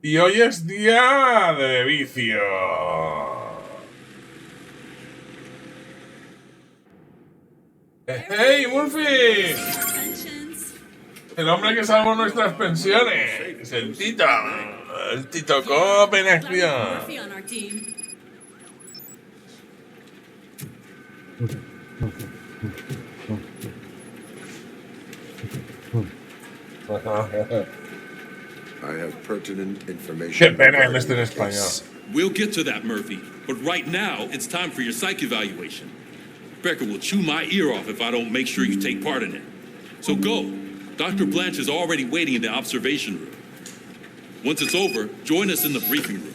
Y hoy es día de vicio. ¡Hey, Murphy! El hombre que salvó nuestras pensiones. El Tito. El Tito Cop en acción. I have pertinent information. Qué pena en este en español. We'll get to that, Murphy. But right now, it's time for your psych evaluation. Becker will chew my ear off if I don't make sure you take part in it. So go. Dr. Blanche is already waiting in the observation room. Once it's over, join us in the briefing room.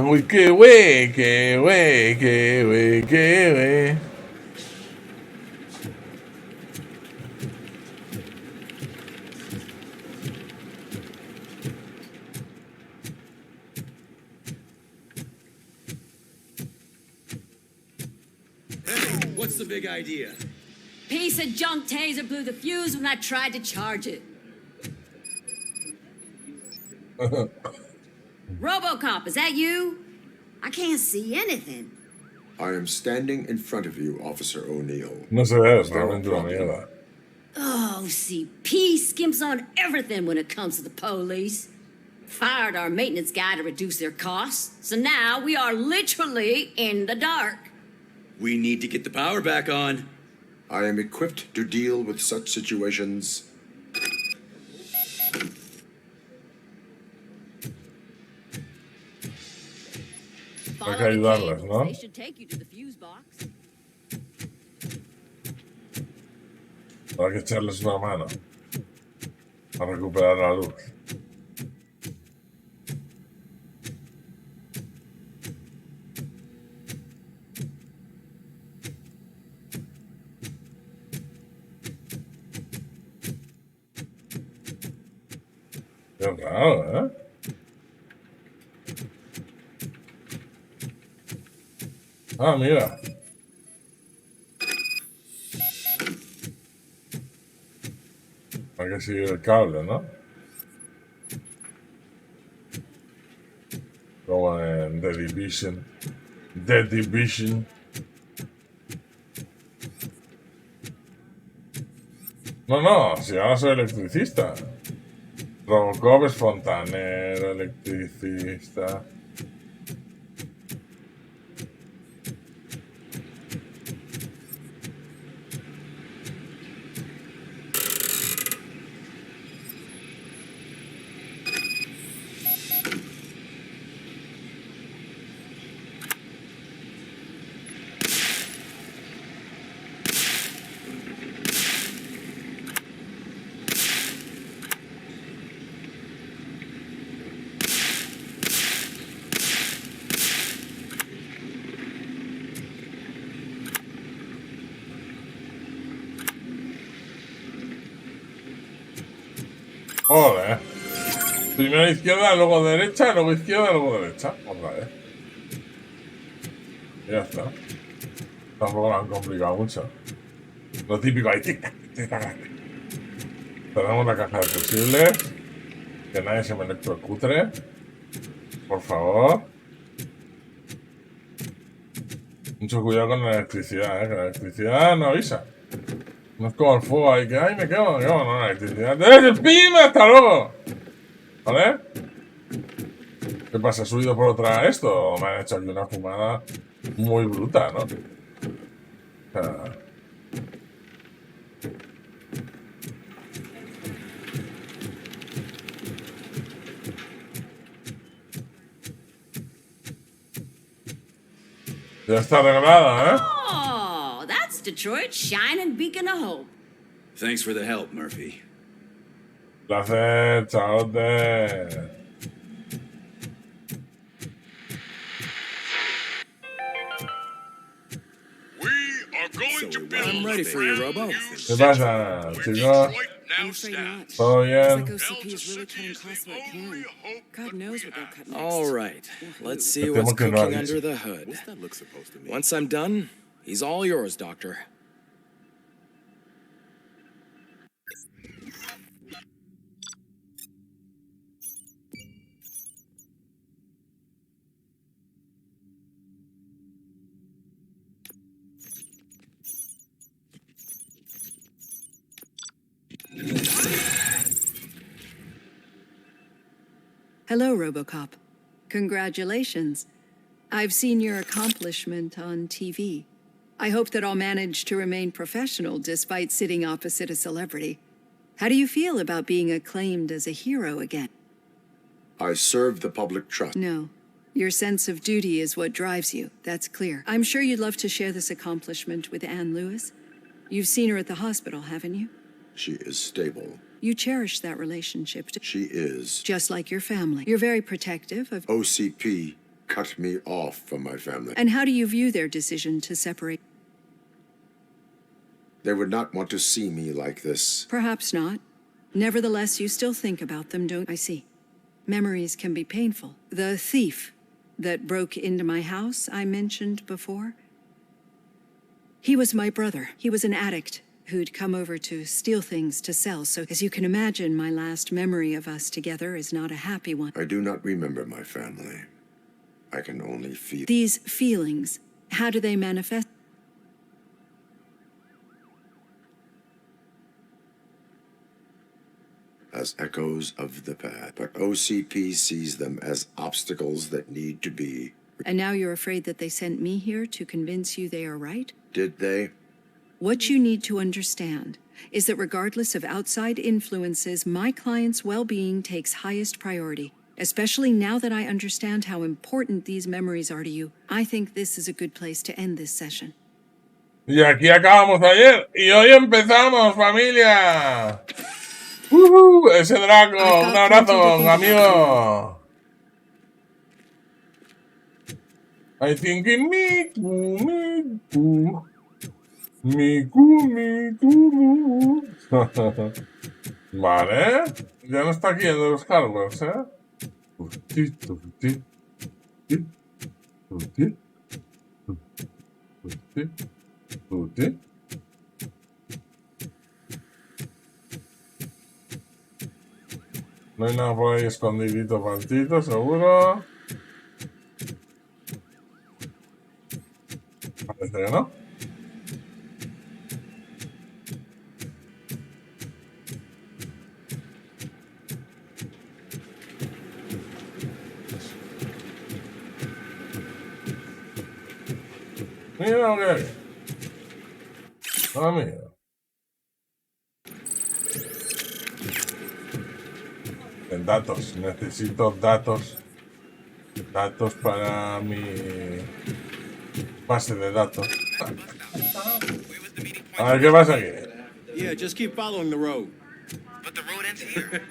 Uy, qué güey, qué güey, qué güey, qué güey. What's the big idea? Piece of junk taser blew the fuse when I tried to charge it. ROBOCOP, is that you? I can't see anything. I am standing in front of you, Officer O'Neill. No se ve, es realmente una mierda. Oh, CP skimps on everything when it comes to the police. Fired our maintenance guy to reduce their costs, so now we are literally in the dark. We need to get the power back on. I am equipped to deal with such situations. Hay que ayudarlas, ¿no? They should take you to the fuse box. Hay que echarles una mano a recuperar la luz. Qué raro, ¿eh? Ah, mira. Hay que seguir el cable, ¿no? Como en The Division. The Division. No, si ahora soy electricista. Robocop es fontanero, electricista. Joder. Primero izquierda, luego derecha, luego izquierda, luego derecha. Otra vez. Y ya está. Tampoco lo han complicado mucho. Lo típico ahí. Tic-tac, tic-tac. Tenemos la caja de fusibles. Que nadie se me electrocutre. Por favor. Mucho cuidado con la electricidad, que la electricidad no avisa. No es como el fuego ahí que, ay, me quemo, no, la electricidad. ¡Pim! ¡Hasta luego! ¿Vale? ¿Qué pasa? ¿He subido por otra esto? ¿O me han hecho aquí una fumada muy bruta, no? O sea... Ya está arreglada, ¿eh? Oh, that's Detroit's shining beacon of hope. Thanks for the help, Murphy. Placer, chaote. I'm ready for you, Robo. ¿Qué pasa, chicos? I'm afraid not. ¿Todo bien? Looks like OCP is really cutting costs where it can. God knows what they'll cut next. All right, let's see Temo what's que no cooking ha under dicho. the hood. Once I'm done, he's all yours, Doctor. Hello, ROBOCOP. Congratulations. I've seen your accomplishment on TV. I hope that I'll manage to remain professional despite sitting opposite a celebrity. How do you feel about being acclaimed as a hero again? I serve the public trust. No. Your sense of duty is what drives you. That's clear. I'm sure you'd love to share this accomplishment with Anne Lewis. You've seen her at the hospital, haven't you? She is stable. You cherish that relationship. She is. Just like your family. You're very protective of... OCP cut me off from my family. And how do you view their decision to separate? They would not want to see me like this. Perhaps not. Nevertheless, you still think about them, don't I see? Memories can be painful. The thief that broke into my house I mentioned before, he was my brother. He was an addict who'd come over to steal things to sell. So as you can imagine, my last memory of us together is not a happy one. I do not remember my family. I can only feel. These feelings, how do they manifest? As echoes of the past, but OCP sees them as obstacles that need to be. And now you're afraid that they sent me here to convince you they are right? Did they? What you need to understand is that regardless of outside influences, my client's well-being takes highest priority. Especially now that I understand how important these memories are to you, I think this is a good place to end this session. Y aquí acabamos ayer y hoy empezamos, familia. Ese Draco, un abrazo, amigo. I think in me too. Vale, ya no está aquí el de los hardwares, No hay nada por ahí escondidito para el Tito, seguro. Parece que no. Mira lo que hay. Amigo. En datos, necesito datos. Datos para mi base de datos. A ver, ¿qué pasa aquí? Yeah, just keep following the road. But the road ends here.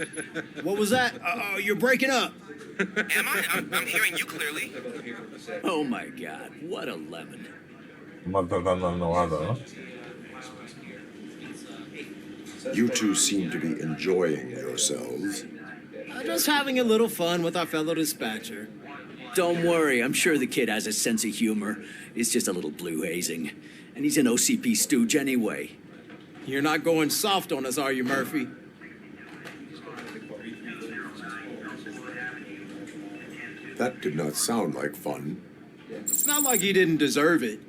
What was that? You're breaking up. Am I? I'm hearing you clearly. Oh my God, what a lemon. Maltratando al novato, ¿no? You two seem to be enjoying yourselves. Just having a little fun with our fellow dispatcher. Don't worry, I'm sure the kid has a sense of humor. It's just a little blue hazing. And he's an OCP stooge anyway. You're not going soft on us, are you, Murphy? That did not sound like fun. It's not like he didn't deserve it.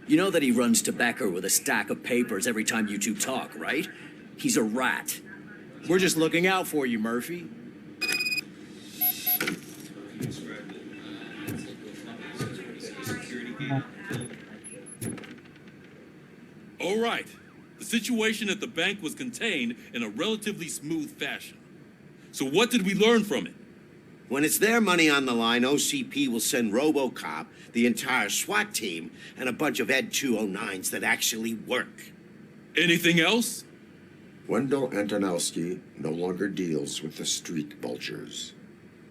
You know that he runs to Becker with a stack of papers every time you two talk, right? He's a rat. We're just looking out for you, Murphy. All right. The situation at the bank was contained in a relatively smooth fashion. So what did we learn from it? When it's their money on the line, OCP will send ROBOCOP, the entire SWAT team, and a bunch of Ed 209s that actually work. Anything else? Wendell Antonowski no longer deals with the street vultures.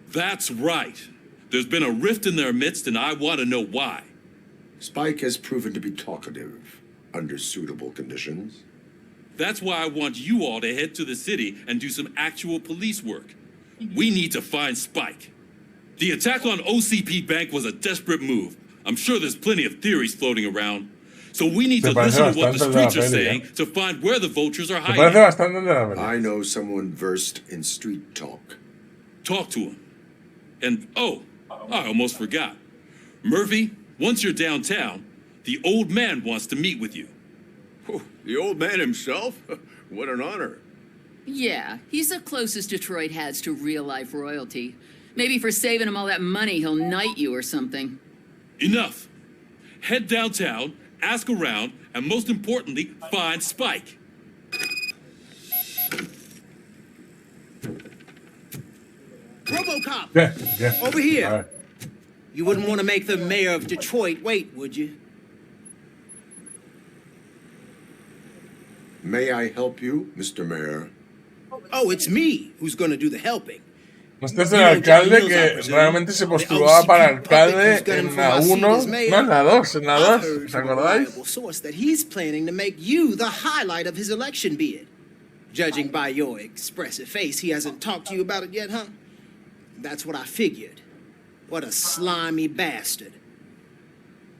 That's right. There's been a rift in their midst, and I want to know why. Spike has proven to be talkative under suitable conditions. That's why I want you all to head to the city and do some actual police work. We need to find Spike. The attack on OCP Bank was a desperate move. I'm sure there's plenty of theories floating around. So we need to listen to what the streets are saying to find where the vultures are hiding. I know someone versed in street talk. Talk to him. And, oh, I almost forgot. Murphy, once you're downtown, the old man wants to meet with you. Oh, the old man himself? What an honor. Yeah, he's the closest Detroit has to real-life royalty. Maybe for saving him all that money, he'll knight you or something. Enough. Head downtown, ask around, and most importantly, find Spike. RoboCop! Yeah. Over here. All right. You wouldn't want to make the mayor of Detroit wait, would you? May I help you, Mr. Mayor? Oh, it's me who's going to do the helping. Este es el alcalde que realmente se postulaba para alcalde en la 1, no en la 2, en la 2, ¿os acordáis? Source that he's planning to make you the highlight of his election bid. Judging by your expressive face, he hasn't talked to you about it yet, huh? That's what I figured. What a slimy bastard.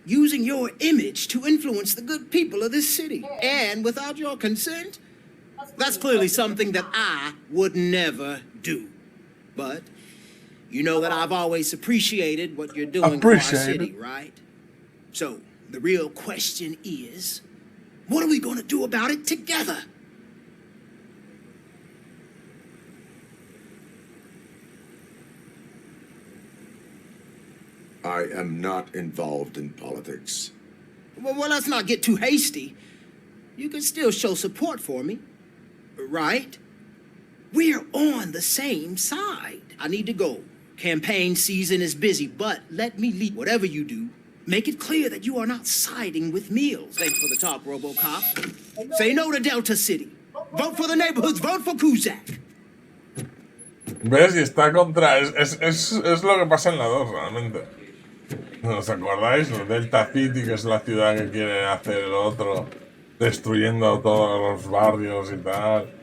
Using your image to influence the good people of this city. And without your consent, that's clearly something that I would never do. But you know that I've always appreciated what you're doing for our city, right? So the real question is, what are we going to do about it together? I am not involved in politics. Well, let's not get too hasty. You can still show support for me, right? We're on the same side. I need to go. Campaign season is busy, but let me lead. Whatever you do, make it clear that you are not siding with Mills. Thanks for the talk, RoboCop. Say no to Delta City. Vote for the neighborhoods. Vote for Cusack. ¿Ves? Y está contra... Es lo que pasa en la 2, realmente. ¿Os acordáis? Delta City, que es la ciudad que quiere hacer el otro, destruyendo todos los barrios y tal.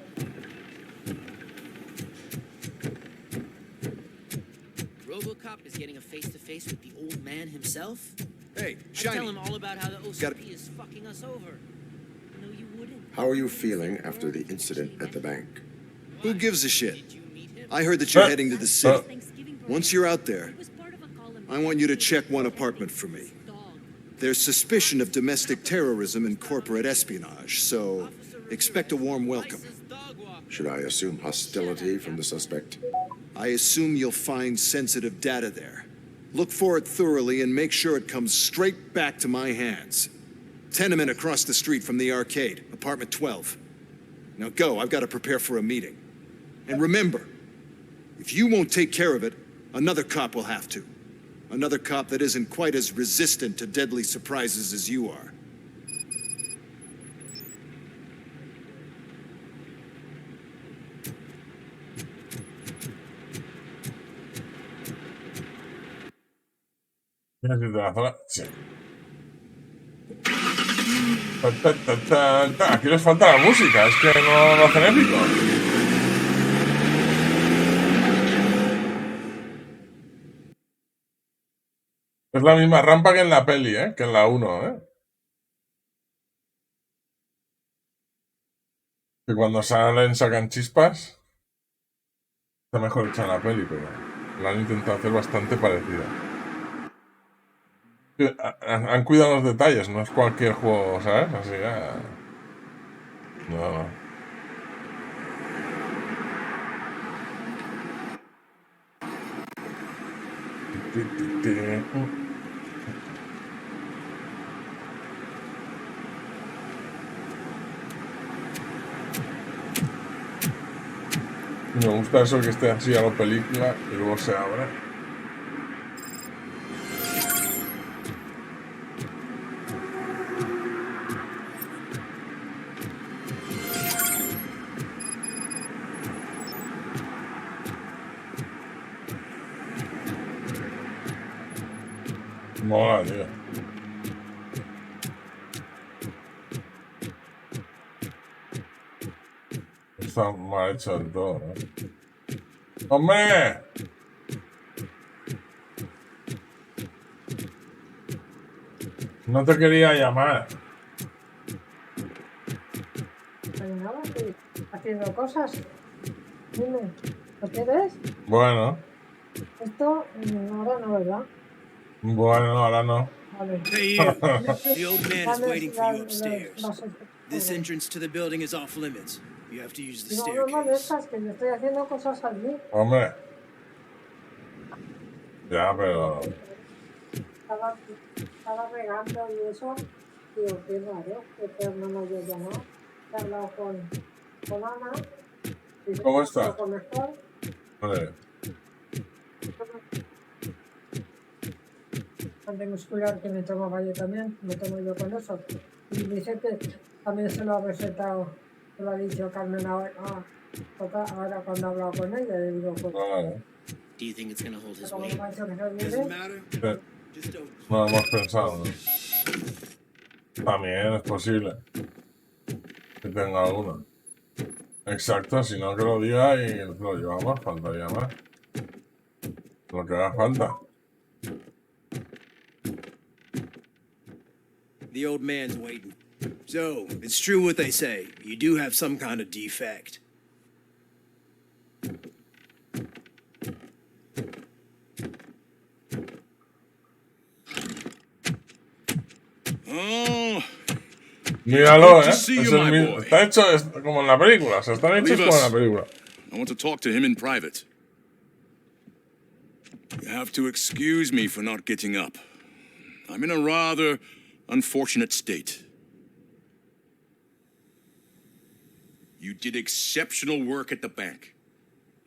RoboCop is getting a face-to-face with the old man himself? Hey, Shiny. Tell him all about how the OCP is fucking us over. No, you wouldn't. How are you feeling after the incident at the bank? Who gives a shit? I heard that you're heading to the city. Once you're out there, I want you to check one apartment for me. There's suspicion of domestic terrorism and corporate espionage, so expect a warm welcome. Should I assume hostility from the suspect? I assume you'll find sensitive data there. Look for it thoroughly and make sure it comes straight back to my hands. Tenement across the street from the arcade, apartment 12. Now go, I've got to prepare for a meeting. And remember, if you won't take care of it, another cop will have to. Another cop that isn't quite as resistant to deadly surprises as you are. Sí. Aquí les falta la música, es que no lo hacen épico. Es la misma rampa que en la peli, que en la 1, Que cuando salen sacan chispas. Está mejor hecha en la peli, pero la han intentado hacer bastante parecida. Han cuidado los detalles, no es cualquier juego, ¿sabes? Así ya... No. Me gusta eso que esté así a la película y luego se abre. Mola, tío. Está mal hecho del todo, ¿no? ¡Hombre! No te quería llamar. Pues nada, estoy haciendo cosas. Dime, ¿lo quieres? Bueno. Esto ahora no, ¿verdad? Bueno, ahora no. Vale. Hey, the old man is waiting for you upstairs. This entrance to the building is off limits. You have to use the No me staircase. molestas, que yo estoy haciendo cosas allí. Hombre. Ya, pero... Estaba regando y eso. Digo, qué raro, que tu hermano yo ya no. He hablado con Ana. Y ¿Cómo un está? poco mejor. Vale. Antimuscular que me tomaba yo también, me tomo yo con eso. Y dice que también se lo ha recetado, se lo ha dicho Carmen ahora cuando he hablado con ella. Le digo, pues, Vale. Do you think it's gonna hold his como weight? me ha dicho que se Doesn't olvide, matter. Sí. Just don't. No lo hemos pensado, ¿no? También es posible que tenga alguna. Exacto, si no que lo diga y lo llevamos, faltaría más. Lo que haga falta. The old man's waiting. So, it's true what they say. You do have some kind of defect. Oh, Míralo, Good to see Es you, el my mismo. boy. Está hecho como en la película. Se están hechos Leave como en la us. película. I want to talk to him in private. You have to excuse me for not getting up. I'm in a rather unfortunate state. You did exceptional work at the bank.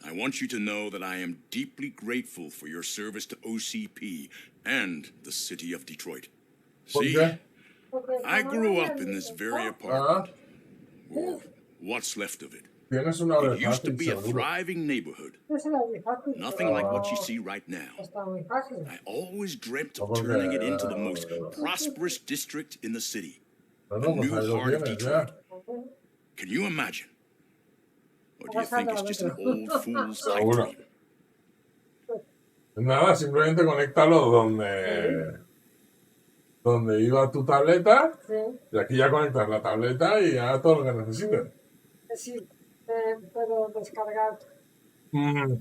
I want you to know that I am deeply grateful for your service to OCP and the city of Detroit. See, qué? I grew up in this very apartment, or what's left of it. Tienes una It vez used to fácil, be a seguro. thriving neighborhood. no será muy fácil. Nothing like what you see right now. Está muy fácil. I always dreamt of Okay. turning it into the most prosperous district in the city. No, The pues new ahí lo heart of tienes, Detroit. ya. Can you imagine? Or do you think it's just an old fool's pipe Seguro. dream? Nada, simplemente conéctalo donde iba tu tableta. Sí, Y aquí ya conectas la tableta y ya todo lo que necesites. sí, puedo descargar. Mm,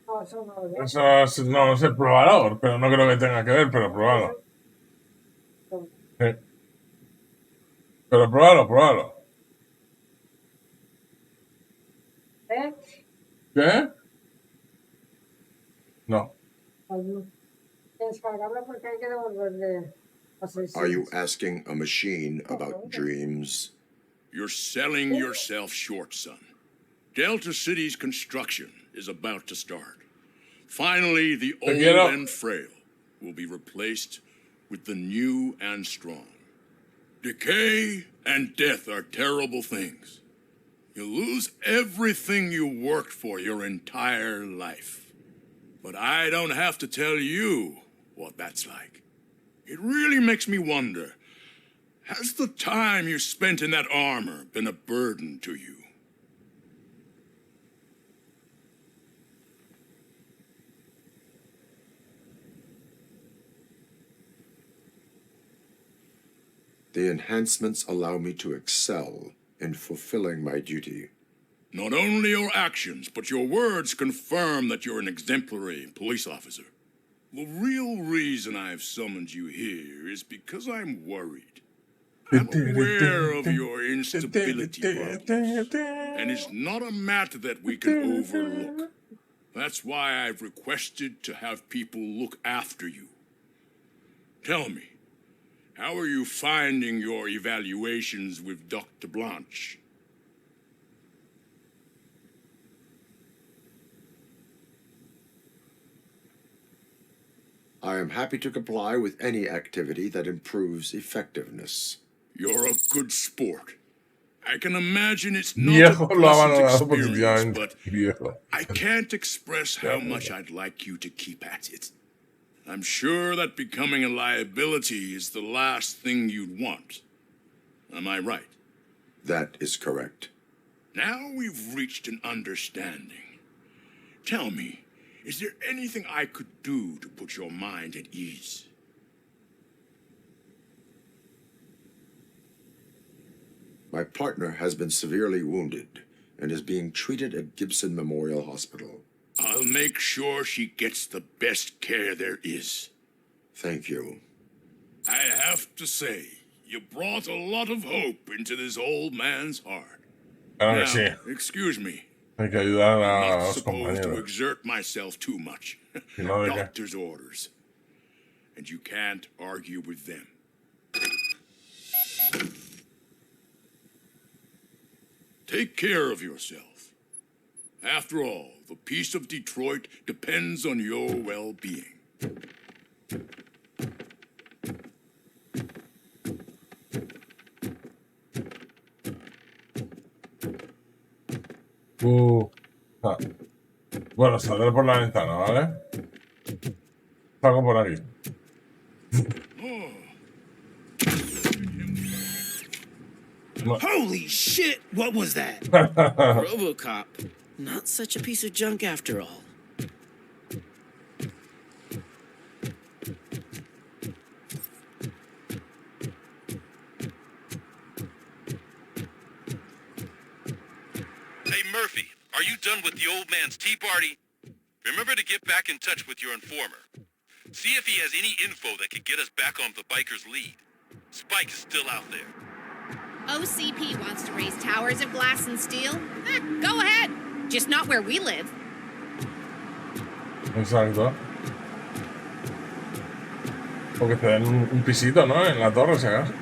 No, eso no, ¿verdad? no es el probador, pero no creo que tenga que ver, pero probalo. Sí. Pero probalo. ¿Eh? ¿Qué? No. Descargarlo porque hay que devolverle a Are you 600. asking a machine about dreams? You're selling yourself short, son. Delta City's construction is about to start. Finally, the old quiero. and frail will be replaced with the new and strong. Decay and death are terrible things. You lose everything you worked for your entire life. But I don't have to tell you what that's like. It really makes me wonder, has the time you spent in that armor been a burden to you? The enhancements allow me to excel in fulfilling my duty. Not only your actions, but your words confirm that you're an exemplary police officer. The real reason I've summoned you here is because I'm worried. I'm aware of your instability problems, and it's not a matter that we can overlook. That's why I've requested to have people look after you. Tell me, how are you finding your evaluations with Dr. Blanche? I am happy to comply with any activity that improves effectiveness. You're a good sport. I can imagine it's not Viejo, a lo ha pleasant valorado experience, positivamente. but Viejo. I can't express how much I'd like you to keep at it. I'm sure that becoming a liability is the last thing you'd want. Am I right? That is correct. Now we've reached an understanding. Tell me, is there anything I could do to put your mind at ease? My partner has been severely wounded and is being treated at Gibson Memorial Hospital. I'll make sure she gets the best care there is. Thank you. I have to say, you brought a lot of hope into this old man's heart. Claro Now, que sí. excuse me, Hay que ayudar a I'm not los supposed to compañeros. exert myself too much. Si no, ¿de qué? Doctor's orders. And you can't argue with them. Take care of yourself. After all, the peace of Detroit depends on your well-being. Ah. Bueno, saldré por la ventana, ¿vale? Salgo por aquí. Holy shit, what was that? ROBOCOP. Not such a piece of junk after all. Hey, Murphy, are you done with the old man's tea party? Remember to get back in touch with your informer. See if he has any info that could get us back on the biker's lead. Spike is still out there. OCP wants to raise towers of glass and steel? Go ahead. Just not where we live. Exacto. Porque te den un pisito, ¿no? En la torre, si acaso.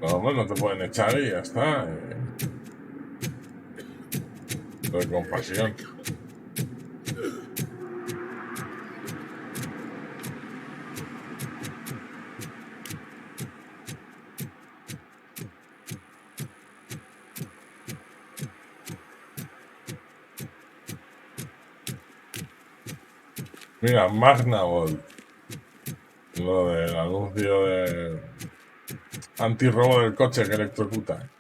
No, hombre, no te pueden echar y ya está. De compasión. Mira, Magnavolt. Lo del anuncio de antirrobo del coche que electrocuta.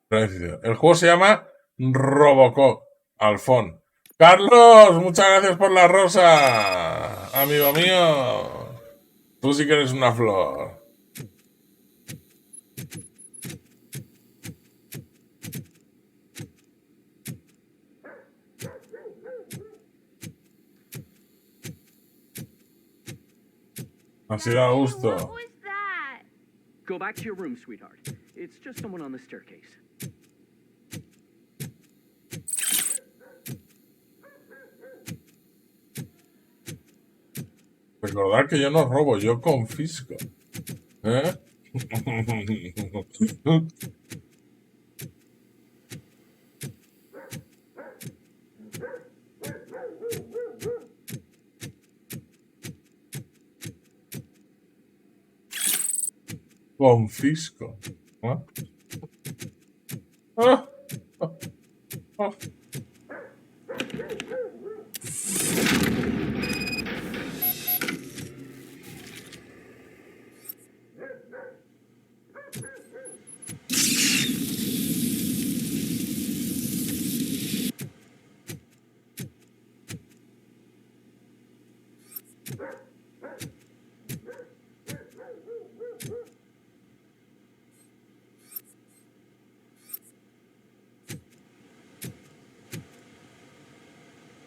El juego se llama ROBOCOP. Alfón. Carlos, muchas gracias por la rosa. Amigo mío. Tú sí que eres una flor. Así da gusto. Go back to your room, sweetheart. It's just someone on the staircase. Recordad que yo no robo, yo confisco. ¿Eh? Confisco. ¿Ah? ¡Ah! ¡Ah! ¡Ah!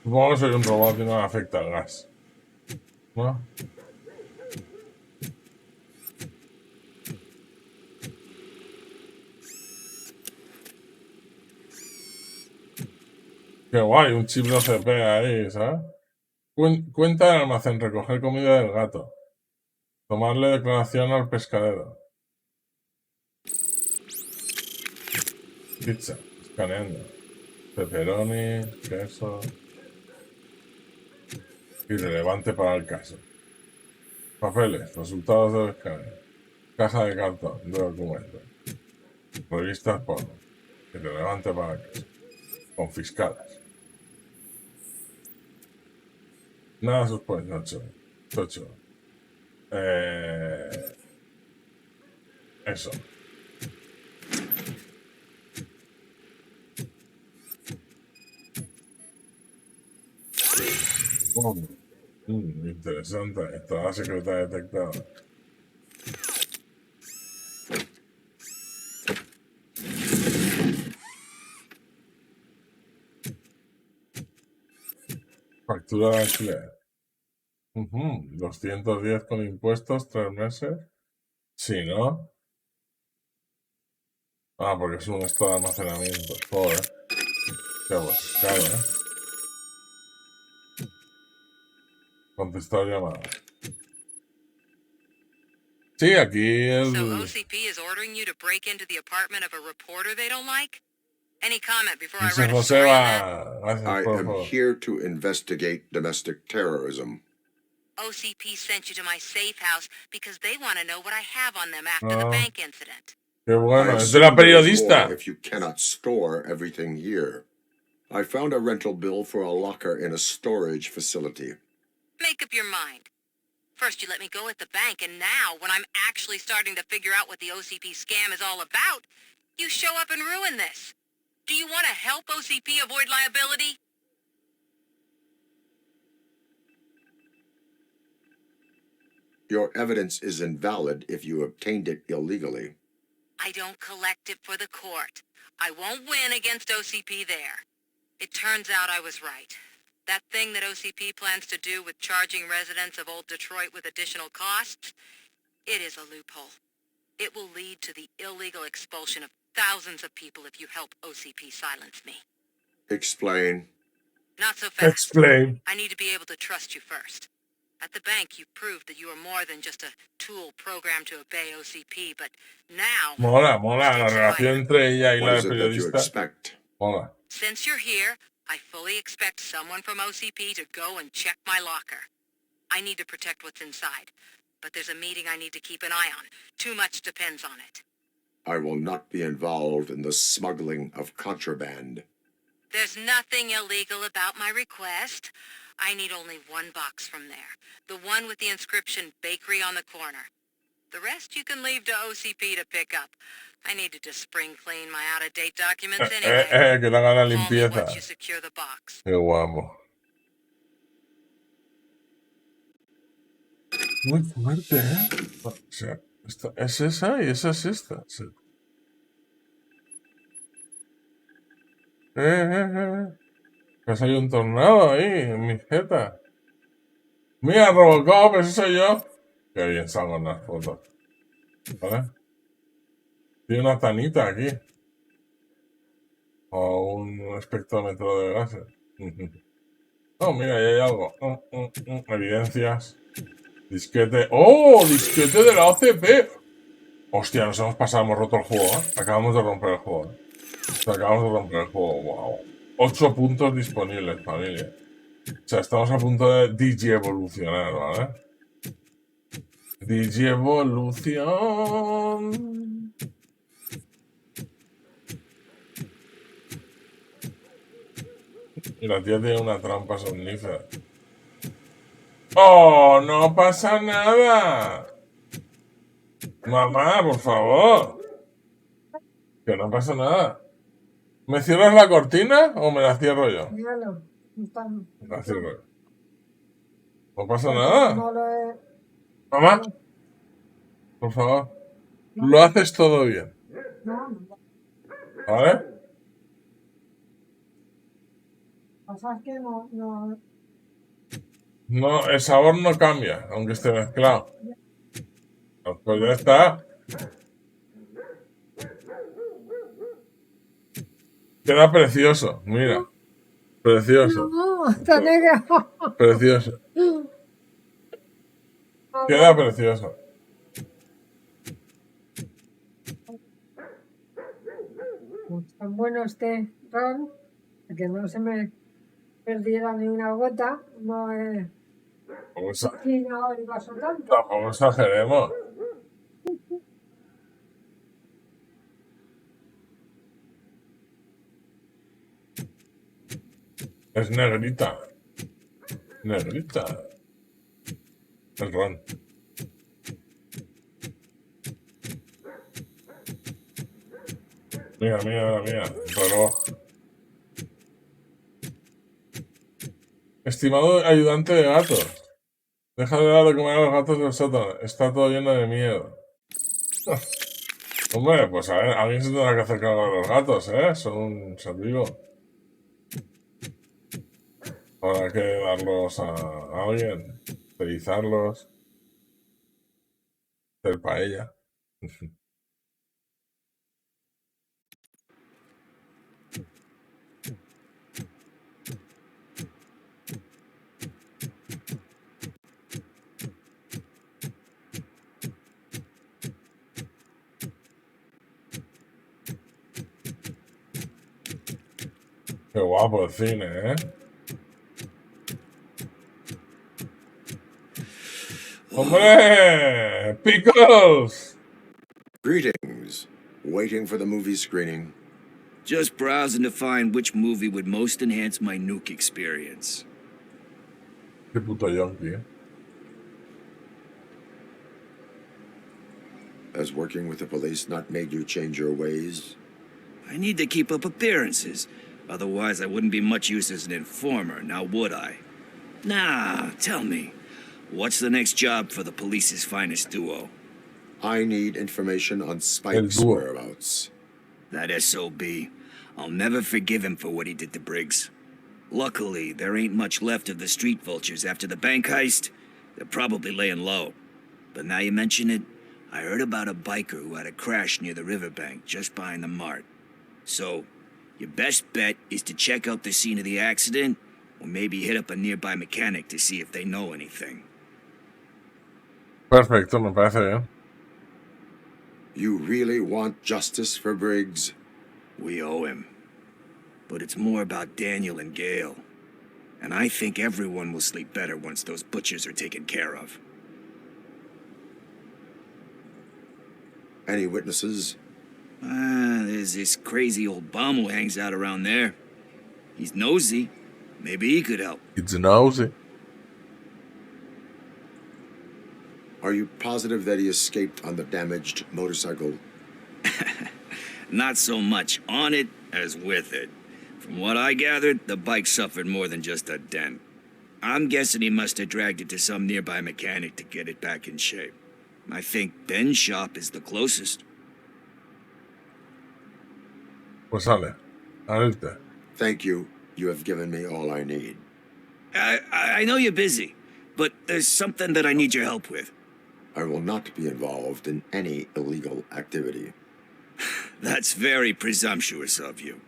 Supongo que soy un robot y no me afecta el gas. ¿No? Qué guay, un chip no se pega ahí, ¿sabes? Cuenta del almacén, recoger comida del gato. Tomarle declaración al pescadero. Pizza, escaneando. Pepperoni, queso. Irrelevante para el caso. Papeles, resultados del escáner. Caja de cartón, de documentos. Revistas porno. Irrelevante para el caso. Confiscadas. Nada sospechoso. Eso. Interesante. Toda secreta detectada. Factura de alquiler. 210 con impuestos, 3 meses. Sí, ¿no? Ah, porque es un estado de almacenamiento. Joder. Qué pues, claro, ¿eh? Contestar llamadas. Sí, aquí el... So OCP is ordering you to break into the apartment of a reporter they don't like? Any comment before I Dice write a José story on that? Gracias, I por am favor. here to investigate domestic terrorism. OCP sent you to my safe house because they want to know what I have on them after the Ah, bank incident. qué bueno. I Es de la assume there is more periodista. if you cannot store everything here. I found a rental bill for a locker in a storage facility. Make up your mind. First you let me go at the bank, and now, when I'm actually starting to figure out what the OCP scam is all about, you show up and ruin this. Do you want to help OCP avoid liability? Your evidence is invalid if you obtained it illegally. I don't collect it for the court. I won't win against OCP there. It turns out I was right. That thing that OCP plans to do with charging residents of Old Detroit with additional costs, it is a loophole. It will lead to the illegal expulsion of thousands of people if you help OCP silence me. Explain. Not so fast. Explain. I need to be able to trust you first. At the bank, you proved that you are more than just a tool programmed to obey OCP, but now... Mola la relación entre ella y What la is it that you periodista. expect? Mola. Since you're here, I fully expect someone from OCP to go and check my locker. I need to protect what's inside, but there's a meeting I need to keep an eye on. Too much depends on it. I will not be involved in the smuggling of contraband. There's nothing illegal about my request. I need only one box from there. The one with the inscription Bakery on the corner. The rest you can leave to OCP to pick up. I needed to spring clean my out-of-date documents anyway. Que le haga la Call me limpieza. once you secure the box. Qué guapo. Muy fuerte, ¿eh? O sea, esta es esa y esa es esta. Sí. Que hay un tornado ahí en mi jeta. Mira, Robocop, ese soy yo. Qué bien salgo en las fotos. ¿Vale? Tiene una tanita aquí. O un espectrómetro de gases. Oh, mira, ahí hay algo. Evidencias. Disquete. ¡Oh! Disquete de la OCP. Hostia, nos hemos pasado, hemos roto el juego, ¿eh? Acabamos de romper el juego, ¿eh? Acabamos de romper el juego, wow. 8 puntos disponibles, familia. O sea, estamos a punto de digievolucionar, ¿vale? Digievolución. Y la tía tiene una trampa somnífera. ¡Oh! ¡No pasa nada! Mamá, por favor. Que no pasa nada. ¿Me cierras la cortina o me la cierro yo? Míralo. Me la cierro yo. No pasa nada. No lo he... Mamá, por favor. Lo haces todo bien. No, ¿Vale? pasa es que no... No, el sabor no cambia, aunque esté mezclado. Pues ya está. Queda precioso, mira. Precioso. No, está negra. Precioso. Queda precioso. Tan bueno este ron, que no se me perdiera ni una gota. No he... no el vaso tanto. Tampoco exageremos. Es negrita. Negrita. El ron. Mira, mira, mira. Reloj. Estimado ayudante de gatos. Deja de dar de comer a los gatos del sótano. Está todo lleno de miedo. Hombre, pues a ver, alguien se tendrá que hacer cargo de los gatos, ¿eh? Son un ser vivo. Habrá que darlos a alguien, esterilizarlos, hacer paella. Qué guapo el cine, ¿eh? ¡Hombre! ¡Pickles! Greetings. Waiting for the movie screening. Just browsing to find which movie would most enhance my nuke experience. Qué puto yonki, ¿eh? Has working with the police not made you change your ways? I need to keep up appearances. Otherwise, I wouldn't be much use as an informer, now would I? Nah, tell me. What's the next job for the police's finest duo? I need information on Spike's whereabouts. That SOB. I'll never forgive him for what he did to Briggs. Luckily, there ain't much left of the street vultures after the bank heist. They're probably laying low. But now you mention it, I heard about a biker who had a crash near the riverbank just behind the mart. So, your best bet is to check out the scene of the accident, or maybe hit up a nearby mechanic to see if they know anything. Perfecto, me parece bien. You really want justice for Briggs? We owe him. But it's more about Daniel and Gale. And I think everyone will sleep better once those butchers are taken care of. Any witnesses? There's this crazy old bum who hangs out around there. He's nosy. Maybe he could help. It's nosy. Are you positive that he escaped on the damaged motorcycle? Not so much on it as with it. From what I gathered, the bike suffered more than just a dent. I'm guessing he must have dragged it to some nearby mechanic to get it back in shape. I think Ben's shop is the closest. Pues sale. Adelante. Thank you. You have given me all I need. I know you're busy, but there's something that I need your help with. I will not be involved in any illegal activity. That's very presumptuous of you.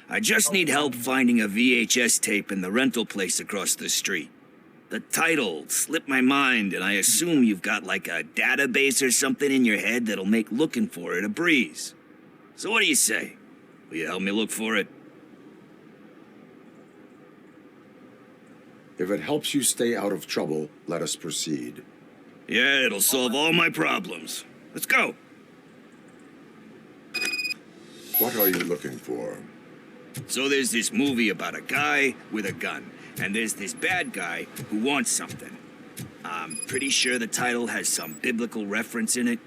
I just need help finding a VHS tape in the rental place across the street. The title slipped my mind, and I assume you've got like a database or something in your head that'll make looking for it a breeze. So what do you say? Will you help me look for it? If it helps you stay out of trouble, let us proceed. Yeah, it'll solve all my problems. Let's go. What are you looking for? So there's this movie about a guy with a gun, and there's this bad guy who wants something. I'm pretty sure the title has some biblical reference in it.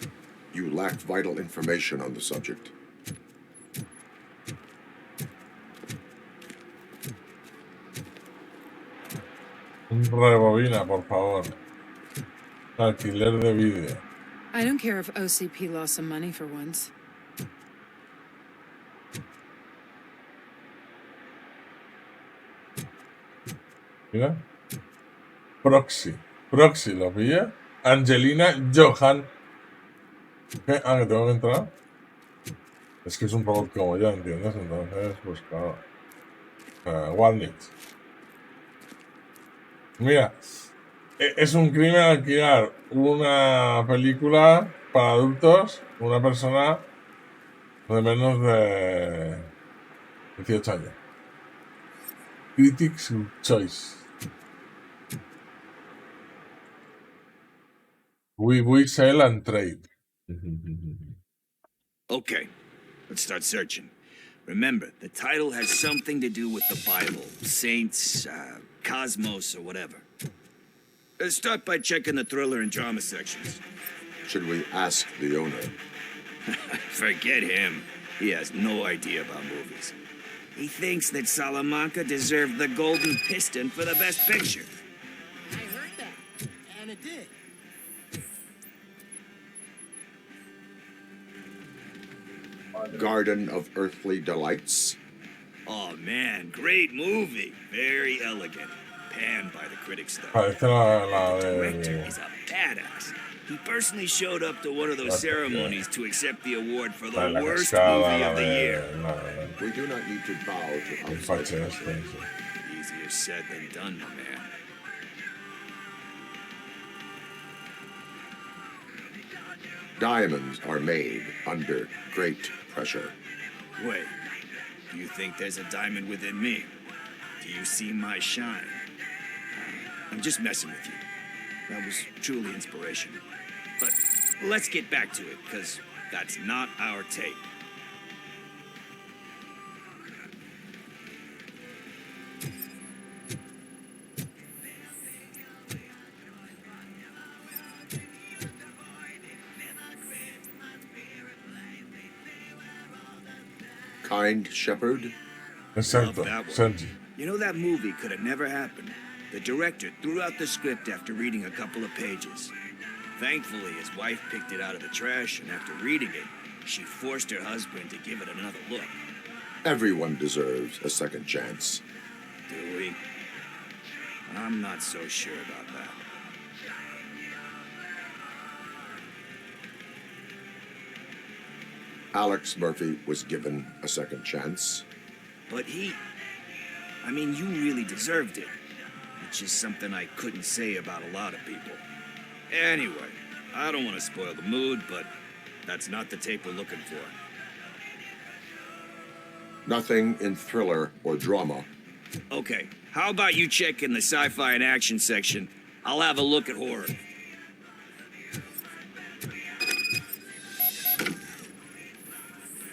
You lack vital information on the subject. Rebobina, por favor. Alquiler de vídeo. I don't care if OCP lost some money for once. Mira. Proxy. Proxy, ¿lo pilla? Angelina Johan. ¿Qué? Ah, que tengo que entrar. Es que es un poco como yo, ¿entiendes? Entonces, pues claro. Walnut. Mira. Es un crimen alquilar una película para adultos, una persona de menos de 18 años. Critics Choice. We sell and trade. Okay, let's start searching. Remember, the title has something to do with the Bible, saints, cosmos, or whatever. Let's start by checking the thriller and drama sections. Should we ask the owner? Forget him. He has no idea about movies. He thinks that Salamanca deserved the Golden Piston for the best picture. I heard that. did. Garden of Earthly Delights. Oh man, great movie. Very elegant. Panned by the critics though. Parece la The de... director is a badass. He personally showed up to one of those ceremonies to accept the award for the La worst cascada, movie la of the de... year. We do not need to bow to El outside fache este, pressure. sí. Easier said than done, my man. Diamonds are made under great pressure. Wait, do you think there's a diamond within me? Do you see my shine? I'm just messing with you. That was truly inspirational. But let's get back to it, because that's not our tape. Kind Shepherd. Exacto, Sergi. You know, that movie could have never happened. The director threw out the script after reading a couple of pages. Thankfully, his wife picked it out of the trash, and after reading it, she forced her husband to give it another look. Everyone deserves a second chance. Do we? I'm not so sure about that. Alex Murphy was given a second chance. But I mean, you really deserved it. Which is something I couldn't say about a lot of people. Anyway, I don't want to spoil the mood, but that's not the tape we're looking for. Nothing in thriller or drama. Okay, how about you check in the sci-fi and action section? I'll have a look at horror.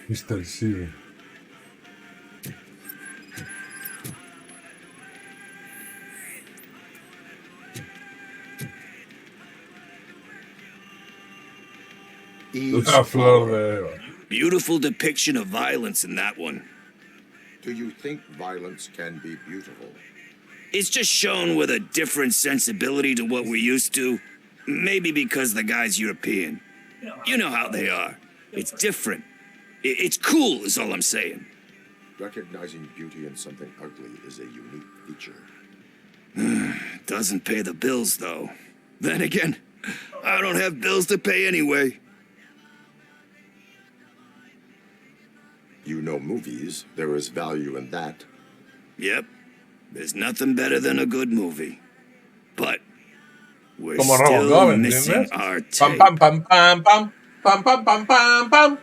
Mr. Siri. La flor de Eva. Beautiful depiction of violence in that one. Do you think violence can be beautiful? It's just shown with a different sensibility to what we're used to. Maybe because the guy's European. You know how they are. It's different. It's cool, is all I'm saying. Recognizing beauty in something ugly is a unique feature. Doesn't pay the bills, though. Then again, I don't have bills to pay anyway. You know movies. There is value in that. Yep. There's nothing better than a good movie. But we're Como still ROBOCOP, missing ¿entiendes? our Pam, tape. pam, pam, pam, pam, pam, pam, pam, pam, pam.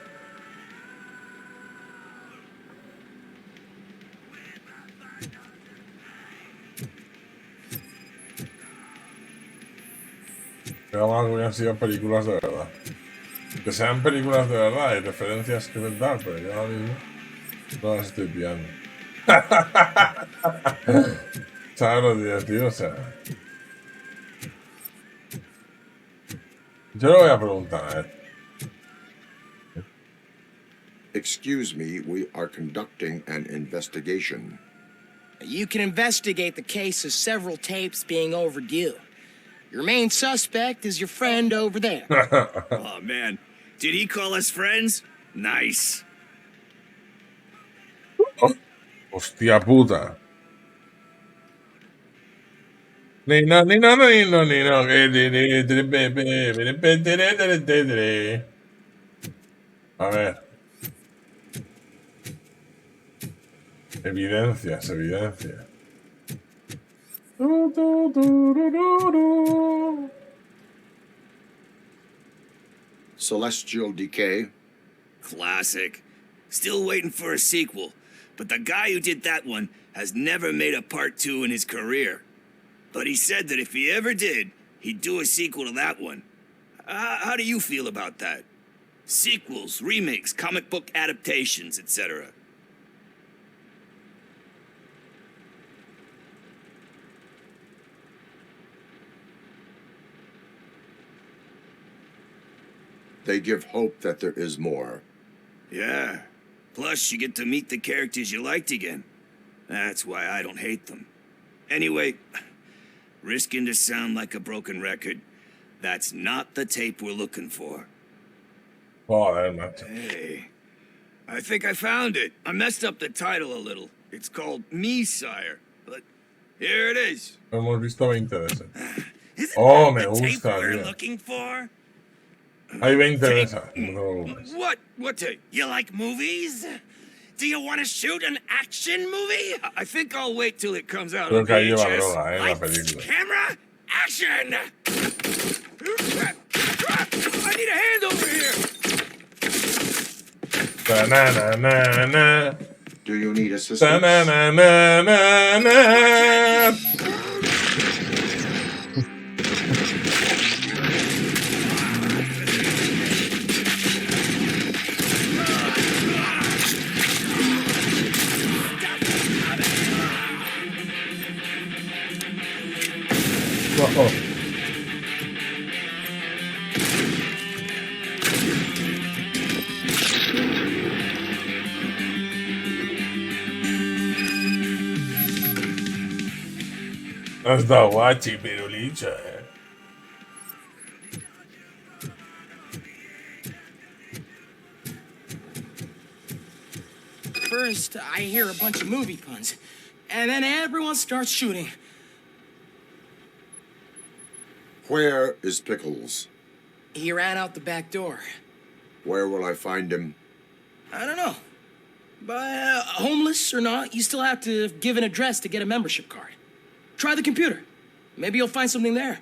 Digamos que hubieran sido películas de verdad. Que sean películas de verdad y referencias que dar, pero yo ahora mismo no las estoy pillando. ¿Sabes lo divertido? O sea, yo le voy a preguntar a él. Excuse me, we are conducting an investigation. You can investigate the case of several tapes being overdue. Your main suspect is your friend over there. Oh, man. Did he call us friends? Nice. Hostia puta. Nino, nino, nino, nino. A ver. Evidencias, evidencias. Celestial Decay. Classic. Still waiting for a sequel. But the guy who did that one has never made a part 2 in his career. But he said that if he ever did, he'd do a sequel to that one. How do you feel about that? Sequels, remakes, comic book adaptations, etc. They give hope that there is more. Yeah. Plus, you get to meet the characters you liked again. That's why I don't hate them. Anyway, risking to sound like a broken record, That's not the tape we're looking for. Joder, macho. Hey, I think I found it. I messed up the title a little. It's called Me, Sire, but here it is. Hemos visto 20 de esas. Oh, me gusta, We're tío. looking for? Hay 20 de esas. No. What tape? You like movies? Do you want to shoot an action movie? I think I'll wait till it comes out Creo on que ahí lleva VHS. droga, la película. Camera, action! I need a hand over here. Ta-na-na-na-na. Do you need assistance? Ta-na-na-na-na-na. Oh. Has dado guachi, pirulicho, First, I hear a bunch of movie puns, and then everyone starts shooting. Where is Pickles? He ran out the back door. Where will I find him? I don't know. But homeless or not, you still have to give an address to get a membership card. Try the computer. Maybe you'll find something there.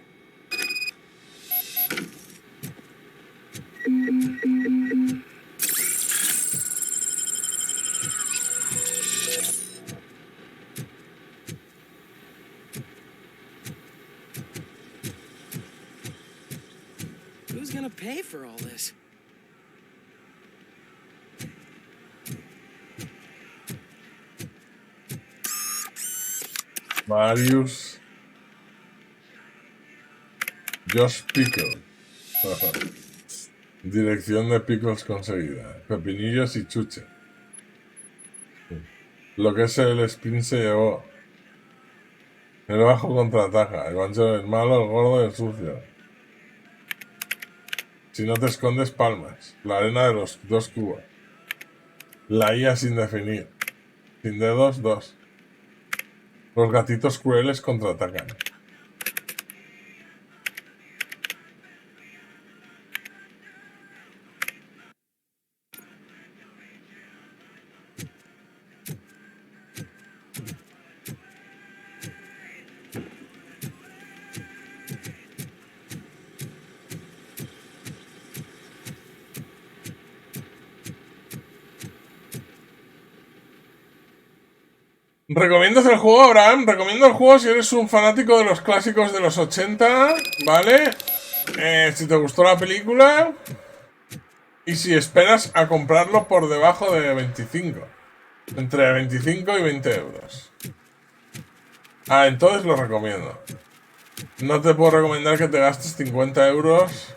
Who's gonna pay for all this? Marius. Josh Pickles. Dirección de Pickles conseguida. Pepinillos y chuche. Lo que es el spin se llevó. El bajo contraataca. El bancho es malo, el gordo y el sucio. Si no te escondes, palmas. La arena de los 2 cubos. La IA sin definir. Sin dedos, 2. Los gatitos crueles contraatacan. ¿Recomiendas el juego, Abraham? Recomiendo el juego si eres un fanático de los clásicos de los 80, ¿vale? Si te gustó la película y si esperas a comprarlo por debajo de 25. Entre 25 y 20 euros. Ah, entonces lo recomiendo. No te puedo recomendar que te gastes 50 euros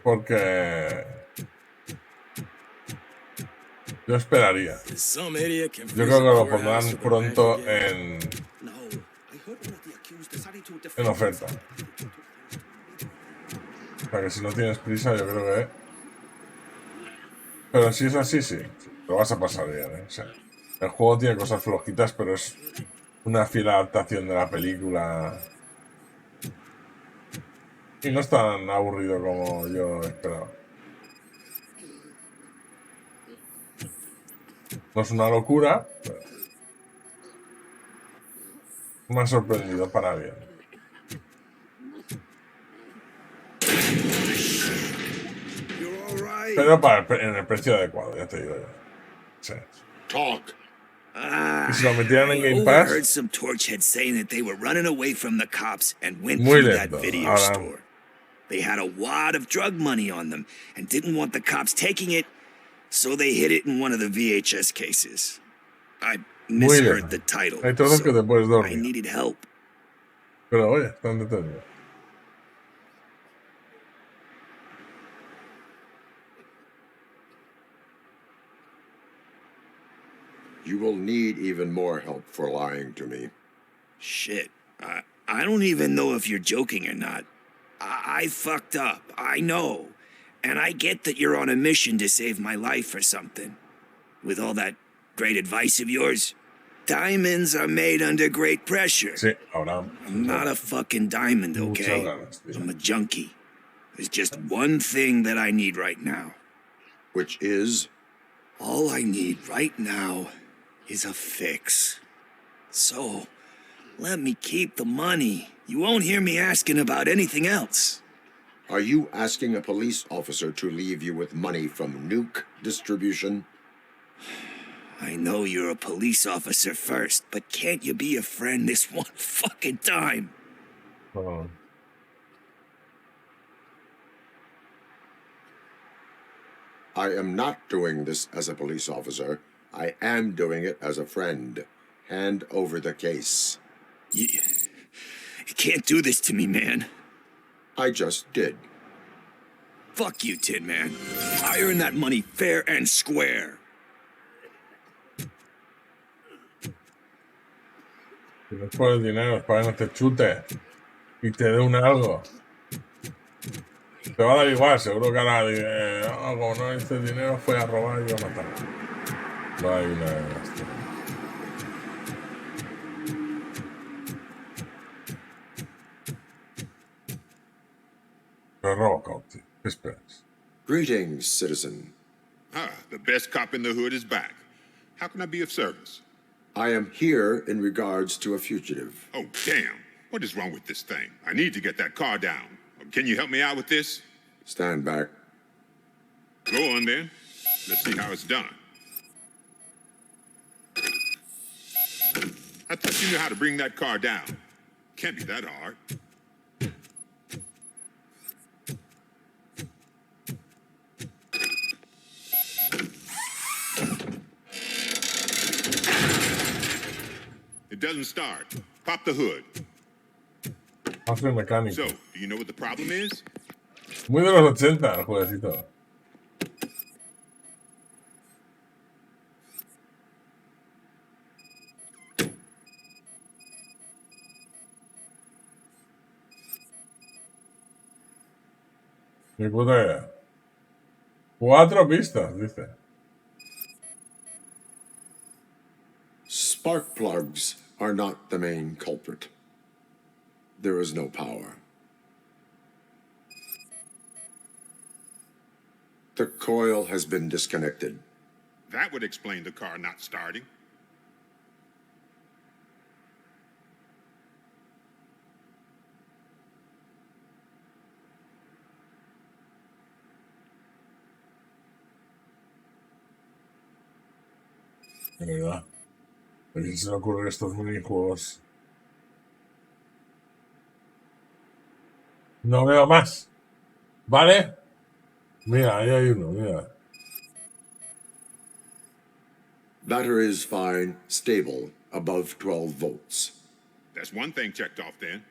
porque... Yo esperaría. Yo creo que lo pondrán pronto en oferta. O sea que si no tienes prisa, yo creo que... Pero si es así, sí. Lo vas a pasar bien, ¿eh? O sea, el juego tiene cosas flojitas, pero es una fiel adaptación de la película. Y no es tan aburrido como yo esperaba. No es una locura, pero me ha sorprendido para bien. Pero en el precio adecuado, ya te digo yo. Sí. Talk. Y si lo metieran en Game Pass, Heard some torchheads saying that they were running away from the cops and went muy through that lento. video Ahora, store. They had a wad of drug money on them and didn't want the cops taking it, so they hid it in one of the VHS cases. I muy misheard lento. the title, Hay trozos que te puedes I dormir. needed help. Pero oye, están detenidos. You will need even more help for lying to me. Shit, I don't even know if you're joking or not. I fucked up, I know. And I get that you're on a mission to save my life or something. With all that great advice of yours, diamonds are made under great pressure. Sí, ahora. I'm not a fucking diamond, okay? I'm a junkie. There's just one thing that I need right now. Which is? All I need right now is a fix. So, let me keep the money. You won't hear me asking about anything else. Are you asking a police officer to leave you with money from nuke distribution? I know you're a police officer first, but can't you be a friend this one fucking time? I am not doing this as a police officer. I am doing it as a friend. Hand over the case. You can't do this to me, man. I just did. Fuck you, Tin Man. I earned that money fair and square. Si no es por el dinero, es para que no te chute y te dé un algo. Te va a dar igual, seguro que ahora como no hice dinero fue a robar y a matar. No hay una de esto. Pero ROBOCOP, tío. ¿Qué esperas? Greetings, citizen. Ah, the best cop in the hood is back. How can I be of service? I am here in regards to a fugitive. Oh, damn. What is wrong with this thing? I need to get that car down. Can you help me out with this? Stand back. Go on, then. Let's see how it's done. I thought you knew how to bring that car down. Can't be that hard. It doesn't start. Pop the hood. Soy mecánico. So, do you know what the problem is? Muy de los 80, el jueguecito. Ni puta idea. 4 pistas, dice. Spark plugs are not the main culprit. There is no power. The coil has been disconnected. That would explain the car not starting. De verdad. ¿A quién se le ocurren estos minijuegos? No veo más. ¿Vale? Mira, ahí hay uno, mira. Battery is fine, stable, above 12 volts. That's one thing checked off then.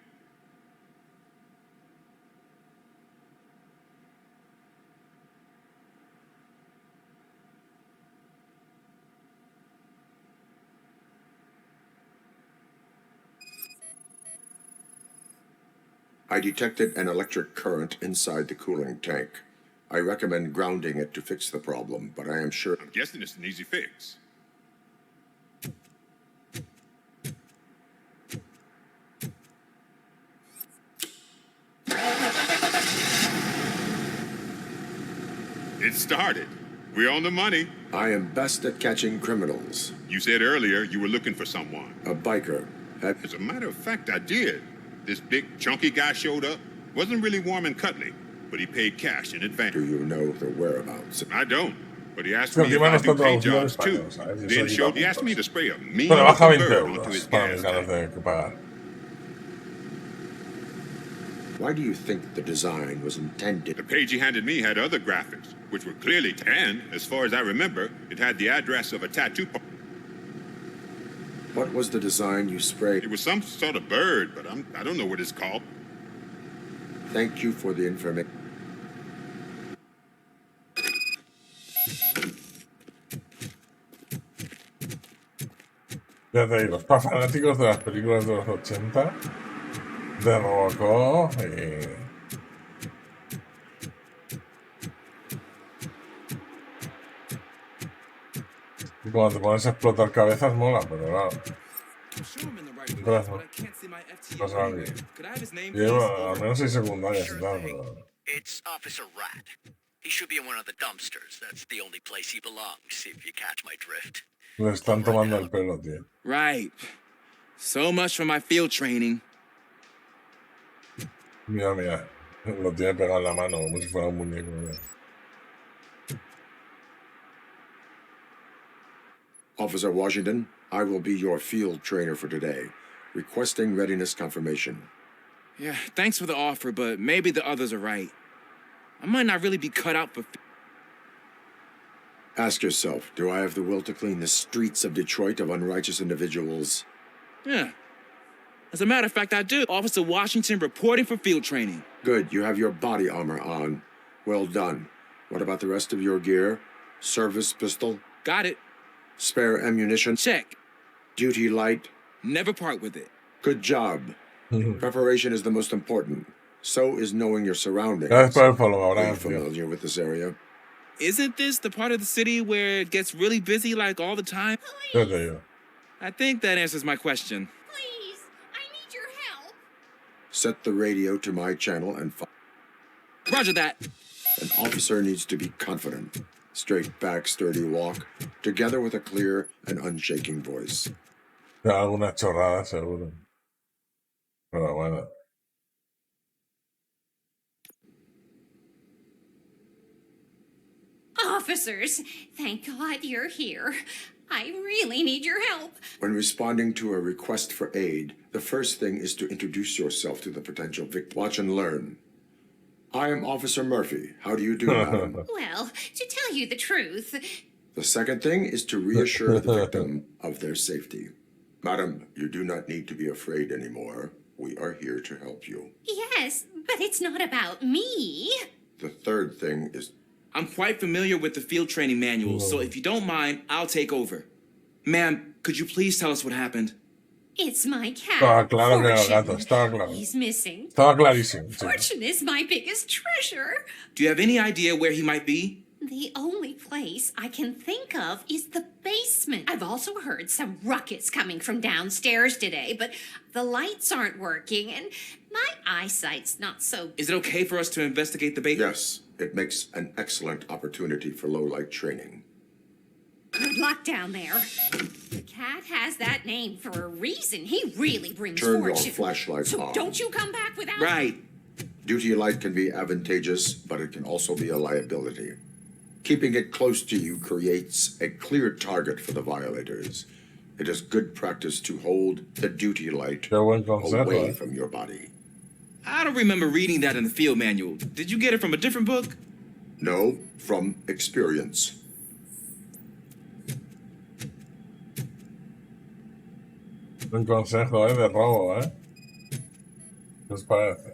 I detected an electric current inside the cooling tank. I recommend grounding it to fix the problem, but I am sure... I'm guessing it's an easy fix. It started. We're on the money. I am best at catching criminals. You said earlier you were looking for someone. A biker. As a matter of fact, I did. This big, chunky guy showed up. Wasn't really warm and cuddly, but he paid cash in advance. Do you know the whereabouts? I don't, but he asked me if I do paint jobs too. Then he asked me to spray a mean bird onto his gas tank. Why do you think the design was intended? The page he handed me had other graphics, which were clearly tan. As far as I remember, it had the address of a tattoo. What was the design you sprayed? It was some sort of bird, but I don't know what it's called. Thank you for the information. Ya te digo, para fanáticos de las películas de los 80, de ROBOCOP cuando te pones a explotar cabezas mola, pero claro. Pasa algo. Lleva al menos 6 secundarias y tal, pero... It's Officer Rat. He should be in one of the dumpsters. That's the only place he belongs, if you catch my drift. Le están tomando el pelo, tío. Right. So much for my field training. Mira, mira. Lo tiene pegado en la mano, como si fuera un muñeco. Mira. Officer Washington, I will be your field trainer for today. Requesting readiness confirmation. Yeah, thanks for the offer, but maybe the others are right. I might not really be cut out for... Ask yourself, do I have the will to clean the streets of Detroit of unrighteous individuals? Yeah. As a matter of fact, I do. Officer Washington reporting for field training. Good, you have your body armor on. Well done. What about the rest of your gear? Service pistol? Got it. Spare ammunition? Check. Duty light? Never part with it. Good job. Preparation is the most important. So is knowing your surroundings. Are you familiar with this area? Isn't this the part of the city where it gets really busy like all the time? I think that answers my question. Please, I need your help. Set the radio to my channel and... Roger that. An officer needs to be confident. Straight back, sturdy walk, together with a clear and unshaking voice. Alguna chorrada, seguro. Pero bueno. Officers, thank God you're here. I really need your help. When responding to a request for aid, the first thing is to introduce yourself to the potential victim. Watch and learn. I am Officer Murphy. How do you do, madam? Well, to tell you the truth... The second thing is to reassure the victim of their safety. Madam, you do not need to be afraid anymore. We are here to help you. Yes, but it's not about me. The third thing is... I'm quite familiar with the field training manual, so if you don't mind, I'll take over. Ma'am, could you please tell us what happened? It's my cat. Estaba claro que era el gato, estaba claro. He's missing. Estaba clarísimo. Sí. Fortune is my biggest treasure. Do you have any idea where he might be? The only place I can think of is the basement. I've also heard some ruckus coming from downstairs today, but the lights aren't working and my eyesight's not so... Is it okay for us to investigate the basement? Yes, it makes an excellent opportunity for low-light training. Good luck down there. The cat has that name for a reason. He really brings Turn fortune. your flashlight so on. Don't you come back without... Right. Duty light can be advantageous, but it can also be a liability. Keeping it close to you creates a clear target for the violators. It is good practice to hold the duty light away from your body. I don't remember reading that in the field manual. Did you get it from a different book? No, from experience. Un consejo, de robo, ¿Qué os parece?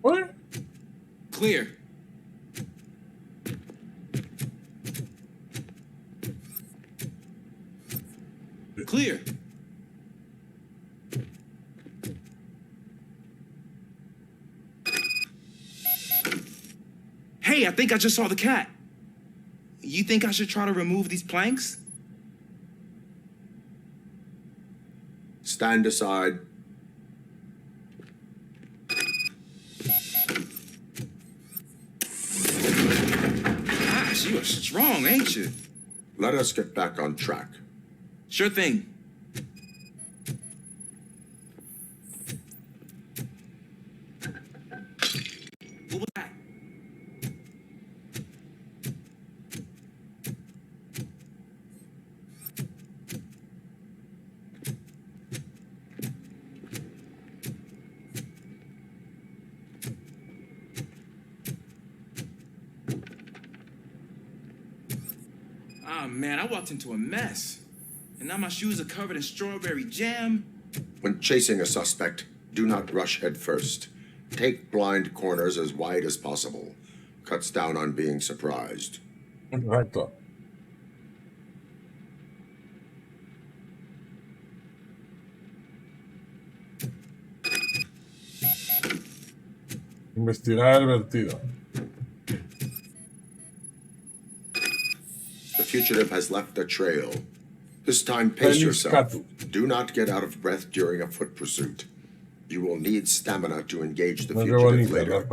What? Clear. Clear. Hey, I think I just saw the cat. You think I should try to remove these planks? Stand aside. Gosh, you are strong, ain't you? Let us get back on track. Sure thing. What was that? Oh man, I walked into a mess. And now my shoes are covered in strawberry jam. When chasing a suspect, do not rush head first. Take blind corners as wide as possible. Cuts down on being surprised. Correcto. Investigar el vertido. The fugitive has left a trail. This time, pace yourself. Do not get out of breath during a foot pursuit. You will need stamina to engage the fugitive later.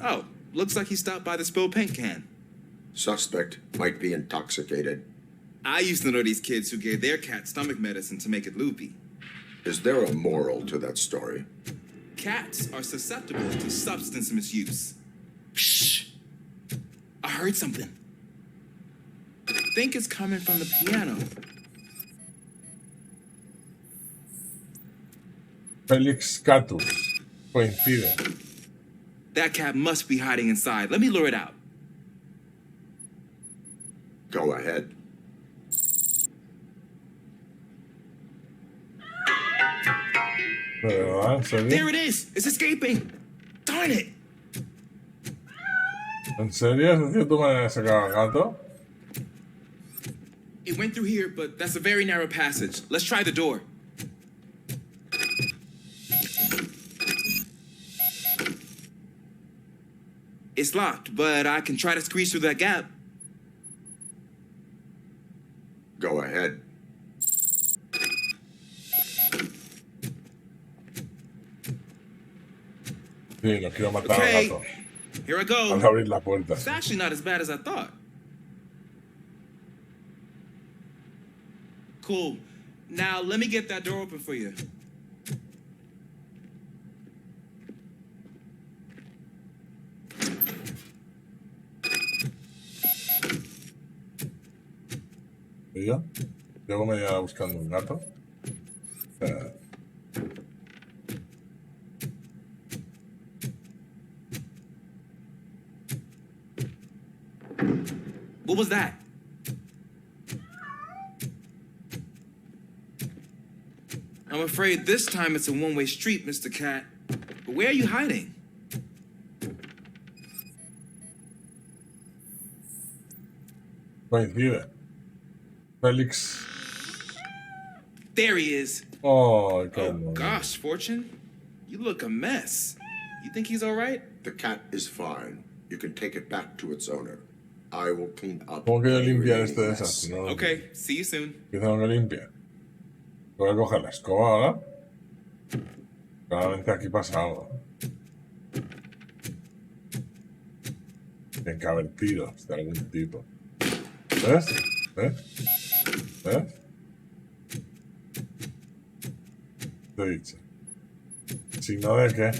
Oh, looks like he stopped by the spilled paint can. Suspect might be intoxicated. I used to know these kids who gave their cat stomach medicine to make it loopy. Is there a moral to that story? Cats are susceptible to substance misuse. Shh! I heard something. I think it's coming from the piano. Felix Catus. Coincide. That cat must be hiding inside. Let me lure it out. Go ahead. There it is! It's escaping! Darn it! ¿En serio? ¿Es decir, tu manera de sacar al gato? It went through here, but that's a very narrow passage. Let's try the door. It's locked, but I can try to squeeze through that gap. Go ahead. Sí, lo quiero matar al gato. Here I go. Al abrir la puerta. It's actually not as bad as I thought. Cool. Now let me get that door open for you. ¿Y yo? Llevo media hora buscando un gato. What was that? I'm afraid this time it's a one-way street, Mr. Cat. But where are you hiding? Coincide. Felix. There he is. Oh, gosh, Fortune. You look a mess. You think he's all right? The cat is fine. You can take it back to its owner. I will clean up. ¿Cómo quiero limpiar este desastre? No, okay, see you soon. ¿Qué tengo que limpiar? Voy a coger la escoba ahora. Claramente aquí pasa algo. Tiene que haber tiros de algún tipo. ¿Ves? ¿Ves? ¿Ves? Te he dicho. ¿Signo de qué?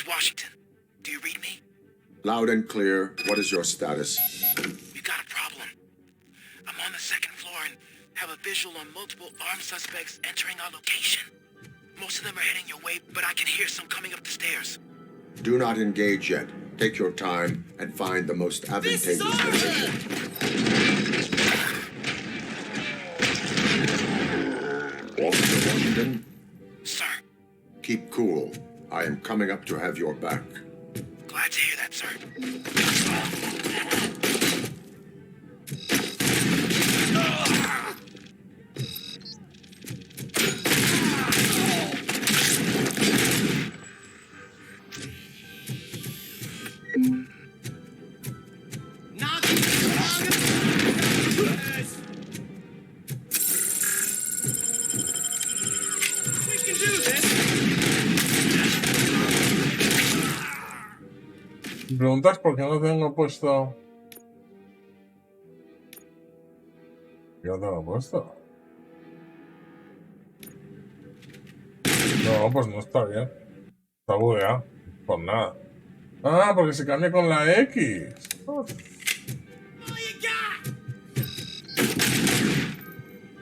Washington, do you read me? Loud and clear. What is your status? We've got a problem. I'm on the second floor and have a visual on multiple armed suspects entering our location. Most of them are heading your way, but I can hear some coming up the stairs. Do not engage yet. Take your time and find the most advantageous position. Officer Washington? Sir. Keep cool. I am coming up to have your back. Glad to hear that, sir. ¿Preguntas por qué no tengo puesto? ¿Qué no tengo puesto? No, pues no está bien. Está bugueado. Por nada. Ah, porque se cambia con la X. Uf.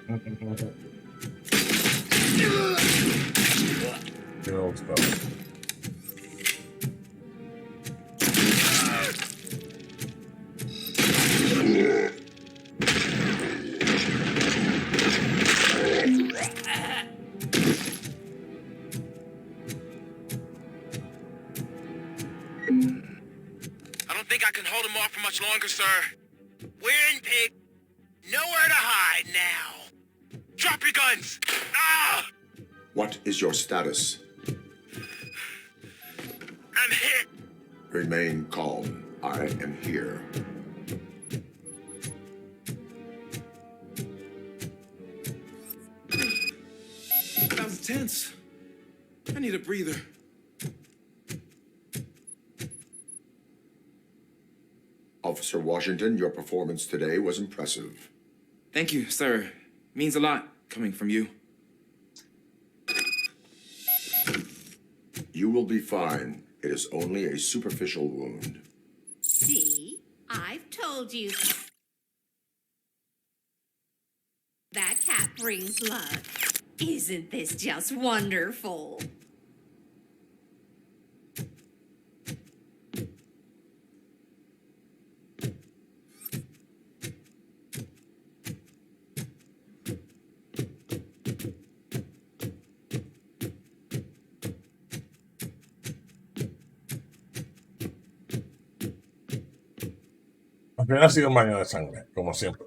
Que me gusta. I don't think I can hold him off for much longer, sir. We're in, pig. Nowhere to hide now. Drop your guns! Ah! What is your status? I'm hit. Remain calm. I am here. That was tense. I need a breather. Officer Washington, your performance today was impressive. Thank you, sir. Means a lot coming from you. You will be fine. It is only a superficial wound. See? I've told you. That cat brings luck. Isn't this just wonderful? Al final ha sido un baño de sangre, como siempre.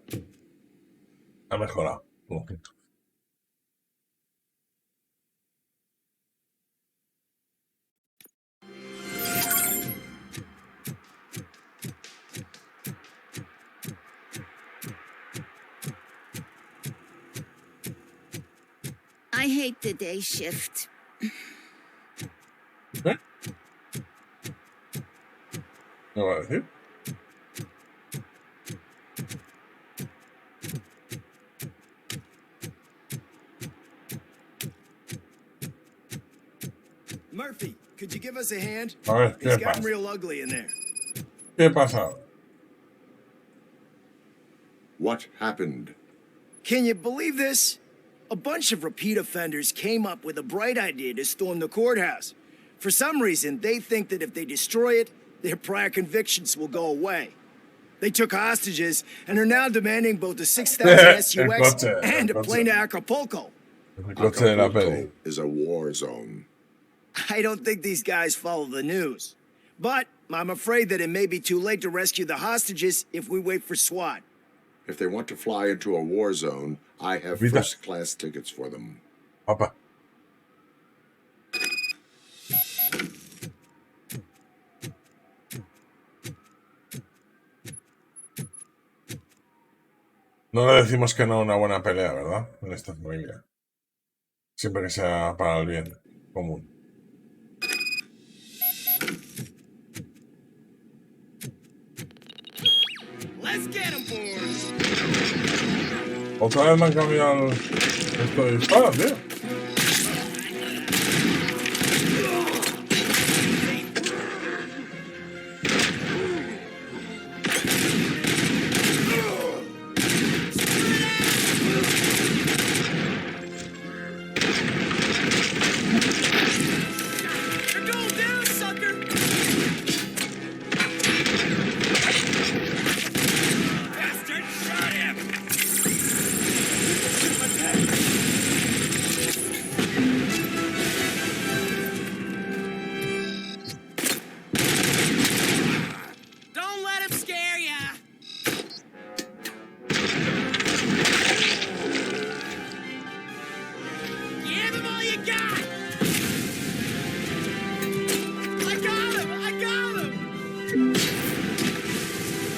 Ha mejorado. Un poquito. I hate the day shift. ¿Eh? ¿Me va a decir? Murphy, could you give us a hand? A ver, ¿qué It's gotten pasa? real ugly in there. ¿Qué pasa? What happened? Can you believe this? A bunch of repeat offenders came up with a bright idea to storm the courthouse. For some reason, they think that if they destroy it, their prior convictions will go away. They took hostages and are now demanding both a 6,000 SUX and a plane to Acapulco. Acapulco is a war zone. I don't think these guys follow the news. But I'm afraid that it may be too late to rescue the hostages if we wait for SWAT. If they want to fly into a war zone, I have first-class tickets for them. Papa. No le decimos que no a una buena pelea, ¿verdad? En esta familia. Siempre que sea para el bien común. Let's get 'em, boys. Otra vez me han cambiado esto de disparo, tío.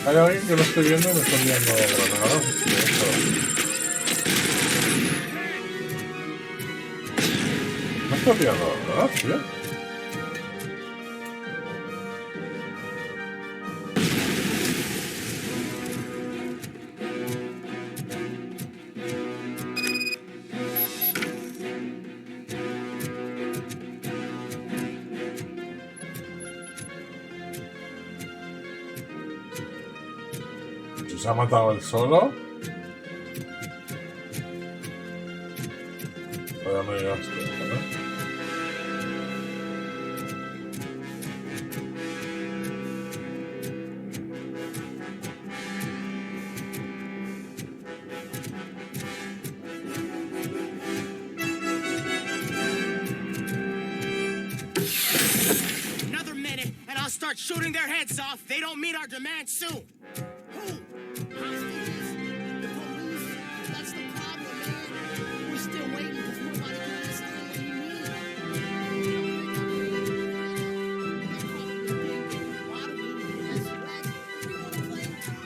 Hay alguien que lo estoy viendo y me está enviando granadas. No está tirando granadas, tío. Se ha matado él solo. Another minute, and I'll start shooting their heads off. They don't meet our demands soon. Who? Hostages? The police? That's the problem, man. We're still waiting because nobody can understand what you mean. They're probably thinking, why do we need an SOS? We want to play too.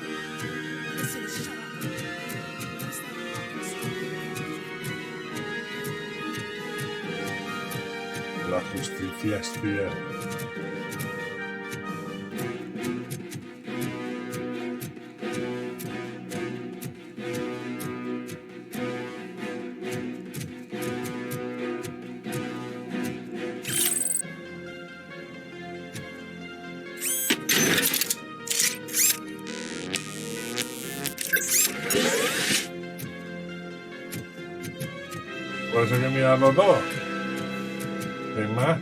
Listen, shut up. That's not fucking La justicia es fiel. Por eso hay que mirarlo todo. Sin más.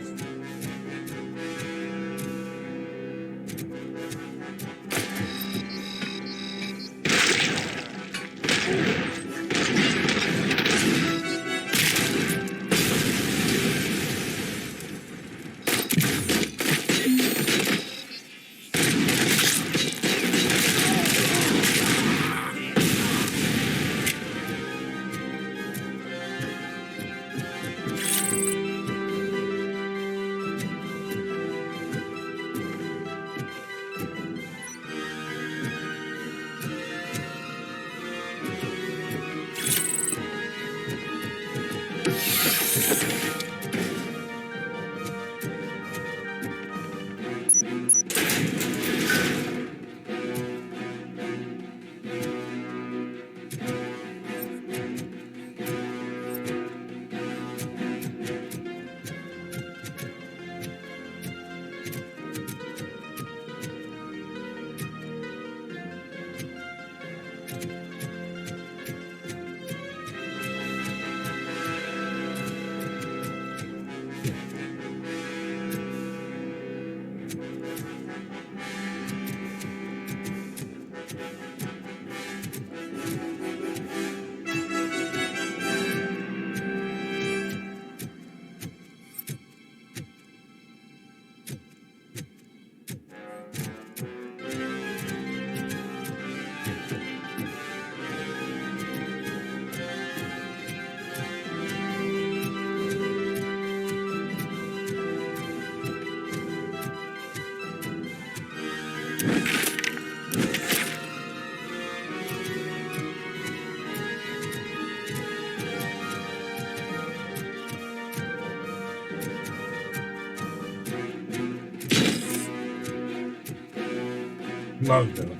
Mándelo.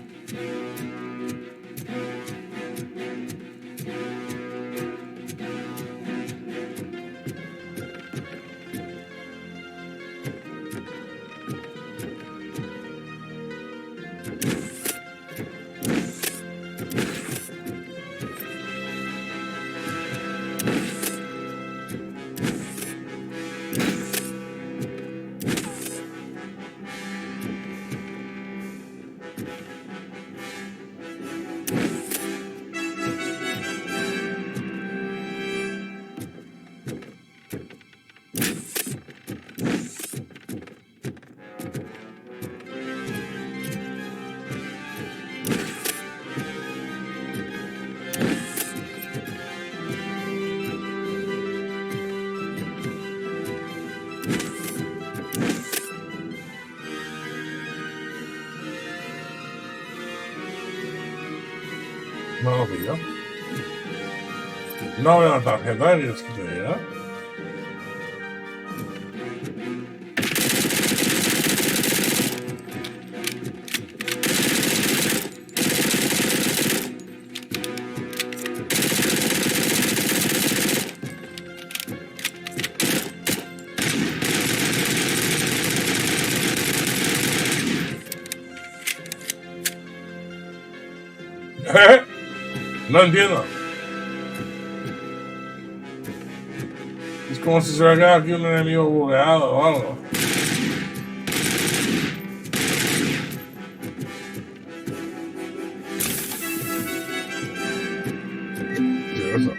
No lo pillo. No veo la tarjeta que es que te diga. No entiendo. Es Como si se hubiera quedado aquí un enemigo bugueado o algo. ¿Qué es eso?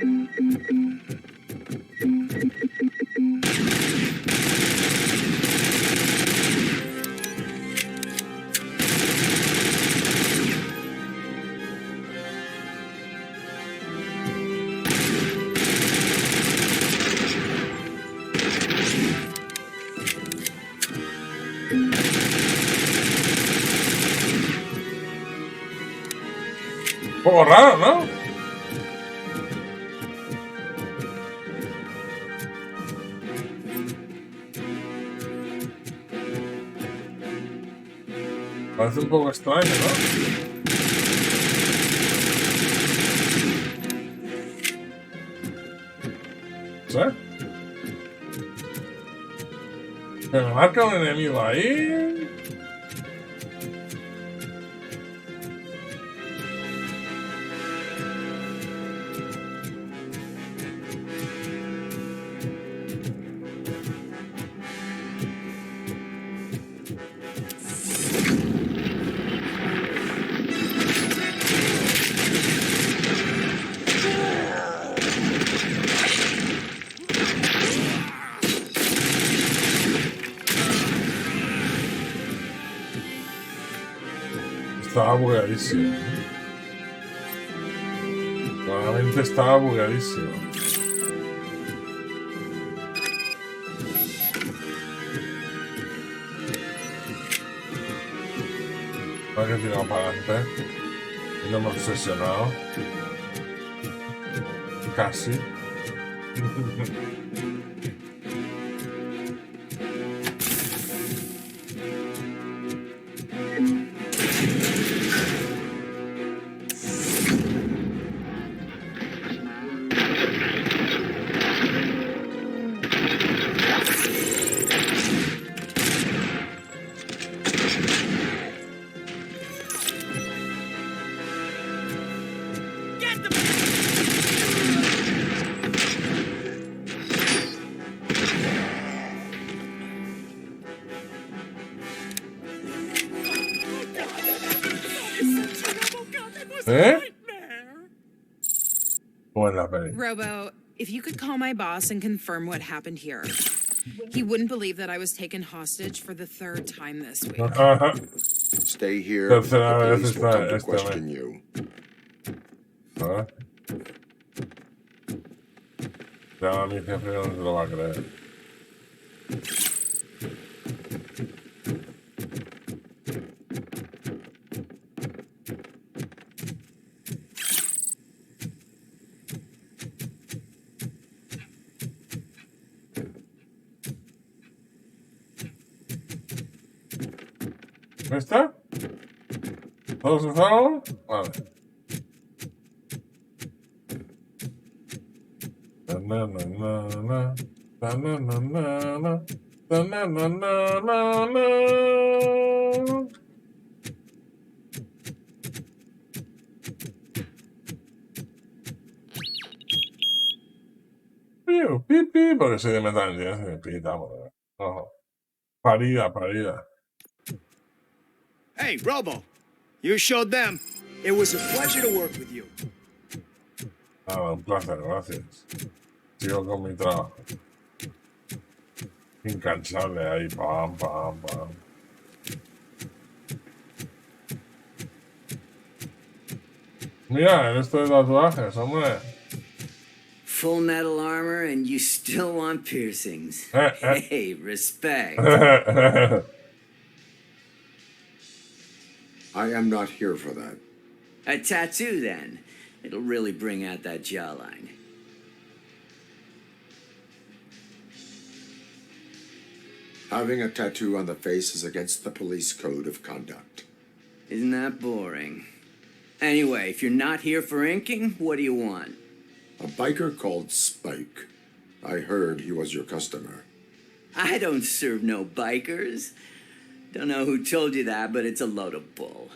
Un poco raro, ¿no? Parece un poco extraño, ¿no? ¿Sí? Me marca un enemigo ahí. Estaba bugueadísimo. Claramente estaba bugueadísimo. Ahora que tiramos para adelante. Y lo hemos obsesionado. Casi. ¿Eh? Buena peli. Robo, if you could call my boss and confirm what happened here. He wouldn't believe that I was taken hostage for the 3rd time this week. Stay here. The police will come to question you. Ya mi jefe no se lo va a creer. ¿Está? ¿Todos usaron? Vale. Pipi, porque soy de metal, ya se me pita. No. Parida. Hey, Robo, you showed them. It was a pleasure to work with you. Nada, un placer, gracias. Sigo con mi trabajo. Incansable ahí, pam. Mira, esto de tatuajes, hombre. Full metal armor and you still want piercings. Hey, respect. I am not here for that. A tattoo, then. It'll really bring out that jawline. Having a tattoo on the face is against the police code of conduct. Isn't that boring? Anyway, if you're not here for inking, what do you want? A biker called Spike. I heard he was your customer. I don't serve no bikers. Don't know who told you that, but it's a load of bull.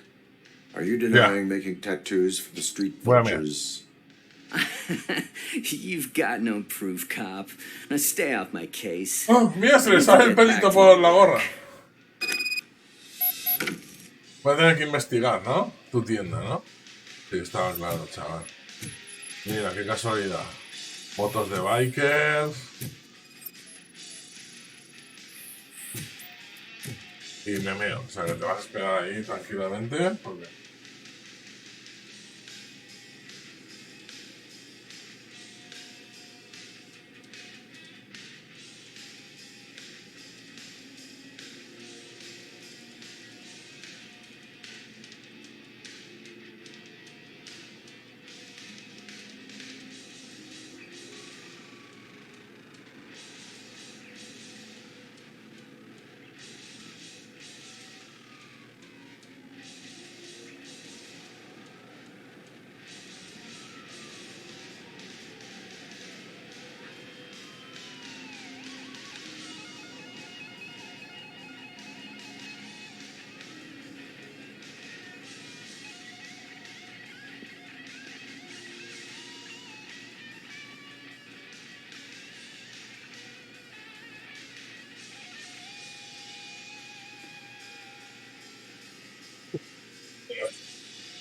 Are you denying making tattoos for the street vultures? You've got no proof, cop. Now stay off my case. Oh, mira, se le sale el pelito por la gorra. Voy a tener que investigar, ¿no? Tu tienda, ¿no? Sí, estaba claro, chaval. Mira, qué casualidad. Fotos de bikers. Y memeo. O sea, que te vas a esperar ahí tranquilamente. Porque...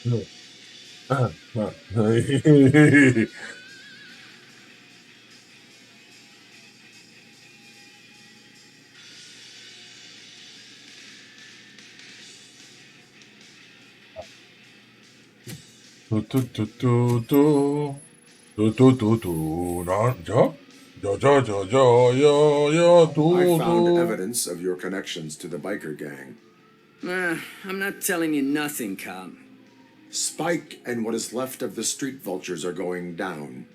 No, I found evidence of your connections to the biker gang. I'm not telling you nothing, cop. Spike and what is left of the street vultures are going down.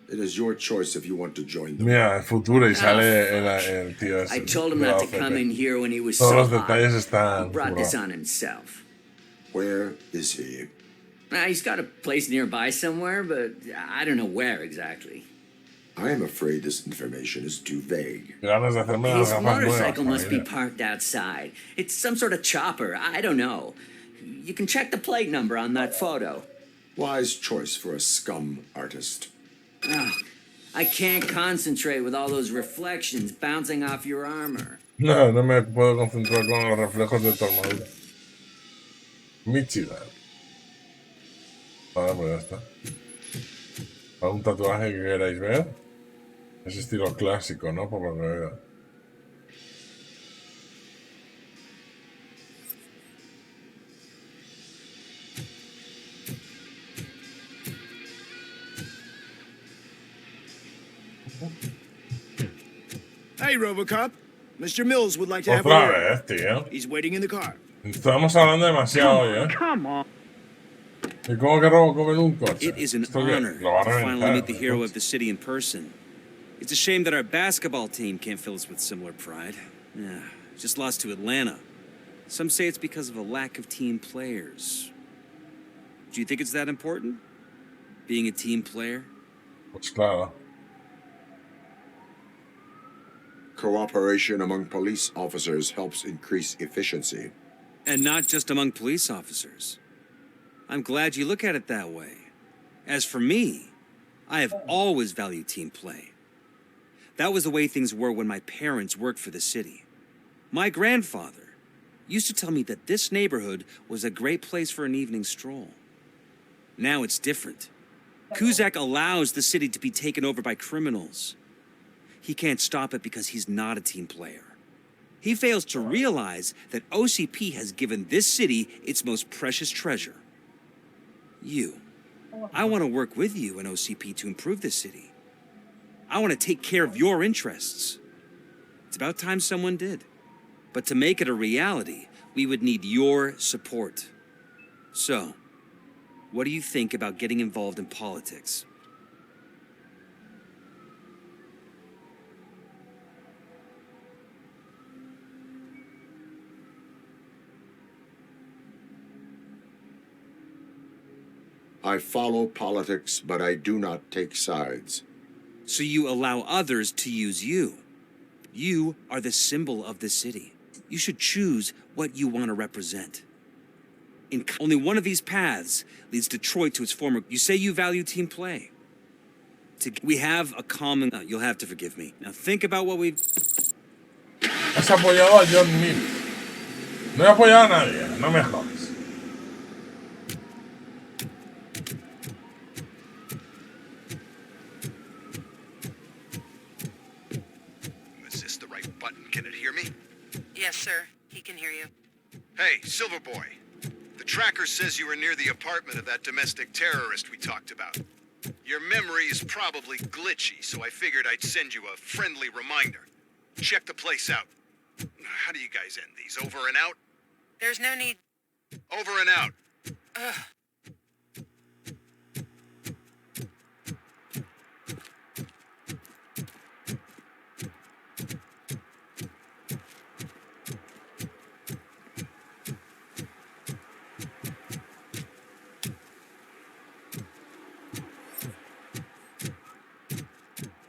It is your choice if you want to join them. Mira, el futuro y sale el tío ese. I told him not to come in here when he was Todos so los hot. detalles están. He brought this on himself. Where is he? He's got a place nearby somewhere, but I don't know where exactly. I am afraid this information is too vague. His motorcycle must be parked outside. It's some sort of chopper. I don't know. You can check the plate number on that photo. Wise choice for a scum artist. Oh, I can't concentrate with all those reflections bouncing off your armor. No, no me puedo concentrar con los reflejos de tu armadura. Michigan. Vale, pues ya está. Para un tatuaje que queráis ver. Es estilo clásico, ¿no? Por lo que veo. Hey, ROBOCOP. Mr. Mills would like to have Otra a vez, tío. He's waiting in the car. Estamos hablando demasiado hoy, ¿eh? Come on. ¿Y cómo que Robocop en un coche? It is an Esto que honor lo va a to finally reventar. meet the hero of the city in person. It's a shame that our basketball team can't fill us with similar pride. Yeah, just lost to Atlanta. Some say it's because of a lack of team players. Do you think it's that important? Being a team player? Pues claro. Cooperation among police officers helps increase efficiency. And not just among police officers. I'm glad you look at it that way. As for me, I have always valued team play. That was the way things were when my parents worked for the city. My grandfather used to tell me that this neighborhood was a great place for an evening stroll. Now it's different. Cusack allows the city to be taken over by criminals. He can't stop it because he's not a team player. He fails to realize that OCP has given this city its most precious treasure. You. I want to work with you and OCP to improve this city. I want to take care of your interests. It's about time someone did. But to make it a reality, we would need your support. So, what do you think about getting involved in politics? I follow politics, but I do not take sides. So you allow others to use you. You are the symbol of the city. You should choose what you want to represent. Only one of these paths leads Detroit to its former... You say you value team play. We have a common... you'll have to forgive me. Now think about what we've... Has apoyado a John Mills. No he apoyado a nadie, no me jodas. Is this the right button? Can it hear me? Yes, sir. He can hear you. Hey, Silverboy. The tracker says you were near the apartment of that domestic terrorist we talked about. Your memory is probably glitchy, so I figured I'd send you a friendly reminder. Check the place out. How do you guys end these? Over and out? There's no need. Over and out. Ugh.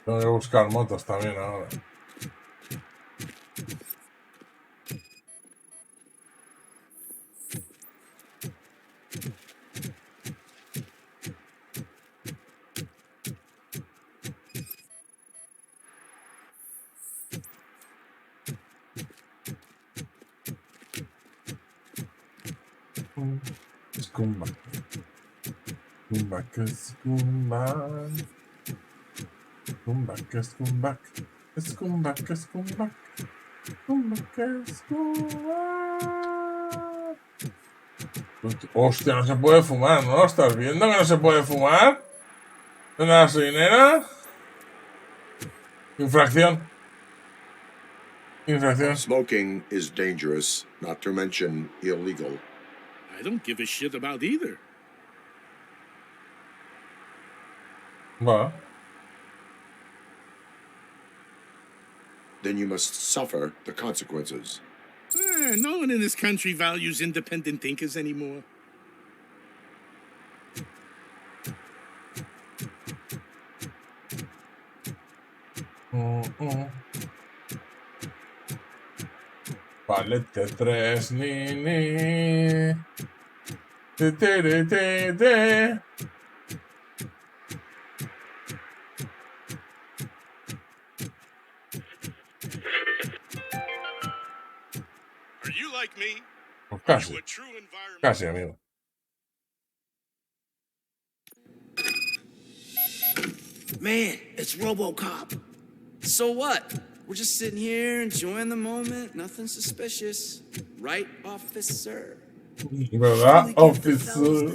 Tengo que buscar motos también ahora. Scumba. Scumba, scumba. Scumba, scumba. Scumba, scumba. Scumba, scumba. Hostia, no se puede fumar, ¿no? ¿Estás viendo que no se puede fumar? ¿En la gasolinera? Infracción. Infracción. Smoking is dangerous, not to mention illegal. I don't give a shit about either. Bueno. Then you must suffer the consequences. No one in this country values independent thinkers anymore. Palete 3, ni. Te. Are you like me? Pues casi. Casi, amigo. Man, it's ROBOCOP. So what? We're just sitting here enjoying the moment. Nothing suspicious. Right, officer? ¿Verdad, officer?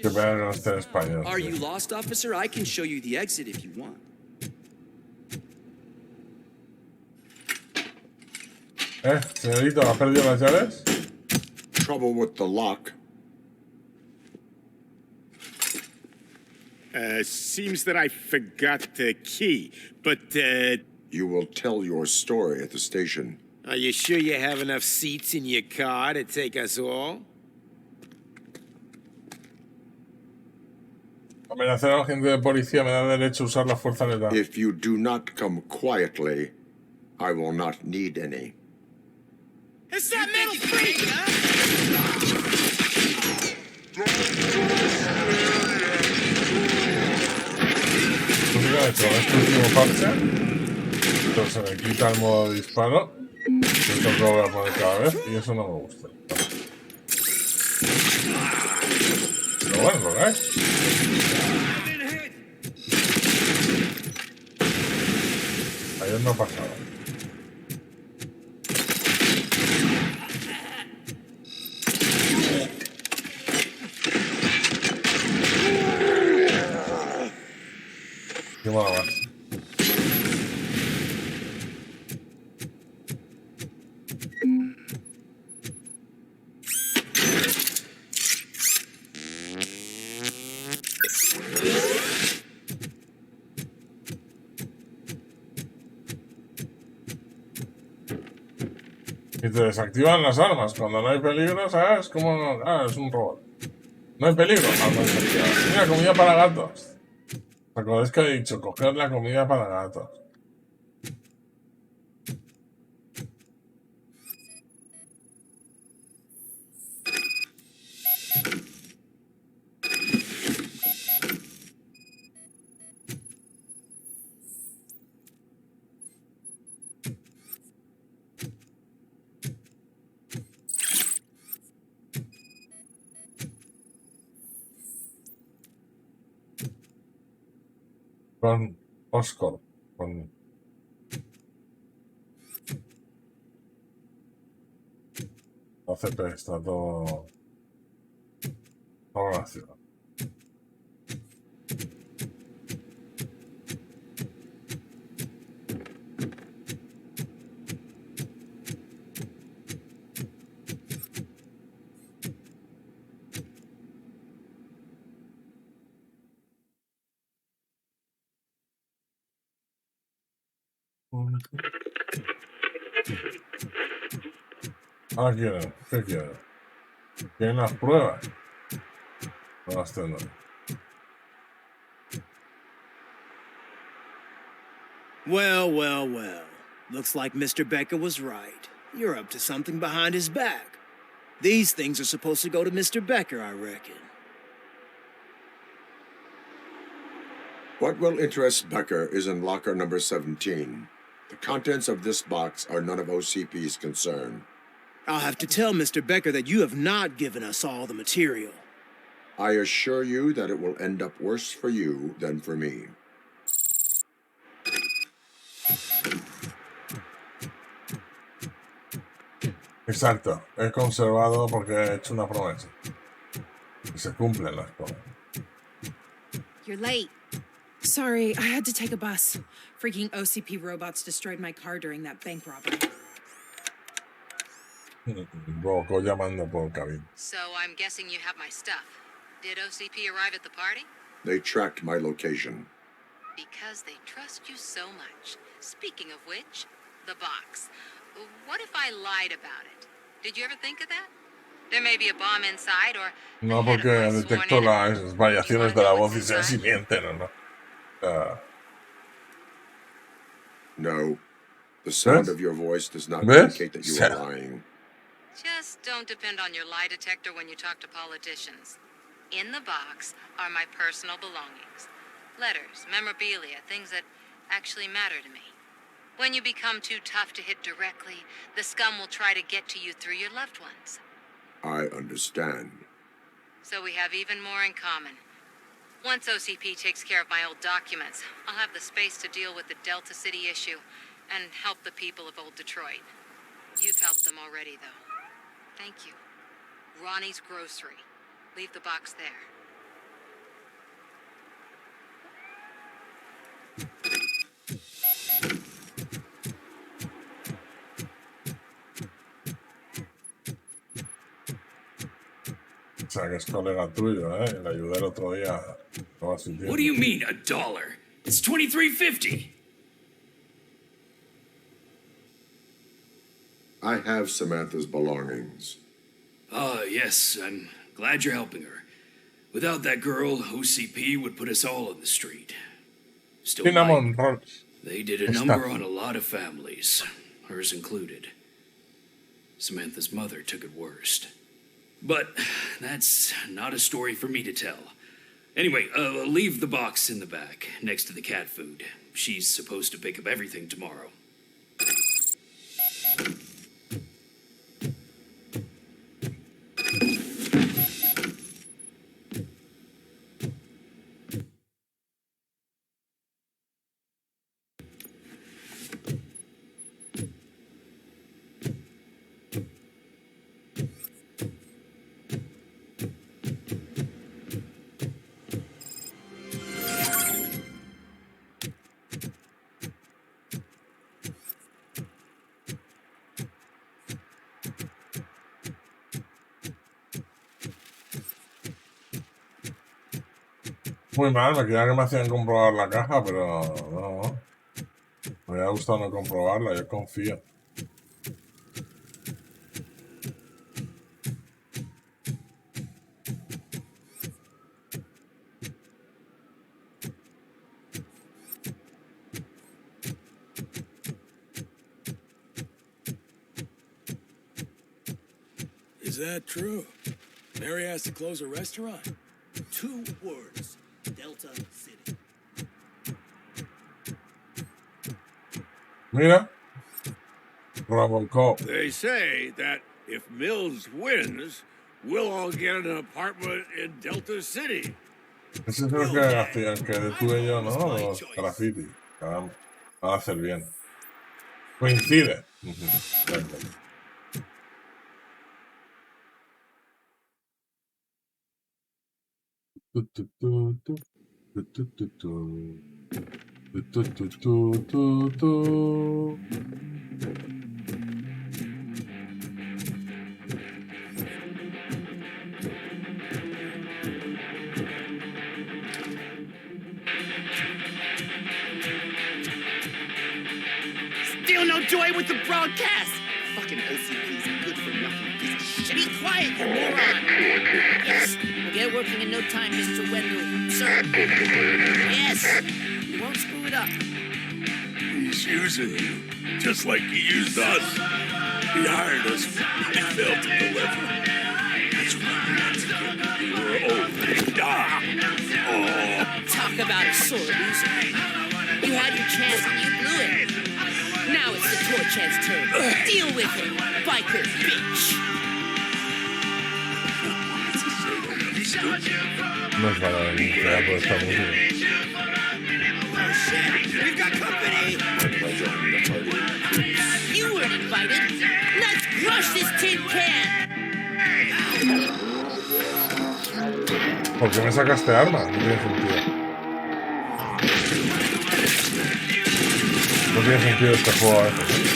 Que vean que no esté en español. Are you lost, officer? I can show you the exit if you want. Señorito, ¿has perdido las llaves? Trouble with the lock. Seems that I forgot the key, but, You will tell your story at the station. Are you sure you have enough seats in your car to take us all? Amenazar a un agente de policía me da derecho a usar la fuerza letal. If you do not come quietly, I will not need any. It's that metal freak, huh? Pues ya he hecho este último parche. Entonces se me quita el modo de disparo. Esto lo voy a poner cada vez y eso no me gusta. Pero bueno, lo que es. Ayer no ha pasado. ¿Qué mola más? Y te desactivan las armas cuando no hay peligro, ¿sabes? Como, es un robot. No hay peligro, armas desactivadas. Mira, comida para gatos. ¿Te acordáis que he dicho? Coger la comida para gatos. Con Oscar. Con... ACP está todo relacionado. ¿Qué quieren? ¿Quieren las pruebas? No las tengo. Well, well, well. Looks like Mr. Becker was right. You're up to something behind his back. These things are supposed to go to Mr. Becker, I reckon. What will interest Becker is in locker number 17. The contents of this box are none of OCP's concern. I'll have to tell Mr. Becker that you have not given us all the material. I assure you that it will end up worse for you than for me. Exacto, he conservado porque he hecho una promesa. Y se cumplen las cosas. You're late. Sorry, I had to take a bus. Freaking OCP robots destroyed my car during that bank robbery. Robocop llamando por cabina. So I'm guessing you have my stuff. Did OCP arrive at the party? They tracked my location. Because they trust you so much. Speaking of which, the box. What if I lied about it? Did you ever think of that? There may be a bomb inside or... No, porque detecto las variaciones de la voz y sé si mienten o no. No. The sound of your voice does not indicate that you are lying. Just don't depend on your lie detector when you talk to politicians. In the box are my personal belongings. Letters, memorabilia, things that actually matter to me. When you become too tough to hit directly, the scum will try to get to you through your loved ones. I understand. So we have even more in common. Once OCP takes care of my old documents, I'll have the space to deal with the Delta City issue and help the people of Old Detroit. You've helped them already, though. Thank you. Ronnie's Grocery. Leave the box there. O sea, que es colega tuyo, ¿eh? Le ayudé el otro día. What do you mean, $1? It's $23.50. I have Samantha's belongings. Yes, I'm glad you're helping her. Without that girl, OCP would put us all on the street. Still, they did a number on a lot of families, hers included. Samantha's mother took it worst. But that's not a story for me to tell. Anyway, leave the box in the back, next to the cat food. She's supposed to pick up everything tomorrow. Muy mal, me creía que me hacían comprobar la caja, pero no. Me hubiera gustado no comprobarla, yo confío. Is that true? Mary has to close a restaurant? 2 words. Delta City. Mira. ROBOCOP. They say that if Mills wins, we'll all get an apartment in Delta City. Ese es lo que hacía, que detuve yo, ¿no? Los graffiti. Caramba. Va a hacer bien. Coincide. Venga. Still no joy with the broadcast! Fucking OCP's a good for nothing piece of shit. Be quiet, you moron! Yes, we'll get working in no time, Mr. Wendell. Sir. Yes! You won't screw it up. He's using you, just like he used us. He hired us, he failed to deliver. That's why we were old. Talk about a sore loser. You had your chance and you blew it. Now it's the torch head's turn. Deal with it, biker bitch. No es para crear por esta música. Oh shit, we've got company! You weren't invited. Let's crush this tin can. ¿Por qué me sacaste arma? No tiene sentido. No tiene sentido este juego a veces.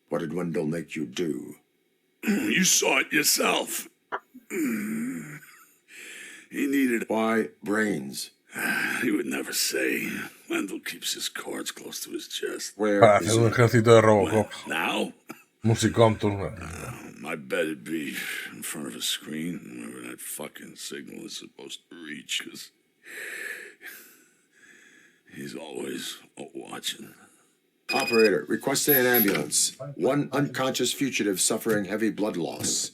What did Wendell make you do? You saw it yourself. He needed... Why brains? He would never say. Wendell keeps his cards close to his chest. Para hacer un ejército de Robocop. Now? Musicón turno. I bet it'd be in front of a screen, wherever that fucking signal is supposed to reach, because he's always watching. Operator, requesting an ambulance. One unconscious fugitive suffering heavy blood loss.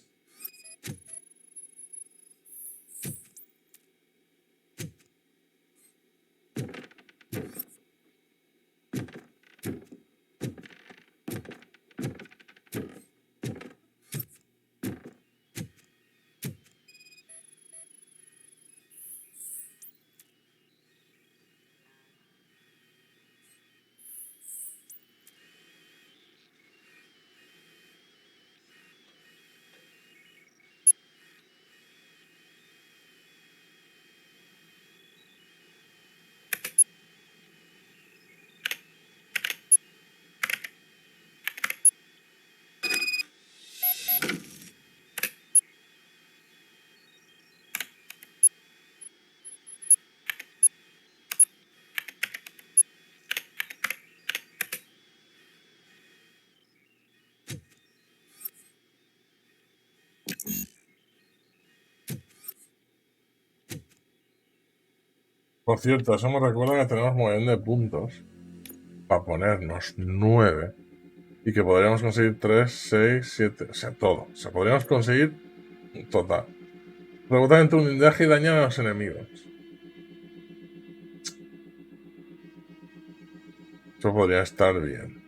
Por cierto, eso me recuerda que tenemos un montón de puntos para ponernos 9 y que podríamos conseguir 3, 6, 7, o sea, todo. O sea, podríamos conseguir total. Rebotar entre un blindaje y dañar a los enemigos. Eso podría estar bien.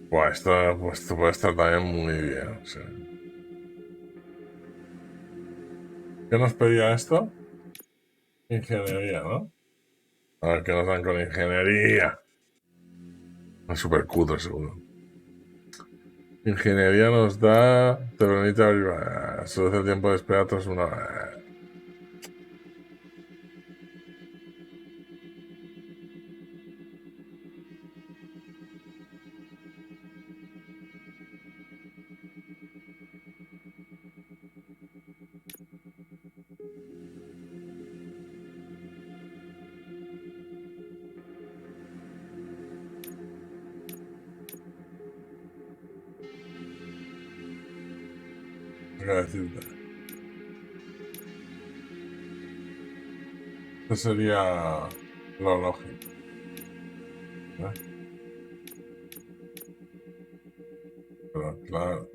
Buah, esto puede estar también muy bien. O sea. ¿Qué nos pedía esto? Ingeniería, ¿no? A ver qué nos dan con ingeniería. Es súper cutre, seguro. Ingeniería nos da... Te permite abrir... Reduce el tiempo de espera tras una... Agradecida. Esto sería lo lógico. Pero claro.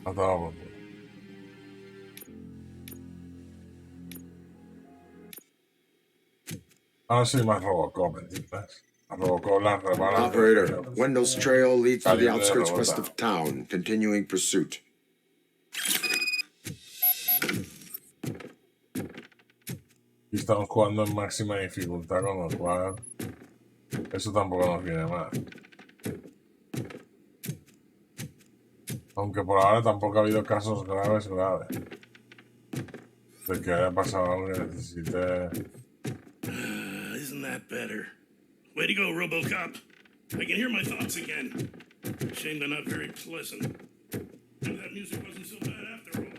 Acabamos. Ahora sí más Robocop, ¿entiendes? A Robocop las rebalas. Operator, Wendell's trail leads to the outskirts west of town, continuing pursuit. Y estamos jugando en máxima dificultad, con lo cual eso tampoco nos viene mal. Aunque por ahora tampoco ha habido casos graves. De que haya pasado algo que necesite. Isn't that better? Way to go, RoboCop. I can hear my thoughts again. Shame they're not very pleasant. Maybe that music wasn't so bad after all.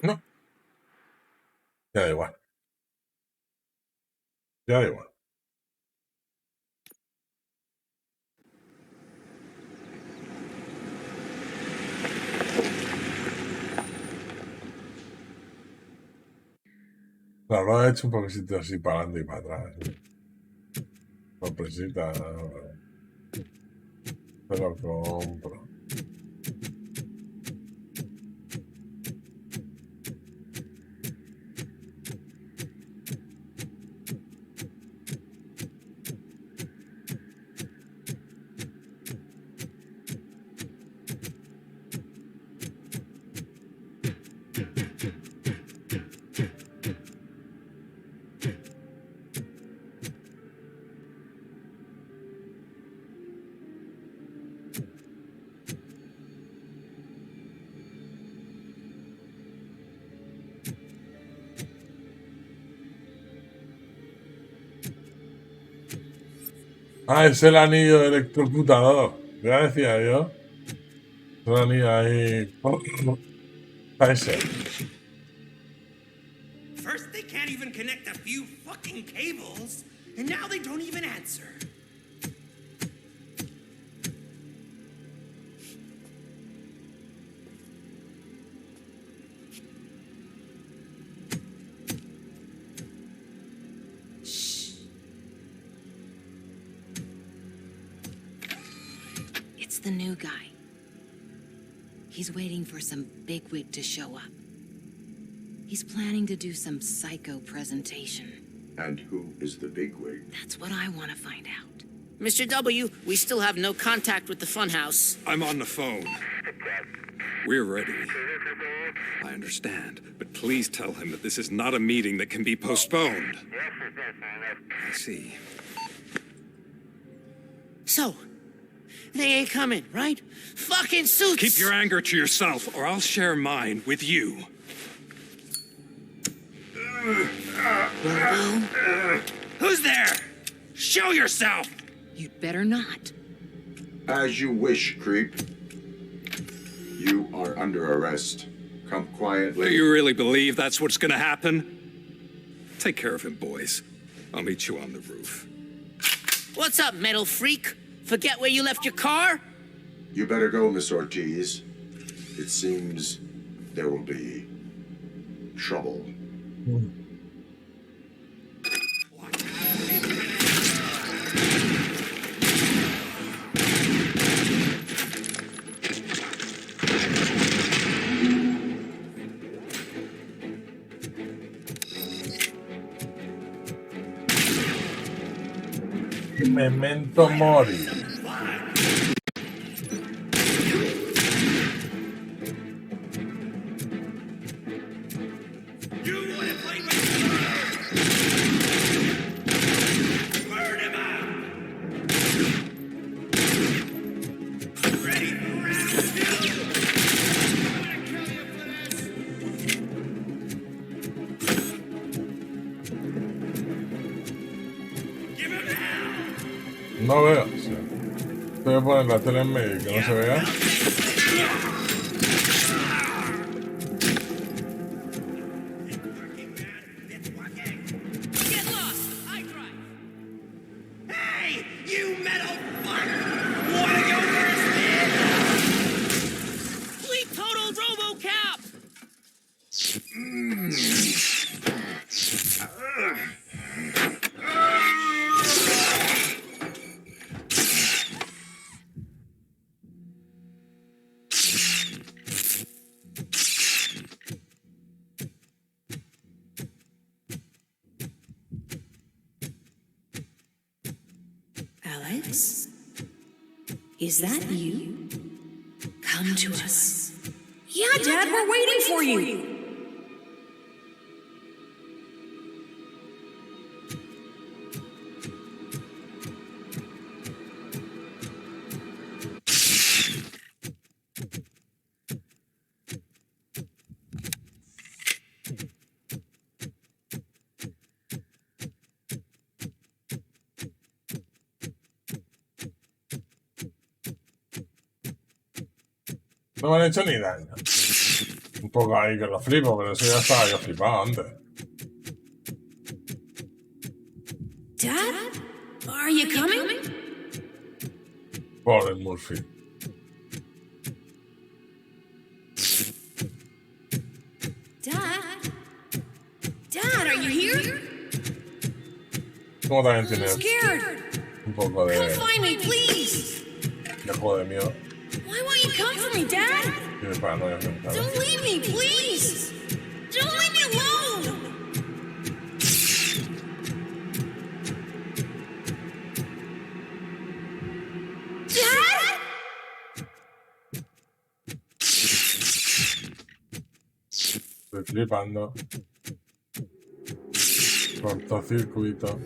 No. Ya da igual. Ya da igual. Lo he hecho un poquito así para adelante y para atrás. Sorpresita. Te lo compro. Ah, es el anillo electrocutador. Ya decía yo. Es el anillo ahí. Ese. First they can't even connect a few fucking cables, and now they don't even answer. It's the new guy. He's waiting for some bigwig to show up. He's planning to do some psycho presentation. And who is the bigwig? That's what I want to find out. Mr. W, we still have no contact with the funhouse. I'm on the phone. We're ready. I understand, but please tell him that this is not a meeting that can be postponed. I see. So, they ain't coming, right? Fucking suits! Keep your anger to yourself, or I'll share mine with you. Who's there? Show yourself! You'd better not. As you wish, creep. You are under arrest. Come quietly. Do you really believe that's what's gonna happen? Take care of him, boys. I'll meet you on the roof. What's up, metal freak? Forget where you left your car? You better go, Miss Ortiz. It seems there will be trouble. Memento mori. No veo. Sí. Voy a poner la tele en medio y que no se vea. Hey, you metal fuck! Wanna go first, man? Fleet total ROBOCOP! Alex? Is that you? Come to us. Yeah, Dad, we're waiting for you. No me han hecho ni daño. Un poco ahí que lo flipo, pero eso ya estaba yo flipado antes. Dad? Are you coming? Pobre Murphy. Dad? Dad, are you here? ¿Cómo también tiene I'm scared. un poco de, Come find me, please. de juego de miedo? Why won't you come for me, Dad? Y de paranoia mental. Don't leave me, please. Don't leave me alone. Dad? Estoy flipando. Cortocircuito.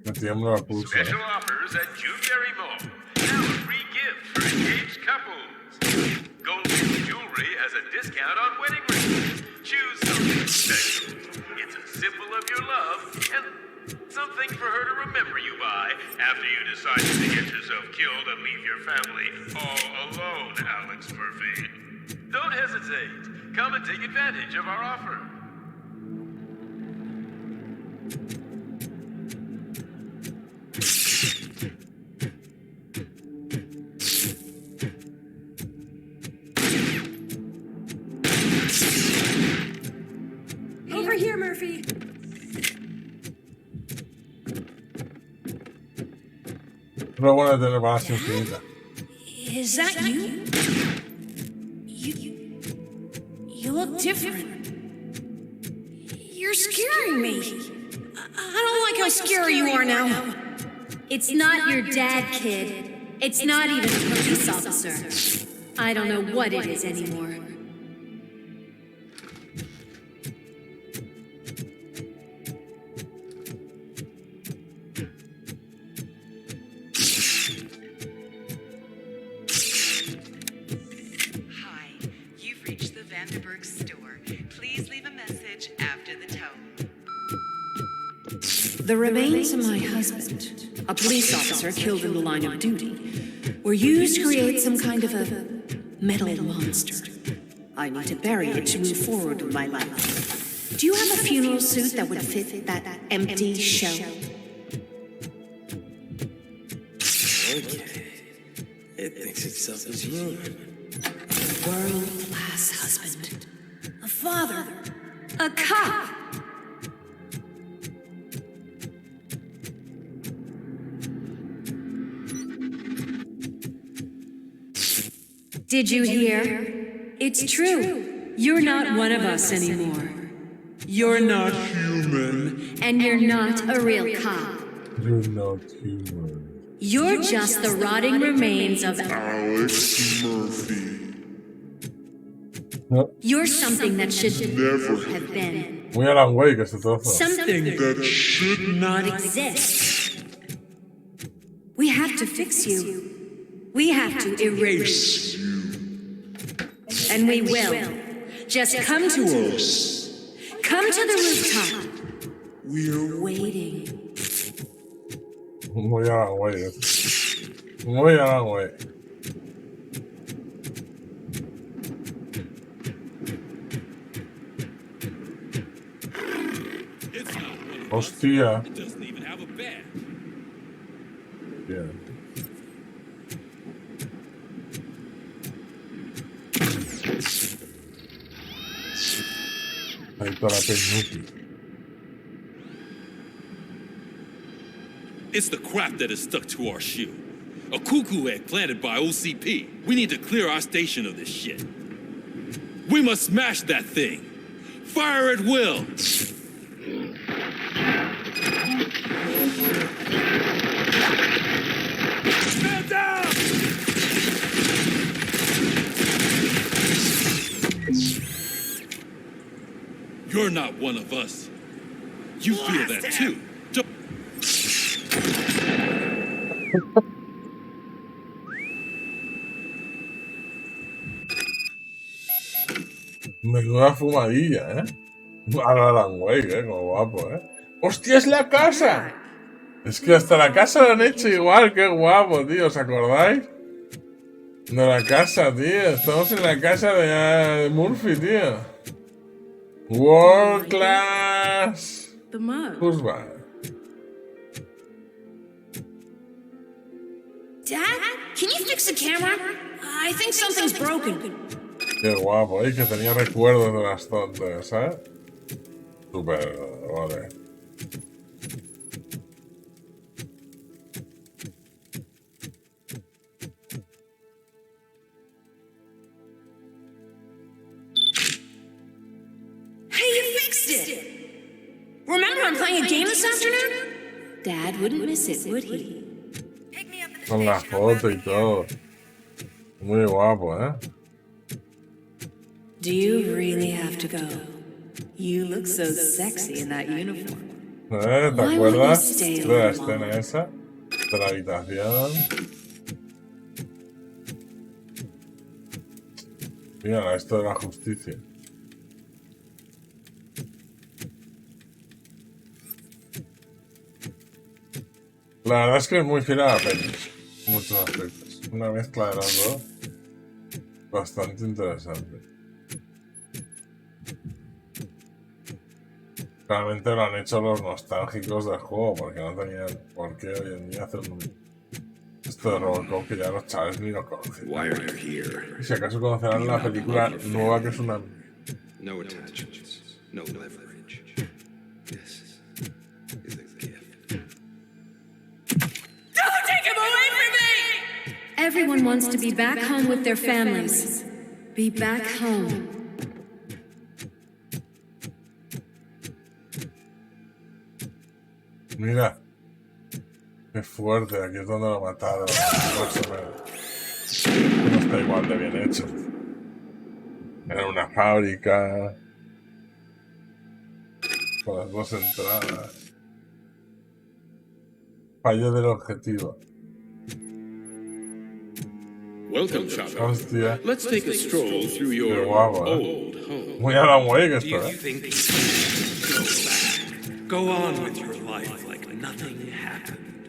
Me tiembla el pulso. Special offers at Jewelry Mall. Now a free gift for engaged couples. Gold jewelry has a discount on wedding rings. Choose something special. It's a symbol of your love and something for her to remember you by after you decided to get yourself killed and leave your family all alone, Alex Murphy. Don't hesitate. Come and take advantage of our offer. Over here, Murphy. Pero bueno de tener balas infinitas. Is that you? You look different. You're scaring me. I don't like how scary you are now. It's not your dad, kid. It's not even a police officer. I don't know what it is anymore. Vanderburg's store. Please leave a message after the tone. The remains of my husband, a police officer killed in the line of duty, were used to create some kind of a metal monster. I need to bury it to move forward with my life. Do you have a funeral suit that would fit that empty shell? Okay. It thinks itself as ruined. World-class husband. A father. A cop. Did you hear? It's true. You're not one of us anymore. You're not human. And you're not a real cop. You're not human. You're just the rotting remains of Alex Murphy. You're something that should never have been. Muy Alan Wake este trozo. Something that should not exist. We have to fix you. We have to erase you. And we will. Just come to us. Come to the rooftop. We're waiting. Muy Alan Wake. Muy Alan Wake. Hostia. It doesn't even have a bed. Yeah. Ahí está la penúltima. It's the crap that is stuck to our shoe. A cuckoo egg planted by OCP. We need to clear our station of this shit. We must smash that thing. Fire at will. Stand down! You're not one of us. You feel that too. Menuda fumadilla, Alan Wake, como guapo, ¡Hostia, es la casa! Es que hasta la casa lo han hecho igual, qué guapo, tío, ¿os acordáis? De la casa, tío, estamos en la casa de Murphy, tío. World class. The mug. Who's back? Dad, can you fix the camera? I think something's broken. Qué guapo, que tenía recuerdos de las tontas, ¿sabes? Súper, vale. Hey, you fixed it! Remember I'm playing a game this afternoon? Dad wouldn't miss it, would he? Con la foto y todo. Muy guapo, Do you really have to go? You look so sexy in that uniform. ¿Te acuerdas de la escena esa? De la habitación. Mira, esto de la justicia. La verdad es que es muy fiel a la peli. En muchos aspectos. Una mezcla de las dos. Bastante interesante. Realmente lo han hecho los nostálgicos del juego, porque no tenían por qué hoy en día hacer esto de Robocop, que ya los chavales ni lo conocen. Y si acaso conocerán la película nueva, que es una... No attachments, no leverage. This is a gift. Don't take him away from me! Everyone wants to be back home with their families. Be back home. Mira. Qué fuerte, aquí es donde lo mataron. Más o menos. No está igual de bien hecho. Era una fábrica. Con las dos entradas. Fallo del objetivo. Welcome, Chopper. Hostia. Let's take a stroll through Qué your guapo, old home. Muy a la mueca Do you esto, think go back? Go on with your life like nothing happened.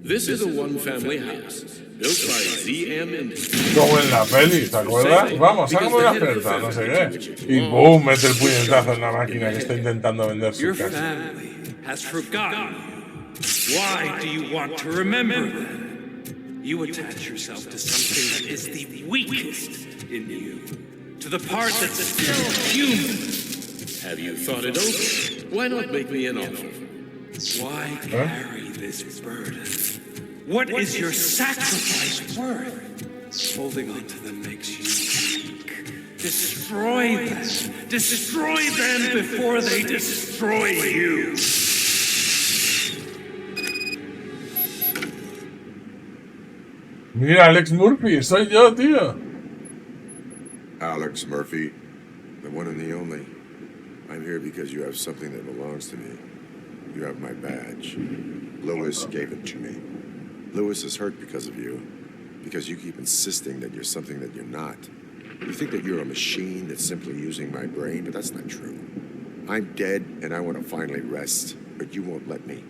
This is a one-family house built by ZM Industries. Como en la peli, ¿te acuerdas? Vamos, sácame una oferta, no sé qué. Y boom, mete el puñetazo en la máquina que está intentando vender su Your casa. family has forgotten you. Why do you want to remember them? You attach yourself to something that is the weakest in you, to the part that's still human. Have you thought it over? Why not make me an offer? Why carry this burden? What is your sacrifice worth? Holding on to them makes you weak. Destroy them. Destroy them before they destroy you. Mira, Alex Murphy, soy yo, tío. Alex Murphy, the one and the only. I'm here because you have something that belongs to me. You have my badge. Lewis gave it to me. Lewis is hurt because of you. Because you keep insisting that you're something that you're not. You think that you're a machine that's simply using my brain, but that's not true. I'm dead and I want to finally rest, but you won't let me.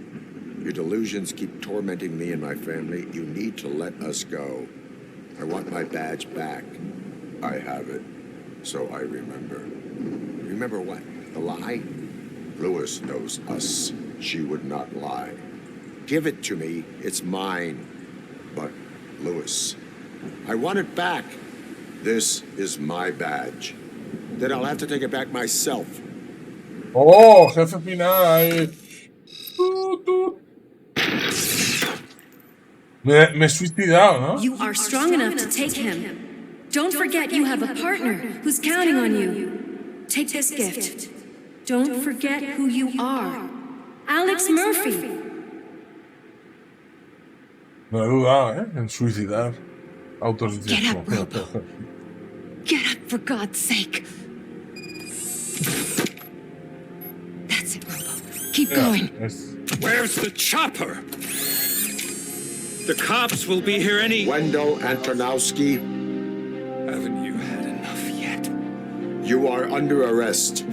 Your delusions keep tormenting me and my family. You need to let us go. I want my badge back. I have it, so I remember. Remember what? The lie? Lewis knows us. She would not lie. Give it to me. It's mine. But, Lewis, I want it back. This is my badge. Then I'll have to take it back myself. Oh, jefe final ahí. Me he suicidado, ¿no? You are strong enough to take him. Don't forget you have a partner who's counting on you. Take this gift. Don't forget who you are. Alex Murphy. No he dudado, ¿eh? En suicidar. Autosuicidio. Get up, Robo. Get up, for God's sake. That's it, Robo. Keep going. Where's the chopper? The cops will be here any... Wendell Antonowski. Haven't you had enough yet? You are under arrest.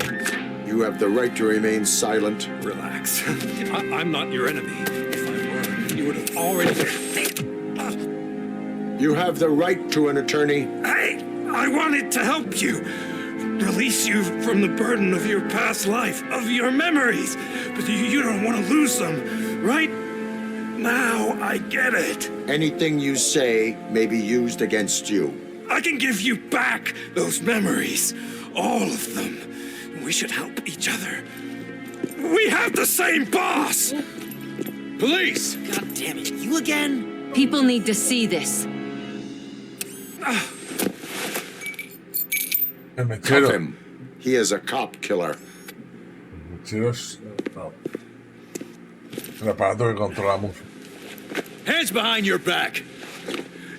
You have the right to remain silent. Relax. I'm not your enemy. If I were, you would have already... You have the right to an attorney. I wanted to help you. Release you from the burden of your past life, of your memories. But you don't want to lose them, right? Now I get it. Anything you say may be used against you. I can give you back those memories. All of them. We should help each other. We have the same boss! Police! God damn it, you again? People need to see this. Cuff him. He is a cop killer. El aparato que controla mucho. Hands behind your back.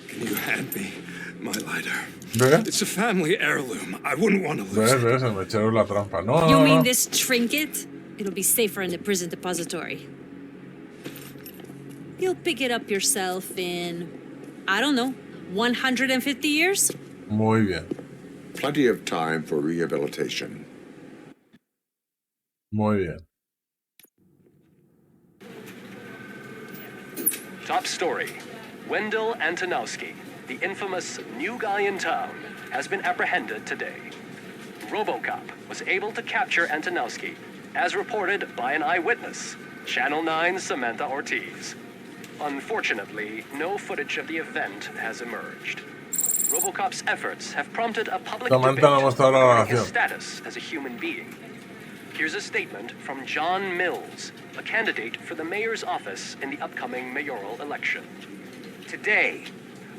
Can you hand me my lighter? ¿Ves? It's a family heirloom. I wouldn't want to lose it. ¿Ves? El mechero es la trampa. No, You no, mean no. this trinket? It'll be safer in the prison depository. You'll pick it up yourself in, I don't know, 150 years? Muy bien. Plenty of time for rehabilitation. Muy bien. Top story. Wendell Antonowski, the infamous new guy in town, has been apprehended today. ROBOCOP was able to capture Antonowski, as reported by an eyewitness, Channel 9's Samantha Ortiz. Unfortunately, no footage of the event has emerged. ROBOCOP's efforts have prompted a public Samantha debate no mostró la regarding his grabación. status as a human being. Here's a statement from John Mills, a candidate for the mayor's office in the upcoming mayoral election. Today,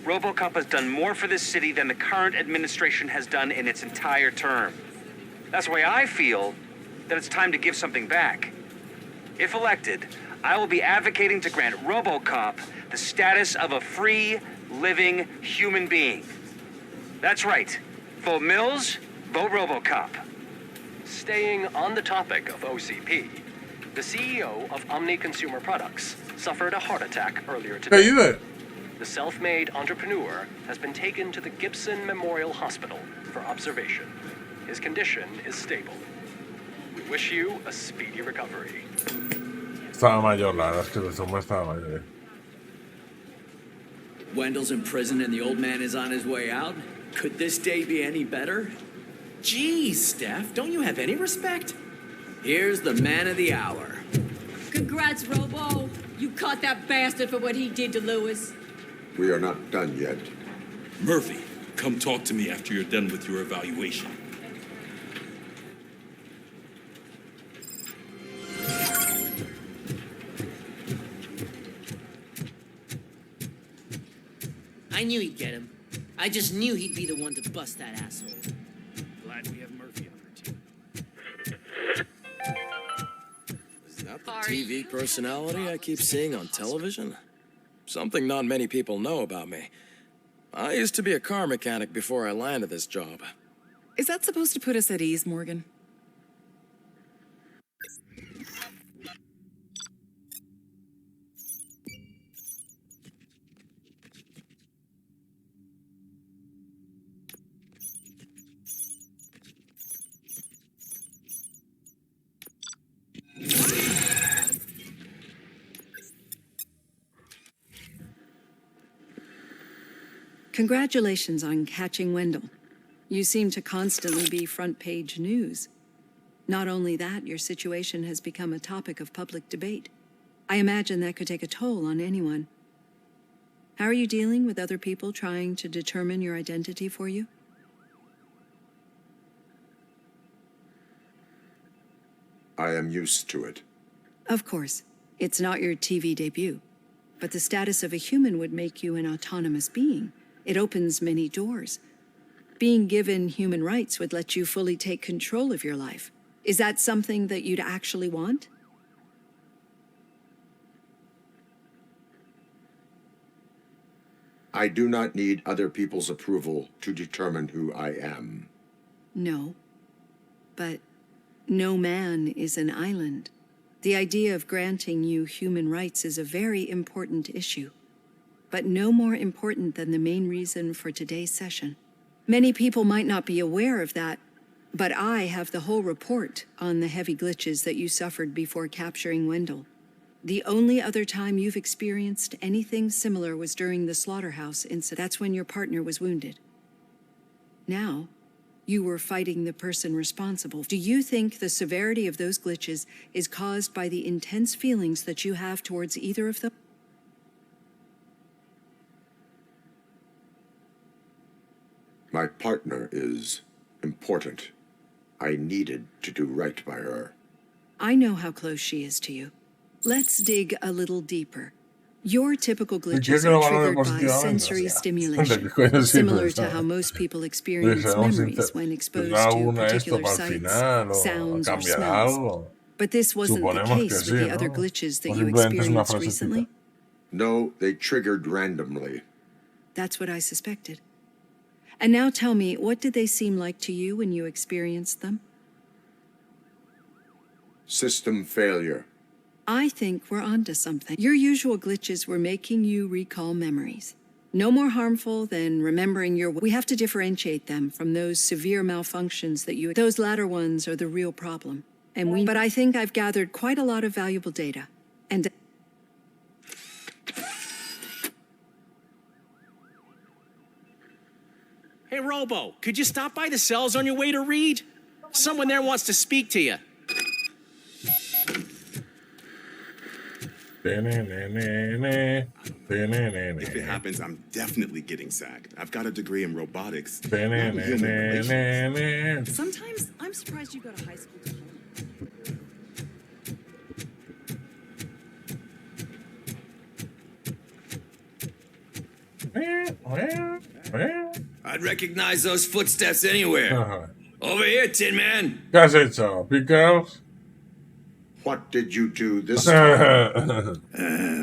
ROBOCOP has done more for this city than the current administration has done in its entire term. That's why I feel that it's time to give something back. If elected, I will be advocating to grant ROBOCOP the status of a free, living human being. That's right. Vote Mills, vote ROBOCOP. Staying on the topic of OCP, the CEO of Omni Consumer Products suffered a heart attack earlier ¿Qué today. dices? The self-made entrepreneur has been taken to the Gibson Memorial Hospital for observation. His condition is stable. We wish you a speedy recovery. Estaba mayor, la verdad es que ese hombre estaba mayor. Wendell's in prison and the old man is on his way out? Could this day be any better? Geez, Steph, don't you have any respect? Here's the man of the hour. Congrats, Robo. You caught that bastard for what he did to Lewis. We are not done yet. Murphy, come talk to me after you're done with your evaluation. I knew he'd get him. I just knew he'd be the one to bust that asshole. Glad we have Murphy on our team. Is that the TV personality I keep seeing on television? Something not many people know about me. I used to be a car mechanic before I landed this job. Is that supposed to put us at ease, Morgan? Congratulations on catching Wendell. You seem to constantly be front-page news. Not only that, your situation has become a topic of public debate. I imagine that could take a toll on anyone. How are you dealing with other people trying to determine your identity for you? I am used to it. Of course, it's not your TV debut, but the status of a human would make you an autonomous being. It opens many doors. Being given human rights would let you fully take control of your life. Is that something that you'd actually want? I do not need other people's approval to determine who I am. No. But no man is an island. The idea of granting you human rights is a very important issue, but no more important than the main reason for today's session. Many people might not be aware of that, but I have the whole report on the heavy glitches that you suffered before capturing Wendell. The only other time you've experienced anything similar was during the slaughterhouse incident. That's when your partner was wounded. Now, you were fighting the person responsible. Do you think the severity of those glitches is caused by the intense feelings that you have towards either of them? My partner is important. I needed to do right by her. I know how close she is to you. Let's dig a little deeper. Your typical glitches are triggered by sensory stimulation, similar to how most people experience memories when exposed to particular sights, sounds, or smells. But this wasn't the case with the other glitches that you experienced recently? No, they triggered randomly. That's what I suspected. And now tell me, what did they seem like to you when you experienced them? System failure. I think we're onto something. Your usual glitches were making you recall memories. No more harmful than remembering your... We have to differentiate them from those severe malfunctions that you... Those latter ones are the real problem. But I think I've gathered quite a lot of valuable data. And... Hey, Robo, could you stop by the cells on your way to Reed? Someone there wants to speak to you. If it happens, I'm definitely getting sacked. I've got a degree in robotics. Sometimes I'm surprised you go to high school. I'd recognize those footsteps anywhere. Over here, Tin Man. ¿Qué has hecho, Pickles? What did you do this time?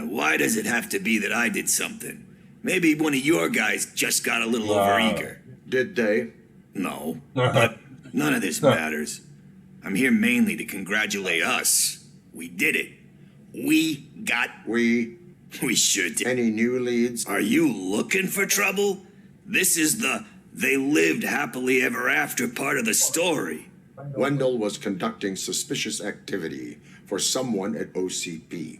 Why does it have to be that I did something? Maybe one of your guys just got a little overeager. Did they? No, but none of this matters. I'm here mainly to congratulate us. We did it. We We should. Any new leads? Are you looking for trouble? This is the they lived happily ever after part of the story. Wendell was conducting suspicious activity for someone at OCP.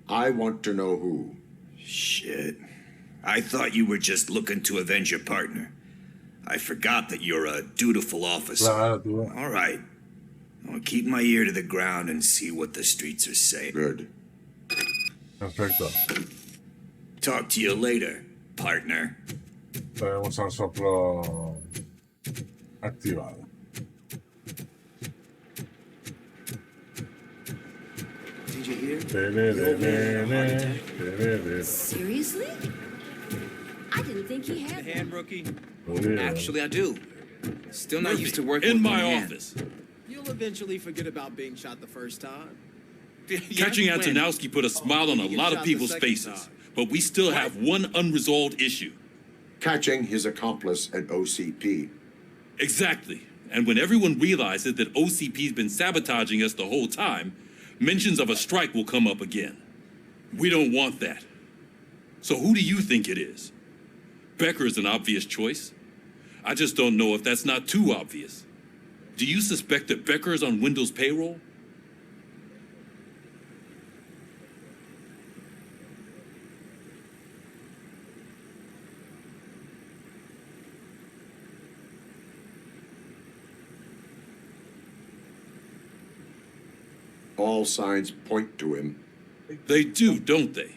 I want to know who. Shit. I thought you were just looking to avenge your partner. I forgot that you're a dutiful officer. All right. I'll keep my ear to the ground and see what the streets are saying. Good. Perfecto. Talk to you later, partner. Tenemos al soplo activado. Did you hear? Seriously? I didn't think he had hand, rookie. Actually, I do. Still not used to working in with my one hand. office. You'll eventually forget about being shot the first time. Catching when? Antonowski put a smile on a lot of people's faces, but we still have one unresolved issue. Catching his accomplice at OCP. Exactly. And when everyone realizes that OCP's been sabotaging us the whole time, mentions of a strike will come up again. We don't want that. So who do you think it is? Becker is an obvious choice. I just don't know if that's not too obvious. Do you suspect that Becker is on Wendell's payroll? All signs point to him. They do, don't they?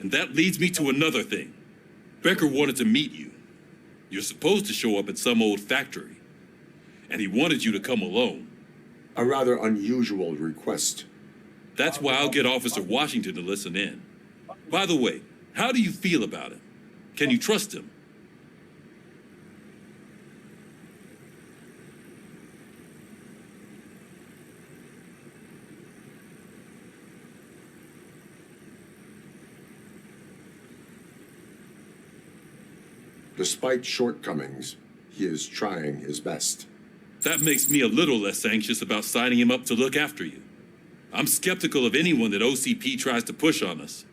And that leads me to another thing. Becker wanted to meet you. You're supposed to show up at some old factory. And he wanted you to come alone. A rather unusual request. That's why I'll get Officer Washington to listen in. By the way, how do you feel about him? Can you trust him? Despite shortcomings, he is trying his best. That makes me a little less anxious about signing him up to look after you. I'm skeptical of anyone that OCP tries to push on us.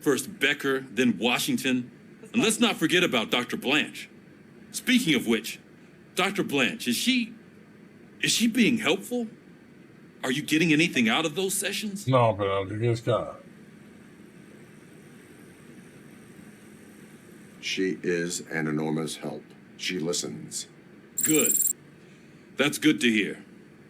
First Becker, then Washington. And let's not forget about Dr. Blanche. Speaking of which, Dr. Blanche, is she being helpful? Are you getting anything out of those sessions? No, pero ¿qué quieres que haga? She is an enormous help. She listens. Good. That's good to hear.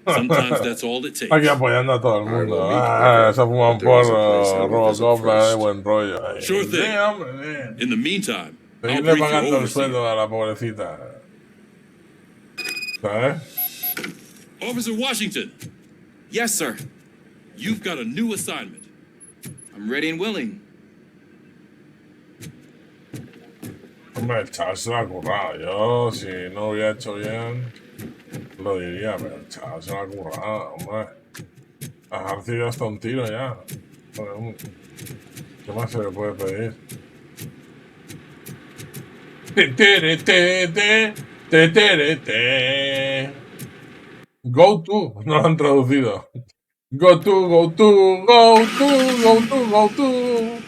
Sometimes that's all it takes. Aquí apoyando a todo el mundo. Se fuman por Robocop, buen rollo. Sure thing. Sí, hombre, In the meantime, I'll seguirle brief you pagando el overseer. sueldo a la pobrecita. ¿Sabes? Officer Washington, Yes, sir. you've got a new assignment. I'm ready and willing. Hombre, el chaval se lo ha currado. Yo, si no lo hubiera hecho bien, lo diría, pero el chaval se lo ha currado, hombre. Ha ejercido hasta un tiro ya. Joder, ¿qué más se le puede pedir? Go to, no lo han traducido. Go to, go to, go to, go to, go to.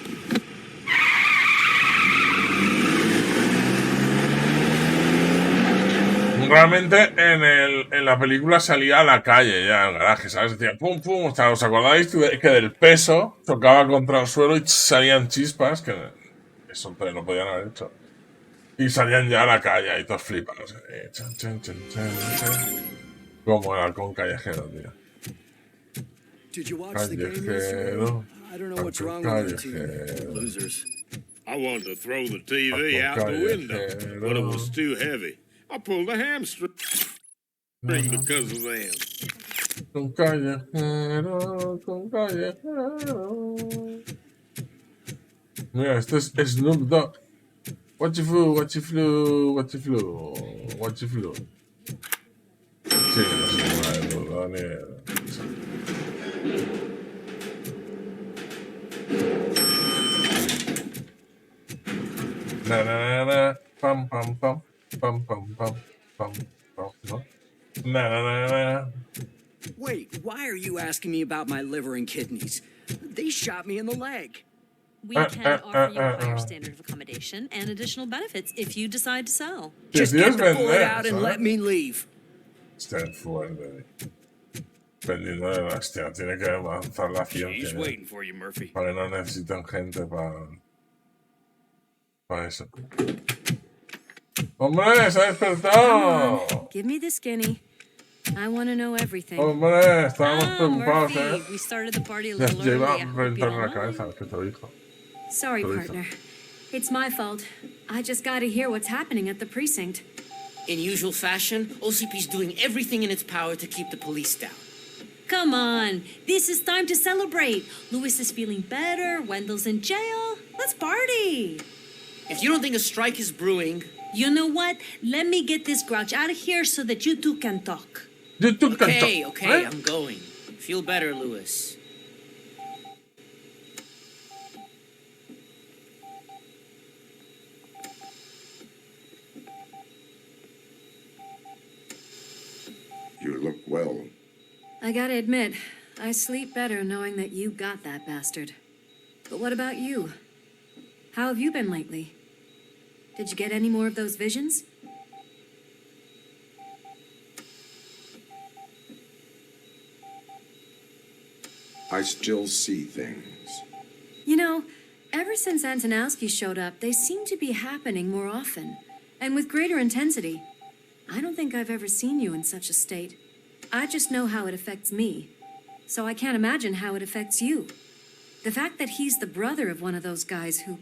Realmente en la película salía a la calle ya, en el garaje, ¿sabes? Decía pum pum, o sea, ¿os acordáis que del peso tocaba contra el suelo y salían chispas? Que eso entonces lo podían haber hecho. Y salían ya a la calle y todos flipados. Chan, chan, chan, chan, chan. Como el halcón callejero, tío. Did you watch the game yesterday? Callejero. I don't know what's wrong with you two Callejero. losers. I wanted to throw the TV out the window, but it was too heavy. I pulled a hamstring because of them. Con callejero, con callejero. Mira, esto es Snoop Dogg. What you flew, what you flew, what you flew, what you flew. Sí, no sé cómo era eso, no, ni idea. Na na na na, pam pam pam, pam pam pam, pam pam, no? Na na na na. Wait, why are you asking me about my liver and kidneys? They shot me in the leg. We can offer you a higher standard of accommodation and additional benefits if you decide to sell. Just get the bullet out and let me leave. Está fuerte. Dependiendo de la hostia, tiene que avanzar la ciencia. She's waiting for you, Murphy. Para que no necesitan gente para eso. ¡Hombre, se ha despertado! Give me the skinny. I want to know everything. ¡Hombre, estábamos preocupados, Murphy, we started the party a little early. Ya iba a reventarle la cabeza, que te lo dijo. Sorry, partner. It's my fault. I just gotta hear what's happening at the precinct. In usual fashion, OCP's doing everything in its power to keep the police down. Come on, this is time to celebrate. Louis is feeling better, Wendell's in jail. Let's party. If you don't think a strike is brewing... You know what? Let me get this grouch out of here so that you two can talk. Okay, I'm going. Feel better, Louis. You look well. I gotta admit, I sleep better knowing that you got that bastard. But what about you? How have you been lately? Did you get any more of those visions? I still see things. You know, ever since Antonowski showed up, they seem to be happening more often, and with greater intensity. I don't think I've ever seen you in such a state. I just know how it affects me, so I can't imagine how it affects you. The fact that he's the brother of one of those guys who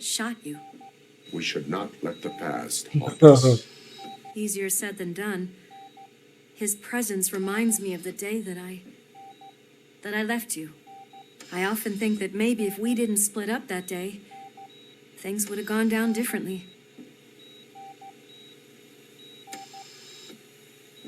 shot you. We should not let the past haunt us. Easier said than done. His presence reminds me of the day that I left you. I often think that maybe if we didn't split up that day, things would have gone down differently.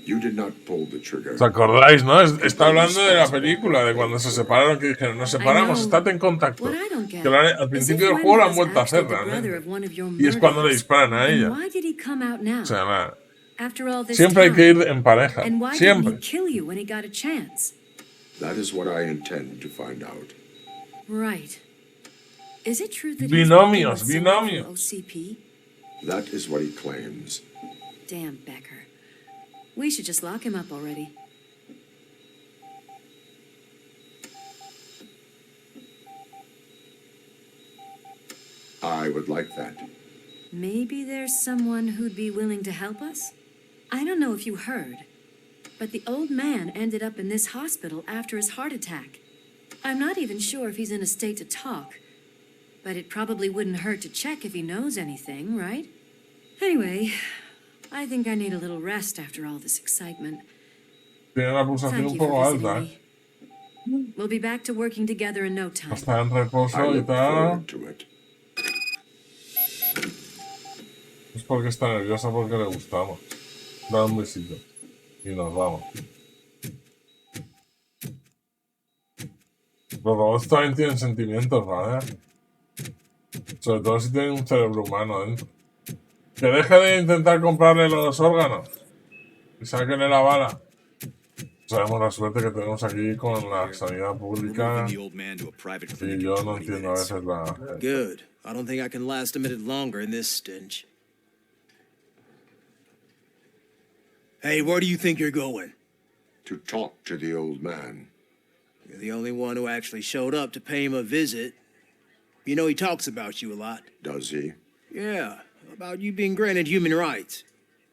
You did not pull the trigger. ¿Os acordáis, no? Está hablando de la película, de cuando se separaron, que dijeron, nos separamos, estate en contacto. Que al principio del juego lo han vuelto a hacer, realmente. Y es cuando le disparan a ella. O sea, nada. Siempre hay que ir en pareja. Siempre. That is what I intend to find out. Right. Is it true that Binomios, binomios. OCP? That is what he claims. Damn Becker. We should just lock him up already. I would like that. Maybe there's someone who'd be willing to help us? I don't know if you heard, but the old man ended up in this hospital after his heart attack. I'm not even sure if he's in a state to talk, but it probably wouldn't hurt to check if he knows anything, right? Anyway, I think I need a little rest after all this excitement. Tiene la pulsación un poco alta. We'll be back to working together in no time. Está en reposo y tal. Es porque está nerviosa porque le gustamos. Da un besito. Y nos vamos. Los robots también tienen sentimientos, ¿vale? Sobre todo si tienen un cerebro humano dentro. Que deje de intentar comprarle los órganos. Y sáquenle la bala. Sabemos la suerte que tenemos aquí con la sanidad pública. Y yo no entiendo a veces la... Good. I don't think I can last a minute longer in this stench. Hey, where do you think you're going? To talk to the old man. You're the only one who actually showed up to pay him a visit. You know he talks about you a lot. Does he? Yeah, about you being granted human rights.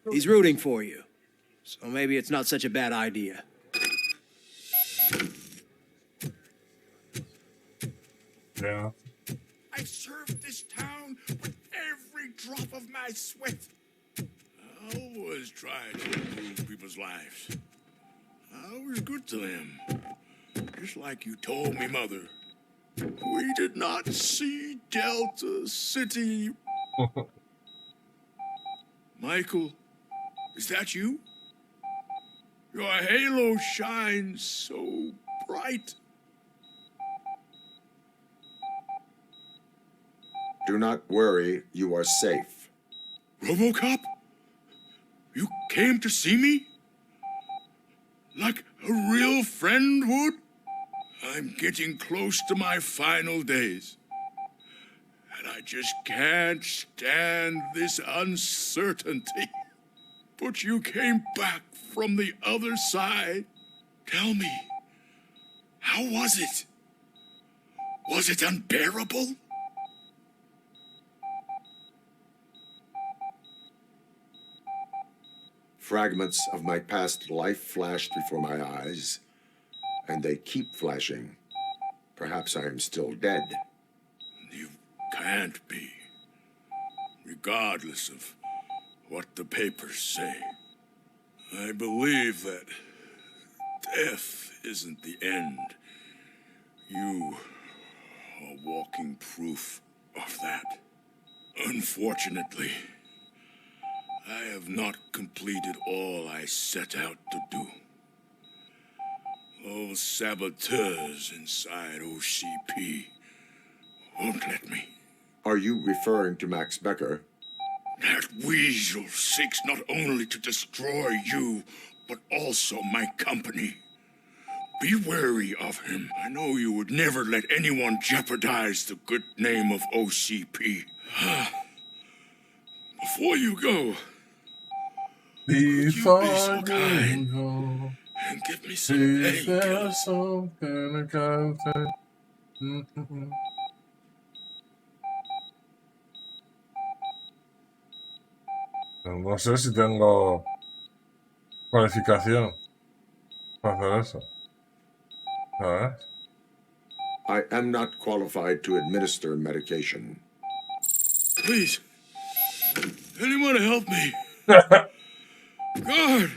He's rooting for you. So maybe it's not such a bad idea. Yeah. I served this town with every drop of my sweat. I always tried to improve people's lives. I was good to them. Just like you told me, Mother. We did not see Delta City. Michael, is that you? Your halo shines so bright. Do not worry, you are safe. ROBOCOP? You came to see me? Like a real friend would? I'm getting close to my final days. I just can't stand this uncertainty. But you came back from the other side. Tell me, how was it? Was it unbearable? Fragments of my past life flashed before my eyes, and they keep flashing. Perhaps I am still dead. You can't be, regardless of what the papers say. I believe that death isn't the end. You are walking proof of that. Unfortunately, I have not completed all I set out to do. Those saboteurs inside OCP won't let me. Are you referring to Max Becker? That weasel seeks not only to destroy you, but also my company. Be wary of him. I know you would never let anyone jeopardize the good name of OCP. Before you go, would you be so kind and give me some painkillers? No sé si tengo cualificación para hacer eso. ¿Sabes? I am not qualified to administer medication. Please, anyone help me? God!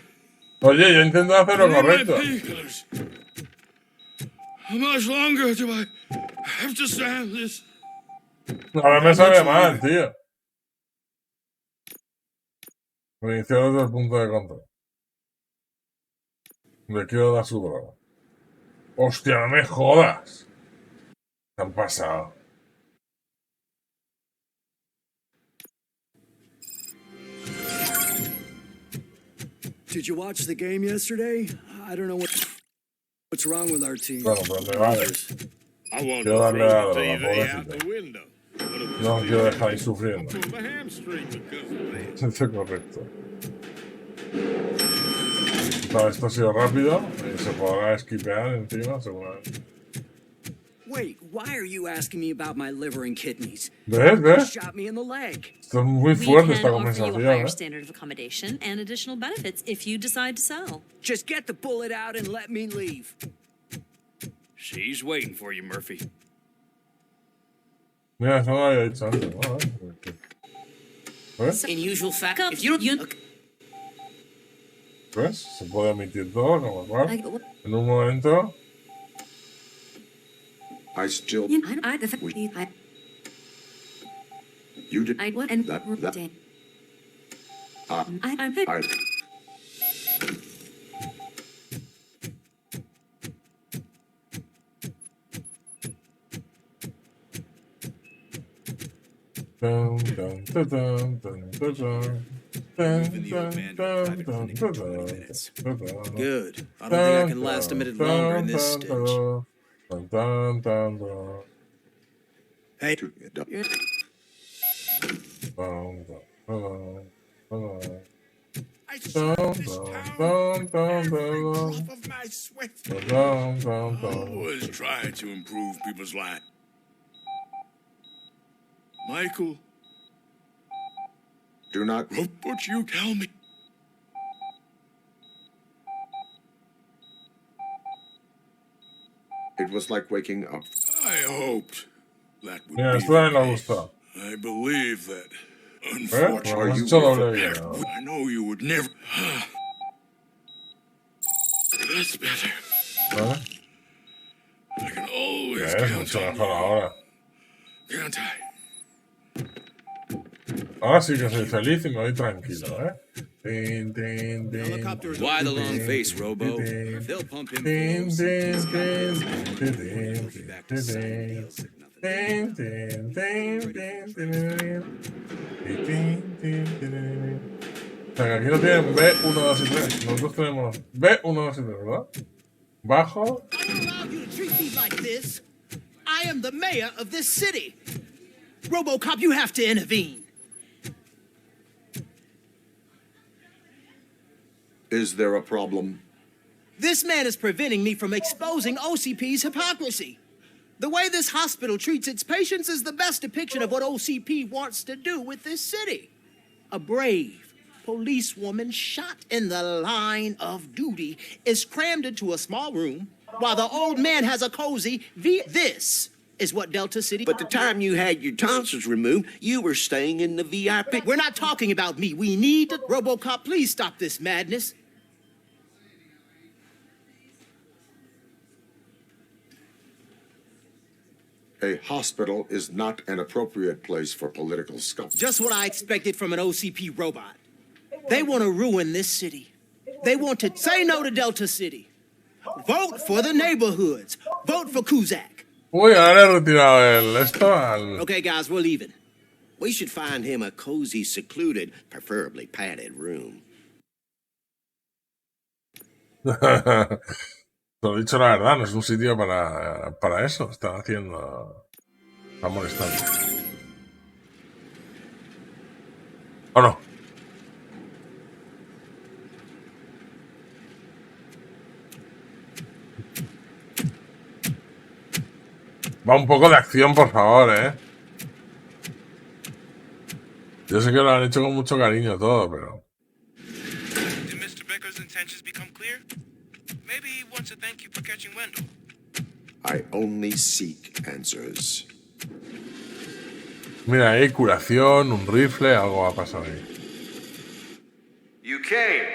Oye, yo intento hacer lo correcto. How much longer do I have to stand this? Ahora me sabe mal, tío. Reiniciar desde el punto de control. Le quiero dar su droga. Hostia, no me jodas. Se han pasado. Did you watch the game yesterday? I don't know what's wrong with our team. Bueno, pero me vale. Quiero darle a la droga, pobrecito. No quiero dejar ahí sufriendo. Eso es correcto. Vale, esto ha sido rápido y se podrá esquipear encima, seguramente. Wait, why are you asking me about my liver and kidneys? ¿Ves? You shot me in the leg. Esto es muy fuerte esta We can offer you a conversación, higher ¿eh? standard of accommodation and additional benefits if you decide to sell. Just get the bullet out and let me leave. She's waiting for you, Murphy. Mira, eso no lo había dicho antes, ¿no? ¿Ves? In usual fact, if you don't... ¿Ves? Se puede omitir todo, como cual. En un momento. I still. You did. That. Dun, dun, dun, dun, dun, dun, dun. Good. I don't think I can last a minute longer in this stench. Hey. I served this town with every drop of my sweat. Always trying to improve people's lives. Michael. Do not. But you tell me. It was like waking up. I hoped that would Mira, be esto también the me case. gusta. I believe that. Lo Unfortunately, has hecho doble bien. I know you would never. That's better. ¿Vale? I can always Es count mucho on mejor you. ahora. Can't I? Ahora sí que soy feliz y me voy tranquilo, ¿eh? Tin, tin, tin, Why the long tin, face, tin, Robo? tin, They'll pump him tin, full tin, of tin, tin, tin, tin, tin, tin, tin, tin, tin. O sea, que aquí no tienen B1, 2 y 3. Nosotros tenemos B1, 2 y 3, ¿verdad? Bajo. I don't allow you to treat me like this. I am the mayor of this city. RoboCop, you have to intervene. Is there a problem? This man is preventing me from exposing OCP's hypocrisy. The way this hospital treats its patients is the best depiction of what OCP wants to do with this city. A brave policewoman shot in the line of duty is crammed into a small room while the old man has a cozy This is what Delta City... But the time you had your tonsils removed, you were staying in the VIP. We're not talking about me. We need to... RoboCop, please stop this madness. A hospital is not an appropriate place for political scuffle. Just what I expected from an OCP robot. They want to ruin this city. They want to say no to Delta City. Vote for the neighborhoods. Vote for Kuzak. Uy, ahora he retirado esto al... Okay, guys, we're leaving. We should find him a cozy, secluded, preferably padded room. Te lo he dicho la verdad, no es un sitio para eso. Están haciendo... Están molestando. ¿O no? Va un poco de acción, por favor, ¿eh? Yo sé que lo han hecho con mucho cariño todo, pero... Did Mr. Becker's intentions become clear? Maybe he wants to thank you for catching Wendell. I only seek answers. Mira, hay curación, un rifle, algo va a pasar ahí. You came,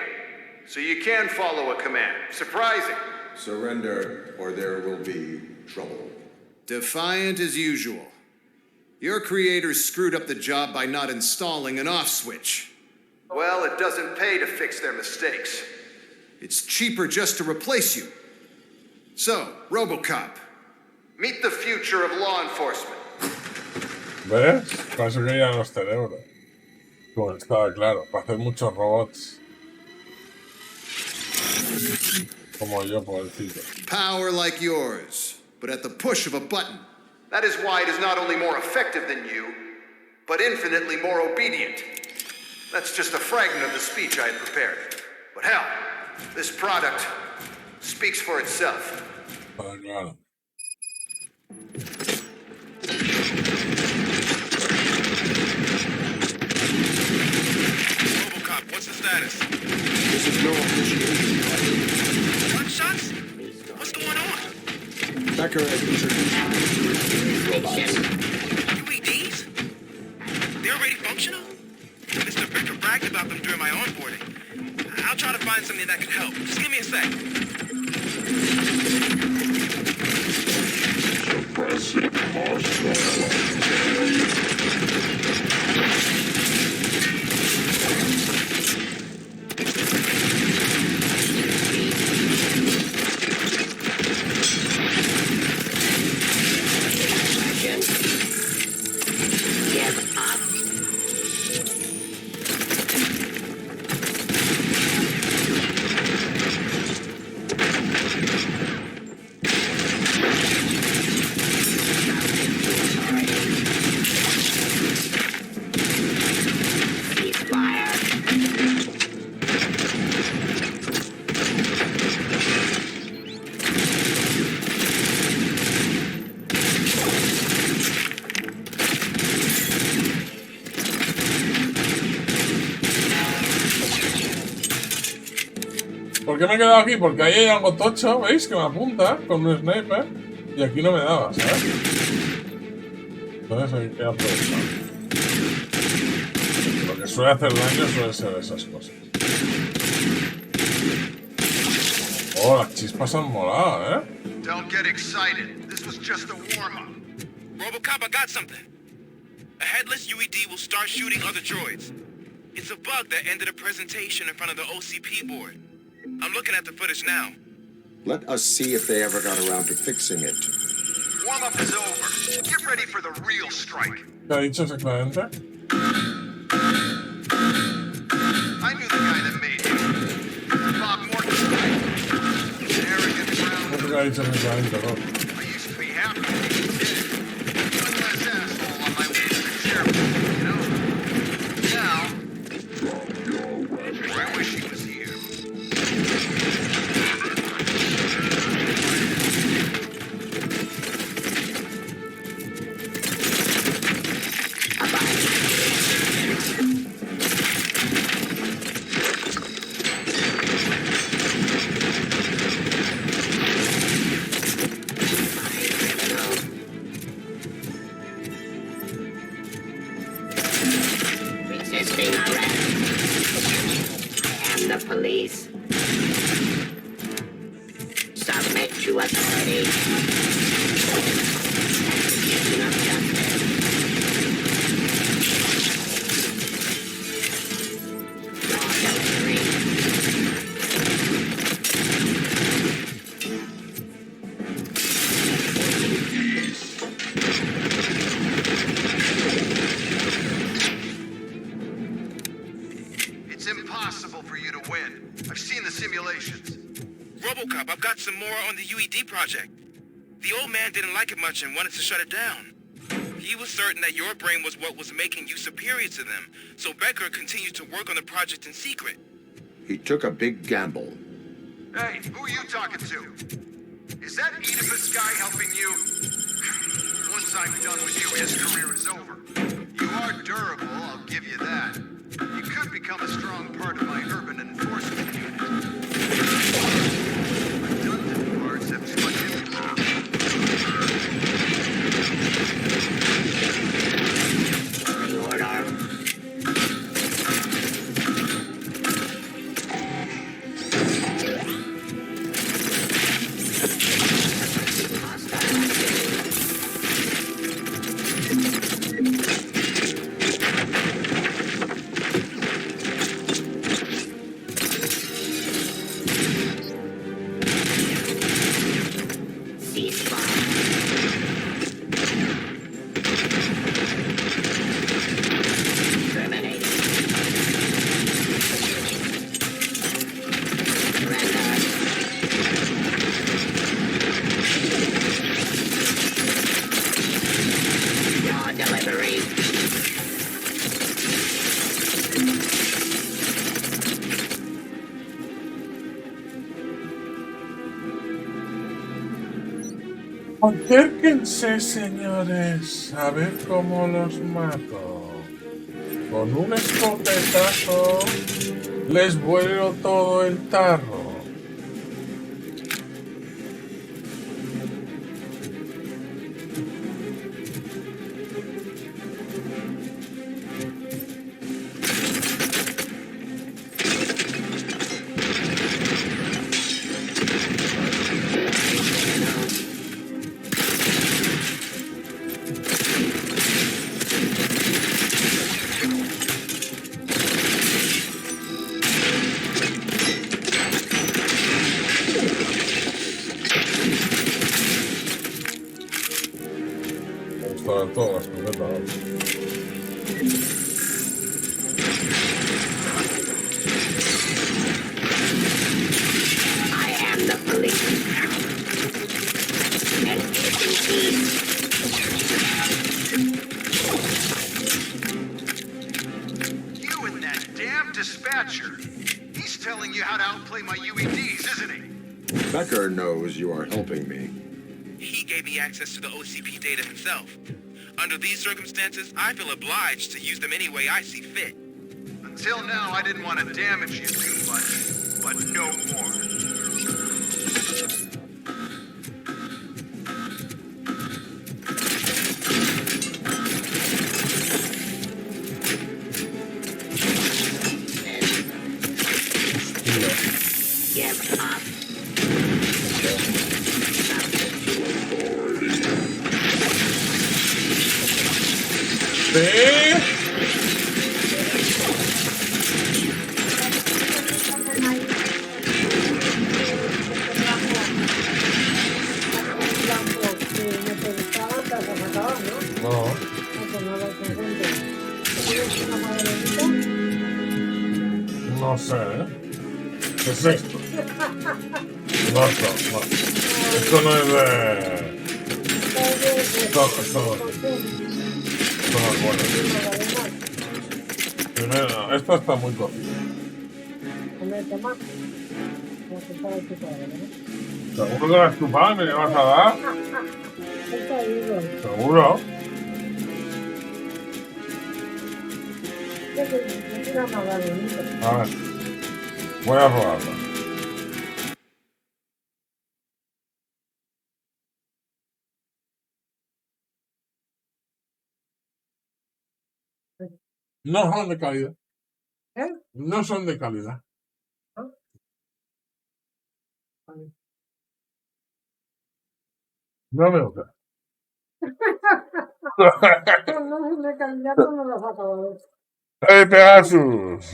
so you can follow a command. Surprising. Surrender, or there will be trouble. Defiant as usual. Your creators screwed up the job by not installing an off switch. Well, it doesn't pay to fix their mistakes. It's cheaper just to replace you. So, RoboCop. Meet the future of law enforcement. ¿Ves? Para eso querían los cerebros. Como estaba claro, para hacer muchos robots. Como yo, pobrecito. Power like yours, but at the push of a button. That is why it is not only more effective than you, but infinitely more obedient. That's just a fragment of the speech I had prepared. But hell, this product speaks for itself. Claro. RoboCop, what's the status? This is no appreciation. Gunshots? What's going on? Becker has introduced robots. UEDs? They're already functional? Mr. Becker bragged about them during my onboarding. I'll try to find something that could help. Just give me a sec. ¿Por qué me he quedado aquí? Porque ahí hay algo tocho, ¿veis? Que me apunta con un sniper. Y aquí no me daba, ¿sabes? Entonces hay que aprovechar. Lo que suele hacer daño suele ser esas cosas. Oh, las chispas han molado, ¿eh? Don't get excited. This was just a warm-up. RoboCop, I got something. A headless UED will start shooting other droids. It's a bug that ended a presentation in front of the OCP board. I'm looking at the footage now. Let us see if they ever got around to fixing it. Warm-up is over. Get ready for the real strike. ¿Qué ha dicho exactamente? I knew the guy that made it. Bob Morton. Arrogant ground. No sé qué ha dicho exactamente, Rob. I used to be happy when he did it. One less asshole on my way. am the police. Submit to authority. Execution of justice. Law delivery. It's impossible for you to win. I've seen the simulations. ROBOCOP, I've got some more on the UED project. The old man didn't like it much and wanted to shut it down. He was certain that your brain was what was making you superior to them, so Becker continued to work on the project in secret. He took a big gamble. Hey, who are you talking to? Is that Oedipus guy helping you? Once I'm done with you, his career is over. You are durable, I'll give you that. You could become a strong part of my urban enforcement unit. Redundant parts have too much influence. Order. Acérquense, señores, a ver cómo los mato. Con un escopetazo les vuelo todo el tarro. Todas, I am the police. You and that damn dispatcher. He's telling you how to outplay my UEDs, isn't he? Becker knows you are helping me. He gave me access to the OCP data himself. Under these circumstances, I feel obliged to use them any way I see fit. Until now, I didn't want to damage you too much, but no more. Give up. No sé, ¿eh? ¿Qué es esto? No, no. Esto no es de... Esto no es bueno. Primero, esto está muy cocido. ¿Seguro que la estupada me vas a dar? ¿Seguro? A ver, voy a probarla. No son de calidad. No son de calidad. No me gusta. ¡Hey, Pegasus!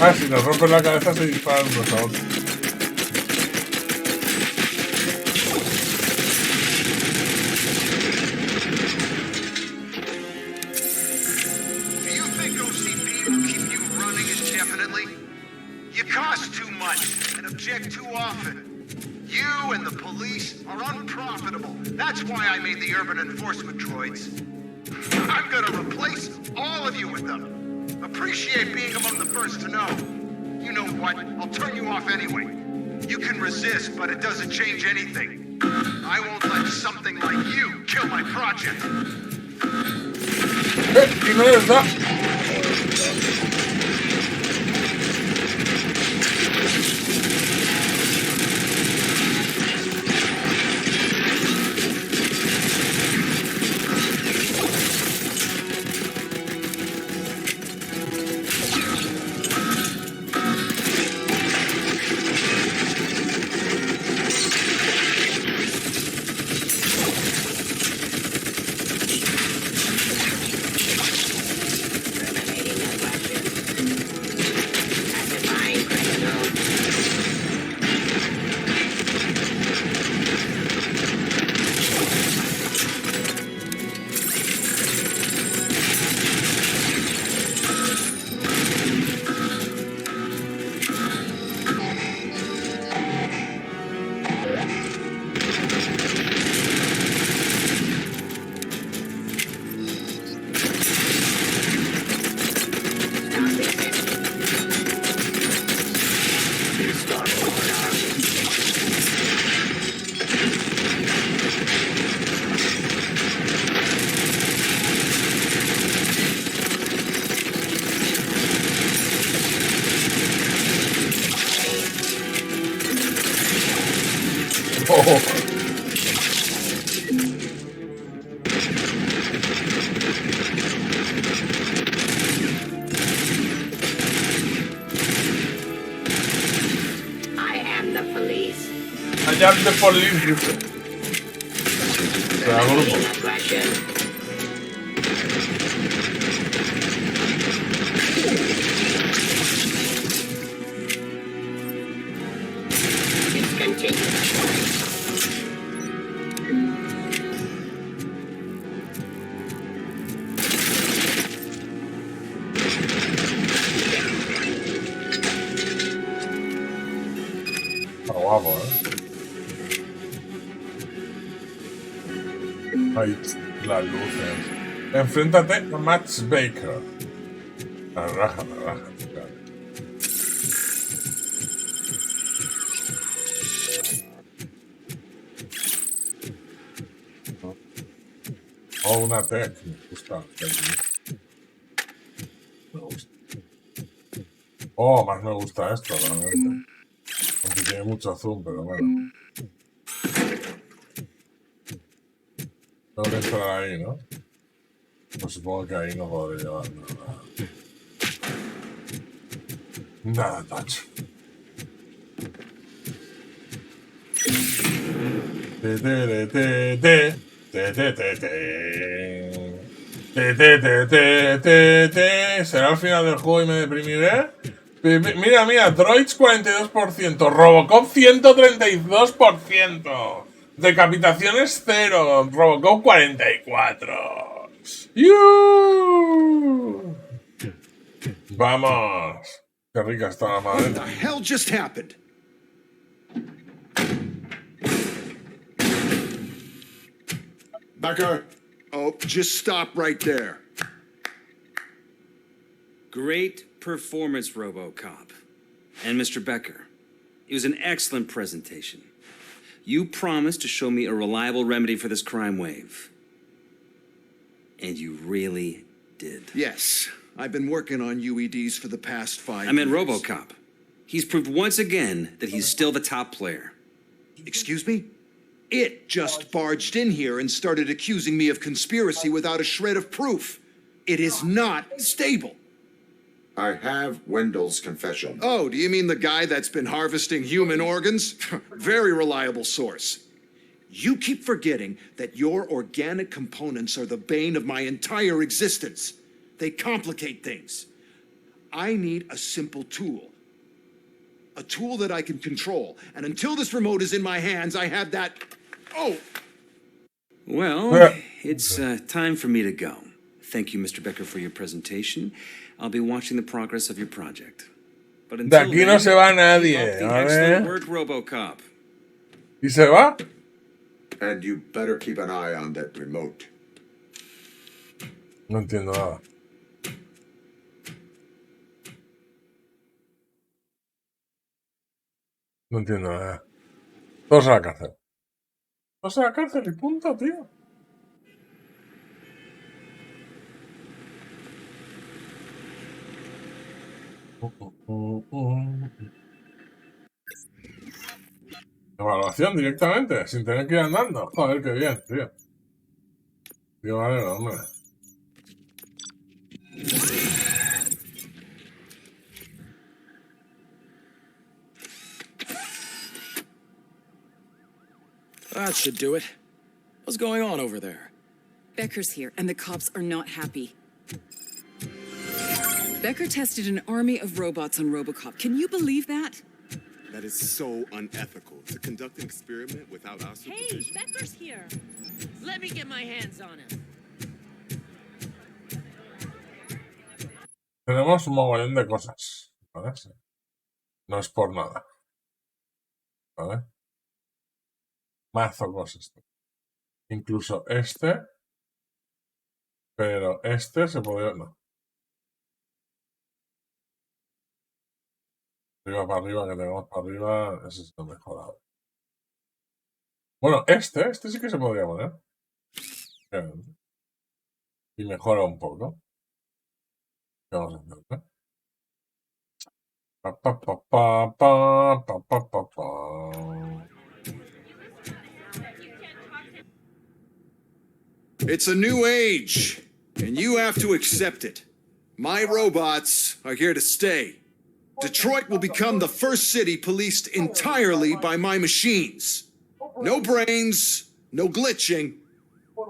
Ah, si nos rompen la cabeza se disparan unos a otros. Do you think OCP will keep you running indefinitely? You cost too much and object too often. You and the police are unprofitable. That's why I made the urban enforcement droids. I'm gonna replace all of you with them. Appreciate being among the first to know. You know what? I'll turn you off anyway. You can resist, but it doesn't change anything. I won't let something like you kill my project. ¿Y no está? I am the police. I am the police. Aggression. Está guapo, Ahí, las luces. Enfréntate a Max Baker. La raja, claro. O una tech, me gusta. Me gusta. Oh, más me gusta esto, realmente. Aunque tiene mucho zoom, pero bueno. Tengo que entrar ahí, ¿no? Pues supongo que ahí no podré llevar nada. Nada, tacho. ¿Será el final del juego y me deprimiré? Mira, Droids 42%, Robocop 132%, decapitaciones 0, Robocop 44. ¡Yuuu! ¡Vamos! ¡Qué rica está la madre! What the hell just happened? Becker, Oh, just stop right there. Great performance, RoboCop. And Mr. Becker, it was an excellent presentation. You promised to show me a reliable remedy for this crime wave. And you really did. Yes, I've been working on UEDs for the past 5 years. I meant RoboCop. He's proved once again that he's still the top player. Excuse me? It just barged in here and started accusing me of conspiracy without a shred of proof. It is not stable. I have Wendell's confession. Oh, do you mean the guy that's been harvesting human organs? Very reliable source. You keep forgetting that your organic components are the bane of my entire existence. They complicate things. I need a simple tool. A tool that I can control. And until this remote is in my hands, I have that... Oh! Well, it's time for me to go. Thank you, Mr. Becker, for your presentation. I'll be watching the progress of your project. But De until aquí no se va nadie. keep up the A excellent ver. work, RoboCop. ¿Y se va? And you better keep an eye on that remote. No entiendo nada. No entiendo nada. Todos a la cárcel. Todos a la cárcel y punto, tío. Evaluación directamente, sin tener que ir andando. Joder, qué bien, tío. Tío, vale, no, hombre. That should do it. What's going on over there? Becker's here, and the cops are not happy. Becker tested an army of robots on RoboCop. Can you believe that? That is so unethical. To conduct an experiment without our supervision. Hey, Becker's here. Let me get my hands on him. Tenemos un mogollón de cosas, ¿vale? Sí. No es por nada, ¿vale? Mazo cosas. Incluso este, pero este se podría... No. Arriba para arriba, que tenemos para arriba, ese está mejorado. Bueno, este sí que se podría poner. Y mejora un poco. ¿Qué vamos a hacer? Pa, pa, pa, pa, pa, pa, pa, pa, pa. It's a new age, and you have to accept it. My robots are here to stay. Detroit will become the first city policed entirely by my machines. No brains, no glitching,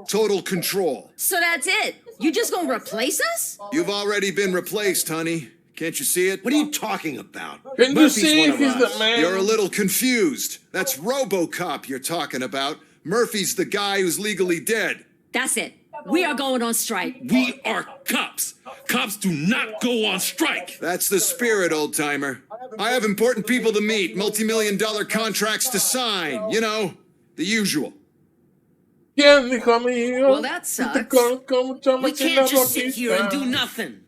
total control. So that's it? You just gonna replace us? You've already been replaced, honey. Can't you see it? What are you talking about? Can you see if he's the man? You're a little confused. That's RoboCop you're talking about. Murphy's the guy who's legally dead. That's it. We are going on strike. We are cops. Cops do not go on strike. That's the spirit, old-timer. I have important people to meet, multi-million-dollar contracts to sign. You know, the usual. ¿Quién dijo amigo? Well, that sucks. We can't just sit here and do nothing.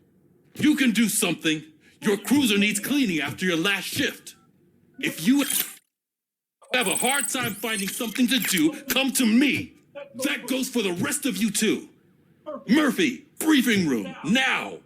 You can do something. Your cruiser needs cleaning after your last shift. If you have a hard time finding something to do, come to me. That goes for the rest of you too. Murphy, briefing room, now.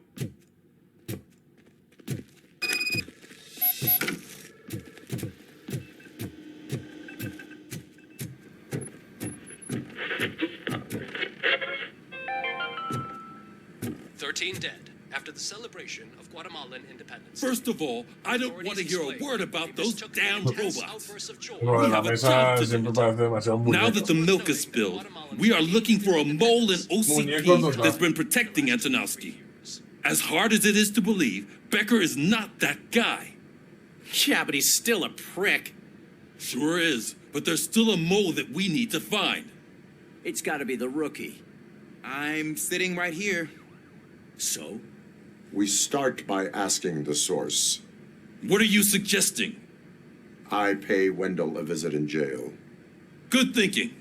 Dead after the celebration of Guatemalan independence. First of all, I don't want to hear a word about those damn robots. Bueno, la mesa siempre parece demasiado Now that the milk is spilled, we are looking for a mole in OCP that's been protecting Antonowski. As hard as it is to believe, Becker is not that guy. Yeah, but he's still a prick. Sure is, but there's still a mole that we need to find. It's got to be the rookie. I'm sitting right here. So? We start by asking the source. What are you suggesting? I pay Wendell a visit in jail. Good thinking.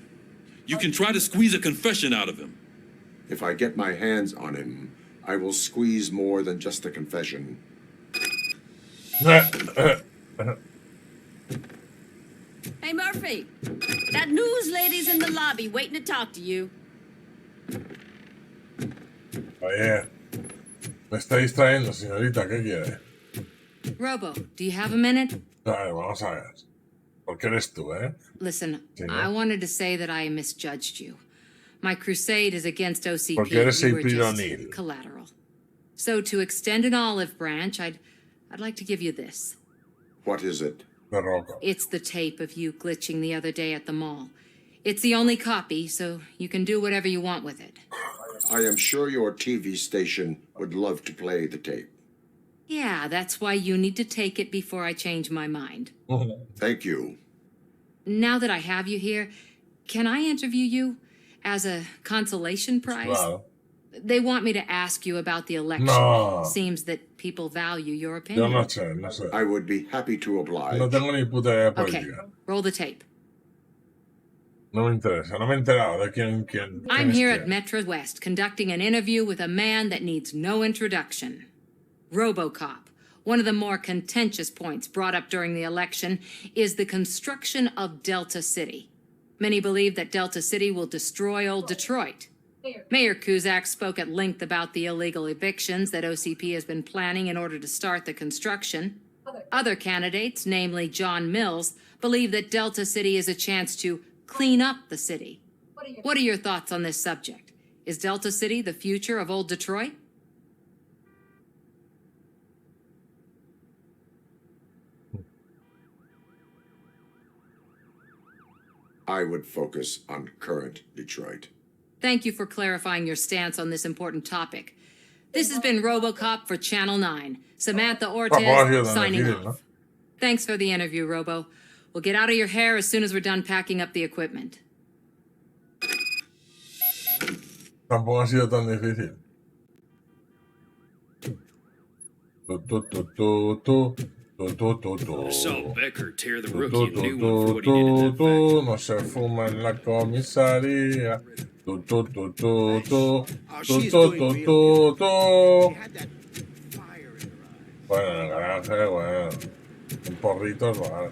You can try to squeeze a confession out of him. But if you fail, I will not. then you will be put in jail. Good thinking. You can try to squeeze a confession out of him. But if you fail, then you will be put in jail. Good thinking. You can try to squeeze a confession out of him. But if you fail, then you will be put in jail. If I get my hands on him, I will squeeze more than just a confession. Hey, Murphy. That news lady's in the lobby waiting to talk to you. Oye, me está distrayendo, señorita, ¿qué quiere? Robo, do you have a minute? A ver, vamos a ver. ¿Por qué eres tú, eh? Listen, Sí, ¿no? I wanted to say that I misjudged you. My crusade is against OCP. Porque eres You were April just O'Neil. collateral. So to extend an olive branch, I'd like to give you this. What is it? The ROBOCOP. It's the tape of you glitching the other day at the mall. It's the only copy, so you can do whatever you want with it. I am sure your TV station would love to play the tape. Yeah, that's why you need to take it before I change my mind. Thank you. Now that I have you here, can I interview you as a consolation prize? Claro. They want me to ask you about the election. No. Seems that people value your Yo opinion. no sé, no sé. I would be happy to oblige. No tengo ni puta idea de Okay, política. roll the tape. No me interesa, no me he enterado de quién I'm es here quién. at Metro West conducting an interview with a man that needs no introduction. ROBOCOP. One of the more contentious points brought up during the election is the construction of Delta City. Many believe that Delta City will destroy old Detroit. Mayor Cusack spoke at length about the illegal evictions that OCP has been planning in order to start the construction. Other candidates, namely John Mills, believe that Delta City is a chance to clean up the city. What are your thoughts on this subject? Is Delta City the future of old Detroit? I would focus on current Detroit. Thank you for clarifying your stance on this important topic. This has been ROBOCOP for Channel 9. Samantha Ortiz signing off. Thanks for the interview, Robo. We'll get out of your hair as soon as we're done packing up the equipment. Tampoco ha sido tan difícil. I saw Becker tear the rookie a new one for what he did in that factory. No se fuma en la comisaría. Bueno, en el garaje, bueno. En porritos, vale.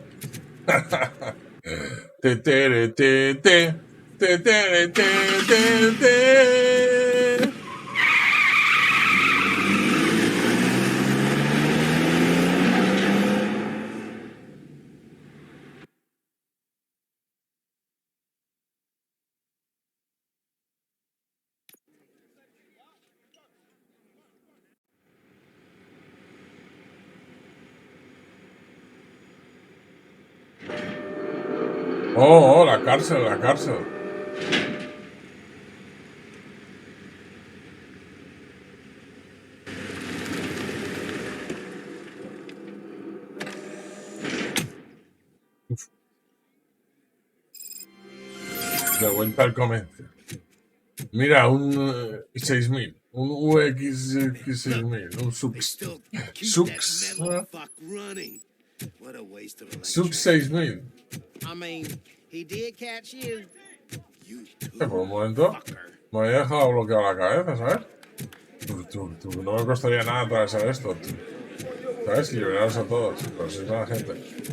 Te, te, te, te, te, te, te, te, te. Oh, la cárcel, la cárcel. Uf. De vuelta al comercio. Mira, un 6000, un UX6000, un SUX. SUX. What a waste of electricity. SUX 6000. I mean, he did catch you. Por un momento me había dejado bloqueado la cabeza, ¿sabes? No me costaría nada atravesar esto, ¿sabes? Y liberaros a todos, pero sois mala gente.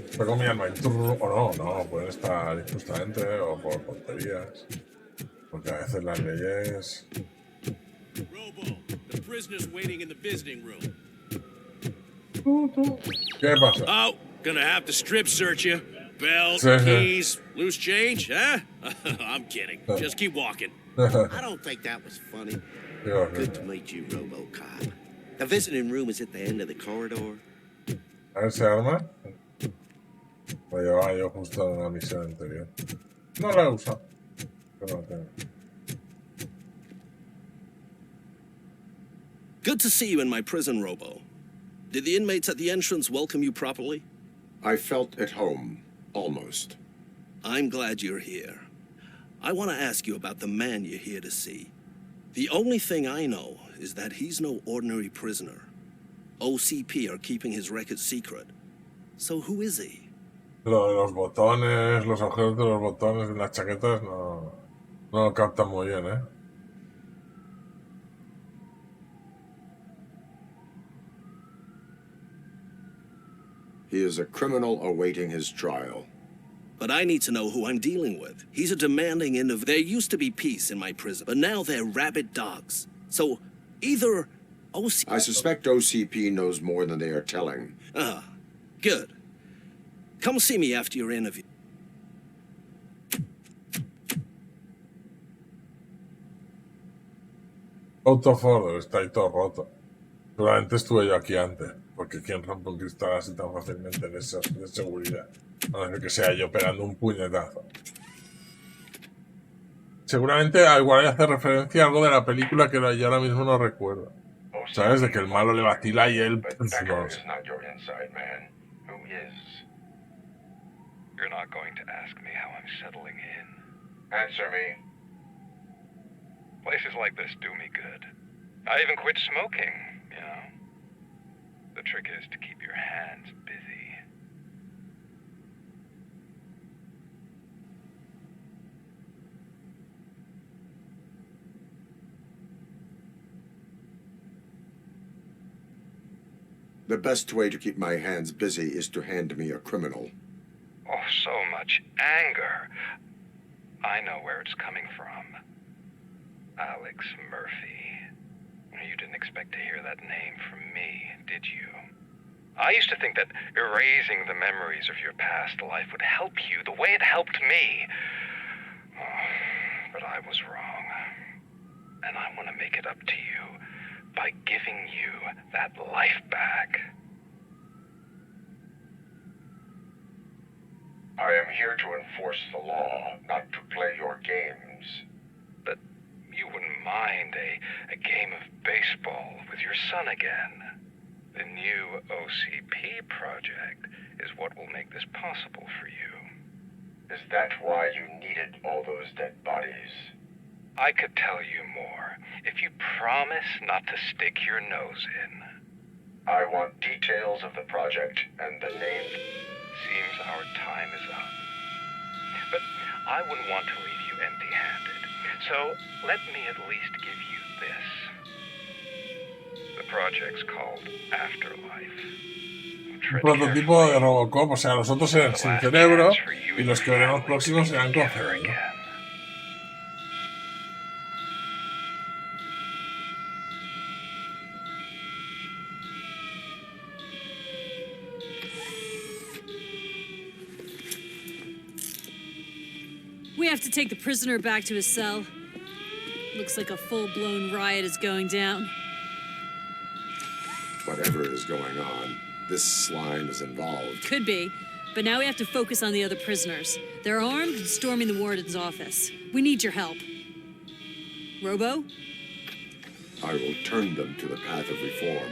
Estoy con mi alma y o no, pueden estar injustamente o por tonterías. Porque a veces las leyes... Robo, the prisoner's waiting in the visiting room. ¿Qué pasa? Oh, gonna have to strip search you. Belt, Sí, sí. keys, loose change, huh? I'm kidding. Just keep walking. I don't think that was funny. Yeah, Good to meet you, RoboCop. The visiting room is at the end of the corridor. A ver, ¿se arma? Lo llevaba yo justo en una misión anterior. No la he usado. Pero no tengo. Good to see you in my prison, Robo. Did the inmates at the entrance welcome you properly? I felt at home, almost. I'm glad you're here. I want to ask you about the man you're here to see. The only thing I know is that he's no ordinary prisoner. OCP are keeping his record secret. So who is he? Lo de los botones, los agujeros de los botones en las chaquetas no lo captan muy bien, ¿eh? He is a criminal awaiting his trial. But I need to know who I'm dealing with. He's a demanding individual. There used to be peace in my prison, but now they're rabid dogs. So, either I suspect OCP knows more than they are telling. Good. Come see me after your interview. Autoforo, está ahí todo roto. Probablemente estuve yo aquí antes, porque quien rompe un cristal así tan fácilmente de seguridad. A no ser que sea yo pegando un puñetazo. Seguramente igual hace referencia a algo de la película que yo ahora mismo no recuerdo. ¿Sabes? De que el malo le vacila y él... Pues, no sé. You're not going to ask me how I'm settling in. Answer me. Places like this do me good. I even quit smoking, you know. The trick is to keep your hands busy. The best way to keep my hands busy is to hand me a criminal. Oh, so much anger. I know where it's coming from. Alex Murphy. You didn't expect to hear that name from me, did you? I used to think that erasing the memories of your past life would help you the way it helped me. Oh, but I was wrong. And I want to make it up to you by giving you that life back. I am here to enforce the law, not to play your games. But you wouldn't mind a game of baseball with your son again. The new OCP project is what will make this possible for you. Is that why you needed all those dead bodies? I could tell you more if you promise not to stick your nose in. I want details of the project and the name. Seems our time is up. But I wouldn't want to leave you empty-handed. So let me at least give you this. The project's called Afterlife. Un prototipo de Robocop, o sea, los otros eran sin cerebro y los que veremos próximos serán con cerebro. We have to take the prisoner back to his cell. Looks like a full-blown riot is going down. Whatever is going on, this slime is involved. Could be, but now we have to focus on the other prisoners. They're armed and storming the warden's office. We need your help. Robo? I will turn them to the path of reform.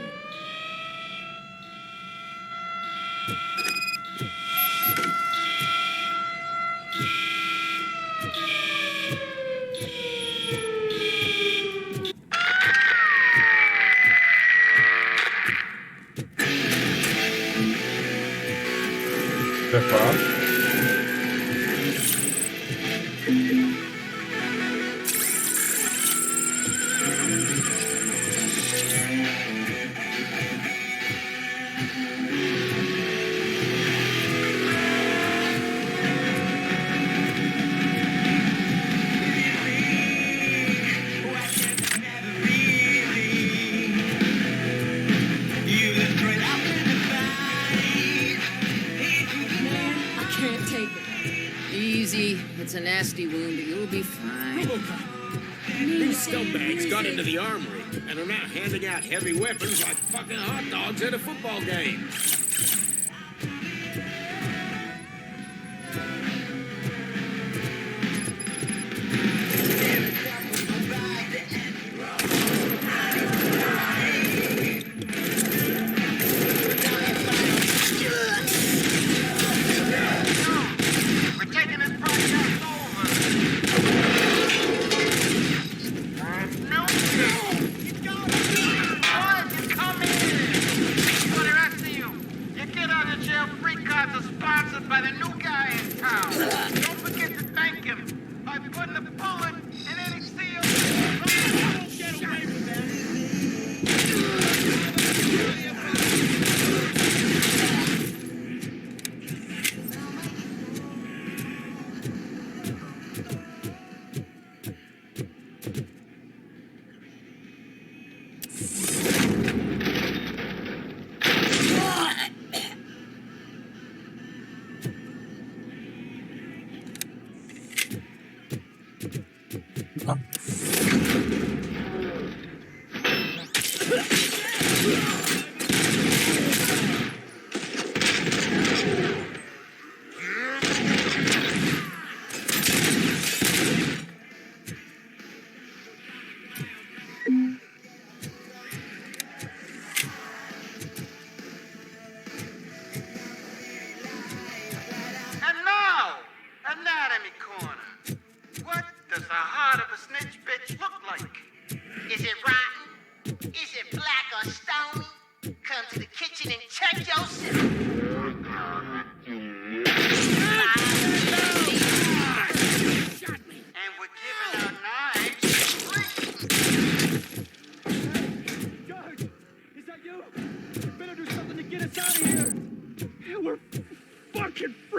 It's a nasty wound, but you'll be fine. These scumbags got into the armory and are now handing out heavy weapons like fucking hot dogs at a football game.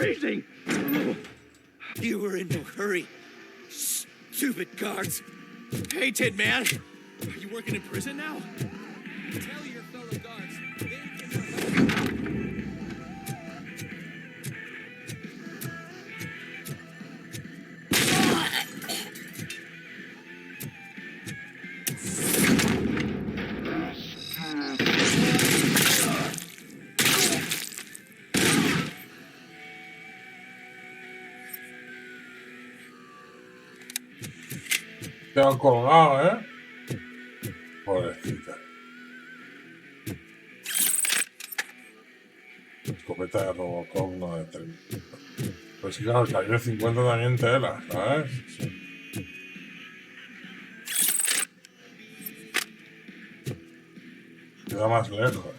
freezing! You were in no hurry. Stupid guards. Hey, Tin Man. Are you working in prison now? Tell your fellow guards Te han colgado, ¿eh? Pobrecita. Escopeta de Robocop, no de 30. Pues sí, claro, que hay de 50 también tela, ¿sabes? Queda más lejos.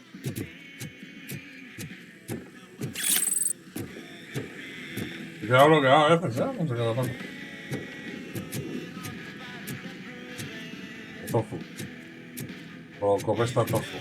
Se queda bloqueado a veces, ¿eh? No sé qué le pasa. Tofu. Robocop está tofu.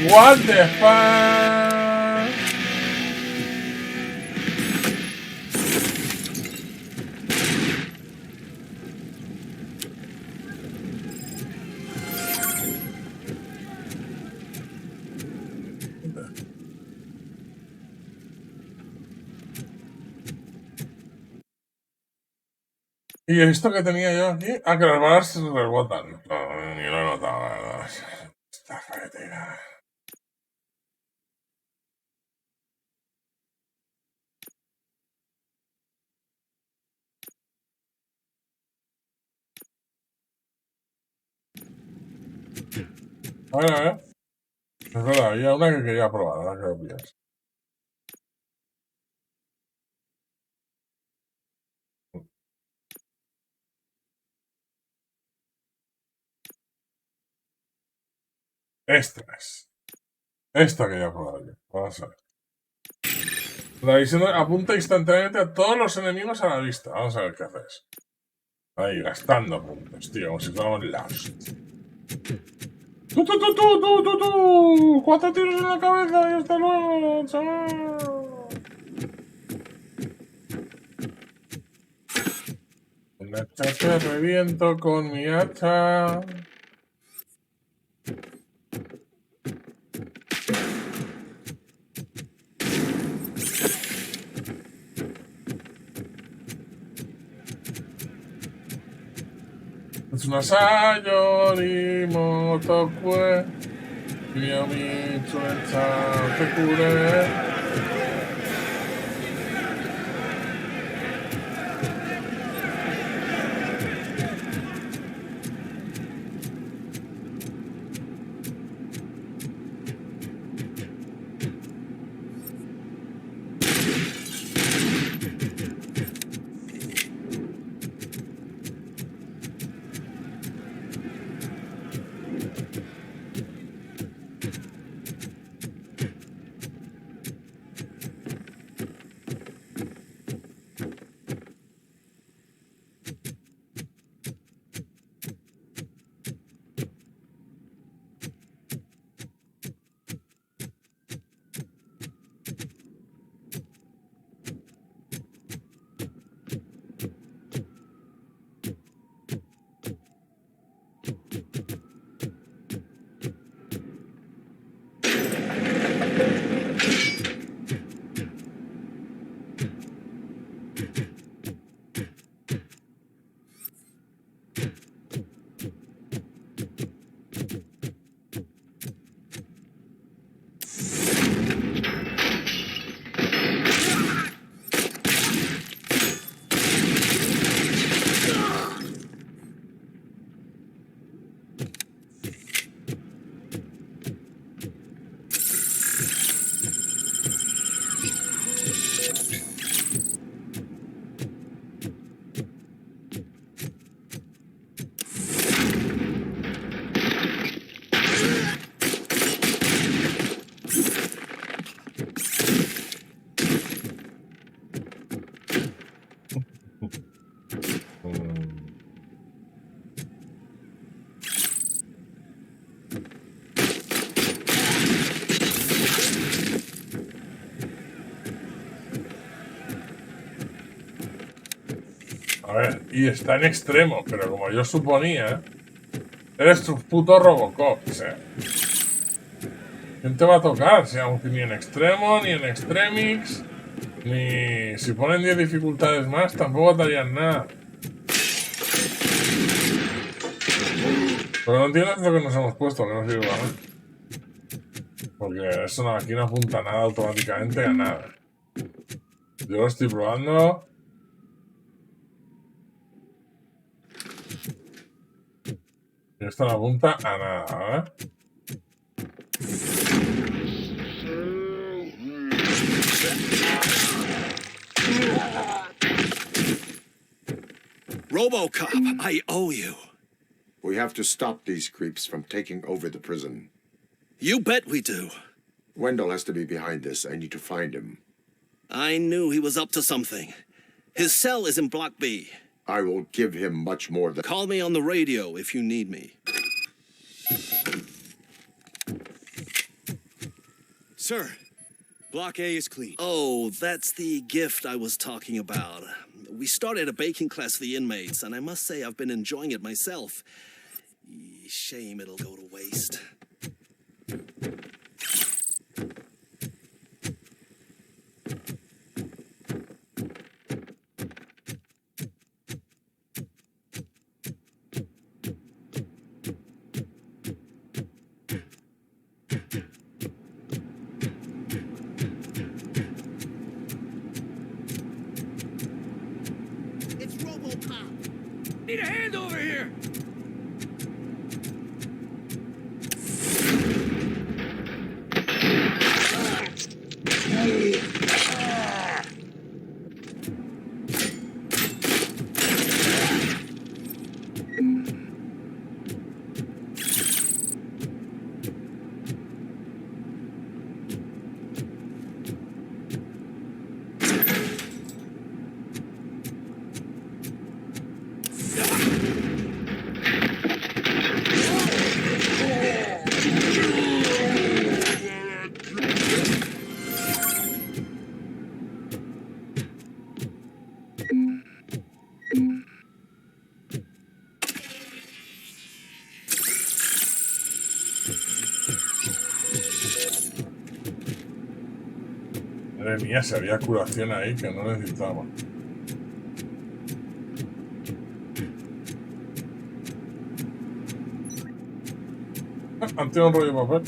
What the fuck? ¿Y esto que tenía yo aquí? Ah, que las balas se rebotan. No, ni lo he notado, la verdad. Esta carretera. A ver. Es verdad, había una que quería probar, ahora que lo pillas. Esta es. Esta quería probar yo. Vamos a ver. La visión apunta instantáneamente a todos los enemigos a la vista. Vamos a ver qué haces. Ahí, gastando puntos, tío, como si fuéramos Lost. ¡Tu! 4 tiros en la cabeza y hasta luego, chaval. Un hacha te reviento con mi hacha. Es un asayo di motocue. Io mi te cure. ver, y está en extremo, pero como yo suponía, eres tu puto Robocop, o sea. ¿Quién te va a tocar? Si aunque ni en extremo, ni en extremix, ni si ponen 10 dificultades más, tampoco te harían nada. Pero no entiendo lo que nos hemos puesto, que no sirve para nada. Porque eso aquí no apunta nada automáticamente a nada. Yo lo estoy probando. Y esto no apunta a nada, ¿eh? ROBOCOP, I owe you. We have to stop these creeps from taking over the prison. You bet we do. Wendell has to be behind this. I need to find him. I knew he was up to something. His cell is in Block B. I will give him much more than... Call me on the radio if you need me. Sir, Block A is clean. Oh, that's the gift I was talking about. We started a baking class for the inmates, and I must say I've been enjoying it myself. Shame it'll go to waste. It's ROBOCOP. Need a hand over here. Madre mía, si había curación ahí que no necesitaba. Han tirado un rollo de papel.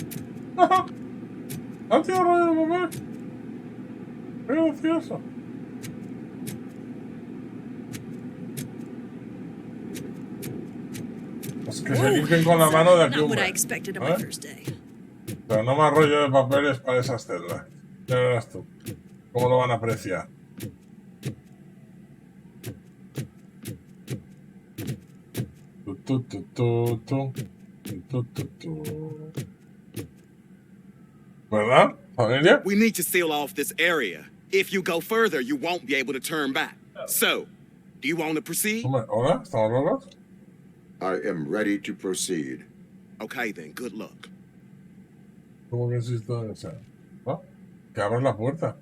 Han tirado un rollo de papel. Qué gracioso. Es que se limpian con la mano de aquí. Not what I expected on my first day. Pero no más rollo de papeles para esas celdas. Ya verás tú. ¿Cómo lo van a apreciar? ¿Verdad, familia? We need to seal off this area. If you go further, you won't be able to turn back. So, do you want to proceed? Hola, ¿estamos locos? I am ready to proceed. Okay then, good luck. ¿Cómo que insisto en eso? ¿No? Que abras la puerta.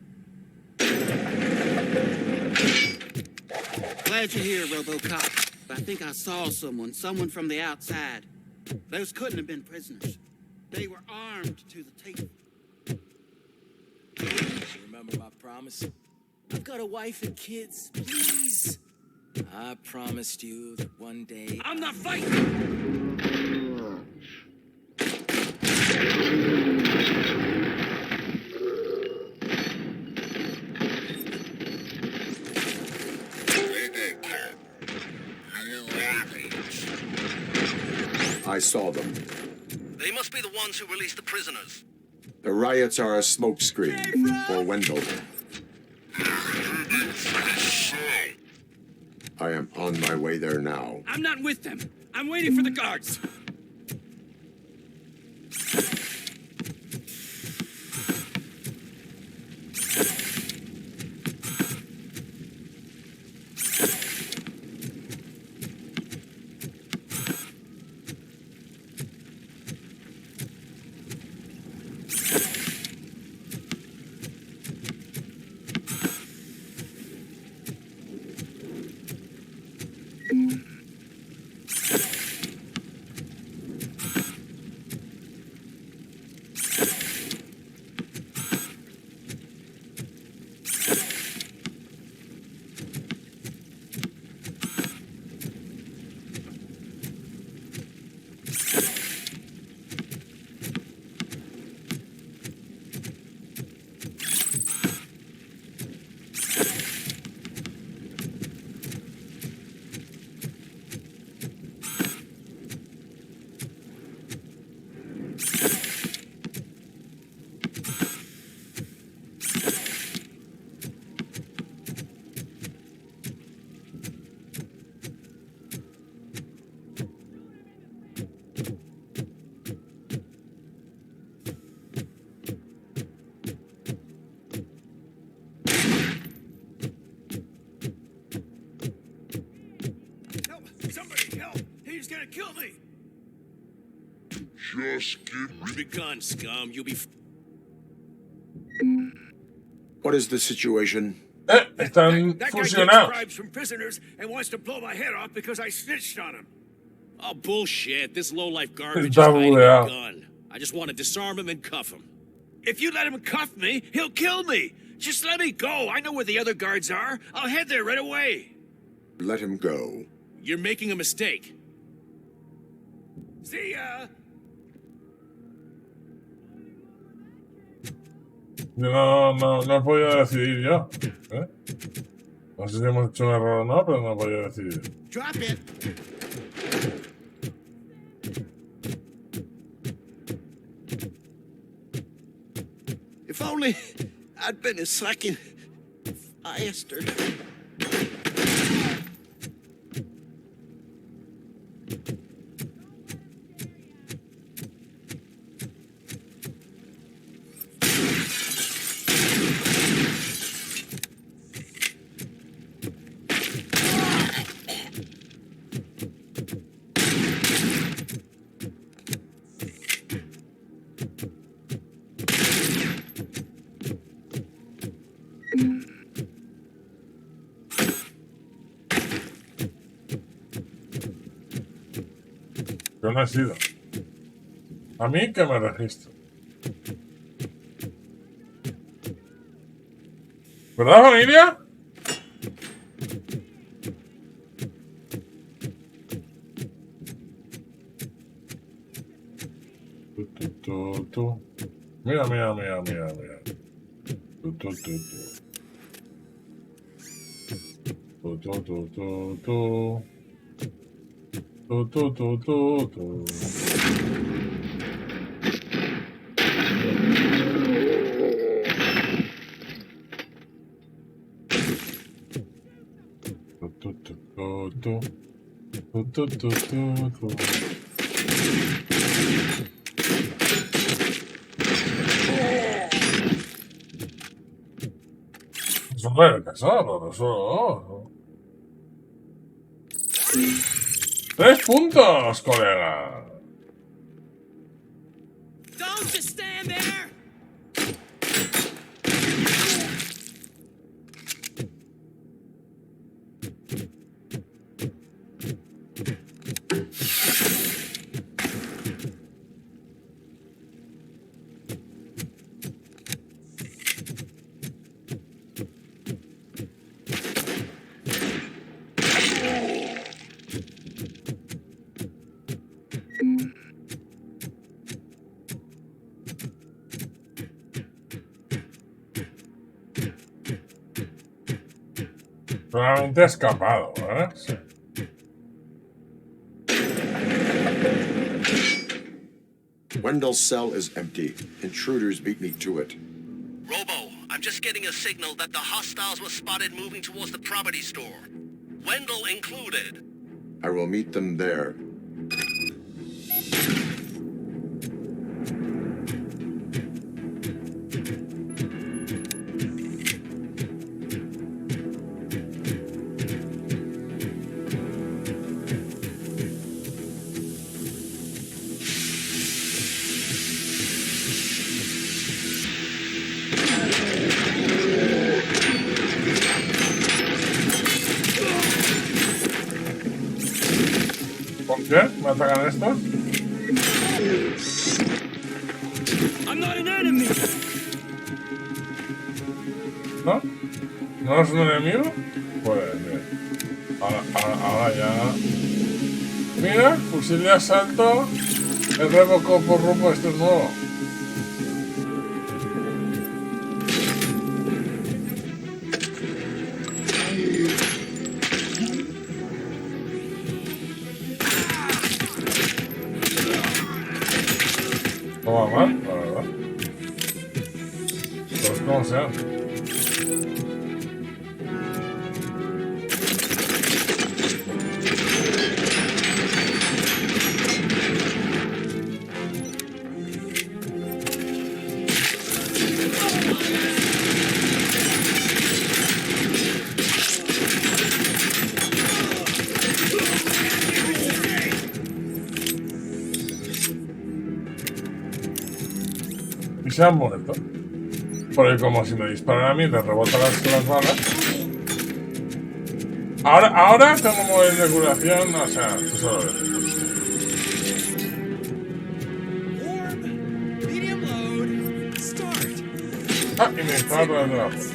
Glad you're here, RoboCop. I think I saw someone from the outside. Those couldn't have been prisoners. They were armed to the teeth. Remember my promise? I've got a wife and kids. Please. I promised you that one day... I'm not fighting! I saw them. They must be the ones who released the prisoners. The riots are a smokescreen for Wendell. I am on my way there now. I'm not with them. I'm waiting for the guards. He's gonna kill me. Just give Be gone, scum. You'll be. What is the situation? Están That guy fusionados. takes bribes from prisoners and wants to blow my head off because I snitched on him. Oh, bullshit. This lowlife garbage is Está hiding a bugueado. gun. I just want to disarm him and cuff him. If you let him cuff me, he'll kill me. Just let me go. I know where the other guards are. I'll head there right away. Let him go. You're making a mistake. See ya. No he podido decidir yo. ¿Eh? No sé si hemos hecho un error o no, pero no he podido decidir. Drop it. If only I'd been a second faster. Yo no he sido. A mí que me registro. ¿Verdad, familia? Tú. Mira. Tú. Eso fue el casado, solo. 3 puntos, colega. Don't just stand there. Realmente ha escapado, ¿eh? Sí. Wendell's cell is empty. Intruders beat me to it. Robo, I'm just getting a signal that the hostiles were spotted moving towards the property store. Wendell included. I will meet them there. ¿Por qué? ¿Me atacan estos? I'm not an enemy. ¿No? ¿No es un enemigo? Pues bien. Ahora ya. Mira, fusil de asalto. El ROBOCOP por rumbo, esto es nuevo. No va mal, la verdad. Pues como sea. se han muerto. Porque como si me disparan a mí, les rebotan las balas. Ahora tengo móviles de curación, o sea, tú solo ves. Medium load. Start. Ah, y me dispara a través de la puerta.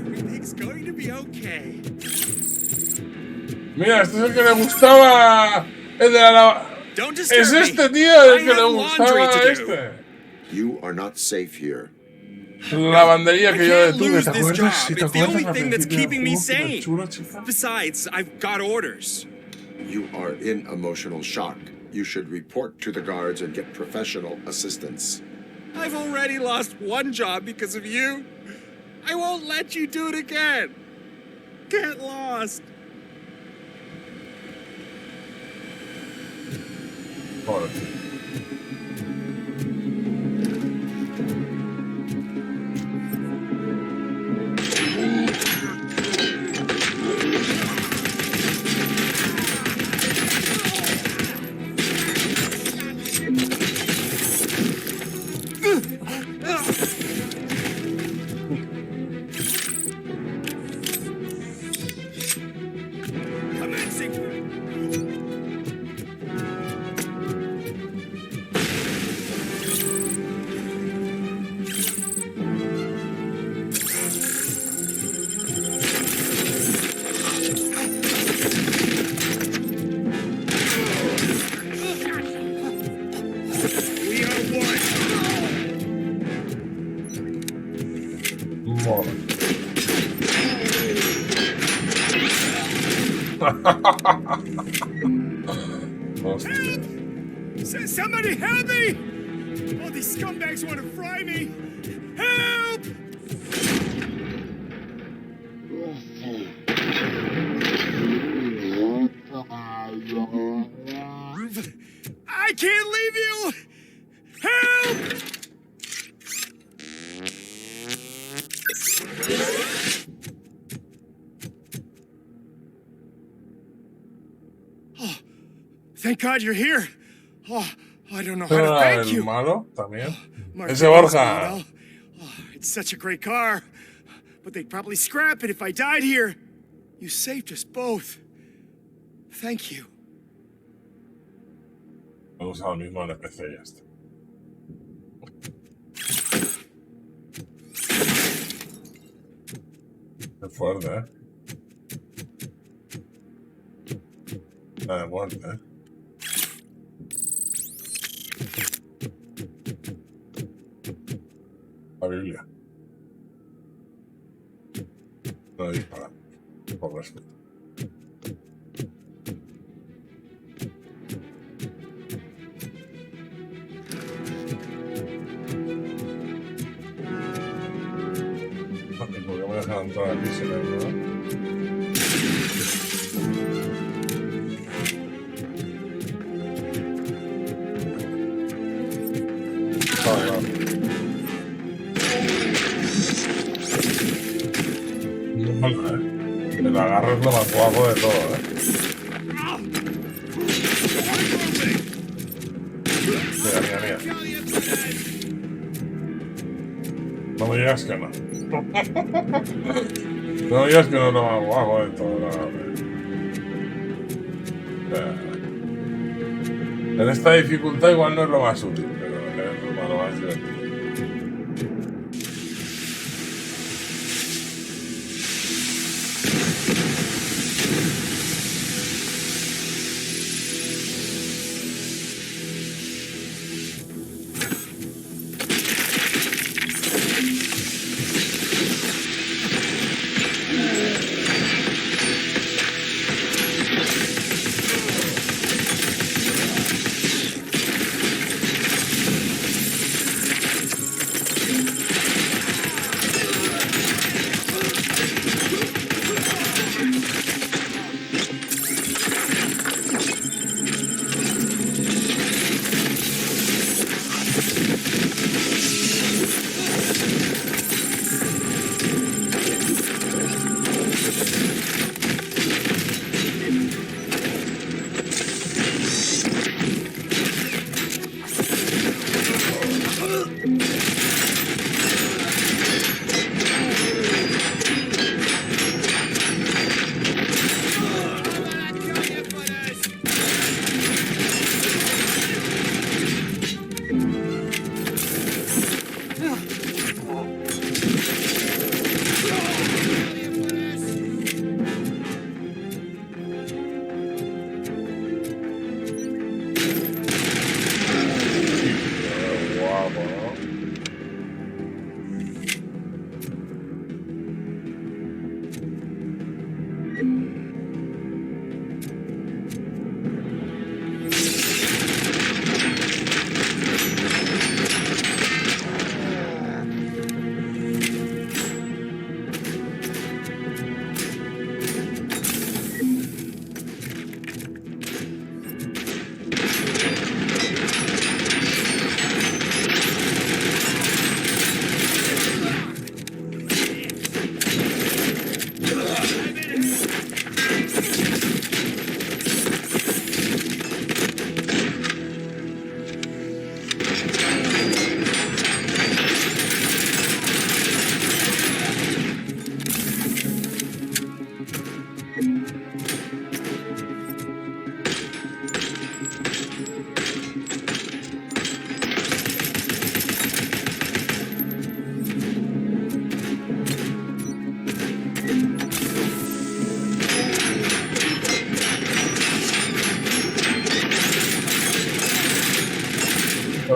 Everything's going to be okay. Mira, este es el que le gustaba. El de la Es este tío el que le gustaba a este. You are not safe here. La banderilla que yo detuve, ¿te This acuerdas? job. Si te It's the only acuerdas, thing that's keeping me sane. chula, chica. Besides, I've got orders. You are in emotional shock. You should report to the guards and get professional assistance. I've already lost one job because of you. I won't let you do it again. Get lost. Joder. Somebody help me! All these scumbags want to fry me! Help! I can't leave you! Help! Oh, thank God you're here. Oh, I don't know how to thank you. Malo también. Marcos, Ese Borja. Oh, it's such a great car, but they'd probably scrap it if I died here. You saved us both. Thank you. He usado el mismo NPC y ya está. Qué fuerte, ¿eh? La de muerte, ¿eh? La Biblia. No dispara. Por respeto. ¿Por qué me dejan entrar aquí sin nada? El agarre es lo más guapo de todo, Mira. No me digas que no. No me digas que no es lo más guapo de todo, el agarre. En esta dificultad igual no es lo más útil, pero es lo más divertido.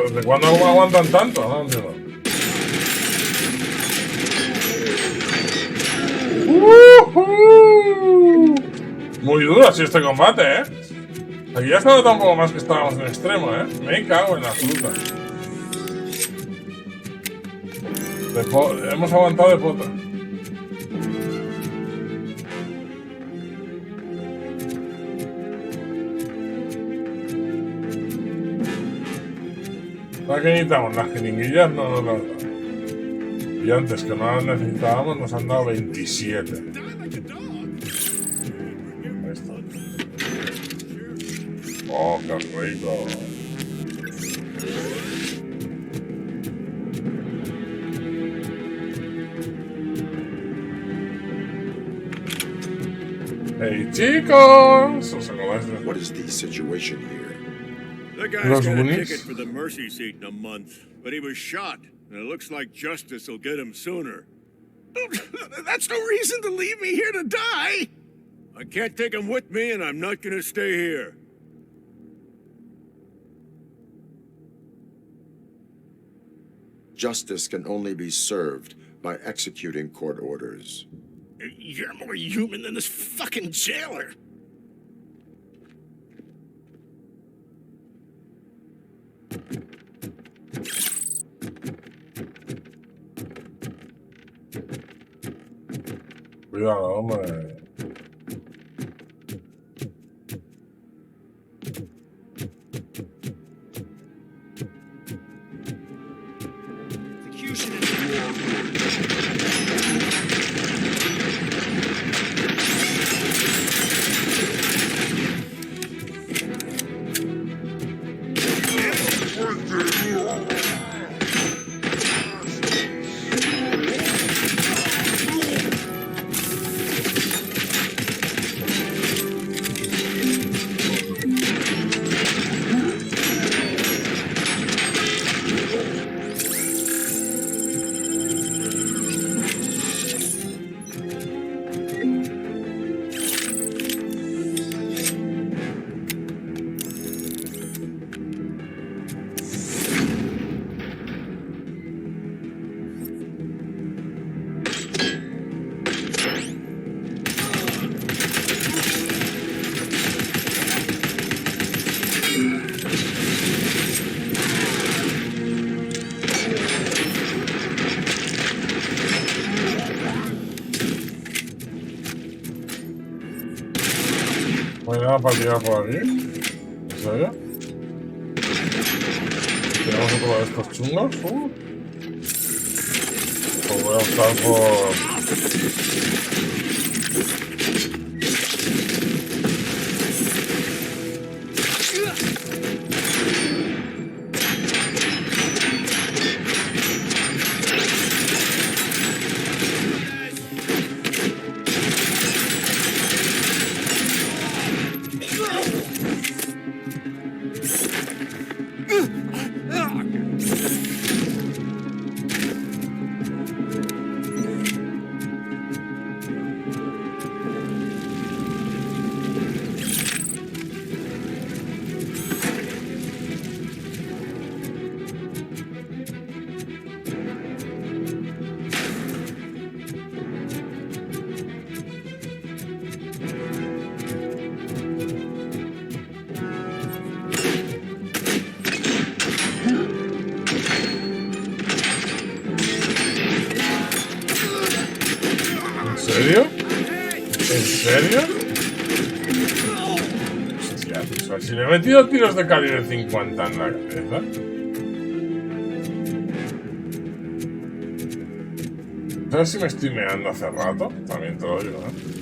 ¿Desde cuándo aguantan tanto? No entiendo. Muy duro así este combate, ¿eh? Aquí ya se nota un poco más que estábamos en extremo, ¿eh? Me cago en la fruta. Hemos aguantado de pota. ¿Para qué necesitamos? Las jeringuillas no nos las dan. Y antes que no las necesitábamos nos han dado 27. Ahí está. Oh, qué rico. Hey chicos, ¿os acordáis de What is the situation here? The guy's los got a Goonies? ticket for the mercy seat in a month, but he was shot, and it looks like justice will get him sooner. That's no reason to leave me here to die! I can't take him with me, and I'm not gonna stay here. Justice can only be served by executing court orders. You're more human than this fucking jailer! Cuidado, hombre. ¿No hay nada para tirar por aquí? ¿En serio? ¿Tenemos otro de estos chungos? Pues voy a optar por... ¿En serio? ¿En serio? Hostia, o sea, si le he metido tiros de calibre 50 en la cabeza. ¿Sabes si me estoy meando hace rato? También te lo digo, ¿eh?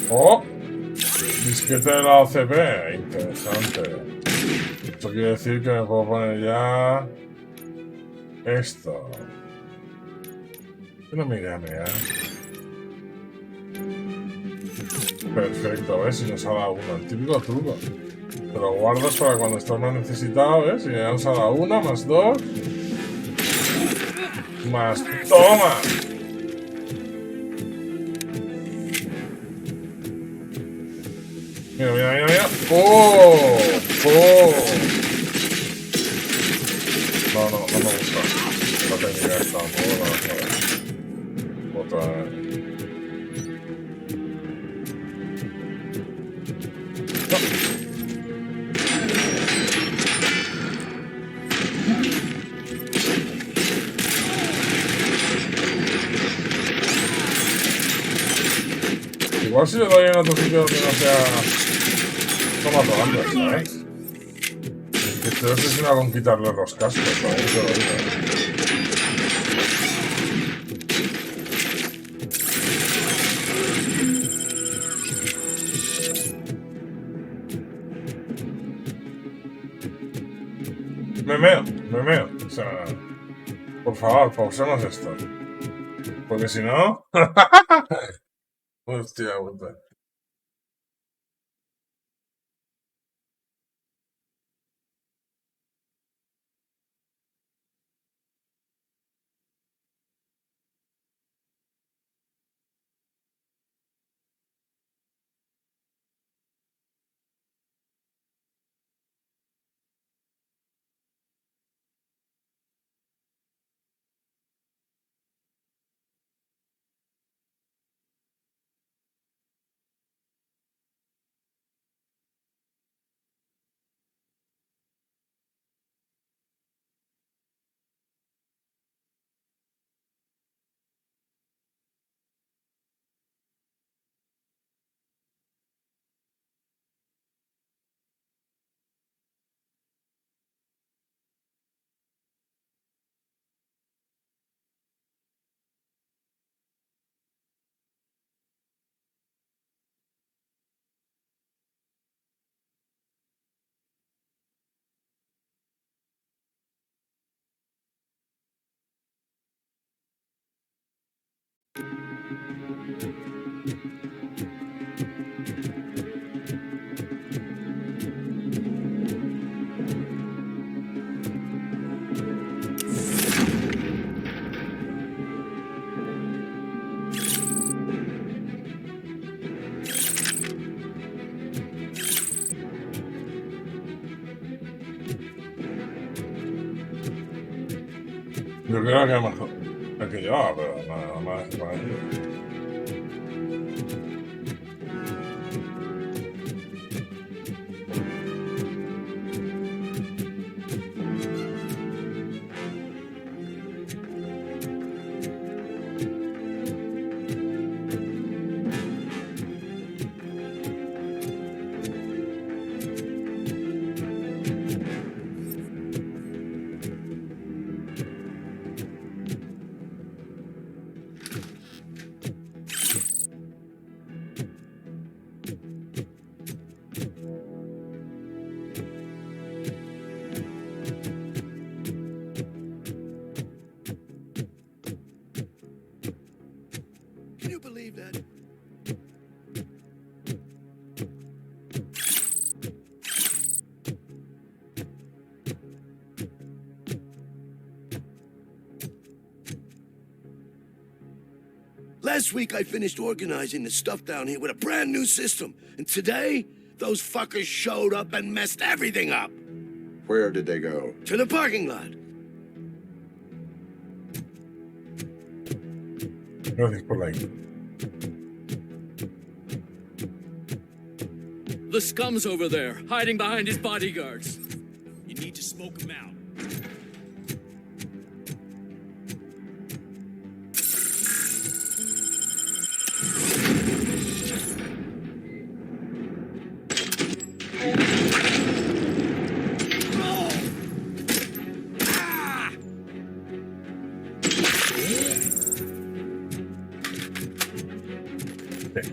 Oh, disquete de la OCP, interesante. Esto quiere decir que me puedo poner ya esto. No me llame, Perfecto, ¿ves? Y nos ha dado uno. El típico truco. Te lo guardas para cuando estás más necesitado, ¿ves? Y ya nos ha dado una, más dos. Más toma. Mira, mira, mira, mira. ¡Oh! ¡Oh! No, no, no me gusta. La técnica esta. Otra vez. Igual si le doy en otro sitio donde no sea... Toma tomando, ¿sabes? Estoy obsesionado con quitarle los cascos, ¿sabes? Te lo digo, Me meo. O sea, por favor, pausemos esto. Porque si no... Hostia, puta. Yo creo que mejor el que llevaba, pero nada más para ello. Can you believe that? Last week I finished organizing the stuff down here with a brand new system. And today, those fuckers showed up and messed everything up. Where did they go? To the parking lot. Gracias por la info. The scum's over there, hiding behind his bodyguards. You need to smoke him out.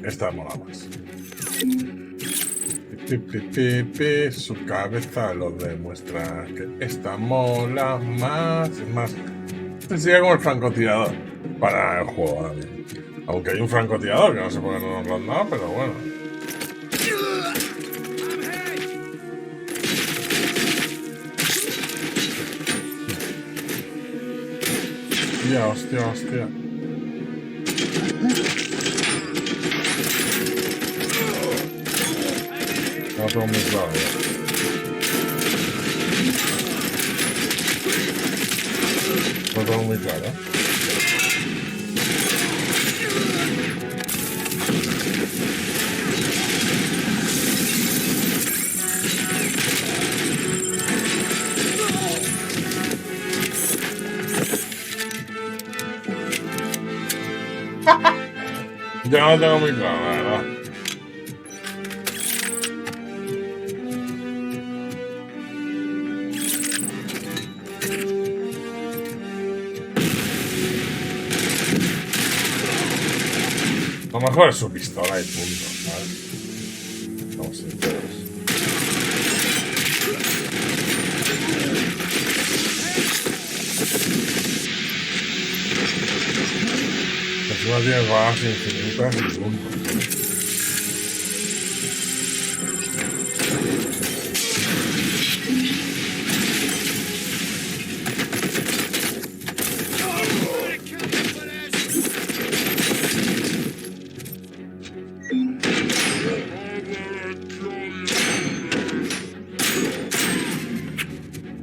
Esta mola más. Su cabeza lo demuestra que esta mola más. Es más, este sería como el francotirador para el juego ahora mismo. Aunque hay un francotirador que no sé por qué no nos lo han dado, pero bueno. Hostia, hostia. No tengo muy claro. No tengo muy claro. Ya no tengo muy claro, la verdad. Lo mejor es su pistola y punto, ¿sabes? Vamos sinceros. Encima tiene balas infinitas y punto.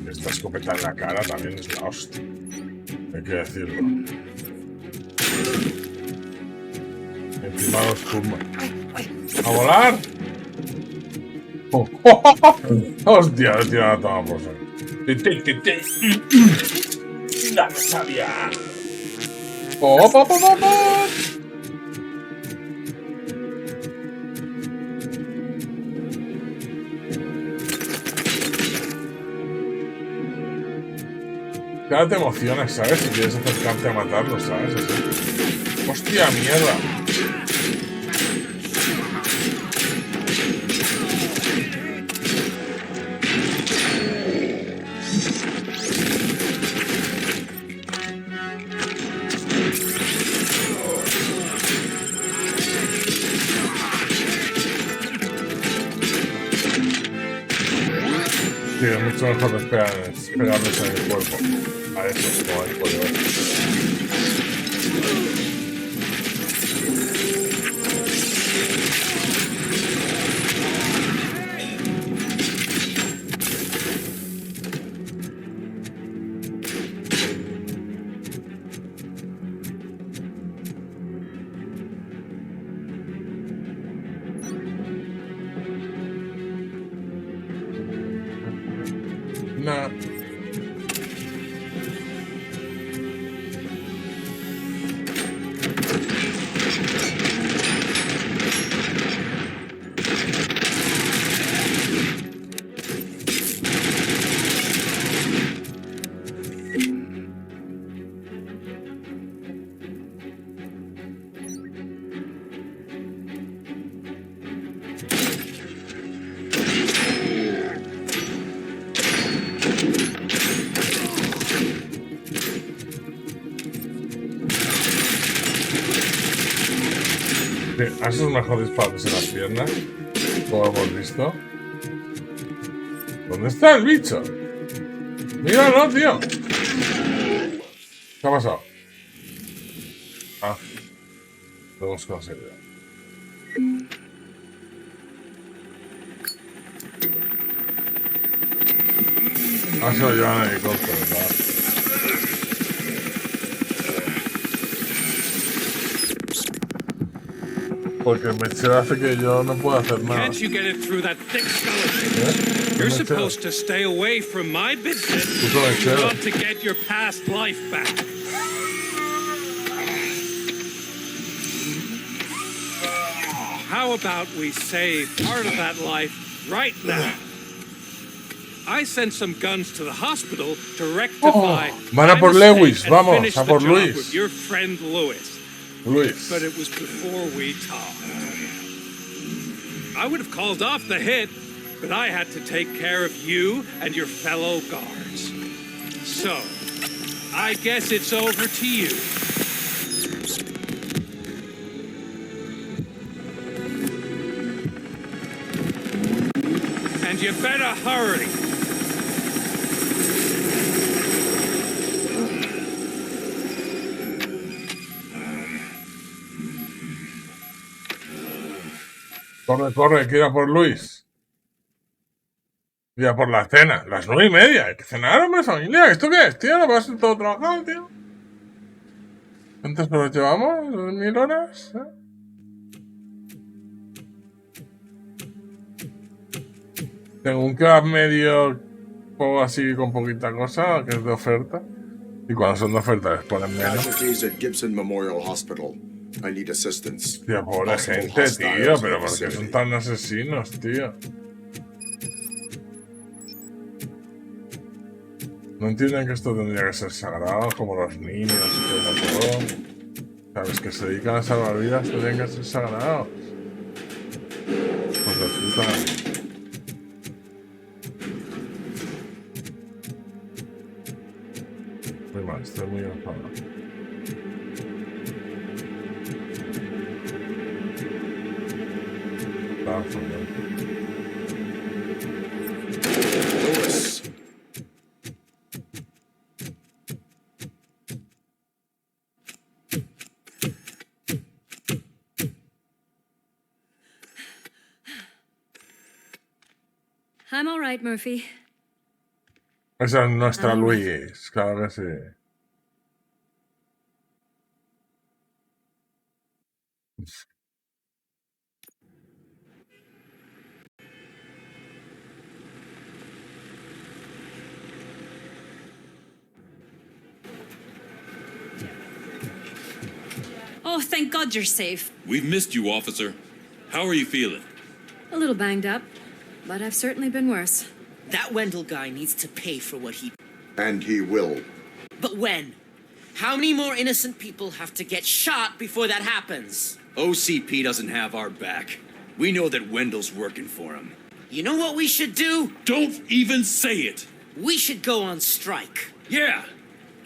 Esta escopeta en la cara también es la hostia. Hay que decirlo. Encima los tumba. ¡A volar! Oh, oh, oh, oh. ¡Hostia! Le he tirado la toma por saco. ¡No me sabía! ¡Oh, oh, oh, oh, oh! Claro, te emocionas, ¿sabes? Si quieres acercarte a matarlo, ¿sabes? Así. ¡Hostia, mierda! Sí, es mucho mejor pegarles en el cuerpo. A eso, como el pollo. Nah. A esos mejor disparos en las piernas, como hemos visto. ¿Dónde está el bicho? Míralo, tío. ¿Qué ha pasado? Ah, lo hemos conseguido. Ah, se lo llevan en helicóptero, ¿verdad? Porque Mechero hace que yo no pueda hacer nada. Can't you get it through that thick skeleton? You're supposed to stay away from my business if you want to get your past life back. How about we save part of that life right now? I sent some guns to the hospital to rectify van a por Lewis, vamos, a por with Luis. your friend Lewis. Luis. But it was before we talked. I would have called off the hit, but I had to take care of you and your fellow guards. So, I guess it's over to you. And you better hurry. Corre, corre, que ir a por Luis. Y a por la cena, las 9:30. Hay que cenar, hombre, familia. ¿Esto qué es, tío? ¿No vas a todo trabajado, tío? ¿Cuántas horas llevamos? ¿2.000 horas? Tengo un kebab medio juego así con poquita cosa, que es de oferta. Y cuando son de oferta les ponen menos. Tío, pobre gente, tío. Pero ¿por qué son tan asesinos, tío? No entienden que esto tendría que ser sagrado, como los niños y todo. Sabes que se dedican a salvar vidas, tendrían que ser sagrados. Pues de puta. Muy mal, estoy muy enfadado. Lewis. I'm all right, Murphy. Esa es nuestra Luis, claro que sí. Oh, thank God you're safe. We've missed you, officer. How are you feeling? A little banged up, but I've certainly been worse. That Wendell guy needs to pay for what he... And he will. But when? How many more innocent people have to get shot before that happens? OCP doesn't have our back. We know that Wendell's working for him. You know what we should do? Don't even say it! We should go on strike. Yeah!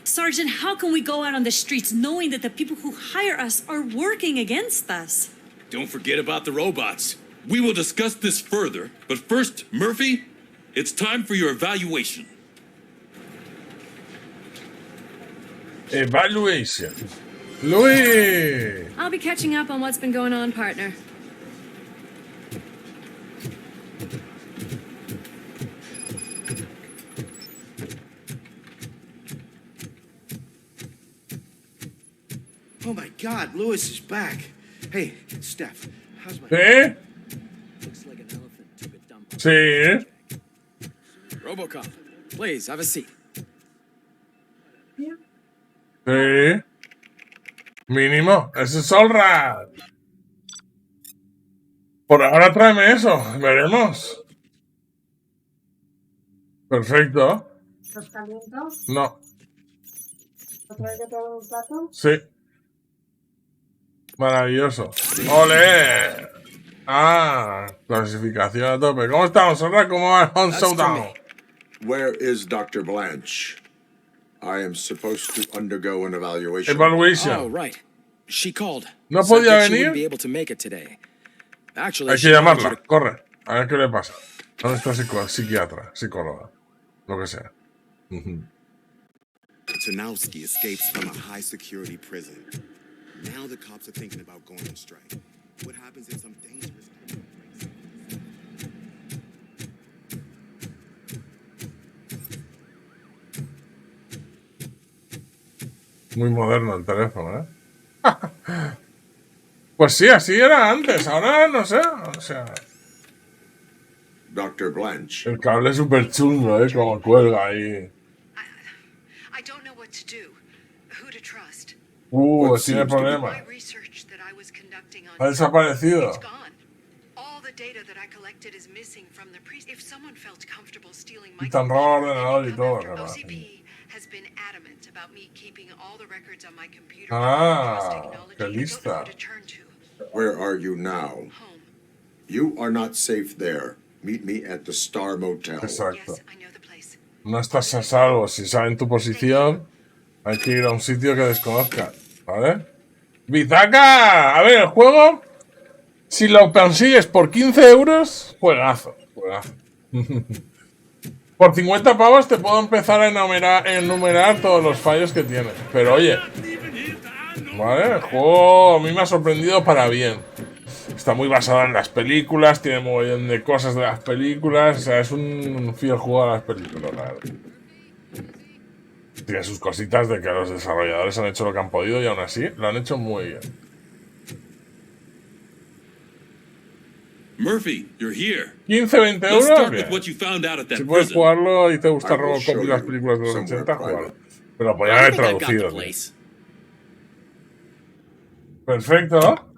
Sergeant, how can we go out on the streets knowing that the people who hire us are working against us? Don't forget about the robots. We will discuss this further, but first, Murphy, it's time for your evaluation. Evaluation. Luis! I'll be catching up on what's been going on, partner. Oh my God, Lewis is back. Hey, Steph, how's my... ¿Sí? Looks like an elephant took a dump. Sí. ROBOCOP, please, have a seat. Sí. Mínimo. Ese es Solrat. Por ahora tráeme eso. Veremos. Perfecto. ¿Los calientos? No. ¿Otra vez de todo en un plato? Sí. Maravilloso. ¡Ole! Ah, clasificación a tope. ¿Cómo estamos, Solrat? ¿Cómo va el Showdown? Where is Dr. Blanche? I am supposed to undergo an evaluation. Evaluation. Oh, right. She called. No Said podía that she venir. wouldn't be able to make it today. Actually, Hay que she wanted you llamarla. Corre. A ver qué le pasa. ¿Dónde está psiquiatra? Psicóloga. Lo que sea. Tarnowski escapes from a high-security prison. Now the cops are thinking about going on strike. What happens if some dangerous... Muy moderno el teléfono, ¿eh? Pues sí, así era antes. Ahora no sé. O sea. Dr. Blanche. El cable es súper chungo, ¿eh? Como cuelga ahí. I don't know what to do. Who to trust. Tiene problemas. Ha desaparecido. Y tan robo ordenador y todo, ¿verdad? Qué lista. Where are you now? You are not safe there. Meet me at the Star Motel. Exacto. No estás a salvo. Si saben tu posición, hay que ir a un sitio que desconozcas, ¿vale? ¡Bizaca! A ver, el juego, si lo consigues por 15 euros, juegazo. Por 50 pavos te puedo empezar a enumerar todos los fallos que tiene. Pero oye, ¿vale? El juego a mí me ha sorprendido para bien. Está muy basado en las películas, tiene un montón de cosas de las películas. O sea, es un fiel juego a las películas, la verdad. Tiene sus cositas de que los desarrolladores han hecho lo que han podido y aún así lo han hecho muy bien. Murphy, you're here. 15, 20 Let's euros. start with what you found out at that Si puedes prison. jugarlo y te gusta ROBOCOP y las películas de los 80, jugarlo. Pero lo podían haber traducido. Perfecto.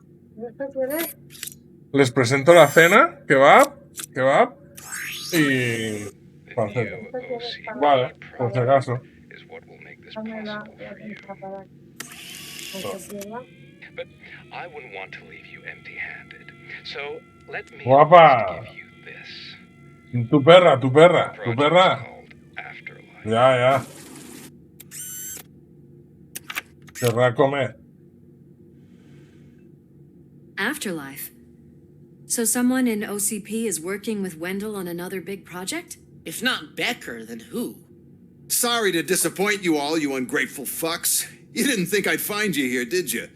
Les presento la cena, que va y... Vale, por si acaso. But I wouldn't want to leave you empty-handed. So let me Guapa. give you this. Tu perra. Ya. Querrá comer. Afterlife. So someone in OCP is working with Wendell on another big project? If not Becker, then who? Sorry to disappoint you all, you ungrateful fucks. You didn't think I'd find you here, did you?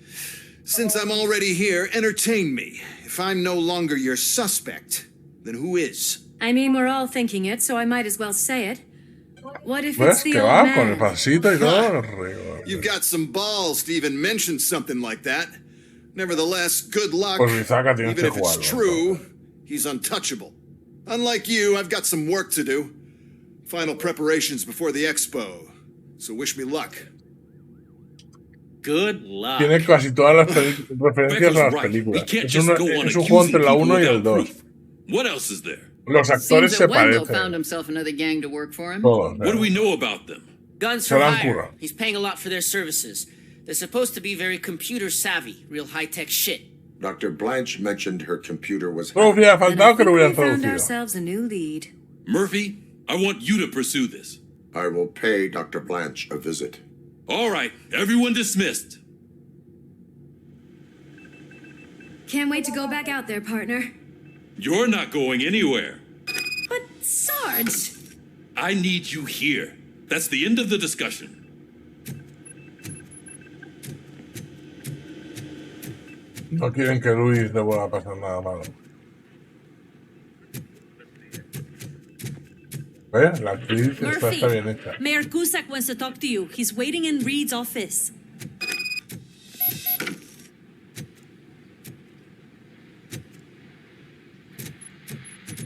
Since I'm already here, entertain me. If I'm no longer your suspect, then who is? I mean, we're all thinking it, so I might as well say it. What if ¿Ves? it's the Que old va con el man? pancito y todo. You've got some balls to even mention something like that. Nevertheless, good luck. Pues Bizaca tienes Even que if it's jugarlo. true, he's untouchable. Unlike you, I've got some work to do. Final preparations before the expo. So wish me luck. Good luck. Tiene casi todas las referencias a las películas. Es un juego entre la 1 y el 2. What else is there? Los actores se Wendell parecen. found himself another gang to work for him. Todos. What do we know about them? Guns Se for la han hire. currado. He's paying a lot for their services. They're supposed to be very computer savvy, real high-tech shit. Dr. Blanche mentioned her computer was No hubiera faltado que lo hubieran We found traducido. ourselves a new lead. Murphy, I want you to pursue this. I will pay Dr. Blanche a visit. All right, everyone dismissed. Can't wait to go back out there, partner. You're not going anywhere. But Sarge! I need you here. That's the end of the discussion. No quieren que Luis le vuelva a pasar nada malo. ¿Ves? La actriz está bien hecha. Mayor Cusack wants to talk to you. He's waiting in Reed's office.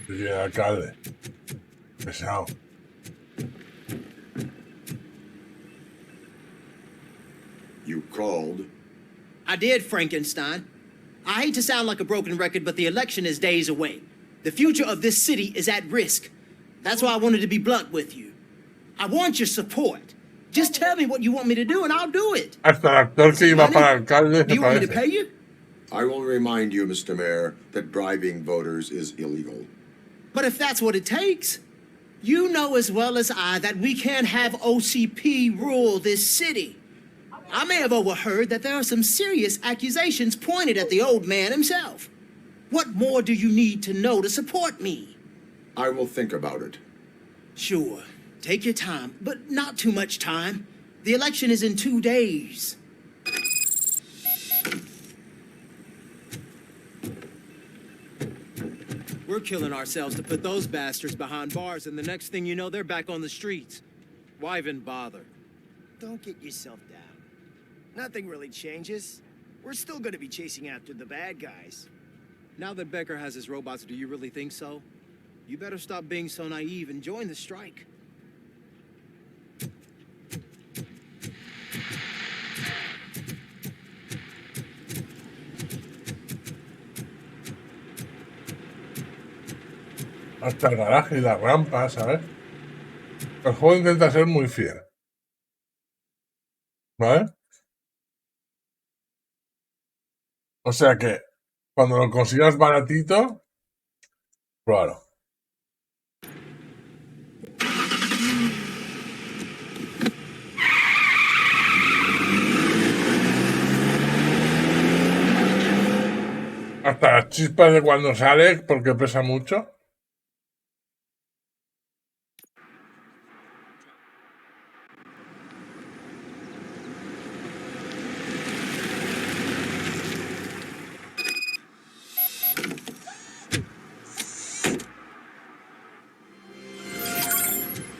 Sí, alcalde. Pesado. You called? I did, Frankenstein. I hate to sound like a broken record, but the election is days away. The future of this city is at risk. That's why I wanted to be blunt with you. I want your support. Just tell me what you want me to do and I'll do it. Hasta el actor que iba para alcalde Do se you want me to parece. pay you? I will remind you, Mr. Mayor, that bribing voters is illegal. But if that's what it takes, you know as well as I that we can't have OCP rule this city. I may have overheard that there are some serious accusations pointed at the old man himself. What more do you need to know to support me? I will think about it. Sure. Take your time, but not too much time. The election is in 2 days. We're killing ourselves to put those bastards behind bars, and the next thing you know, they're back on the streets. Why even bother? Don't get yourself down. Nothing really changes. We're still gonna be chasing after the bad guys. Now that Becker has his robots, do you really think so? You better stop being so naive and join the strike. Hasta el garaje y la rampa, ¿sabes? El juego intenta ser muy fiel. ¿Vale? O sea que cuando lo consigas baratito, claro. Hasta las chispas de cuando sale, porque pesa mucho.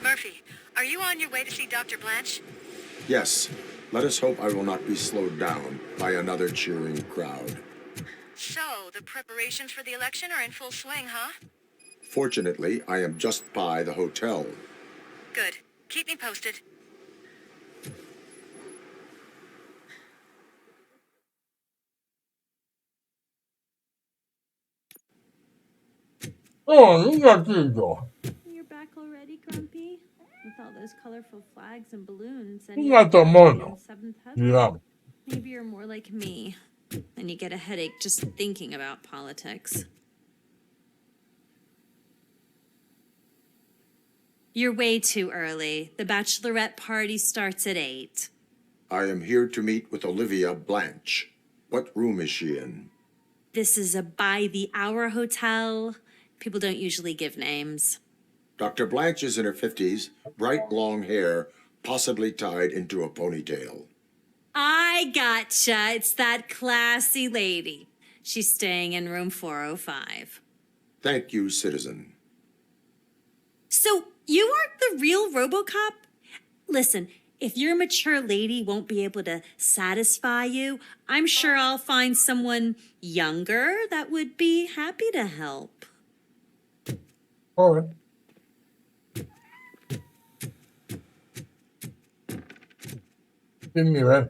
Murphy, are you on your way to see Dr. Blanche? Yes. Let us hope I will not be slowed down by another cheering crowd. So, the preparations for the election are in full swing, huh? Fortunately, I am just by the hotel. Good. Keep me posted. Oh, un gatito. You're back already, Grumpy? With all those colorful flags and balloons. Un gato mono. Seventh Digamos. heaven. Maybe you're more like me, and you get a headache just thinking about politics. You're way too early. The bachelorette party starts at 8. I am here to meet with Olivia Blanche. What room is she in? This is a by-the-hour hotel. People don't usually give names. Dr. Blanche is in her 50s, bright long hair, possibly tied into a ponytail. I gotcha. It's that classy lady. She's staying in room 405. Thank you, citizen. So, you aren't the real ROBOCOP? Listen, if your mature lady won't be able to satisfy you, I'm sure I'll find someone younger that would be happy to help. All right. Sin nivel.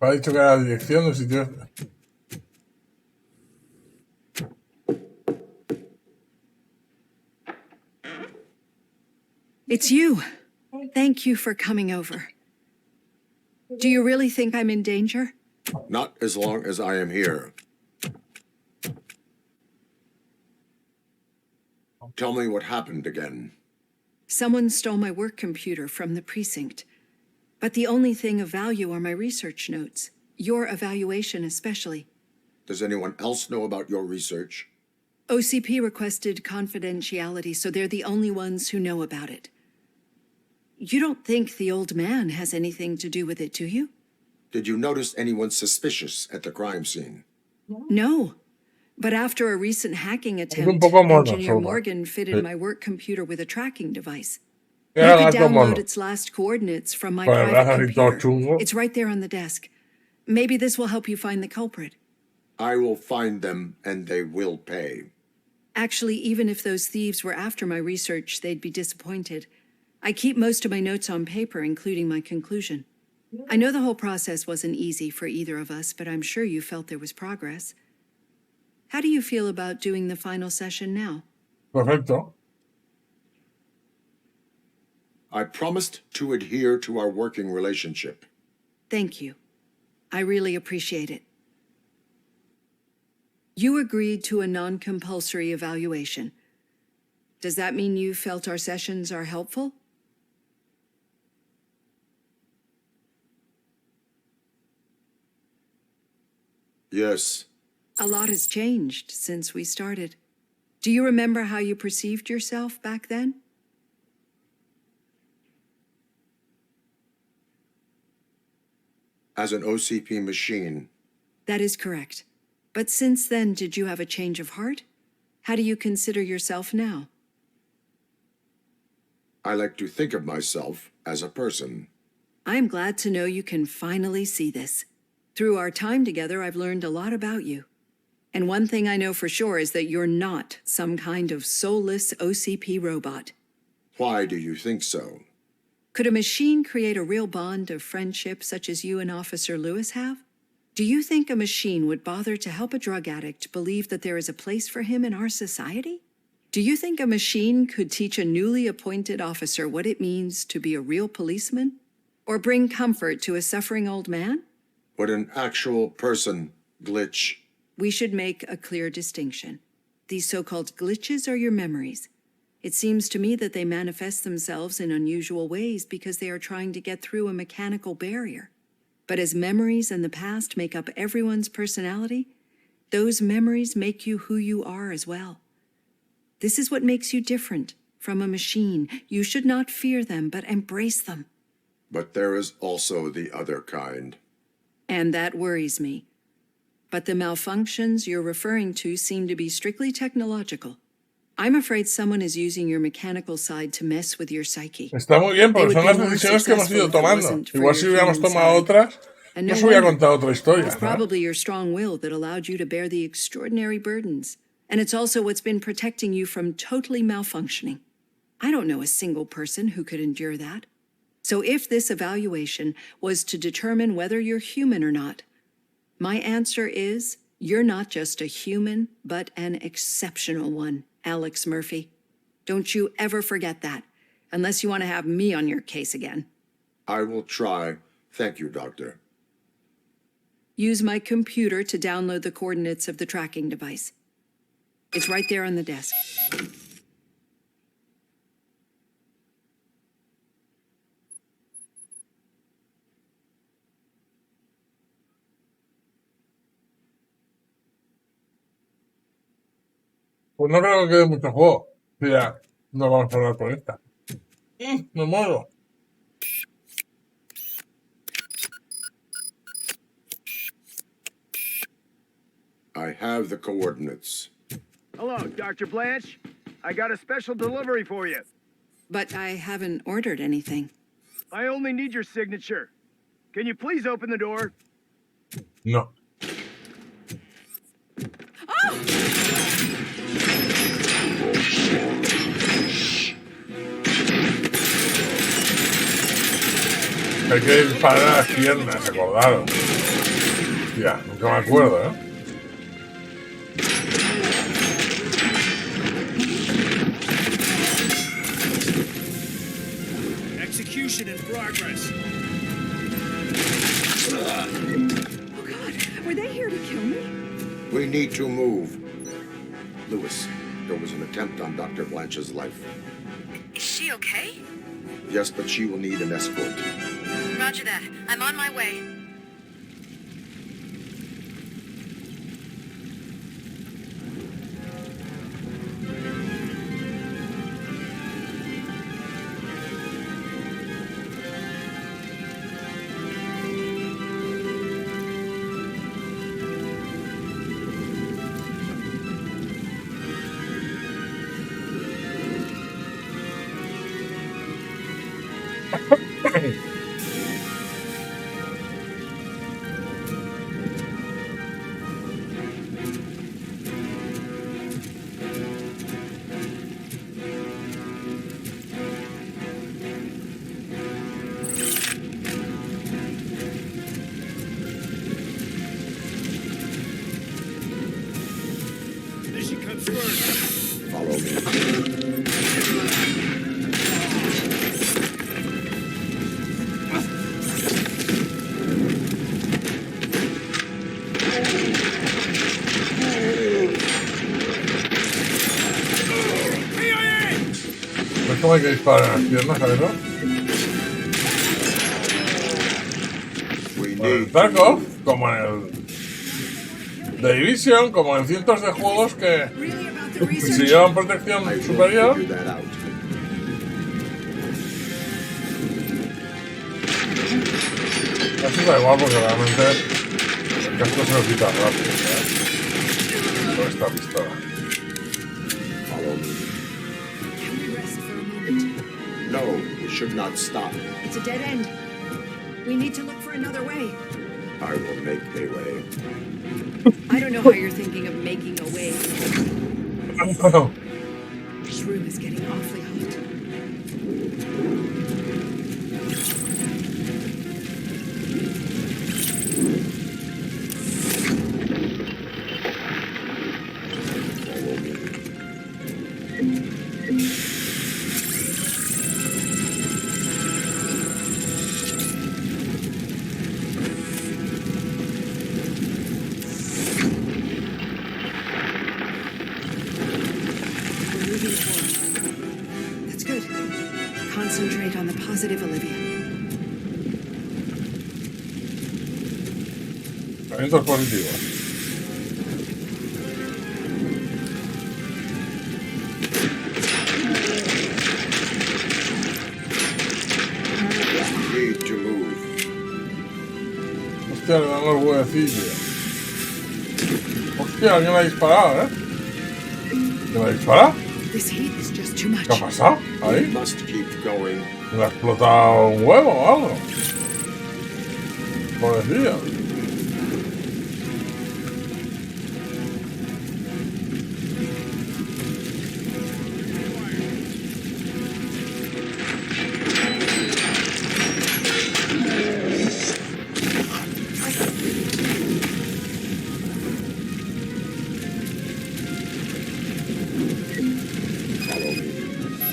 Me ha dicho que era la dirección del sitio. It's you. Thank you for coming over. Do you really think I'm in danger? Not as long as I am here. Tell me what happened again. Someone stole my work computer from the precinct. But the only thing of value are my research notes. Your evaluation especially. Does anyone else know about your research? OCP requested confidentiality, so they're the only ones who know about it. You don't think the old man has anything to do with it, do you? Did you notice anyone suspicious at the crime scene? No. But after a recent hacking attempt, Engineer Morgan fitted my work computer with a tracking device. You could download its last coordinates from my private computer. It's right there on the desk. Maybe this will help you find the culprit. I will find them, and they will pay. Actually, even if those thieves were after my research, they'd be disappointed. I keep most of my notes on paper, including my conclusion. I know the whole process wasn't easy for either of us, but I'm sure you felt there was progress. How do you feel about doing the final session now? Perfecto. I promised to adhere to our working relationship. Thank you. I really appreciate it. You agreed to a non-compulsory evaluation. Does that mean you felt our sessions are helpful? Yes. A lot has changed since we started. Do you remember how you perceived yourself back then? As an OCP machine. That is correct. But since then, did you have a change of heart? How do you consider yourself now? I like to think of myself as a person. I'm glad to know you can finally see this. Through our time together, I've learned a lot about you. And one thing I know for sure is that you're not some kind of soulless OCP robot. Why do you think so? Could a machine create a real bond of friendship such as you and Officer Lewis have? Do you think a machine would bother to help a drug addict believe that there is a place for him in our society? Do you think a machine could teach a newly appointed officer what it means to be a real policeman? Or bring comfort to a suffering old man? Would an actual person glitch? We should make a clear distinction. These so-called glitches are your memories. It seems to me that they manifest themselves in unusual ways because they are trying to get through a mechanical barrier. But as memories in the past make up everyone's personality, those memories make you who you are as well. This is what makes you different from a machine. You should not fear them, but embrace them. But there is also the other kind. And that worries me. But the malfunctions you're referring to seem to be strictly technological. I'm afraid someone is using your mechanical side to mess with your psyche. Está muy bien, porque son las decisiones que hemos ido tomando. Igual si hubiéramos tomado otras, ya se hubiera contado otra historia. It's probably your strong will that allowed you to bear the extraordinary burdens. And it's also what's been protecting you from totally malfunctioning. I don't know a single person who could endure that. So if this evaluation was to determine whether you're human or not, my answer is you're not just a human, but an exceptional one, Alex Murphy. Don't you ever forget that, unless you want to have me on your case again. I will try. Thank you, Doctor. Use my computer to download the coordinates of the tracking device. It's right there on the desk. Pues no creo que quede mucho juego. Ya, no vamos a hablar con esta. Me muero. I have the coordinates. Hello, Dr. Blanche. I got a special delivery for you. But I haven't ordered anything. I only need your signature. Can you please open the door? No. Hay que disparar a las piernas, acordaros. Ya, nunca me acuerdo, ¿eh? Execution in progress. Oh God, were they here to kill me? We need to move. Lewis, there was an attempt on Dr. Blanche's life. Is she okay? Yes, but she will need an escort. Roger that. I'm on my way. Mission comes first. Follow me. ¿Ves cómo hay que disparar en las piernas, Javier? En el Tarkov, como en el The Division, como en cientos de juegos que si llevan protección superior. Así da igual porque realmente el casco se lo quita rápido, ¿sabes? Con esta pistola. No, should not stop. It's a dead end. We need to look for another way. I will make a way. I don't know how you're thinking of making a way. This room is getting awfully hot. Concentrate on the positive, Olivia. Pensamientos positivos. Need to move. Hostia, le dan los huevecillos. Hostia, alguien la ha disparado, ¿eh? ¿Quién la dispara? This heat is just too much. ¿Qué ha pasado? Ahí. Must keep going. ¿Le ha explotado un huevo o algo? Pobrecilla.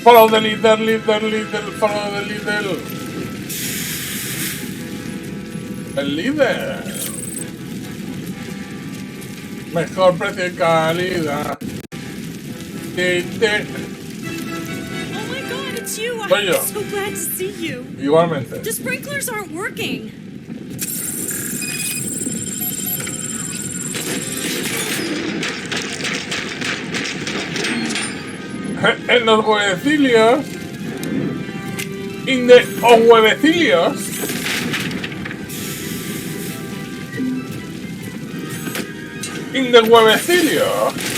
Follow the leader, follow the leader. El líder. Mejor precio y calidad. Oh my god, it's you! Soy I'm yo. so glad to see you. Igualmente. The sprinklers aren't working. En los huevecillos. In the huevecillos. In the huevecillos.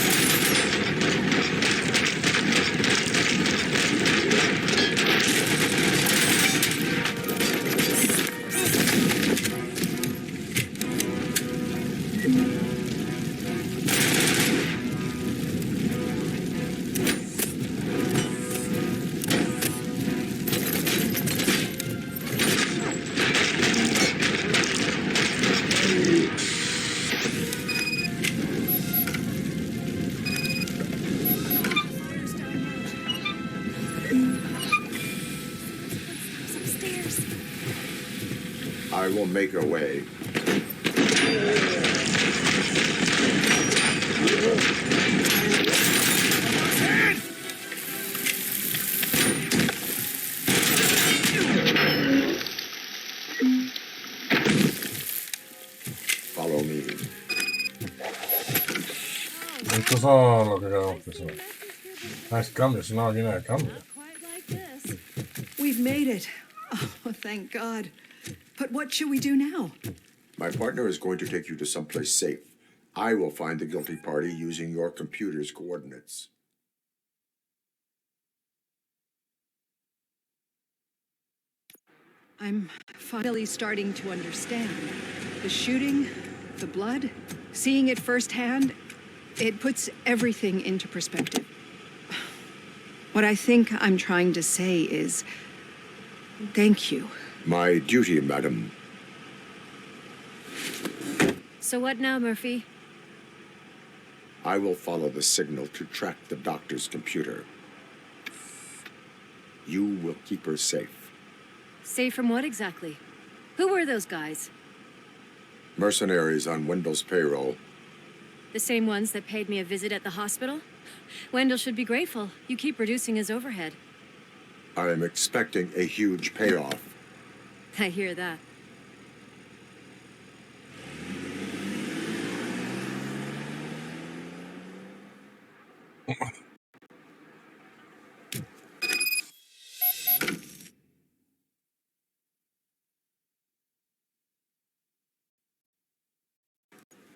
I will make a way. Follow me. Estos son lo que queremos que son. Ah, es cambio, es una máquina de cambio. We've made it. Oh, thank God. But what should we do now? My partner is going to take you to someplace safe. I will find the guilty party using your computer's coordinates. I'm finally starting to understand. The shooting, the blood, seeing it firsthand, it puts everything into perspective. What I think I'm trying to say is, thank you. My duty, madam. So what now, Murphy? I will follow the signal to track the doctor's computer. You will keep her safe. Safe from what exactly? Who were those guys? Mercenaries on Wendell's payroll. The same ones that paid me a visit at the hospital? Wendell should be grateful. You keep reducing his overhead. I am expecting a huge payoff. I hear that.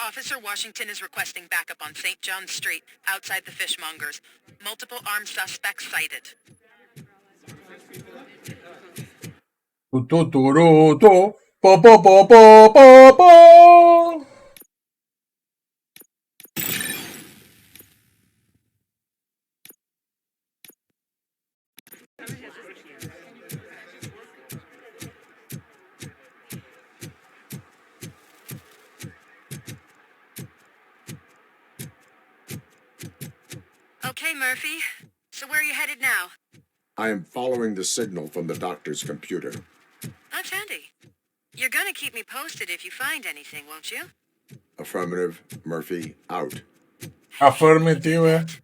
Officer Washington is requesting backup on St. John's Street, outside the fishmongers. Multiple armed suspects cited. Tu, po, po, po, po, po, po. Okay, Murphy. So where are you headed now? I am following the signal from the doctor's computer. That's handy. You're gonna keep me posted if you find anything, won't you? Affirmative, Murphy, out. Affirmative.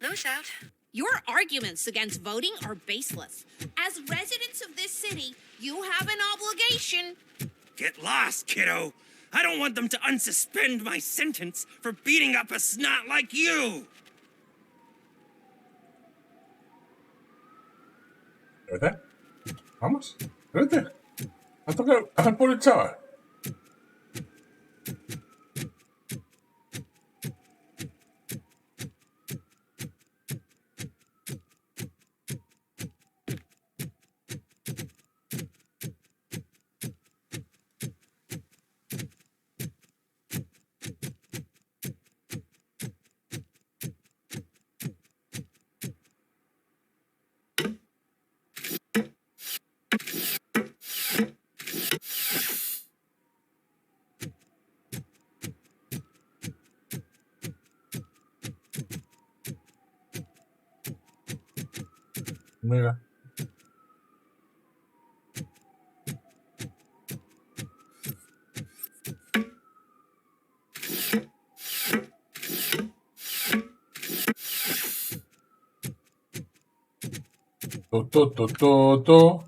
Loose out. Your arguments against voting are baseless. As residents of this city, you have an obligation. Get lost, kiddo. I don't want them to unsuspend my sentence for beating up a snot like you. Vete. Vamos. Vete. A tocar por el chaval. Mira. To.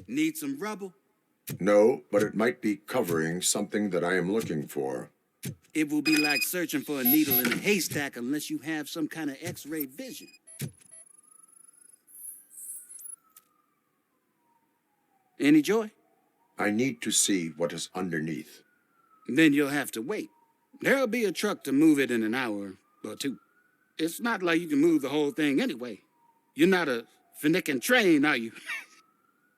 Need some rubble? No, but it might be covering something that I am looking for. It will be like searching for a needle in a haystack unless you have some kind of X-ray vision. Any joy? I need to see what is underneath. Then you'll have to wait. There'll be a truck to move it in an hour or two. It's not like you can move the whole thing anyway. You're not a finicking train, are you?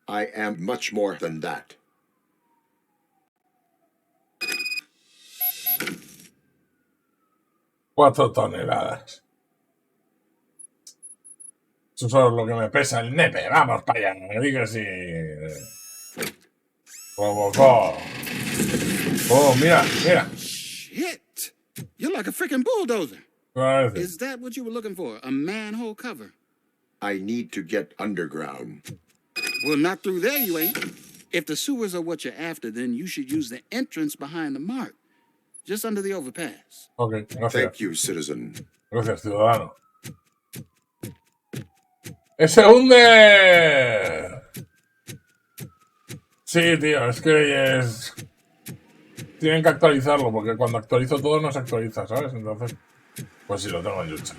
I am much more than that. Cuatro toneladas. Eso es lo que me pesa el nepe. Vamos para allá. Me digas si... Robocop. Oh, mira. Shit! You're like a freaking bulldozer. Is that what you were looking for? A manhole cover? I need to get underground. Well, not through there, you ain't. If the sewers are what you're after, then you should use the entrance behind the mark. Just under the overpass. Okay, gracias. Thank you, citizen. Gracias, ciudadano. ¡Se hunde! Sí, tío, es que es... Tienen que actualizarlo, porque cuando actualizo todo no se actualiza, ¿sabes? Entonces, pues sí, lo tengo en Just Chat.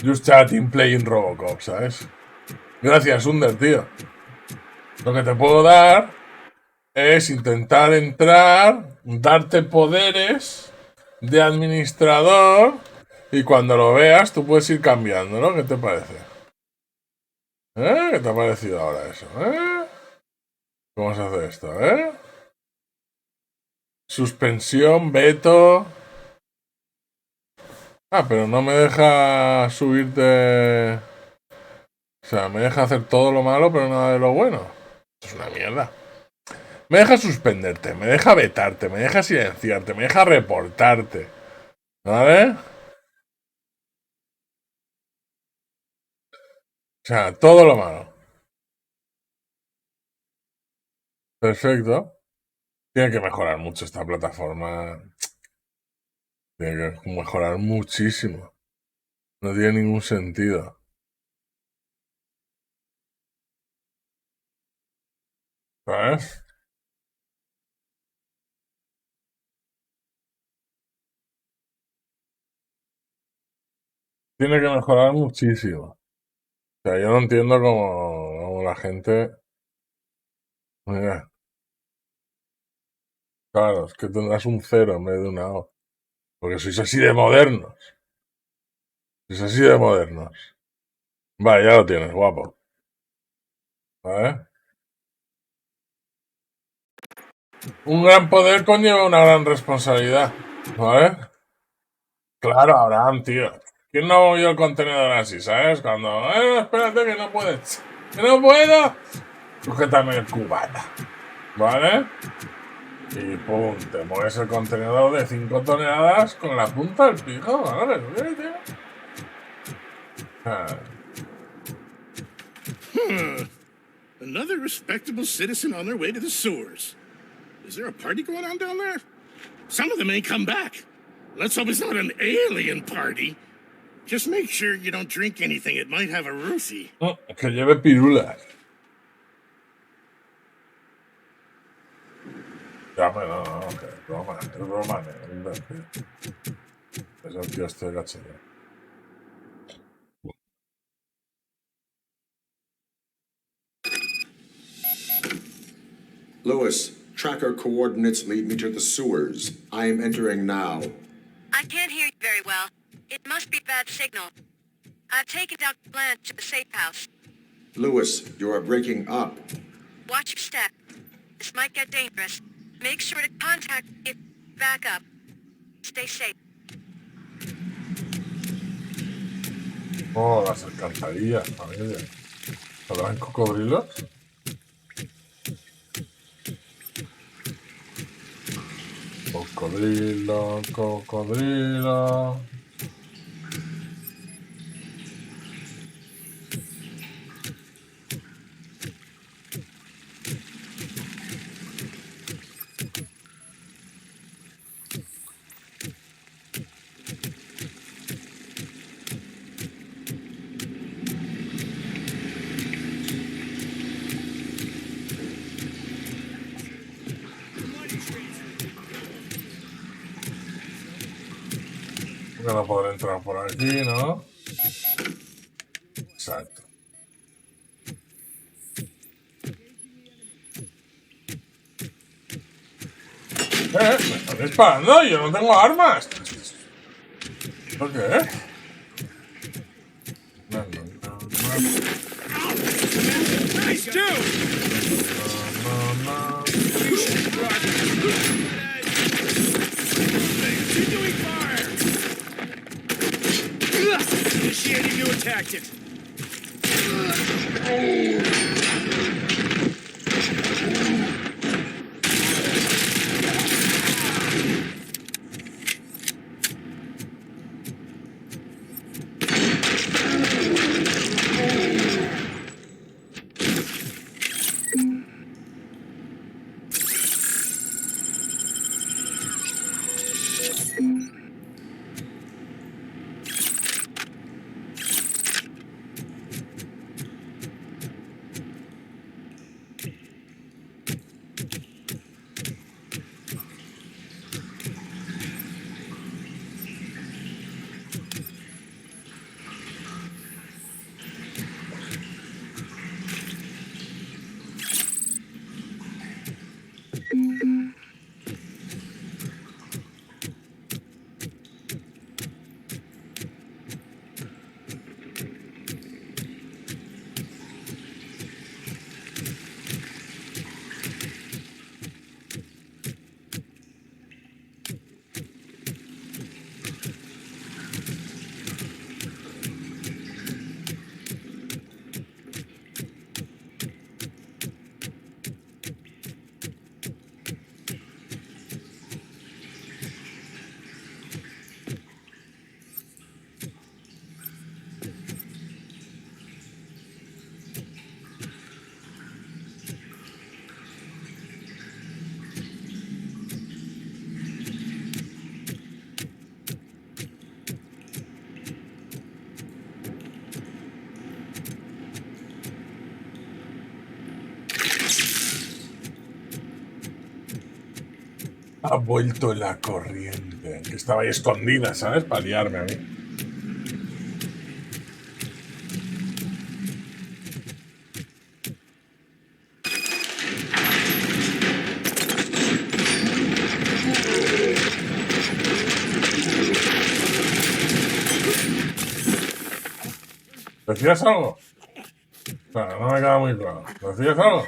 Just Chatting Playing Robocop, ¿sabes? Gracias, Under, tío. Lo que te puedo dar es intentar entrar, darte poderes de administrador y cuando lo veas tú puedes ir cambiando, ¿no? ¿Qué te parece? ¿Qué te ha parecido ahora eso? ¿Cómo se hace esto? Suspensión, veto. Ah, pero no me deja subirte... O sea, me deja hacer todo lo malo, pero nada de lo bueno. Esto es una mierda. Me deja suspenderte, me deja vetarte, me deja silenciarte, me deja reportarte. ¿Vale? O sea, todo lo malo. Perfecto. Tiene que mejorar mucho esta plataforma. Tiene que mejorar muchísimo. No tiene ningún sentido. ¿Sabes? Tiene que mejorar muchísimo. O sea, yo no entiendo cómo Luego la gente... Mira. Claro, es que tendrás un 0 en vez de una O. Porque sois así de modernos. Sois así de modernos. Vale, ya lo tienes, guapo. ¿Vale? Un gran poder conlleva una gran responsabilidad. ¿Vale? Claro, Abraham, tío. ¿Quién no ha movido el contenedor así, sabes? Cuando... espérate que no puedes. ¡Que no puedo! Sujétame el cubata. ¿Vale? Y pum, te mueves el contenedor de 5 toneladas con la punta del pijo. ¿Vale? Tío. Another respectable citizen on their way to the sewers. Is there a party going on down there? Some of them ain't come back. Let's hope it's not an alien party. Just make sure you don't drink anything. It might have a roofie. Que lleve pirulas. Ya, no, que es broma, es el tío este de cachete. Lewis, tracker coordinates lead me to the sewers. I am entering now. I can't hear you very well. It must be bad signal. I've taken Dr. Blanche to the safe house. Lewis, you are breaking up. Watch your step. This might get dangerous. Make sure to contact if back up. Stay safe. Oh, las alcantarillas, familia. ¿Habrán cocodrilos? Cocodrilo. Que no podré entrar por aquí, ¿no? Exacto. Me están disparando, yo no tengo armas. ¿Por qué? Nice dude! Continuing fire! Initiating new tactic. Ha vuelto la corriente. Que estaba ahí escondida, ¿sabes? Para liarme a mí. ¿Decías algo? Bueno, no me queda muy claro. ¿Decías algo?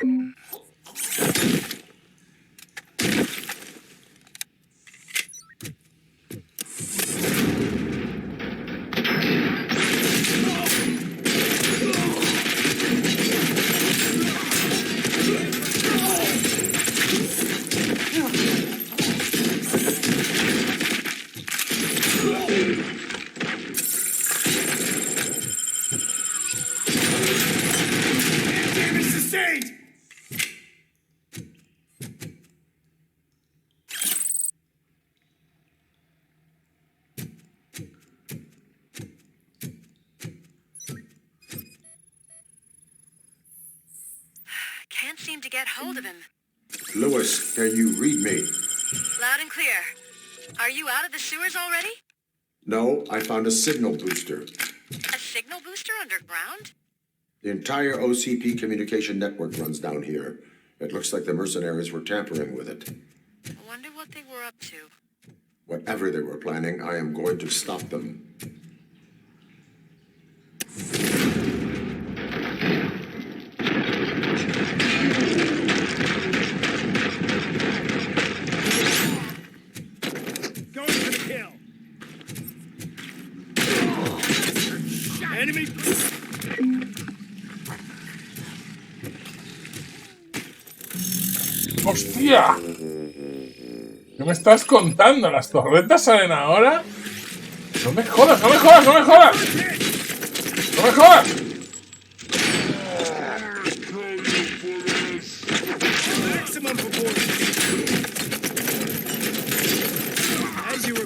Can't seem to get hold of him. Lewis, can you read me? Loud and clear. Are you out of the sewers already? No, I found a signal booster. A signal booster underground? The entire OCP communication network runs down here. It looks like the mercenaries were tampering with it. I wonder what they were up to. Whatever they were planning, I am going to stop them. Going for the kill. Enemy. ¡Hostia! ¿Qué me estás contando? ¿Las torretas salen ahora? ¡No me jodas, no me jodas, no me jodas! ¡No me jodas! Maximum proportion. As you were.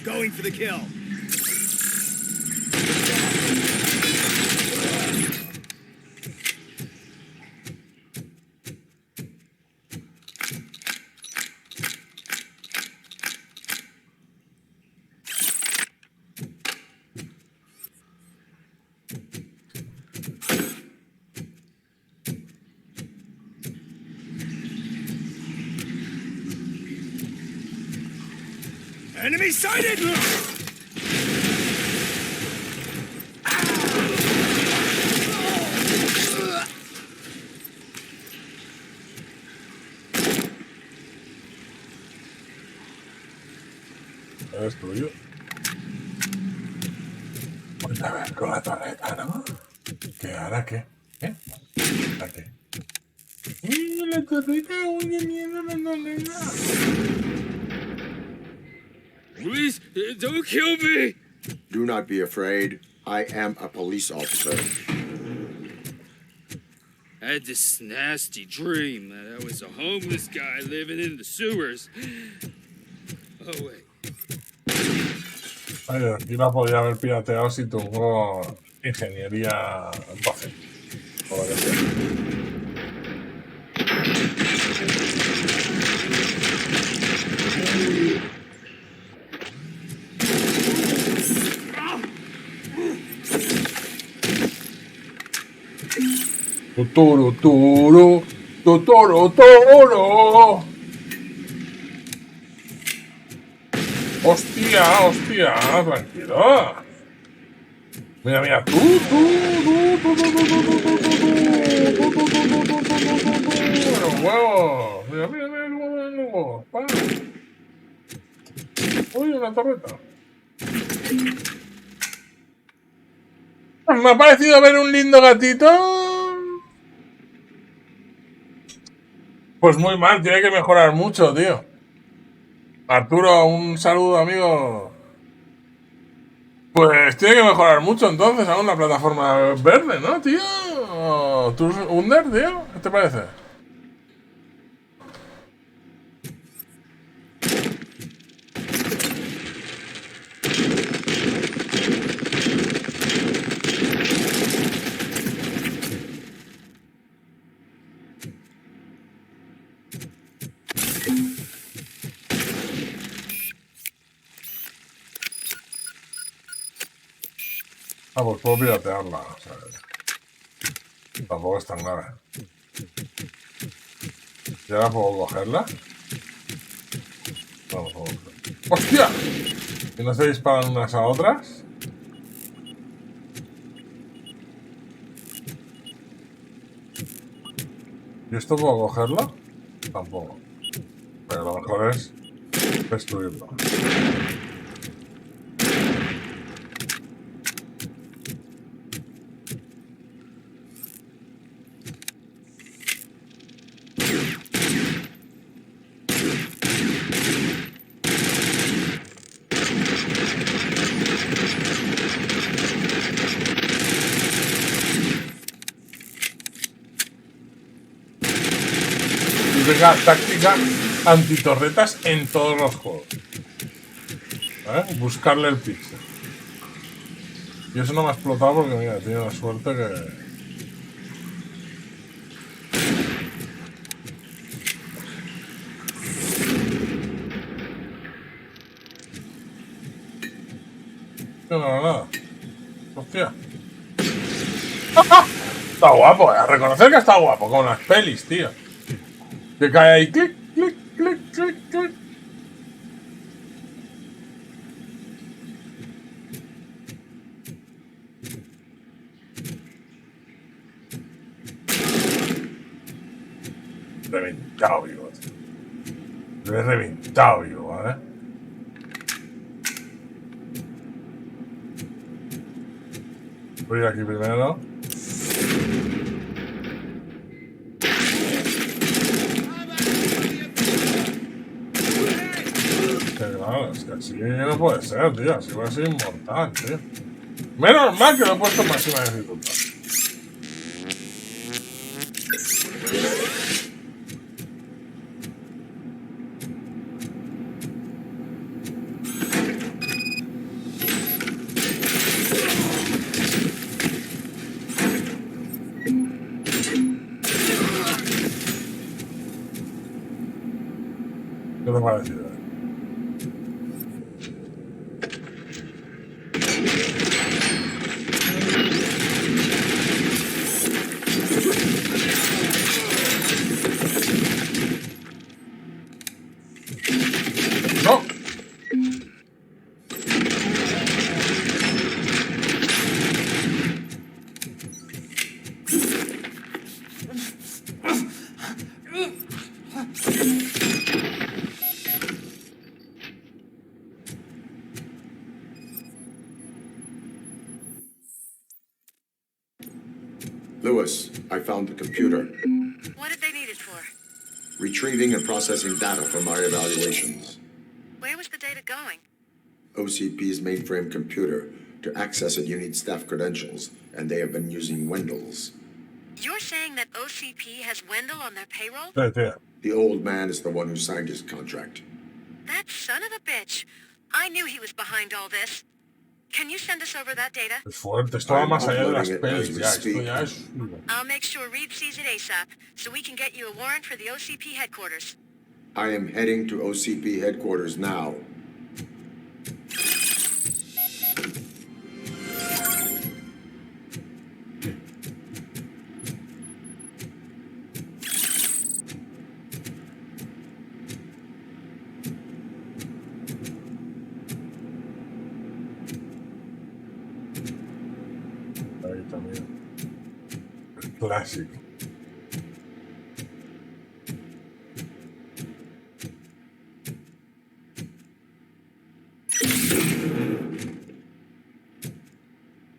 Going for the kill. Enemy sighted! ¿Lo he destruido? Pues a ver, con la torreta, ¿no? ¿Qué? ¿Ahora qué? ¿Eh? ¿Ahora qué? La torreta, una mierda, no. Please, don't kill me! Do not be afraid. I am a police officer. I had this nasty dream that I was a homeless guy living in the sewers. Oh, wait. Ay, aquí la podía haber pirateado si tuvo ingeniería 12. O lo que sea. Toro, toro, toro, toro. Hostia, tranquilo. Mira, tú. Los huevos. Mira, los huevos. Uy, una torreta. Me ha parecido ver un lindo gatito. Pues muy mal, tiene que mejorar mucho, tío. Arturo, un saludo, amigo. Pues tiene que mejorar mucho entonces aún la plataforma verde, ¿no, tío? ¿Tú Under, tío? ¿Qué te parece? Ah, pues puedo piratearla, o sea, tampoco es tan grave. ¿Y ahora puedo cogerla? Vamos a cogerla. ¡Hostia! ¿Y no se disparan unas a otras? ¿Y esto puedo cogerlo? Tampoco. Pero lo mejor es destruirlo. Venga, táctica antitorretas en todos los juegos. Buscarle el pixel. Y eso no me ha explotado porque, mira, he tenido la suerte que... No, nada. Hostia. ¡Ah! Está guapo, a reconocer que está guapo con las pelis, tío. Que cae ahí, clic, clic, clic, clic, clic. Reventado vivo, tío. Lo he reventado vivo, ¿vale? Voy a ir aquí primero. Claro, es que así no puede ser, tío. Así va a ser inmortal, tío. Menos mal que lo he puesto en máxima dificultad. ¿Qué te parece? Lewis, I found the computer. What did they need it for? Retrieving and processing data from our evaluations. Where was the data going? OCP's mainframe computer. To access it, you need staff credentials, and they have been using Wendell's. You're saying that OCP has Wendell on their payroll? The old man is the one who signed his contract. That son of a bitch. I knew he was behind all this. Can you send us over that data? Es fuerte, esto va más allá de las pelis ya, esto ya es... I'll make sure Reed sees it ASAP, so we can get you a warrant for the OCP headquarters. I am heading to OCP headquarters now. Ahí también. El clásico.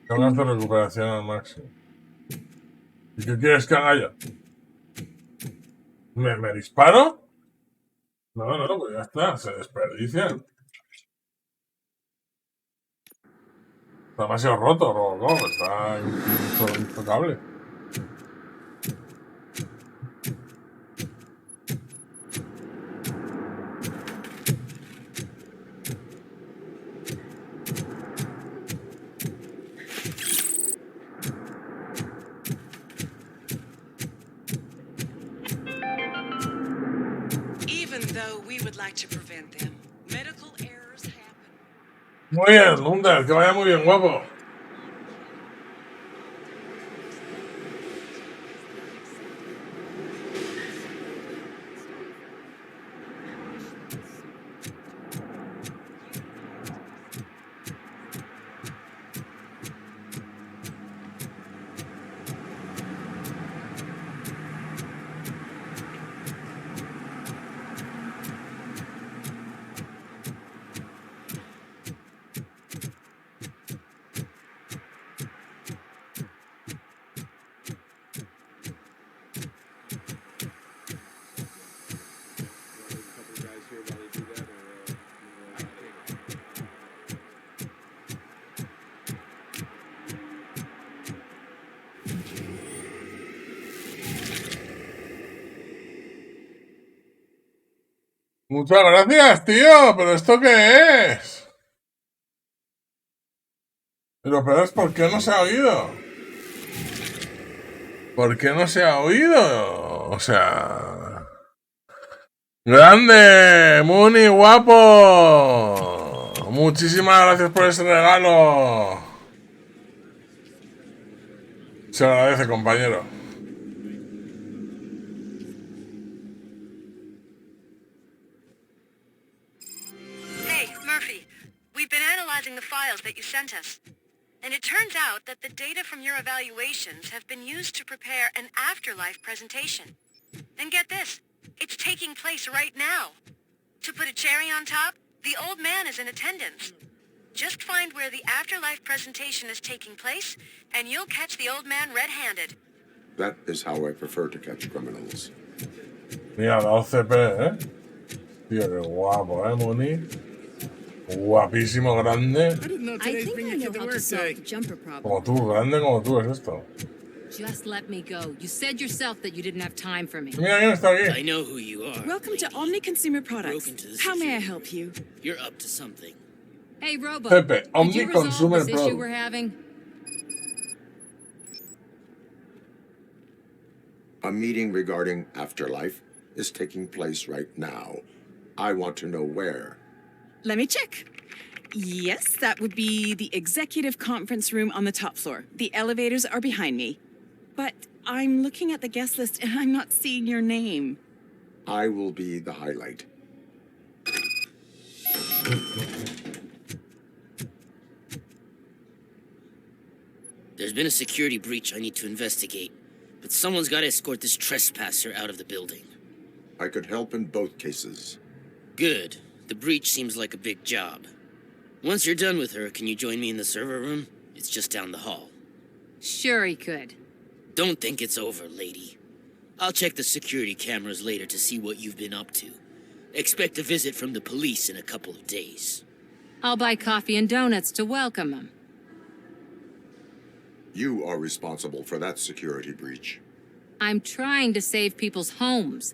Zonas de recuperación al máximo. ¿Y qué quieres que haga yo? ¿Me disparo? No, pues ya está, se desperdician. Está demasiado roto, Robocop, está intocable. Even though we would like to prevent them, medical errors happen. Muy bien, Lunder, que vaya muy bien, guapo. Muchas gracias, tío. ¿Pero esto qué es? Pero es ¿por qué no se ha oído? ¿Por qué no se ha oído? O sea... ¡Grande! ¡Muni, guapo! Muchísimas gracias por ese regalo. Se agradece, compañero. Hey, Murphy. We've been analyzing the files that you sent us. And it turns out that the data from your evaluations have been used to prepare an afterlife presentation. And get this, it's taking place right now. To put a cherry on top, the old man is in attendance. Just find where the afterlife presentation is taking place, and you'll catch the old man red-handed. That is how I prefer to catch criminals. Mira, la OCP, ¿eh? Tío, qué guapo, ¿eh, Muni? Guapísimo, grande. I think I know how to solve the jumper problem. Como tú, grande como tú, es esto. Just let me go. You said yourself that you didn't have time for me. Mira quién está aquí. I know who you are. Welcome to Omni Consumer Products. How may I help you? You're up to something. Hey, Robo. Pepe, did Omni you resolve Consumer this issue Products. we're having? A meeting regarding afterlife is taking place right now. I want to know where. Let me check. Yes, that would be the executive conference room on the top floor. The elevators are behind me. But I'm looking at the guest list and I'm not seeing your name. I will be the highlight. There's been a security breach I need to investigate, but someone's got to escort this trespasser out of the building. I could help in both cases. Good. The breach seems like a big job. Once you're done with her, can you join me in the server room? It's just down the hall. Sure he could. Don't think it's over, lady. I'll check the security cameras later to see what you've been up to. Expect a visit from the police in a couple of days. I'll buy coffee and donuts to welcome him. You are responsible for that security breach. I'm trying to save people's homes.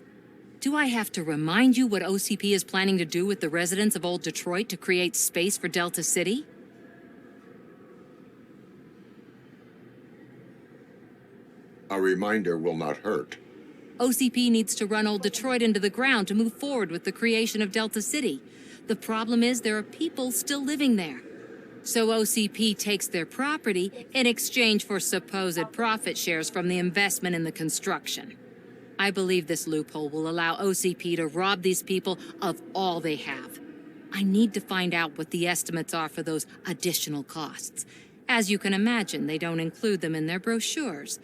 Do I have to remind you what OCP is planning to do with the residents of Old Detroit to create space for Delta City? A reminder will not hurt. OCP needs to run Old Detroit into the ground to move forward with the creation of Delta City. The problem is there are people still living there. So OCP takes their property in exchange for supposed profit shares from the investment in the construction. I believe this loophole will allow OCP to rob these people of all they have. I need to find out what the estimates are for those additional costs. As you can imagine, they don't include them in their brochures,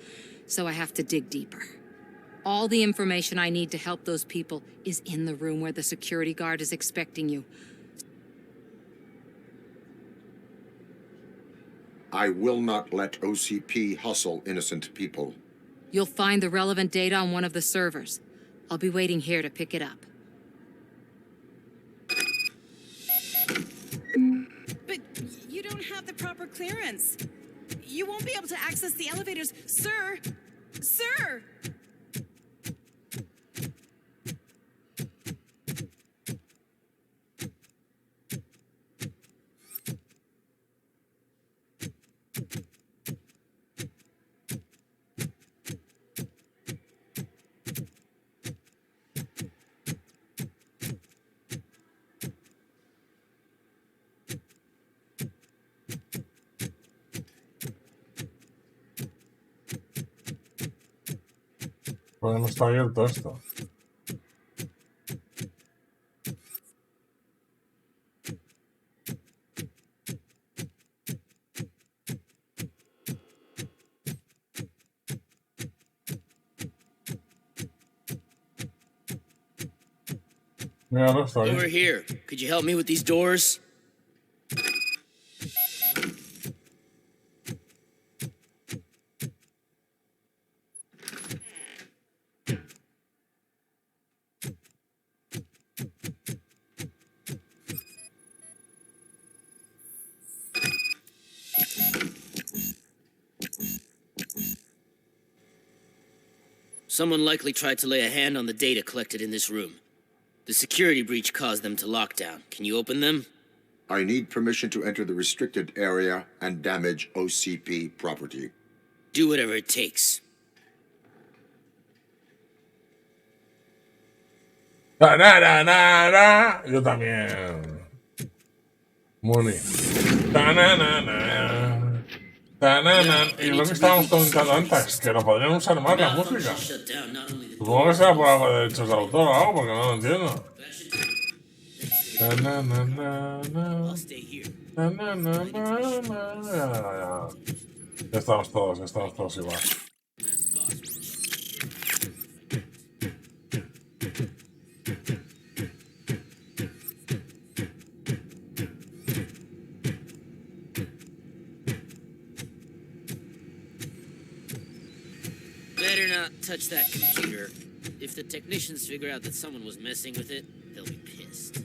so I have to dig deeper. All the information I need to help those people is in the room where the security guard is expecting you. I will not let OCP hustle innocent people. You'll find the relevant data on one of the servers. I'll be waiting here to pick it up. But you don't have the proper clearance. You won't be able to access the elevators, sir. Sir! Pues no está abierto esto. Mira, no está Over ahí. here. Could you help me with these doors? Someone likely tried to lay a hand on the data collected in this room. The security breach caused them to lock down. Can you open them? I need permission to enter the restricted area and damage OCP property. Do whatever it takes. Yo también. Muni. Y lo que estábamos comentando antes, que lo podrían usar más la música. Supongo que será por algo de derechos de autor o algo, porque no lo entiendo. Ya estamos todos igual. Better not touch that computer. If the technicians figure out that someone was messing with it, they'll be pissed.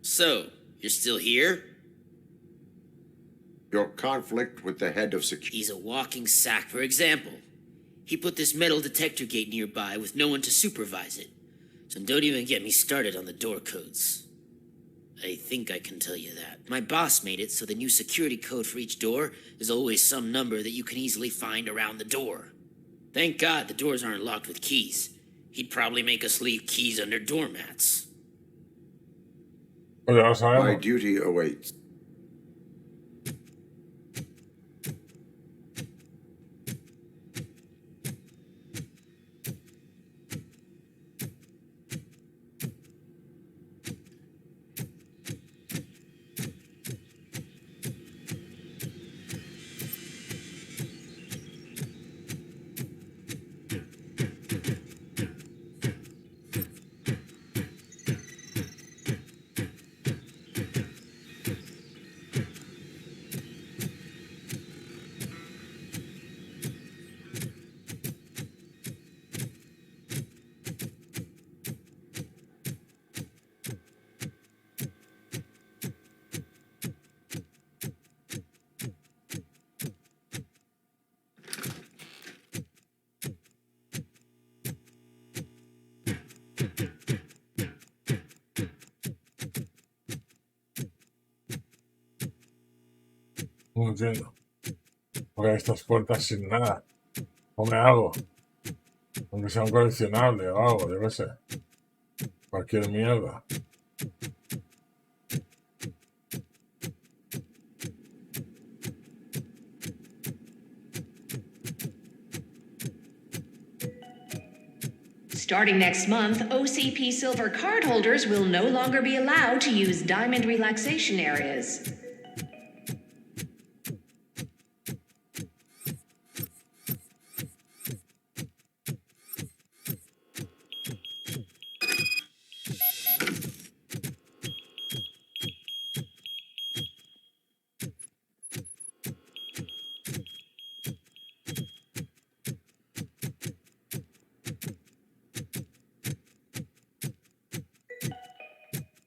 So, you're still here? Your conflict with the head of security. He's a walking sack, for example. He put this metal detector gate nearby with no one to supervise it. So don't even get me started on the door codes. I think I can tell you that. My boss made it so the new security code for each door is always some number that you can easily find around the door. Thank God the doors aren't locked with keys. He'd probably make us leave keys under doormats. My duty awaits. No entiendo. Porque hay estas puertas sin nada. Come algo. Aunque sea un coleccionable o algo, yo qué sé. Cualquier mierda. Starting next month, OCP Silver cardholders will no longer be allowed to use diamond relaxation areas.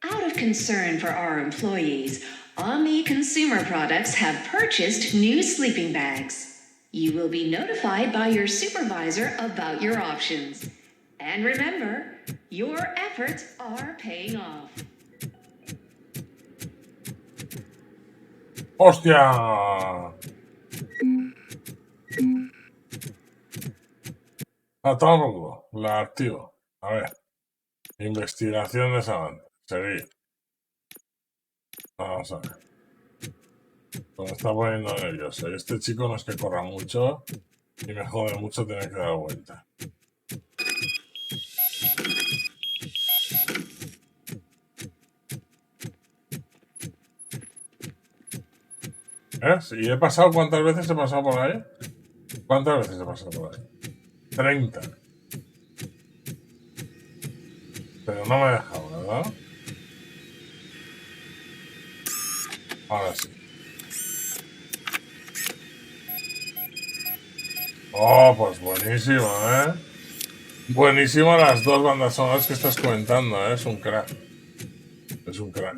Out of concern for our employees, Omni Consumer Products have purchased new sleeping bags. You will be notified by your supervisor about your options. And remember, your efforts are paying off. ¡Hostia! A todo, la activo. A ver. Investigación de Samantha. Seguir. Vamos a ver. Me está poniendo nervioso. Y este chico no es que corra mucho. Y me jode mucho tener que dar vuelta. ¿Ves? ¿Y he pasado cuántas veces he pasado por ahí? ¿Cuántas veces he pasado por ahí? 30. Pero no me he dejado, ¿verdad? Ahora sí. Oh, pues buenísimo, ¿eh? Buenísimo las dos bandas sonoras que estás comentando, ¿eh? Es un crack. Es un crack.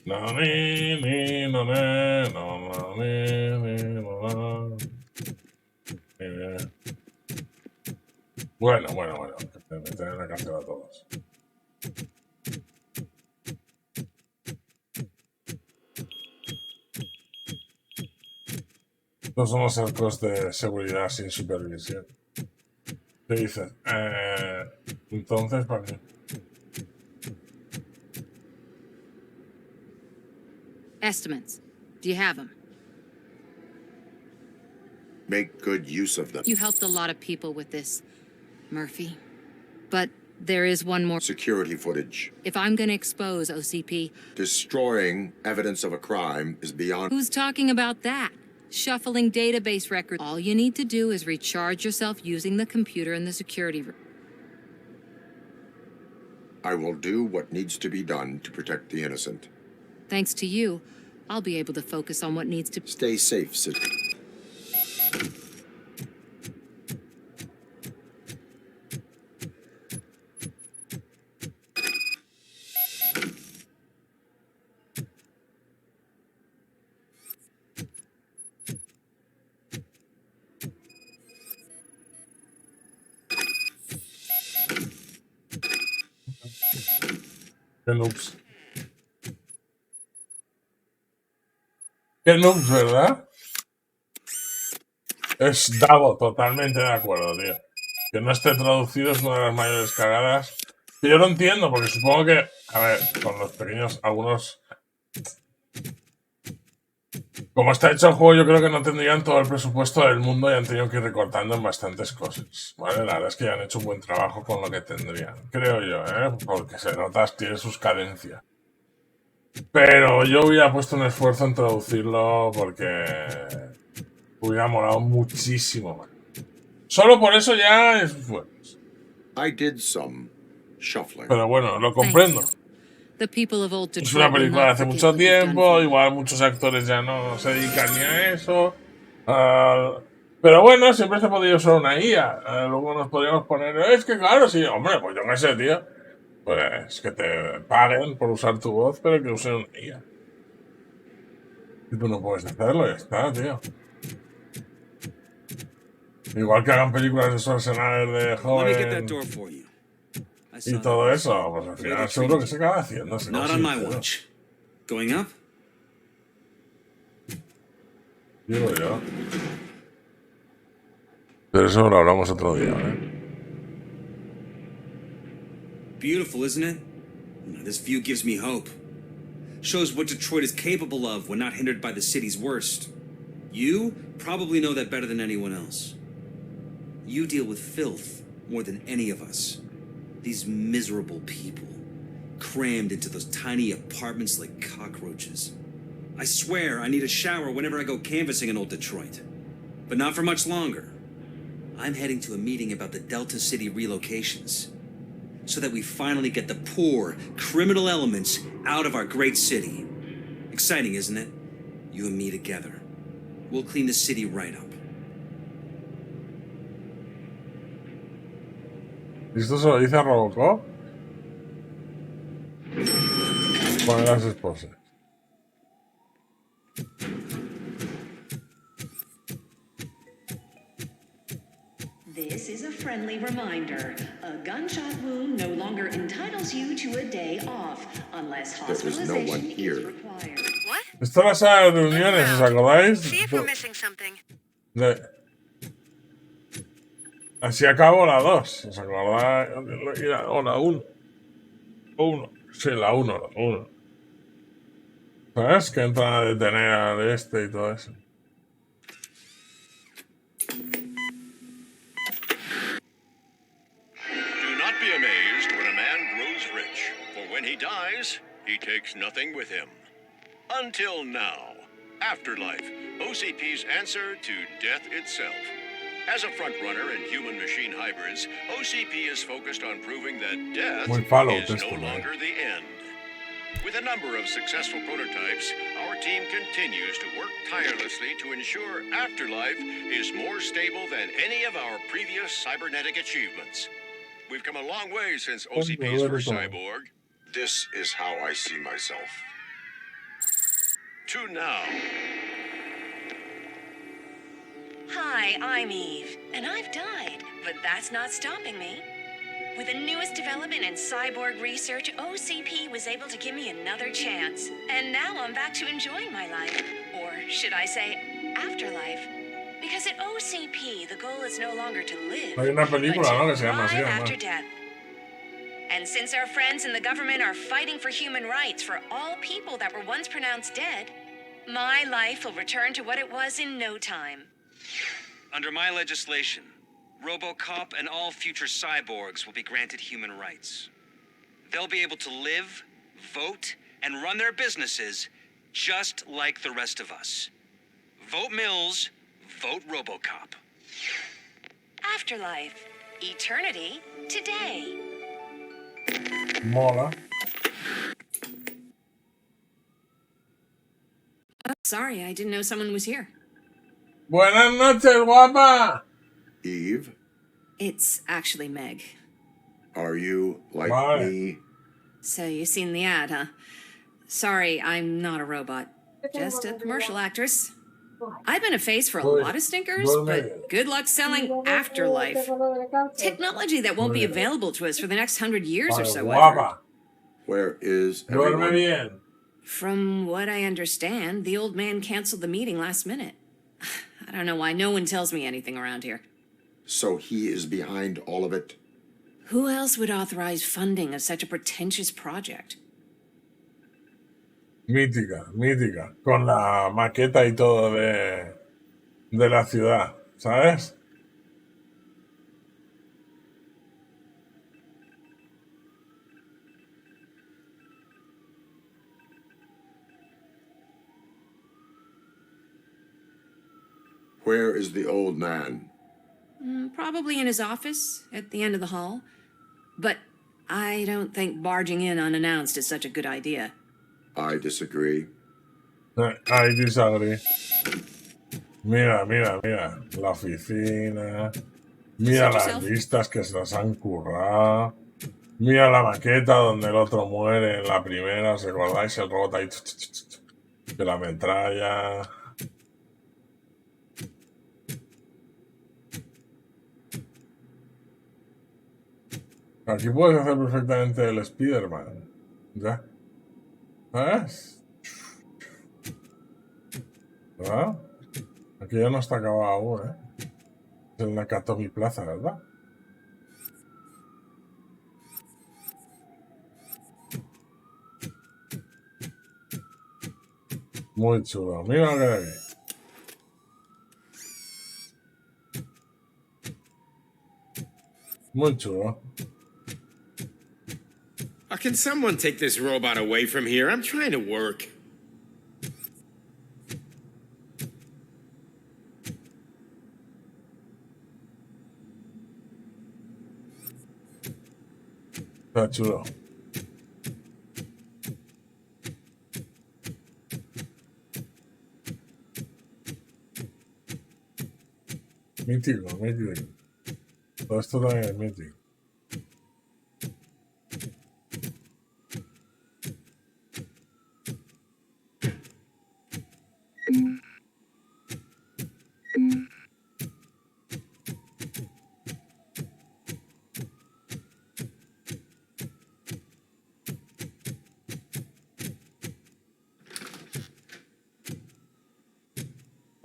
No, ni, no, ne, no, ni, no. Bueno. Que te meten en la cárcel a todos. Estos son los cercos de seguridad sin supervisión. ¿Qué dices? Entonces, ¿para qué? Estimates. Do you have them? Make good use of them. You helped a lot of people with this, Murphy. But there is one more. Security footage. If I'm going to expose OCP... Destroying evidence of a crime is beyond... Who's talking about that? Shuffling database records. All you need to do is recharge yourself using the computer in the security room. I will do what needs to be done to protect the innocent. Thanks to you, I'll be able to focus on what needs to... Stay safe, Sid. Qué noobs. Qué noobs, ¿verdad? Es Davo, totalmente de acuerdo, tío. Que no esté traducido es una de las mayores cagadas. Que yo lo entiendo, porque supongo que, a ver, con los pequeños, algunos... Como está hecho el juego, yo creo que no tendrían todo el presupuesto del mundo y han tenido que ir recortando en bastantes cosas. ¿Vale? La verdad es que ya han hecho un buen trabajo con lo que tendrían. Creo yo, ¿eh? Porque se nota, tiene sus cadencias. Pero yo hubiera puesto un esfuerzo en traducirlo porque hubiera molado muchísimo más. Solo por eso ya es bueno. I did some shuffling. Pero bueno, lo comprendo. Es una película de hace mucho tiempo, igual muchos actores ya no se dedican ni a eso. Pero bueno, siempre se ha podido usar una IA. Luego nos podríamos poner, es que claro, sí, hombre, pues yo qué sé, tío. Pues que te paguen por usar tu voz, pero que usen una IA. Y tú no puedes hacerlo, ya está, tío. Igual que hagan películas de Schwarzenegger de joven y todo eso, pues al final seguro que se acaba haciendo. Not on my watch. Going up? Digo yo. Pero eso lo hablamos otro día, ¿eh? Beautiful, isn't it? This view gives me hope. Shows what Detroit is capable of when not hindered by the city's worst. You probably know that better than anyone else. You deal with filth more than any of us. These miserable people, crammed into those tiny apartments like cockroaches. I swear I need a shower whenever I go canvassing in old Detroit. But not for much longer. I'm heading to a meeting about the Delta City relocations, so that we finally get the poor, criminal elements out of our great city. Exciting, isn't it? You and me together. We'll clean the city right up. ¿Y esto se lo dice a Robocop? Con las esposas. This is a friendly reminder. A gunshot wound no longer entitles you to a day off, unless hospitalization is required. What? Esto es la sala de reuniones, ¿os acordáis? See if we're missing something. Así acabó la 2, ¿os acordáis? O la 1. Sí, la 1. ¿Sabes? Que entran a detener al este y todo eso. Do not be amazed when a man grows rich, for when he dies, he takes nothing with him. Until now. Afterlife, OCP's answer to death itself. As a frontrunner in human-machine hybrids, OCP is focused on proving that death is no longer the end. With a number of successful prototypes, our our team continues to work tirelessly to ensure Afterlife is more stable than any of our previous cybernetic achievements. We've come a long way since OCP's first cyborg. This is how I see myself. To now. Hi, I'm Eve, and I've died, but that's not stopping me. With the newest development in cyborg research, OCP was able to give me another chance. And now I'm back to enjoying my life. Or should I say, afterlife? Because at OCP, the goal is no longer to live, Hay una película, ¿no? Que se llama así, thrive además. after death. And since our friends in the government are fighting for human rights for all people that were once pronounced dead, my life will return to what it was in no time. Under my legislation, ROBOCOP and all future cyborgs will be granted human rights. They'll be able to live, vote, and run their businesses just like the rest of us. Vote Mills, vote ROBOCOP. Afterlife. Eternity. Today. Mola. Oh, sorry, I didn't know someone was here. Buenas noches, guapa. Eve, It's actually Meg. are you like me? So you've seen the ad, huh? Sorry, I'm not a robot. Just a commercial actress. I've been a face for a lot of stinkers, but good luck selling Afterlife. Technology that won't be available to us for the next 100 years or so. I've heard. Where is everyone? From what I understand, the old man canceled the meeting last minute. I don't know why no one tells me anything around here. So he is behind all of it? Who else would authorize funding of such a pretentious project? Mítica, mítica. Con la maqueta y todo de la ciudad, ¿sabes? Where is the old man? Probably in his office at the end of the hall. But I don't think barging in unannounced is such a good idea. I disagree. I disagree. Mira, mira, mira. La oficina. Mira las listas que se las han currado. Mira la maqueta donde el otro muere en la primera. ¿Os acordáis? El robot ahí. De la metralla. Aquí puedes hacer perfectamente el Spider-Man. ¿Ya? ¿Sabes? ¿Verdad? Aquí ya no está acabado aún, ¿eh? Es el Nakatomi Plaza, ¿verdad? Muy chulo. Mira lo que hay aquí. Muy chulo. Can someone take this robot away from here? I'm trying to work. Está chulo. Mítico, mítico. Todo esto también es mítico.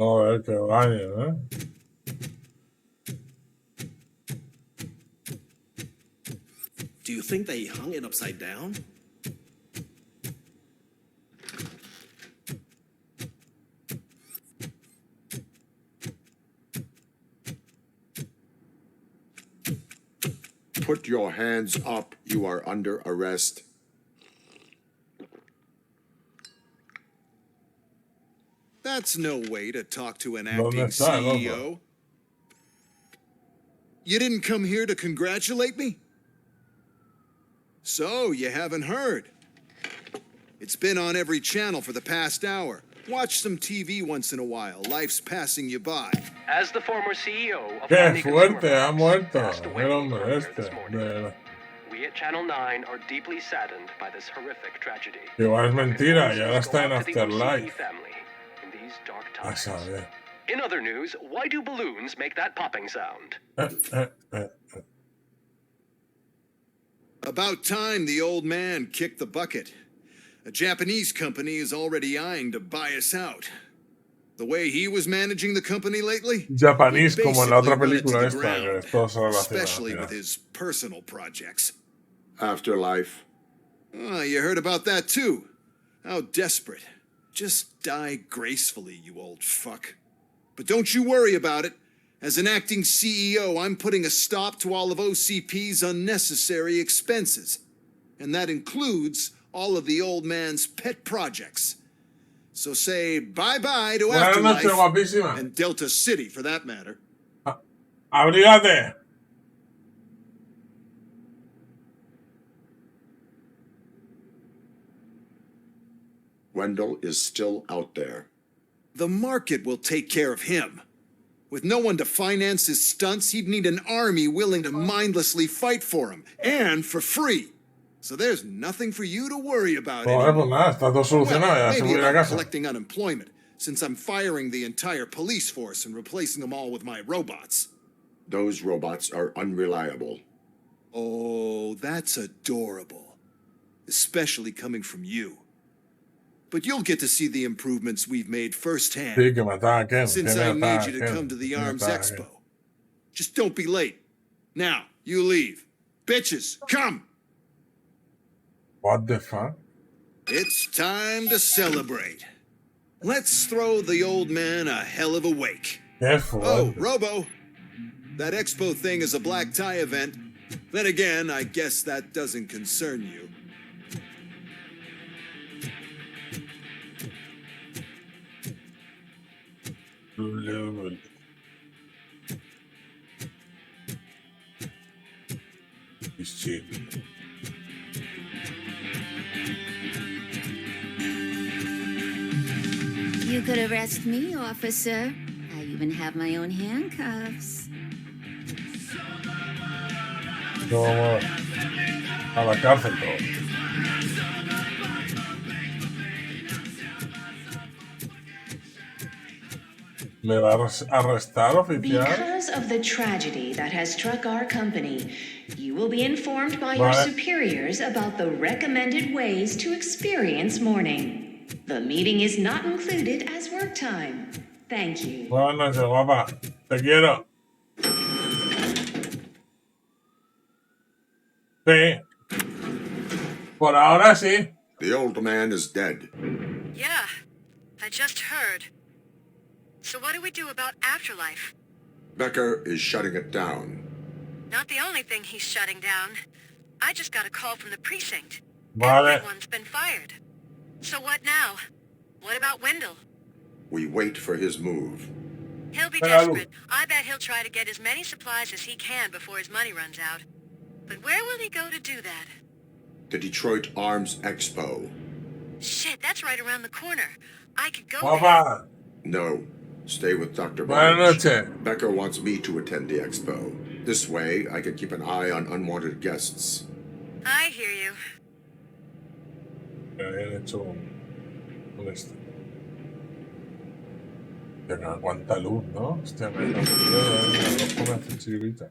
Joder, qué baño, ¿eh? Do you think they hung it upside down? Put your hands up. You are under arrest. That's no way to talk to an ¿Dónde acting está el CEO. otro? You didn't come here to congratulate me? So, you haven't heard. It's been on every channel for the past hour. Watch some TV once in a while. Life's passing you by. As the former CEO of Qué Family fuerte, Consumer ha muerto passed away el hombre earlier este. this morning, we at Channel 9 are deeply saddened by this horrific tragedy. Igual es mentira, y ahora está en Go out to the OCP Afterlife. family in these dark A times. saber. In other news, why do balloons make that popping sound? About time the old man kicked the bucket. A Japanese company is already eyeing to buy us out. The way he was managing the company lately, Japanese, como en la otra basically run it to película the esta, ground, que es todo se relaciona. especially Mira. with his personal projects. Afterlife. Oh, you heard about that too. How desperate. Just die gracefully, you old fuck. But don't you worry about it. As an acting CEO, I'm putting a stop to all of OCP's unnecessary expenses. And that includes all of the old man's pet projects. So say bye-bye to Buenas noches, Afterlife guapísima. and Delta City, for that matter. Abrígate. Wendell is still out there. The market will take care of him. With no one to finance his stunts, he'd need an army willing to mindlessly fight for him, and for free. So there's nothing for you to worry about Joder, pues anymore. nada, está todo solucionado, ya se Maybe puede ir a I'm casa. collecting unemployment, since I'm firing the entire police force and replacing them all with my robots. Those robots are unreliable. Oh, that's adorable. Especially coming from you. But you'll get to see the improvements we've made firsthand. Sí, que mataba a Ken. Since que I mataba made a you to Ken, come to the que Arms mataba a Expo. Ken. Just don't be late. Now, you leave. Bitches, come! What the fuck? It's time to celebrate. Let's throw the old man a hell of a wake. Qué Oh, fuerte. Robo. That expo thing is a black tie event. Then again, I guess that doesn't concern you. Sí. You could arrest me, officer. I even have my own handcuffs. No, vamos a la cárcel todo. ¿Me va a arrestar, oficial? Because of the tragedy that has struck our company, you will be informed by your Vale. superiors about the recommended ways to experience mourning. The meeting is not included as work time. Thank you. Buenas noches, guapa. Te quiero. Sí. Por ahora sí. The old man is dead. Yeah, I just heard. So what do we do about afterlife? Becker is shutting it down. Not the only thing he's shutting down. I just got a call from the precinct. Vale. Everyone's been fired. So what now? What about Wendell? We wait for his move. He'll be Hello. desperate. I bet he'll try to get as many supplies as he can before his money runs out. But where will he go to do that? The Detroit Arms Expo. Shit, that's right around the corner. I could go Guapa. No. Stay with Dr. Buenas Blanche. noches. Becker wants me to attend the expo. This way, I can keep an eye on unwanted guests. there. I hear you. Me habían hecho un esto. Que no aguanta luz, ¿no? Hostia, me da los pone a hacer chiribitas.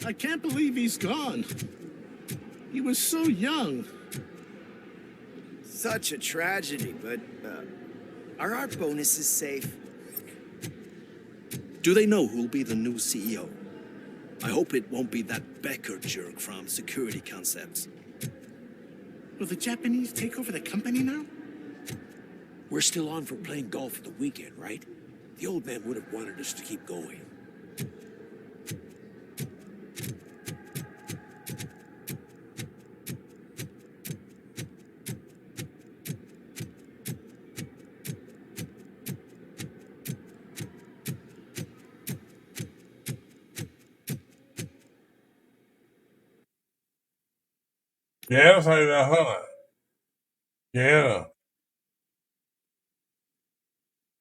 I can't believe he's gone. He was so young. Such a tragedy, but are our bonuses safe? Do they know who'll be the new CEO? I hope it won't be that Becker jerk from Security Concepts. Will the Japanese take over the company now? We're still on for playing golf for the weekend, right? The old man would have wanted us to keep going. Quiero salir de la zona. Quiero.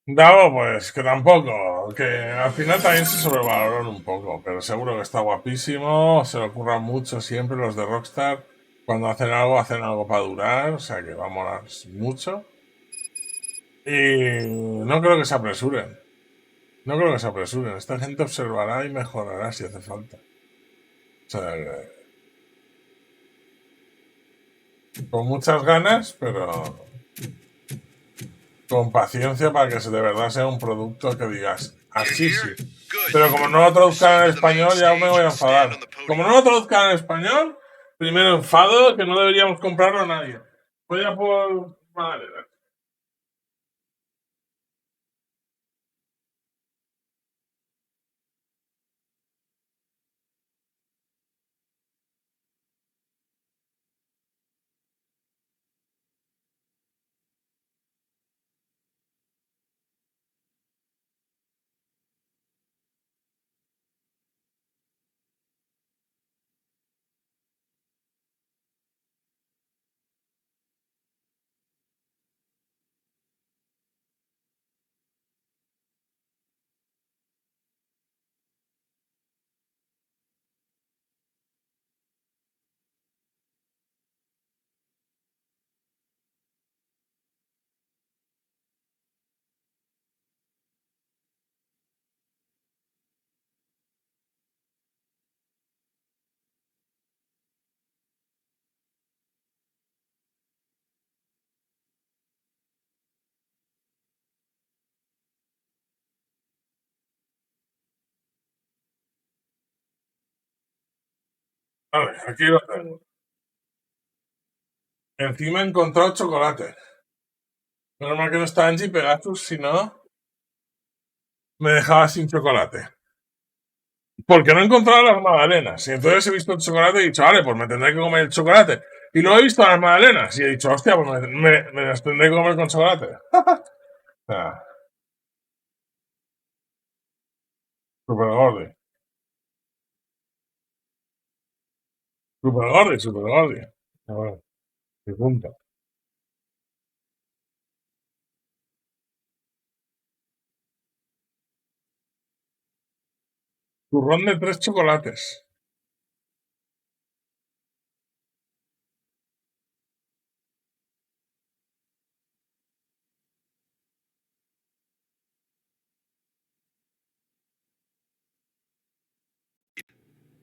No, pues que tampoco. Que al final también se sobrevaloran un poco. Pero seguro que está guapísimo. Se le ocurran mucho siempre los de Rockstar. Cuando hacen algo para durar. O sea que va a molar mucho. Y no creo que se apresuren. No creo que se apresuren. Esta gente observará y mejorará si hace falta. O sea, con muchas ganas, pero con paciencia para que de verdad sea un producto que digas, así sí. Pero como no lo traduzcan en español, ya me voy a enfadar. Como no lo traduzcan en español, primero enfado que no deberíamos comprarlo a nadie. Voy a por madera. Vale, aquí lo tengo. Encima he encontrado chocolate. Menos mal que no está Angie Pegasus, si no, me dejaba sin chocolate. Porque no he encontrado las magdalenas. Y entonces he visto el chocolate y he dicho, vale, pues me tendré que comer el chocolate. Y luego he visto las magdalenas y he dicho, hostia, pues me las tendré que comer con chocolate. O sea, super gordi. Super gordi, super gordi. A ver, qué punto. Turrón de 3 chocolates.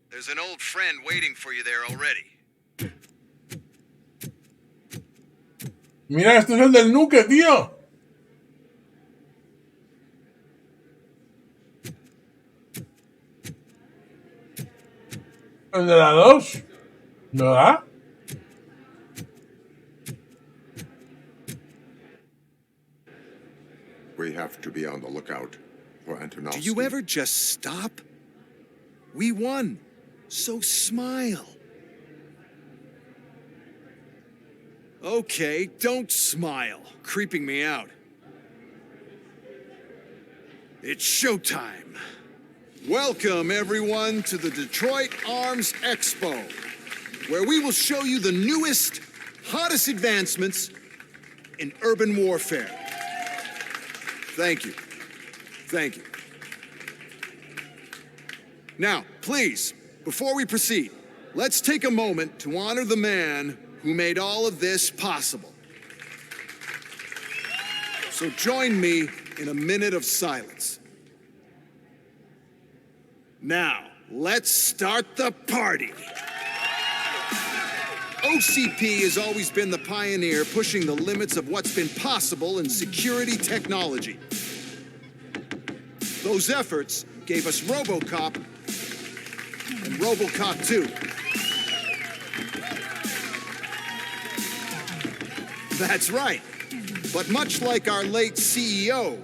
There's an old friend waiting for you there already. Mira, este es el del nuque, tío. El de la 2. ¿Verdad? We have to be on the lookout for Antonovsky. Do you ever just stop? We won. So smile. Okay, don't smile. Creeping me out. It's showtime. Welcome, everyone, to the Detroit Arms Expo, where we will show you the newest, hottest advancements in urban warfare. Thank you. Thank you. Now, please, before we proceed, let's take a moment to honor the man who made all of this possible. So join me in a minute of silence. Now, let's start the party. OCP has always been the pioneer pushing the limits of what's been possible in security technology. Those efforts gave us ROBOCOP and ROBOCOP 2. That's right. But much like our late CEO,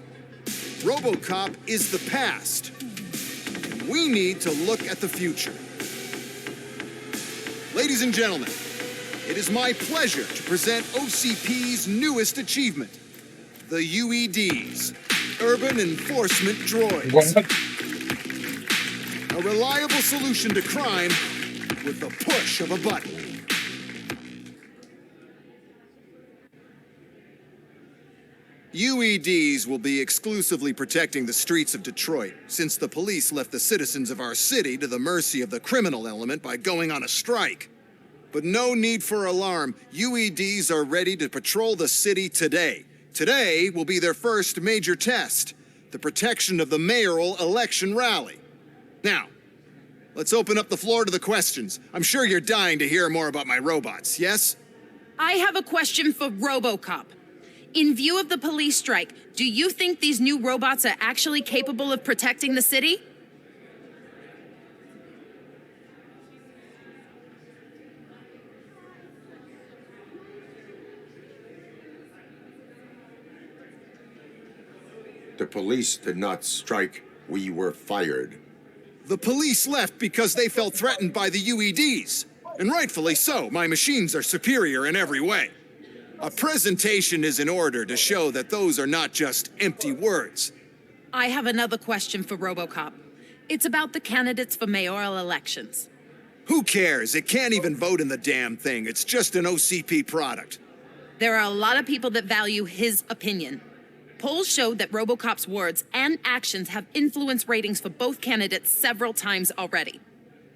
ROBOCOP is the past. We need to look at the future. Ladies and gentlemen, it is my pleasure to present OCP's newest achievement, the UEDs, Urban Enforcement Droids. A reliable solution to crime with the push of a button. UEDs will be exclusively protecting the streets of Detroit, since the police left the citizens of our city to the mercy of the criminal element by going on a strike. But no need for alarm. UEDs are ready to patrol the city today. Today will be their first major test, the protection of the mayoral election rally. Now, let's open up the floor to the questions. I'm sure you're dying to hear more about my robots, yes? I have a question for ROBOCOP. In view of the police strike, do you think these new robots are actually capable of protecting the city? The police did not strike. We were fired. The police left because they felt threatened by the UEDs. And rightfully so. My machines are superior in every way. A presentation is in order to show that those are not just empty words. I have another question for ROBOCOP. It's about the candidates for mayoral elections. Who cares? It can't even vote in the damn thing. It's just an OCP product. There are a lot of people that value his opinion. Polls showed that ROBOCOP's words and actions have influenced ratings for both candidates several times already.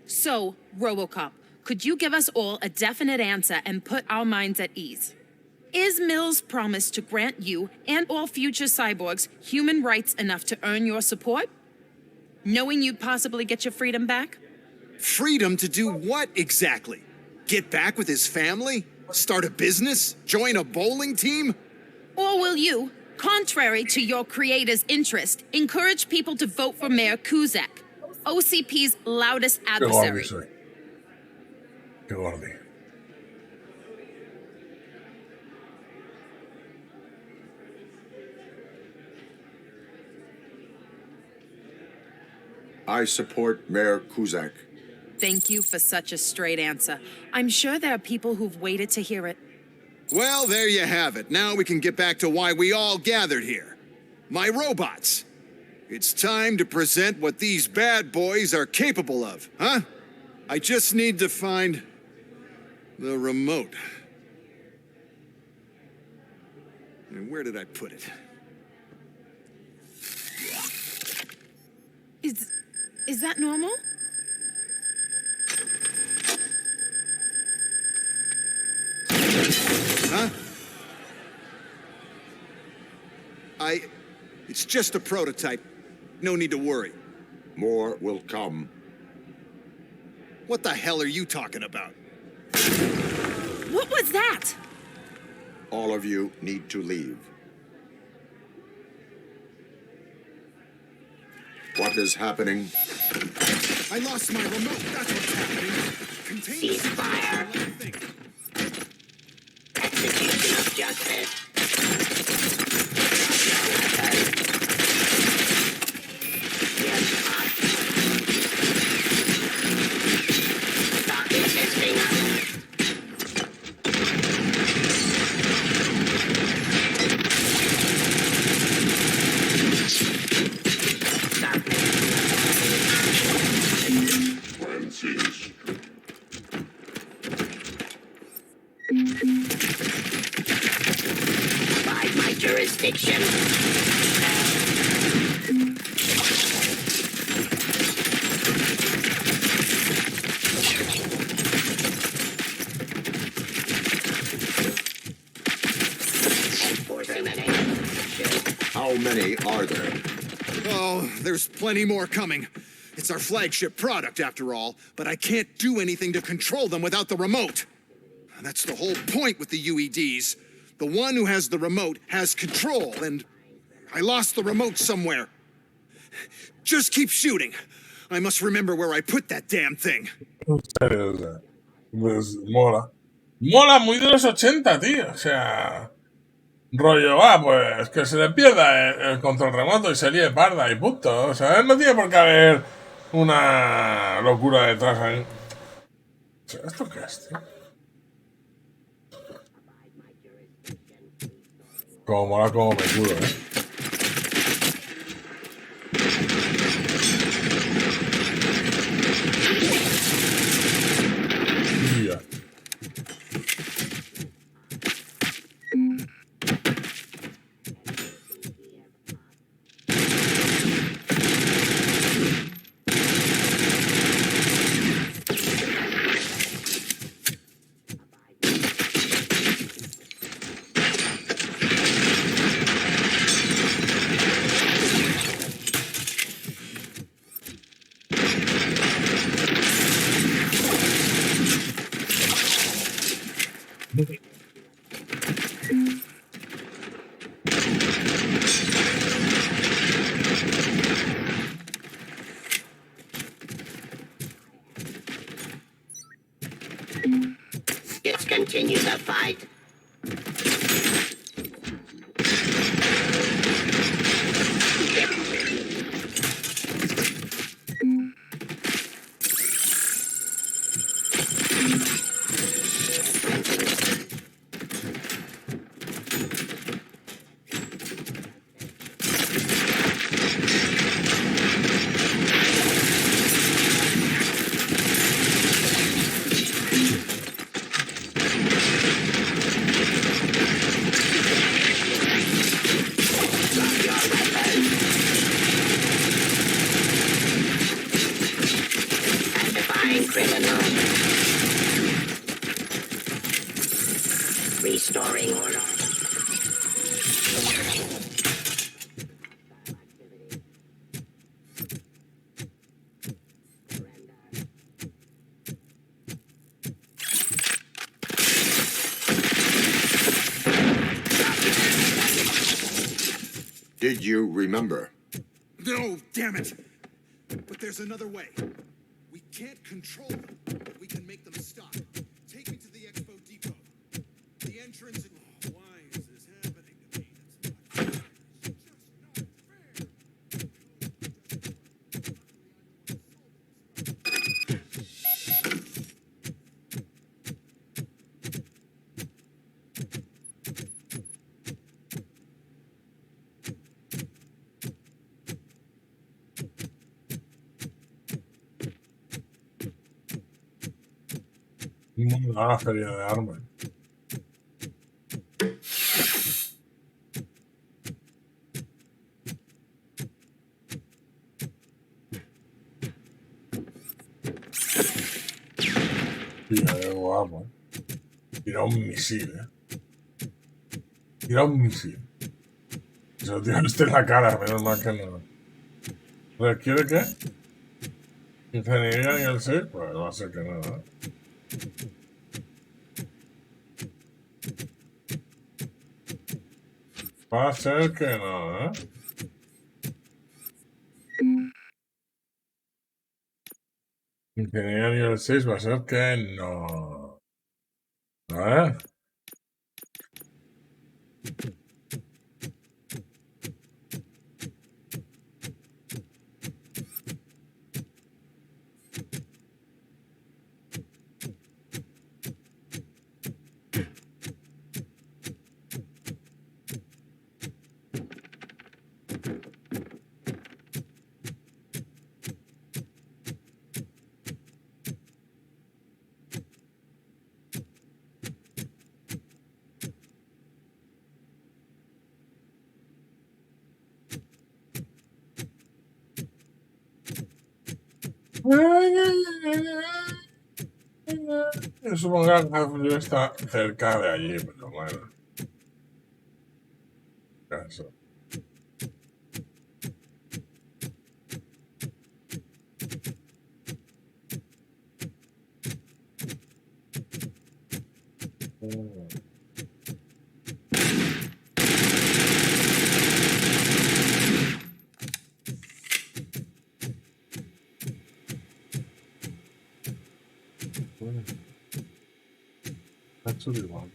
So, ROBOCOP, could you give us all a definite answer and put our minds at ease? Is Mills' promise to grant you and all future cyborgs human rights enough to earn your support? Knowing you'd possibly get your freedom back? Freedom to do what exactly? Get back with his family? Start a business? Join a bowling team? Or will you, contrary to your creator's interest, encourage people to vote for Mayor Kuzak, OCP's loudest adversary? Qué gordi. I support Mayor Kuzak. Thank you for such a straight answer. I'm sure there are people who've waited to hear it. Well, there you have it. Now we can get back to why we all gathered here. My robots. It's time to present what these bad boys are capable of, huh? I just need to find the remote. And where did I put it? Is that normal? Huh? It's just a prototype. No need to worry. More will come. What the hell are you talking about? What was that? All of you need to leave. What is happening? I lost my remote. That's what's happening. Ceasefire. Execution of justice. Stop insisting on it. Abide my jurisdiction. How many are there? Oh, there's plenty more coming. It's our flagship product, after all, but I can't do anything to control them without the remote. That's the whole point with the UEDs. The one who has the remote has control, and I lost the remote somewhere. Just keep shooting. I must remember where I put that damn thing. En serio, o sea, pues mola. Mola muy de los 80, tío. O sea, rollo, pues que se le pierda el control remoto y se líe parda y punto. O sea, no tiene por qué haber una locura detrás ahí. O sea, ¿esto qué es, tío? Como mola como me curo, Ya. Let's continue the fight. Restoring order. Did you remember? No, damn it! But there's another way. We can't control them, but we can make them stop. Take me to the Expo Depot. The entrance and... Oh, why is this happening to me? It's not fair. La feria de armas. Tira, qué guapo. Tira un misil, Tira un misil. Se lo tira usted en la cara, menos mal que no. ¿Requiere qué? ¿Ingeniería nivel 6? Pues va a ser que no, Va a ser que no, Ingeniería nivel 6 va a ser que no. Yo supongo que FAMILIA está cerca de allí, pero bueno. Eso. That's what we want.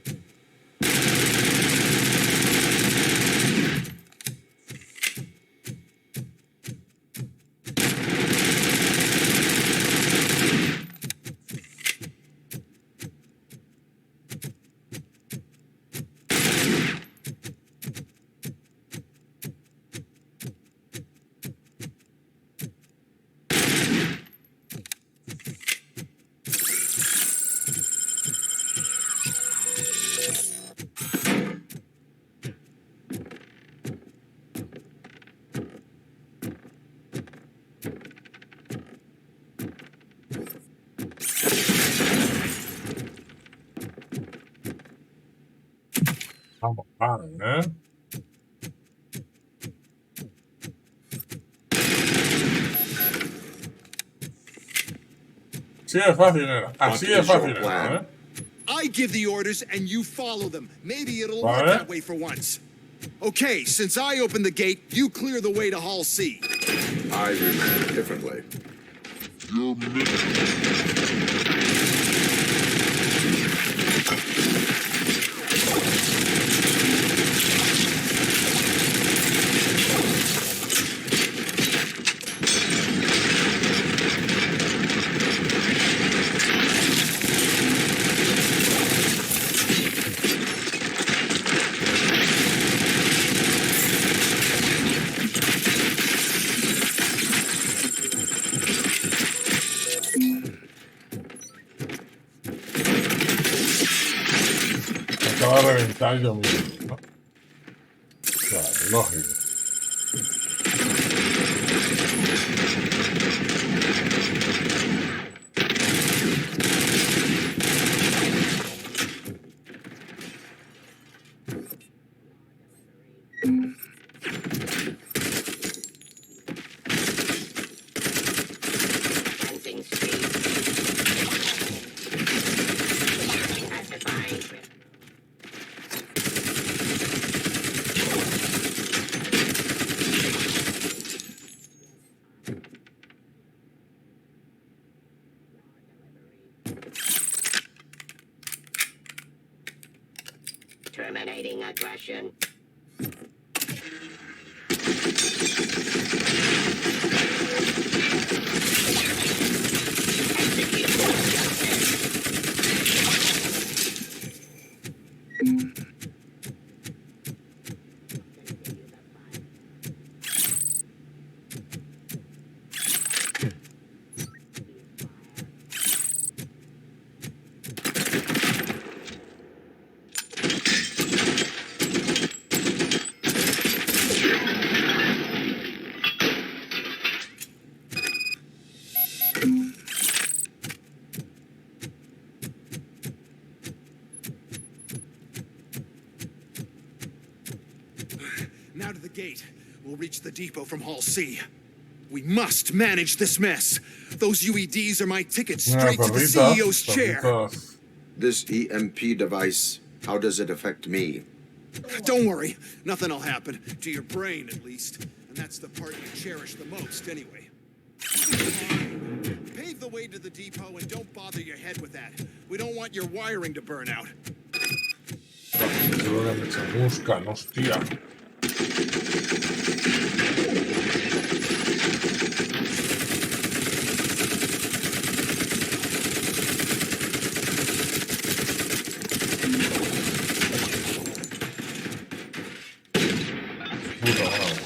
Vamos, vale, Así de fácil era, Así de fácil era, I I give the orders and you follow them. Maybe it'll Vale. work that way for once. Okay, since I opened the gate, you clear the way to Hall C. I remember differently. Acaba de reventar yo mismo, ¿no? Claro, lógico. Terminating aggression. Now to the gate. We'll reach the depot from Hall C. We must manage this mess. Those UEDs are my ticket straight to the CEO's chair. This EMP device, how does it affect me? Don't worry. Nothing'll happen. To your brain, at least. And that's the part you cherish the most, anyway. Pave the way to the depot and don't bother your head with that. We don't want your wiring to burn out. Seguro que se buscan, hostia. Puta madre.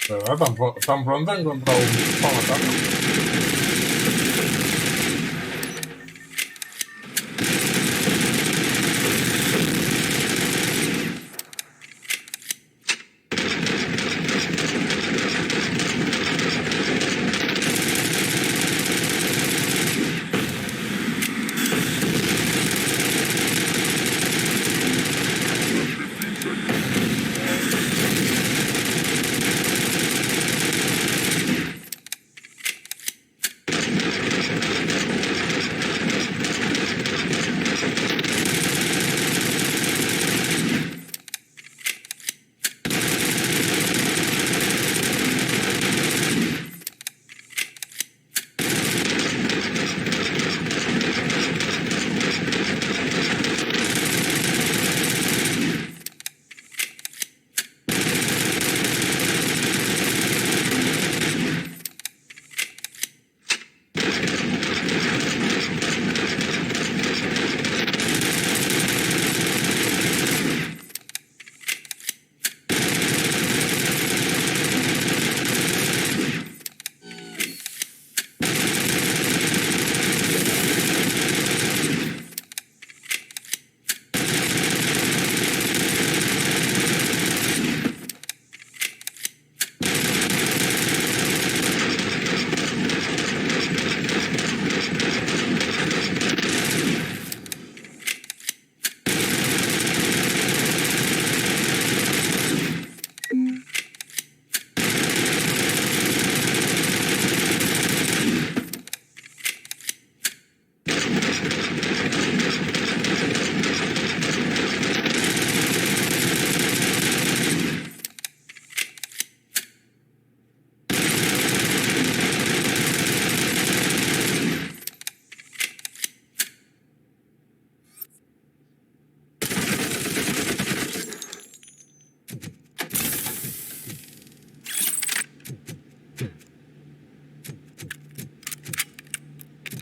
¿Verdad? Tan pronto he encontrado un para matarlo.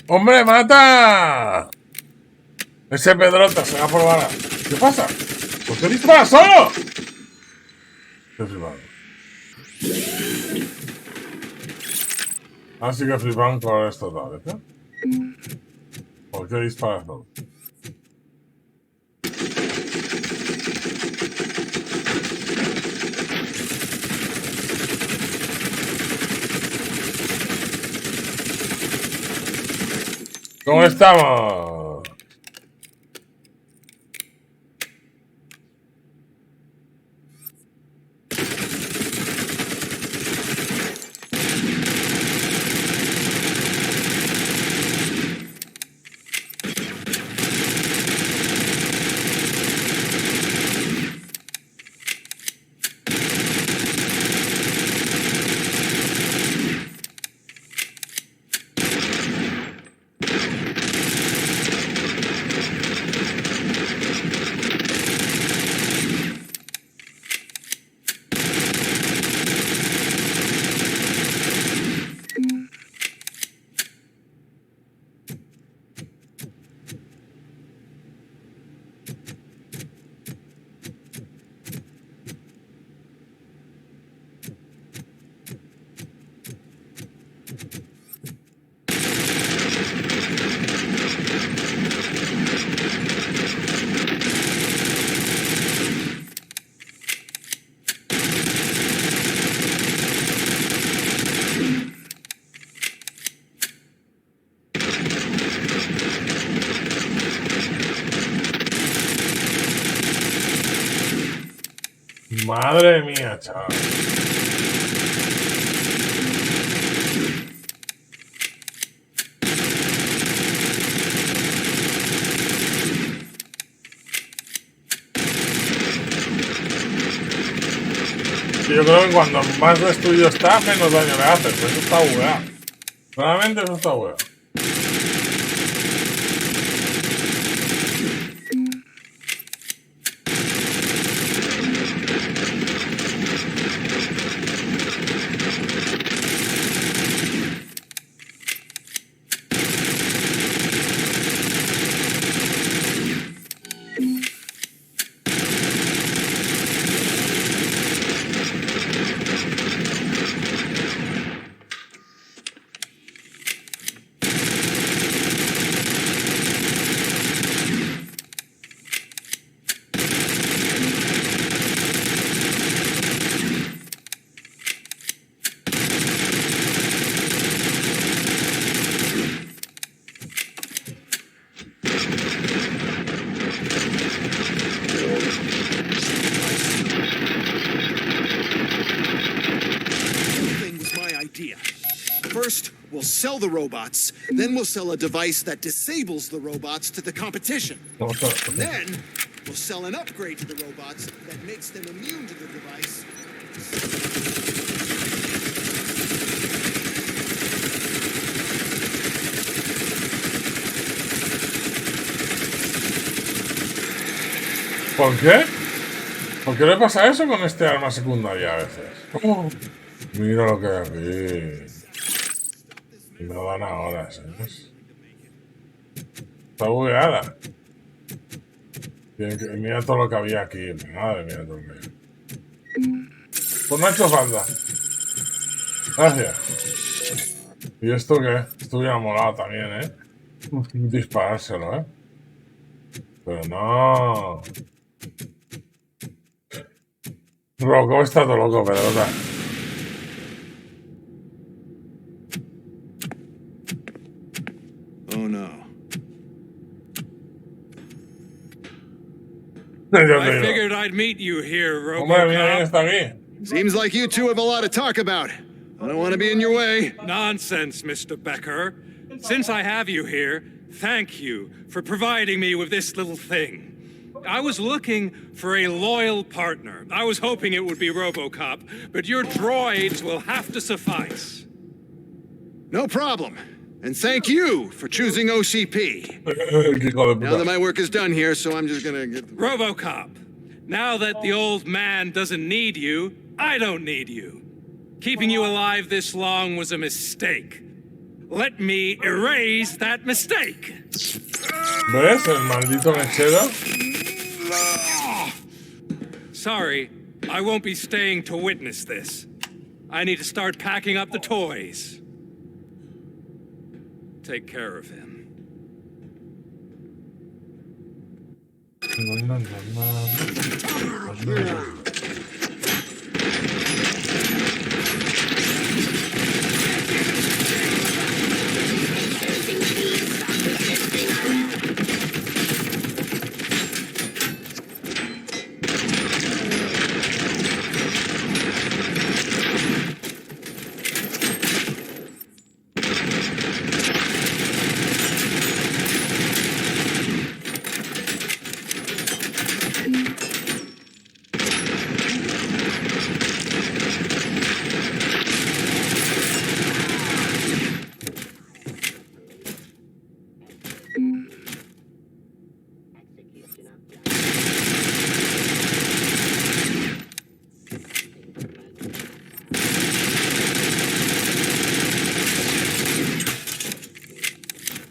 ¡Hombre, mata! Ese Pedrota se va por bala. ¿Qué pasa? ¿Por qué disparas solo? Qué flipado. Así que flipan colores totales, ¿eh? ¿Por qué disparas solo? ¿Cómo estamos? Madre mía, chaval. Yo creo que cuando más destruido está, menos daño le hace. Pues eso está bugueado. Realmente eso está bugueado. First, we'll sell the robots, then we'll sell a device that disables the robots to the competition. And then, we'll sell an upgrade to the robots that makes them immune to the device. ¿Por qué? ¿Por qué le pasa eso con este arma secundaria a veces? Oh, mira lo que hay aquí. Y me lo dan ahora, ¿sabes? Está bugueada. Mira todo lo que había aquí. Madre mía, todo lo que había. Pues no ha hecho falta. Gracias. ¿Y esto qué? Esto hubiera molado también, ¿eh? Disparárselo, ¿eh? Pero no. Robocop está todo loco, Pedrota. Oh no. I figured I'd meet you here, ROBOCOP. Seems like you two have a lot to talk about. I don't want to be in your way. Nonsense, Mr. Becker. Since I have you here, thank you for providing me with this little thing. I was looking for a loyal partner. I was hoping it would be ROBOCOP, but your droids will have to suffice. No problem. And thank you for choosing OCP. Now that my work is done here, so I'm just gonna get... ROBOCOP, now that the old man doesn't need you, I don't need you. Keeping you alive this long was a mistake. let me erase that mistake. ¿Ves? El maldito mechero. Sorry, I won't be staying to witness this. I need to start packing up the toys. Take care of him.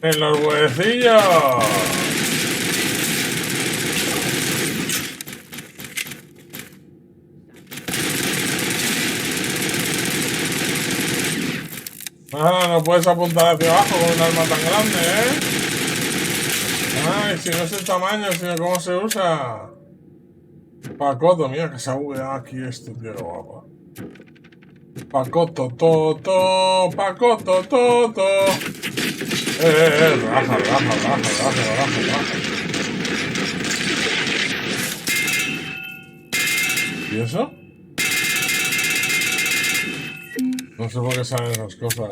En los huevecillos. Ah, no puedes apuntar hacia abajo con un arma tan grande, ¿eh? Ay, si no es el tamaño, sino cómo se usa. Pacoto, mira que se ha bugueado aquí esto, tío, guapo. Pacoto, toto, pacoto, toto. Raja. ¿Y eso? No sé por qué salen esas cosas.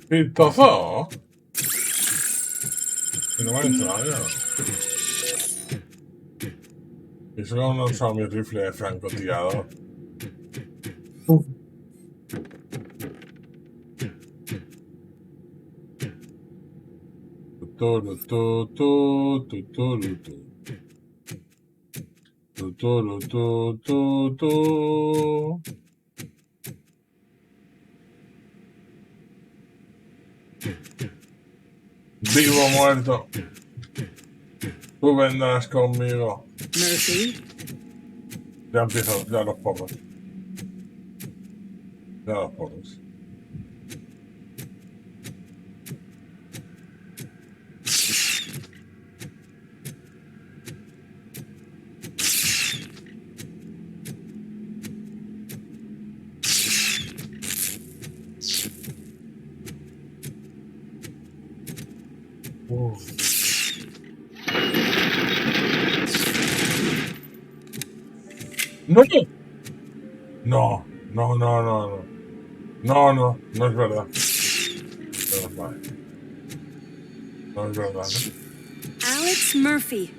¿Pitozo? No me ha hecho daño. Y eso que aún no he usado mi rifle de francotirador. Vivo o muerto. Tú vendrás conmigo. Murphy? Ya empiezo, ya los porros. Ya los porros. No. No es verdad. No es verdad, ¿no? Alex Murphy,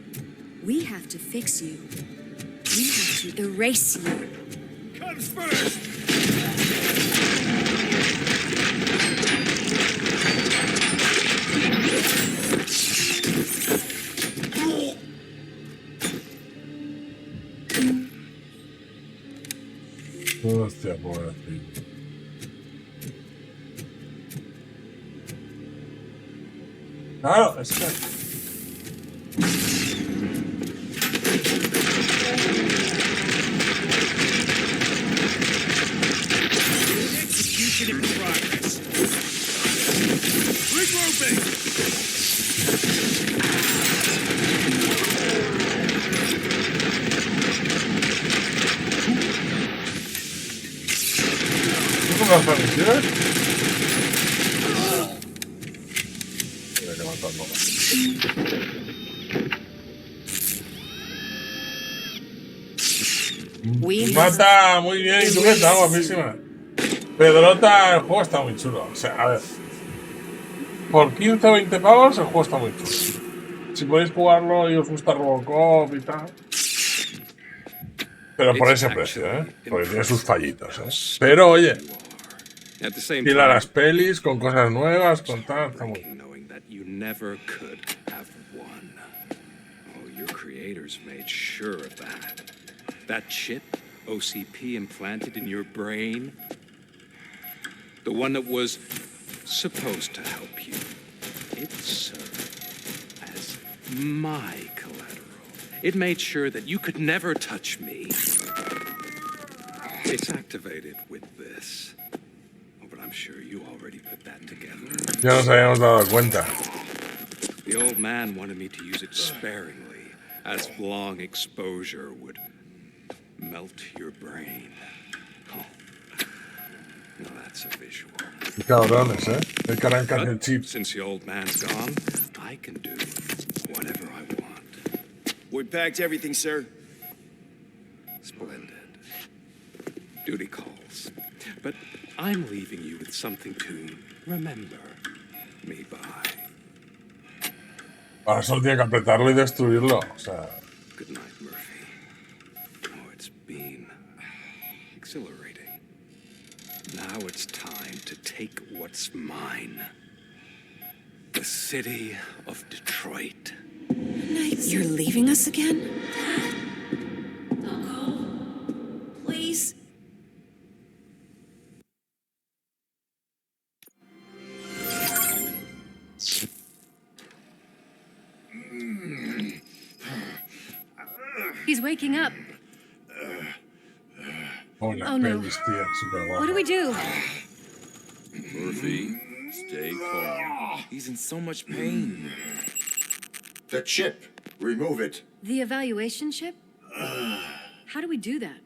we have to fix you. We have to erase you. Comes first! Hostia, pobrecito. Claro, es que... Execution in progress. Regrouping! ¿Cómo las transmisiones? Voy a levantarlo. Mata, muy bien, y tú qué tal, guapísima. Pedrota, el juego está muy chulo. O sea, a ver. Por 15 o 20 pavos, el juego está muy chulo. Si podéis jugarlo y os gusta Robocop y tal. Pero por ese precio, ¿eh? Porque tiene sus fallitos, ¿eh? Pero oye, tira las pelis con cosas nuevas, con tal, está muy bien. Your creators made sure of that. That chip OCP implanted in your brain, the one that was supposed to help you, it served as my collateral. It made sure that you could never touch me. It's activated with this. Oh, but I'm sure you already put that together. Ya nos habíamos dado cuenta. The old man wanted me to use it sparingly, as long exposure would melt your brain. Oh, now that's a visual. Cabrones, hay que arrancar el chip. Since the old man's gone, I can do whatever I want. We packed everything, sir. Splendid. Duty calls. But I'm leaving you with something to remember me by. Ahora solo tiene que apretarlo y destruirlo. O sea. Good night, Murphy. Oh, it's been exhilarating. Now it's time to take what's mine. The city of Detroit. You're leaving us again? Don't go. Please. He's waking up. Oh no. What do we do? Murphy, stay calm. He's in so much pain. The chip. Remove it. The evaluation chip? How do we do that?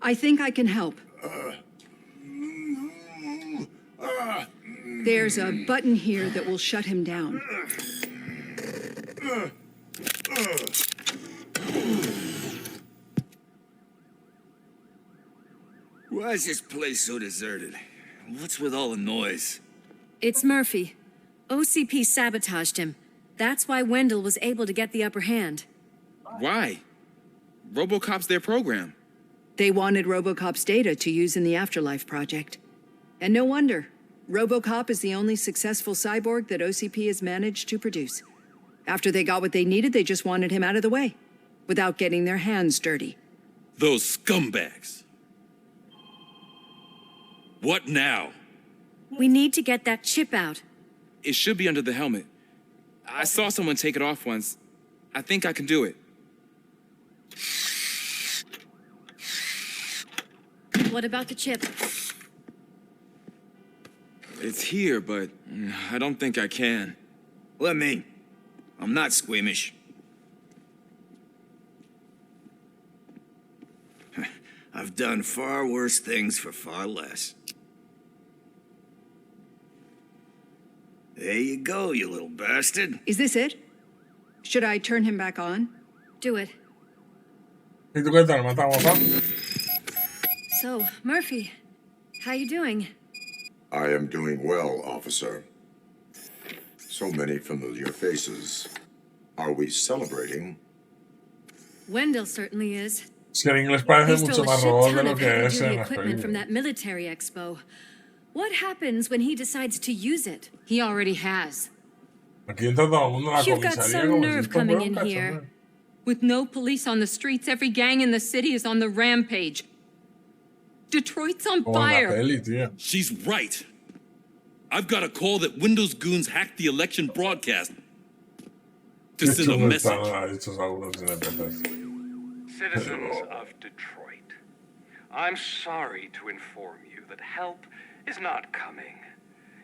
I think I can help. There's a button here that will shut him down. Why is this place so deserted? What's with all the noise? It's Murphy. OCP sabotaged him. That's why Wendell was able to get the upper hand. Why? ROBOCOP's their program. They wanted ROBOCOP's data to use in the Afterlife project. And no wonder. ROBOCOP is the only successful cyborg that OCP has managed to produce. After they got what they needed, they just wanted him out of the way, without getting their hands dirty. Those scumbags. What now? We need to get that chip out. It should be under the helmet. I saw someone take it off once. I think I can do it. What about the chip? It's here, but I don't think I can. Let me. I'm not squeamish. I've done far worse things for far less. There you go, you little bastard. Is this it? Should I turn him back on? Do it. ¿Y tú qué tal? ¿Matamos, So, Murphy, how you doing? I am doing well, officer. So many familiar faces. Are we celebrating? Wendell certainly is. Es que en inglés parece He mucho stole a más shit robot de ton lo of que es heavy-duty en las equipment from películas. that military expo. What happens when he decides to use it? He already has. Aquí entra todo el mundo en la You've got comisaría some como si nerve esto coming fuera in un here. cachondeo. With no police on the streets, every gang in the city is on the rampage. Detroit's on Como en la fire. peli, tío. She's right. I've got a call that Windows goons hacked the election broadcast to Qué send a chulo message. están estos algunos NPCs. Citizens of Detroit, I'm sorry to inform you that help is not coming.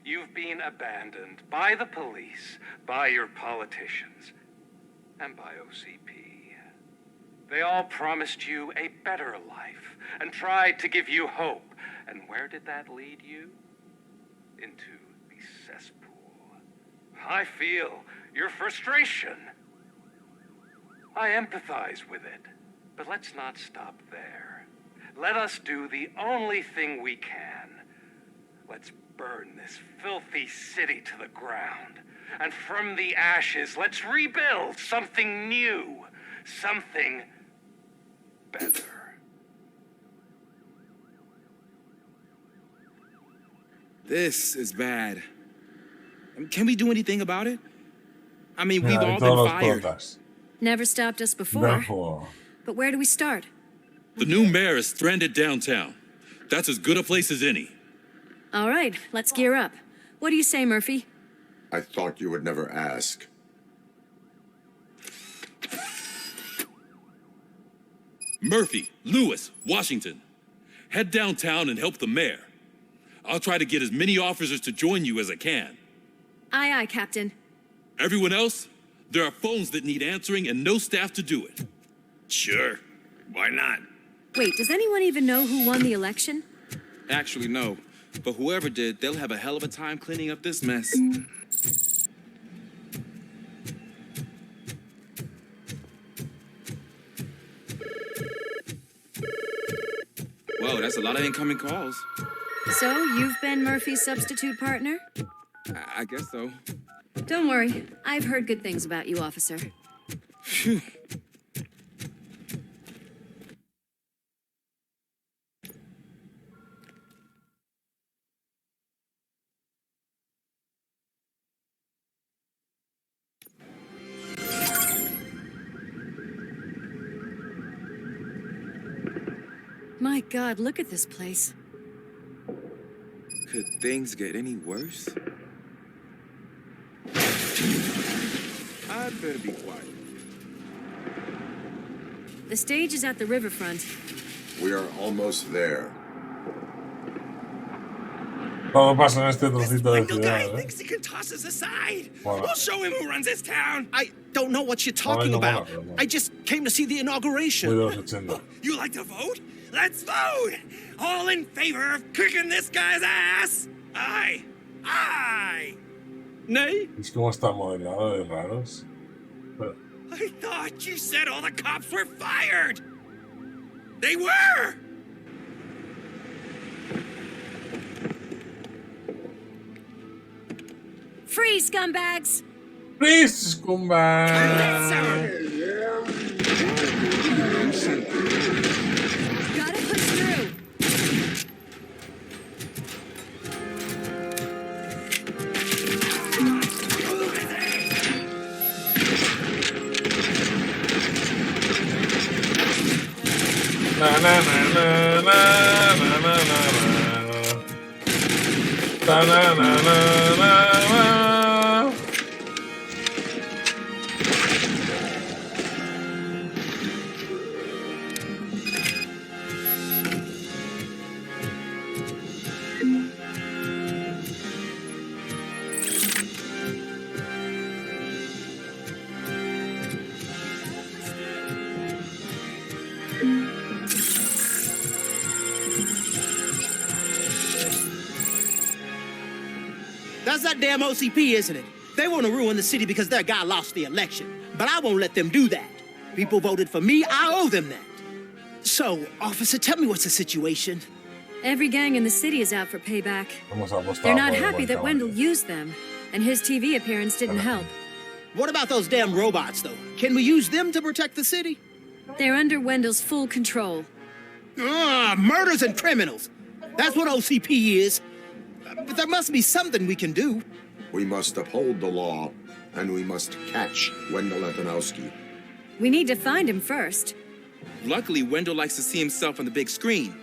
You've been abandoned by the police, by your politicians, and by OCP. They all promised you a better life and tried to give you hope. And where did that lead you? Into the cesspool. I feel your frustration. I empathize with it. But let's not stop there. Let us do the only thing we can. Let's burn this filthy city to the ground. And from the ashes, let's rebuild something new. Something better. This is bad. Can we do anything about it? I mean, we've Mira, all todos been los fired. protas. Never stopped us before. Therefore, But where do we start? The new mayor is stranded downtown. That's as good a place as any. All right, let's gear up. What do you say, Murphy? I thought you would never ask. Murphy, Lewis, Washington. Head downtown and help the mayor. I'll try to get as many officers to join you as I can. Aye, aye, Captain. Everyone else, there are phones that need answering and no staff to do it. Sure. Why not? Wait, does anyone even know who won the election? Actually, no. But whoever did, they'll have a hell of a time cleaning up this mess. Whoa, that's a lot of incoming calls. So, you've been Murphy's substitute partner? I guess so. Don't worry, I've heard good things about you, officer. Phew. My God, look at this place. Could things get any worse? I'd better be quiet. The stage is at the riverfront. We are almost there. Todo pasa en este trocito de ciudad, Thinks he can toss us aside. Voilà. We'll show him who runs this town. I don't know what you're talking about. I just came to see the inauguration. You like to vote? Let's vote! All in favor of kicking this guy's ass? Aye. Aye. Nay? Es como está modelado de raros. Pero, I thought you said all the cops were fired. They were! Freeze, scumbags! Freeze, scumbags! Gotta push through. Na na na na na na na na na na na na na. That's that damn OCP, isn't it? They want to ruin the city because their guy lost the election. But I won't let them do that. People voted for me, I owe them that. So, officer, tell me what's the situation. Every gang in the city is out for payback. Vamos a apostar They're not por el happy buen that caballo. Wendell used them, and his TV appearance didn't help. What about those damn robots, though? Can we use them to protect the city? They're under Wendell's full control. Murders and criminals. That's what OCP is. But there must be something we can do. We must uphold the law, and we must catch Wendell Antonowski. We need to find him first. Luckily, Wendell likes to see himself on the big screen.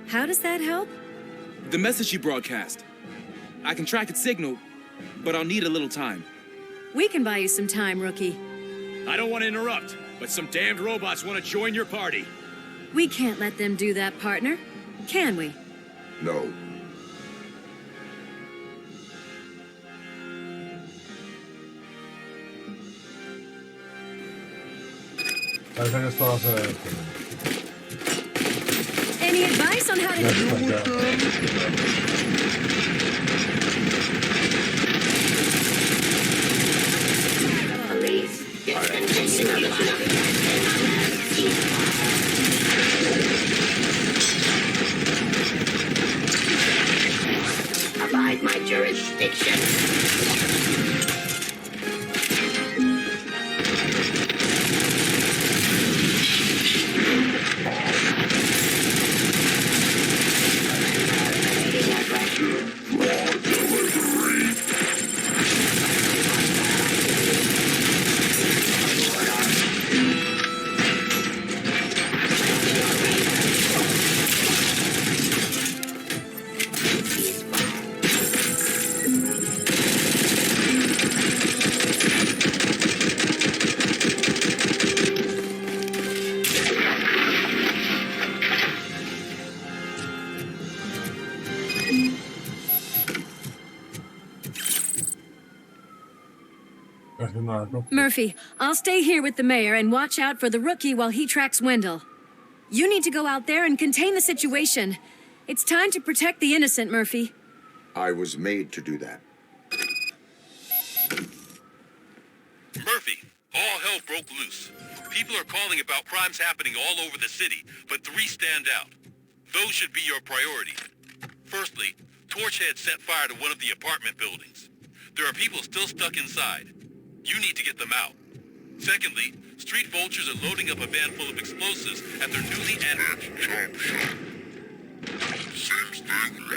How does that help? The message you broadcast. I can track its signal, but I'll need a little time. We can buy you some time, rookie. I don't want to interrupt, but some damned robots want to join your party. We can't let them do that, partner. Can we? No. Parece que esto va a ser Any advice on how to deal with Abide my jurisdiction. Murphy, I'll stay here with the mayor and watch out for the rookie while he tracks Wendell. You need to go out there and contain the situation. It's time to protect the innocent, Murphy. I was made to do that. Murphy, all hell broke loose. People are calling about crimes happening all over the city, but 3 stand out. Those should be your priority. Firstly, Torchhead set fire to one of the apartment buildings. There are people still stuck inside. You need to get them out. Secondly, street vultures are loading up a van full of explosives at their newly added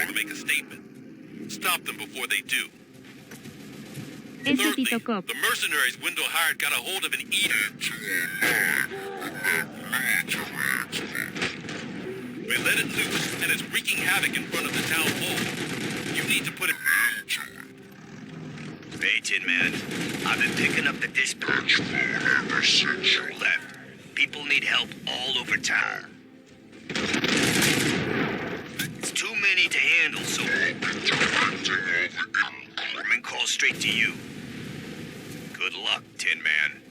to make a statement. Stop them before they do. Thirdly, the mercenaries Wendell hired got a hold of an They let it loose, and it's wreaking havoc in front of the town hall. You need to put it... Hey, Tin Man. I've been picking up the dispatch phone ever since you left. People need help all over town. It's too many to handle, so I've been directing all the incoming calls straight to you. Good luck, Tin Man.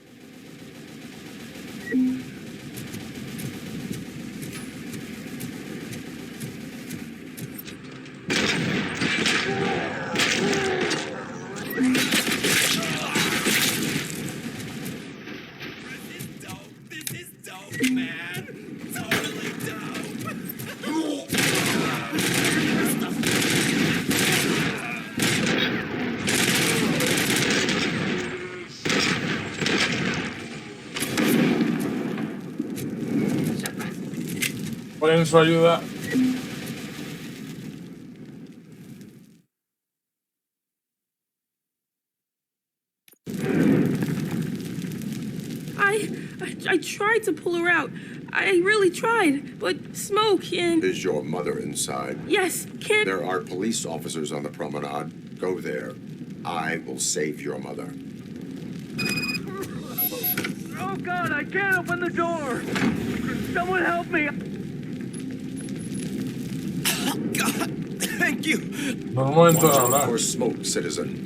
Ponen su ayuda. I tried to pull her out. I really tried, but smoke and... Is your mother inside? Yes, can't... There are police officers on the promenade. Go there. I will save your mother. Oh God, I can't open the door! Someone help me! Oh God, thank you! Watch out for smoke, citizen.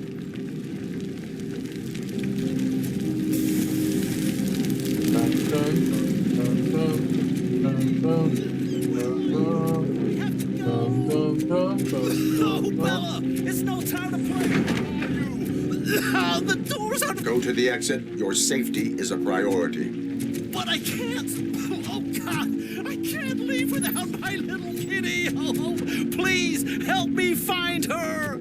No, Bella! It's no time to play! Oh, the doors are... Go to the exit. Your safety is a priority. But I can't! Oh, God! I can't leave without my little kitty! Oh, please, help me find her!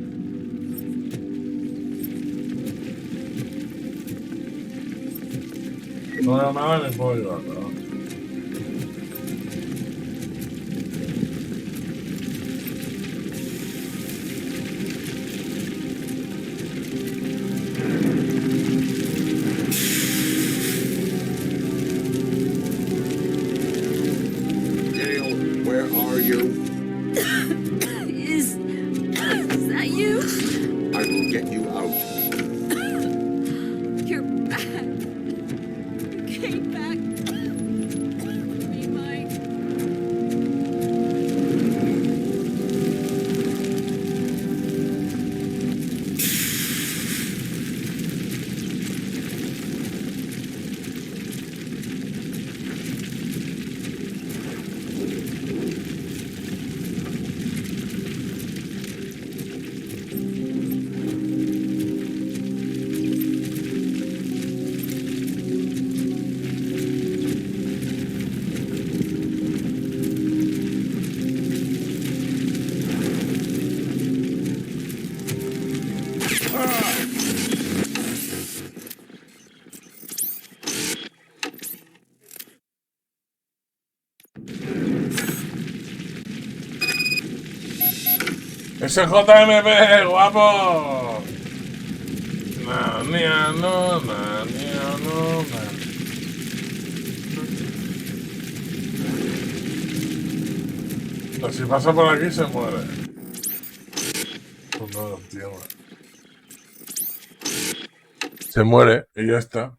No veo nada y me puedo ayudar, pero... Is that you? I will get you out. You're back. You came back. Be mine. ¡Ese JMP, guapo! Nania, no, nania, no, Pero si pasa por aquí se muere. Pues no lo entiendo. Se muere y ya está.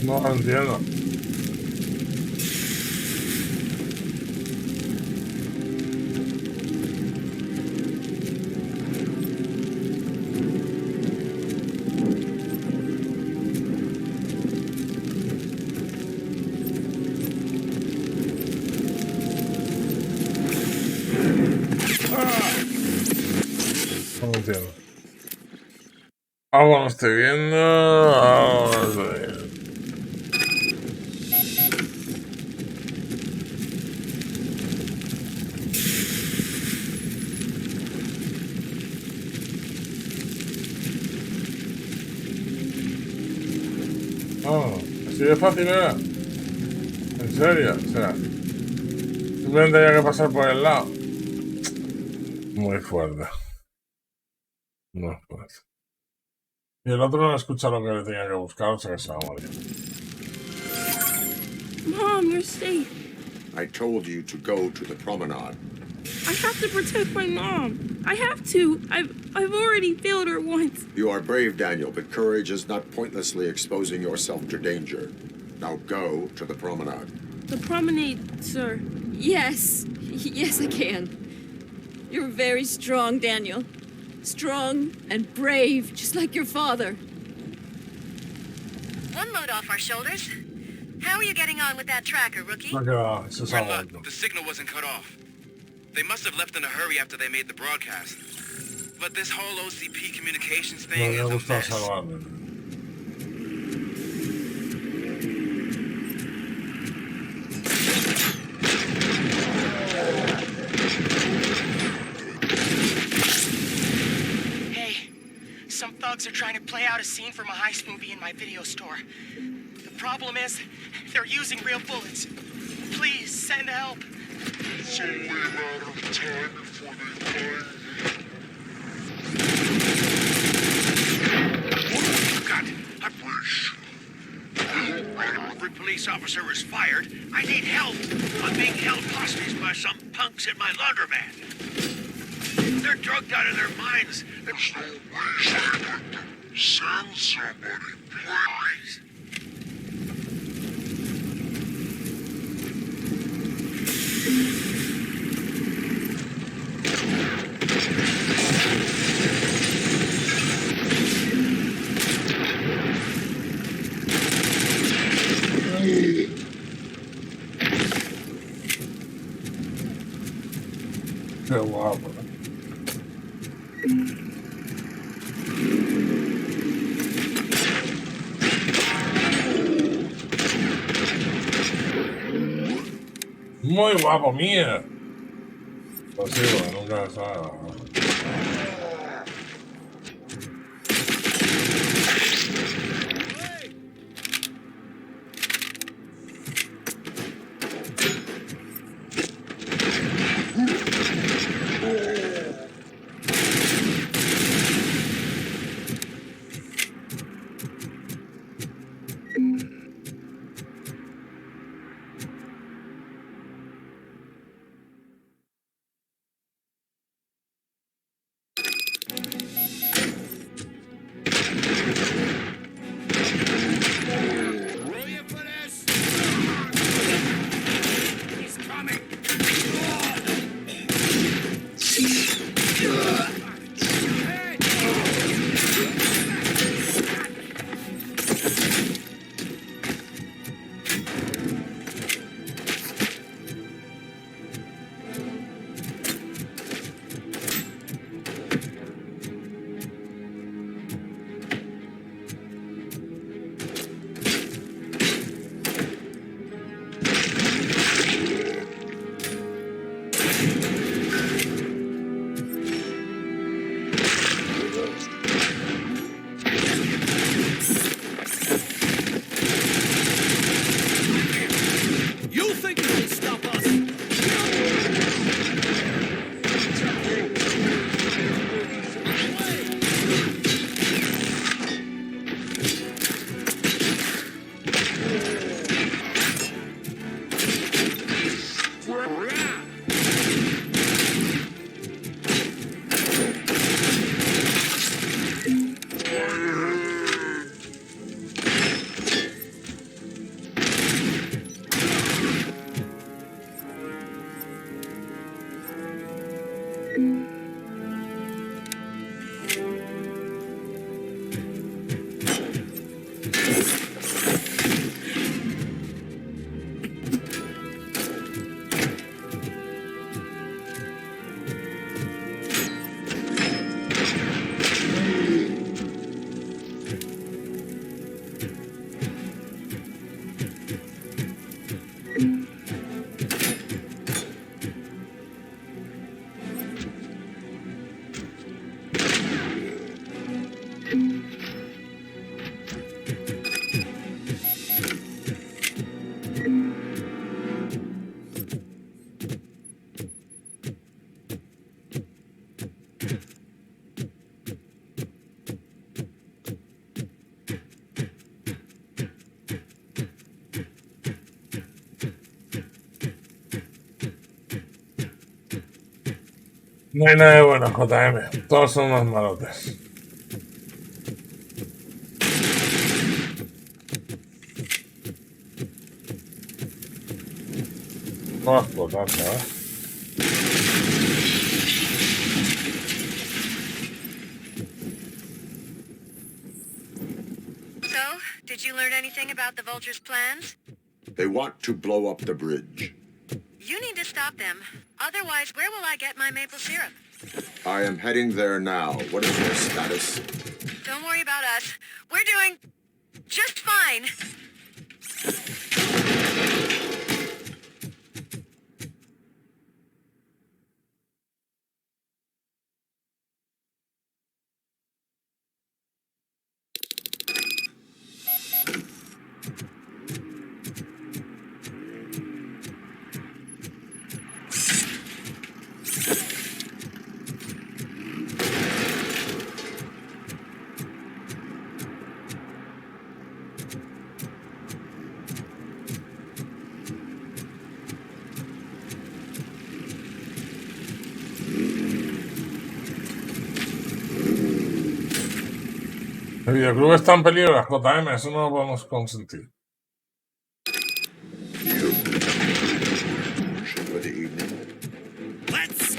No lo entiendo. No lo entiendo. Algo no estoy viendo. Algo no estoy viendo. No, así de fácil era. En serio, o sea, simplemente había que pasar por el lado. Muy fuerte. Muy fuerte. Y el otro no escucha lo que le tenía que buscar, o sea que se va a morir. Mom, you're safe. I told you to go to the promenade. I have to protect my mom. I have to. I've already failed her once. You are brave, Daniel, but courage is not pointlessly exposing yourself to danger. Now go to the promenade. The promenade, sir. Yes. Yes, I can. You're very strong, Daniel. Strong and brave, just like your father. One load off our shoulders. How are you getting on with that tracker, rookie? Look at this. We're in luck. The signal wasn't cut off. They must have left in a hurry after they made the broadcast. But this whole OCP communications thing is a mess. Hey, some thugs are trying to play out a scene from a heist movie in my video store. The problem is, they're using real bullets. Please, send help. It's only a matter of time before they find me. God, every police officer is fired. I need help. I'm being held hostage by some punks in my laundromat. They're drugged out of their minds. There's no way I can send somebody, please. Qué guapo, ¿eh? Muy guapo, mía. Pues sí, bueno, nunca se sabe. No hay nada de bueno, JM. Todos son unos malotes. No va a explotar, ¿sabes? So, did you learn anything about the Vulture's plans? They want to blow up the bridge. You need to stop them. Otherwise, where will I get my maple syrup? I am heading there now. What is their status? Don't worry about us. We're doing just fine. El videoclub está en peligro, las JM, eso no lo podemos consentir. For the evening. Let's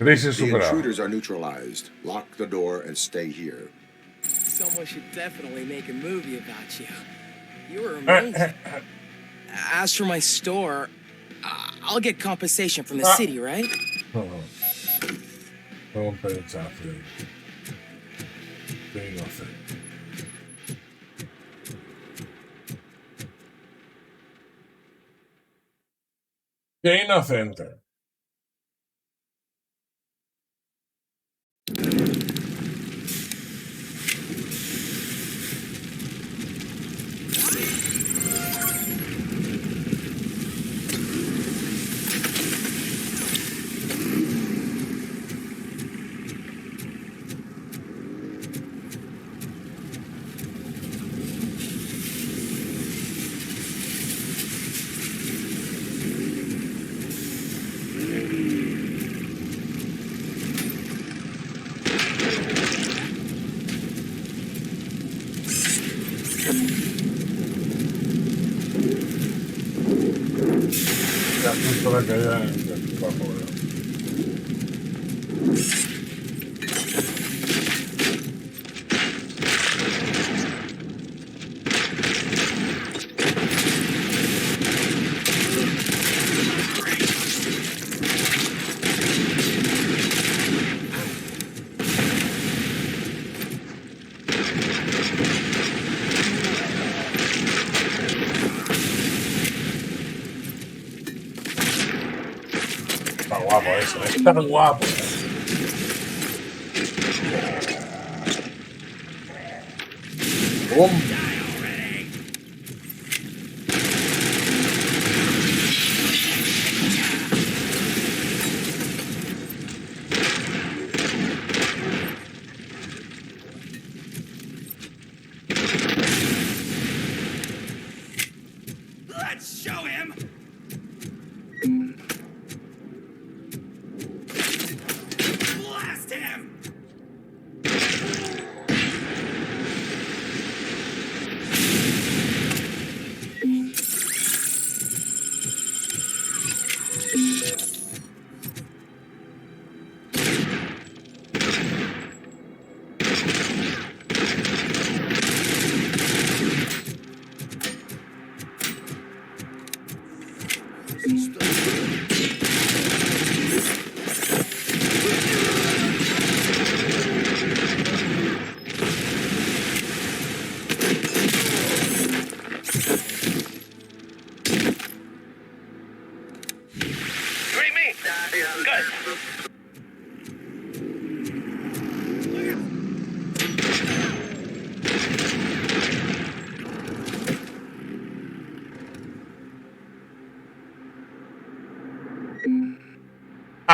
The intruders are neutralized. Lock the door and stay here. Someone should definitely make a movie about you. You were amazing. As for my store, I'll get compensation from the city, right? Compensación. Qué inocente. Qué inocente. La caída en el bajo, está guapo eso, está guapo. ¡Bum! Let's show him. Blast him.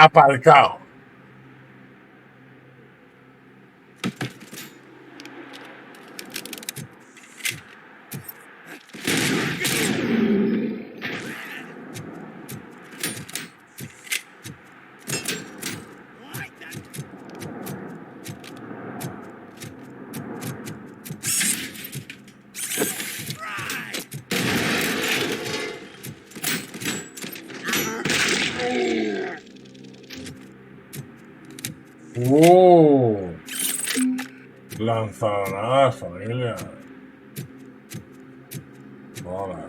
aparcado. Lanzadonadas, familia. Hola.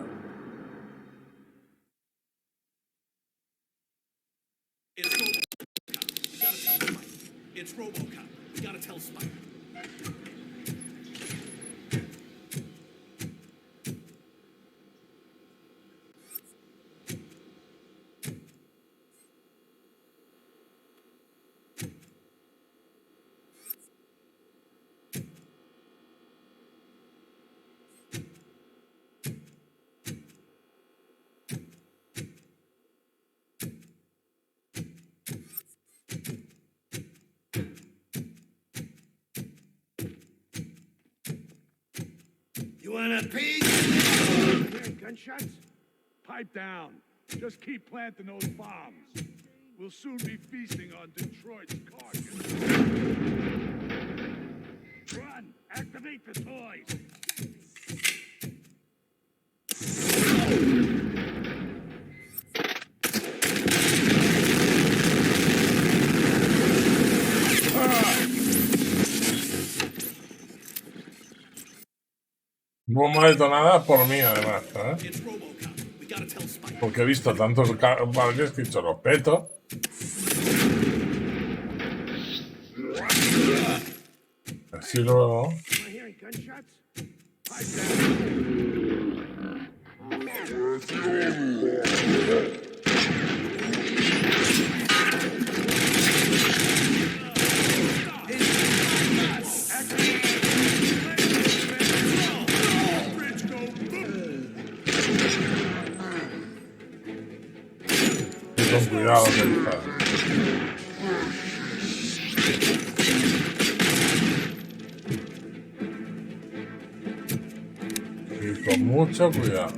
It's RoboCop. We gotta tell Spider. You want a piece? Hearing gunshots? Pipe down. Just keep planting those bombs. We'll soon be feasting on Detroit's carcass. Run! Activate the toys! Bomba detonada por mí, además, ¿sabes? Porque he visto tantos barrios que he dicho, los peto. Así luego. Con cuidado, que dispara. Y con mucho cuidado.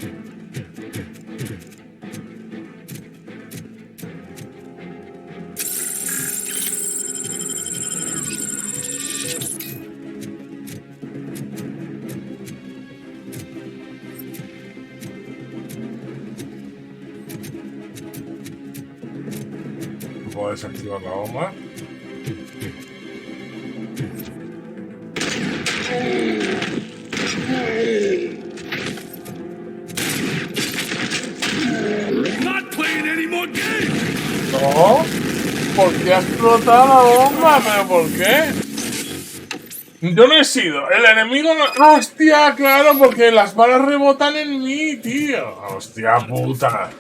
Puedo desactivar la bomba. No, ¿por qué has explotado la bomba? ¿Pero por qué? Yo no he sido. El enemigo no... ¡Hostia! Claro, porque las balas rebotan en mí, tío. ¡Hostia puta!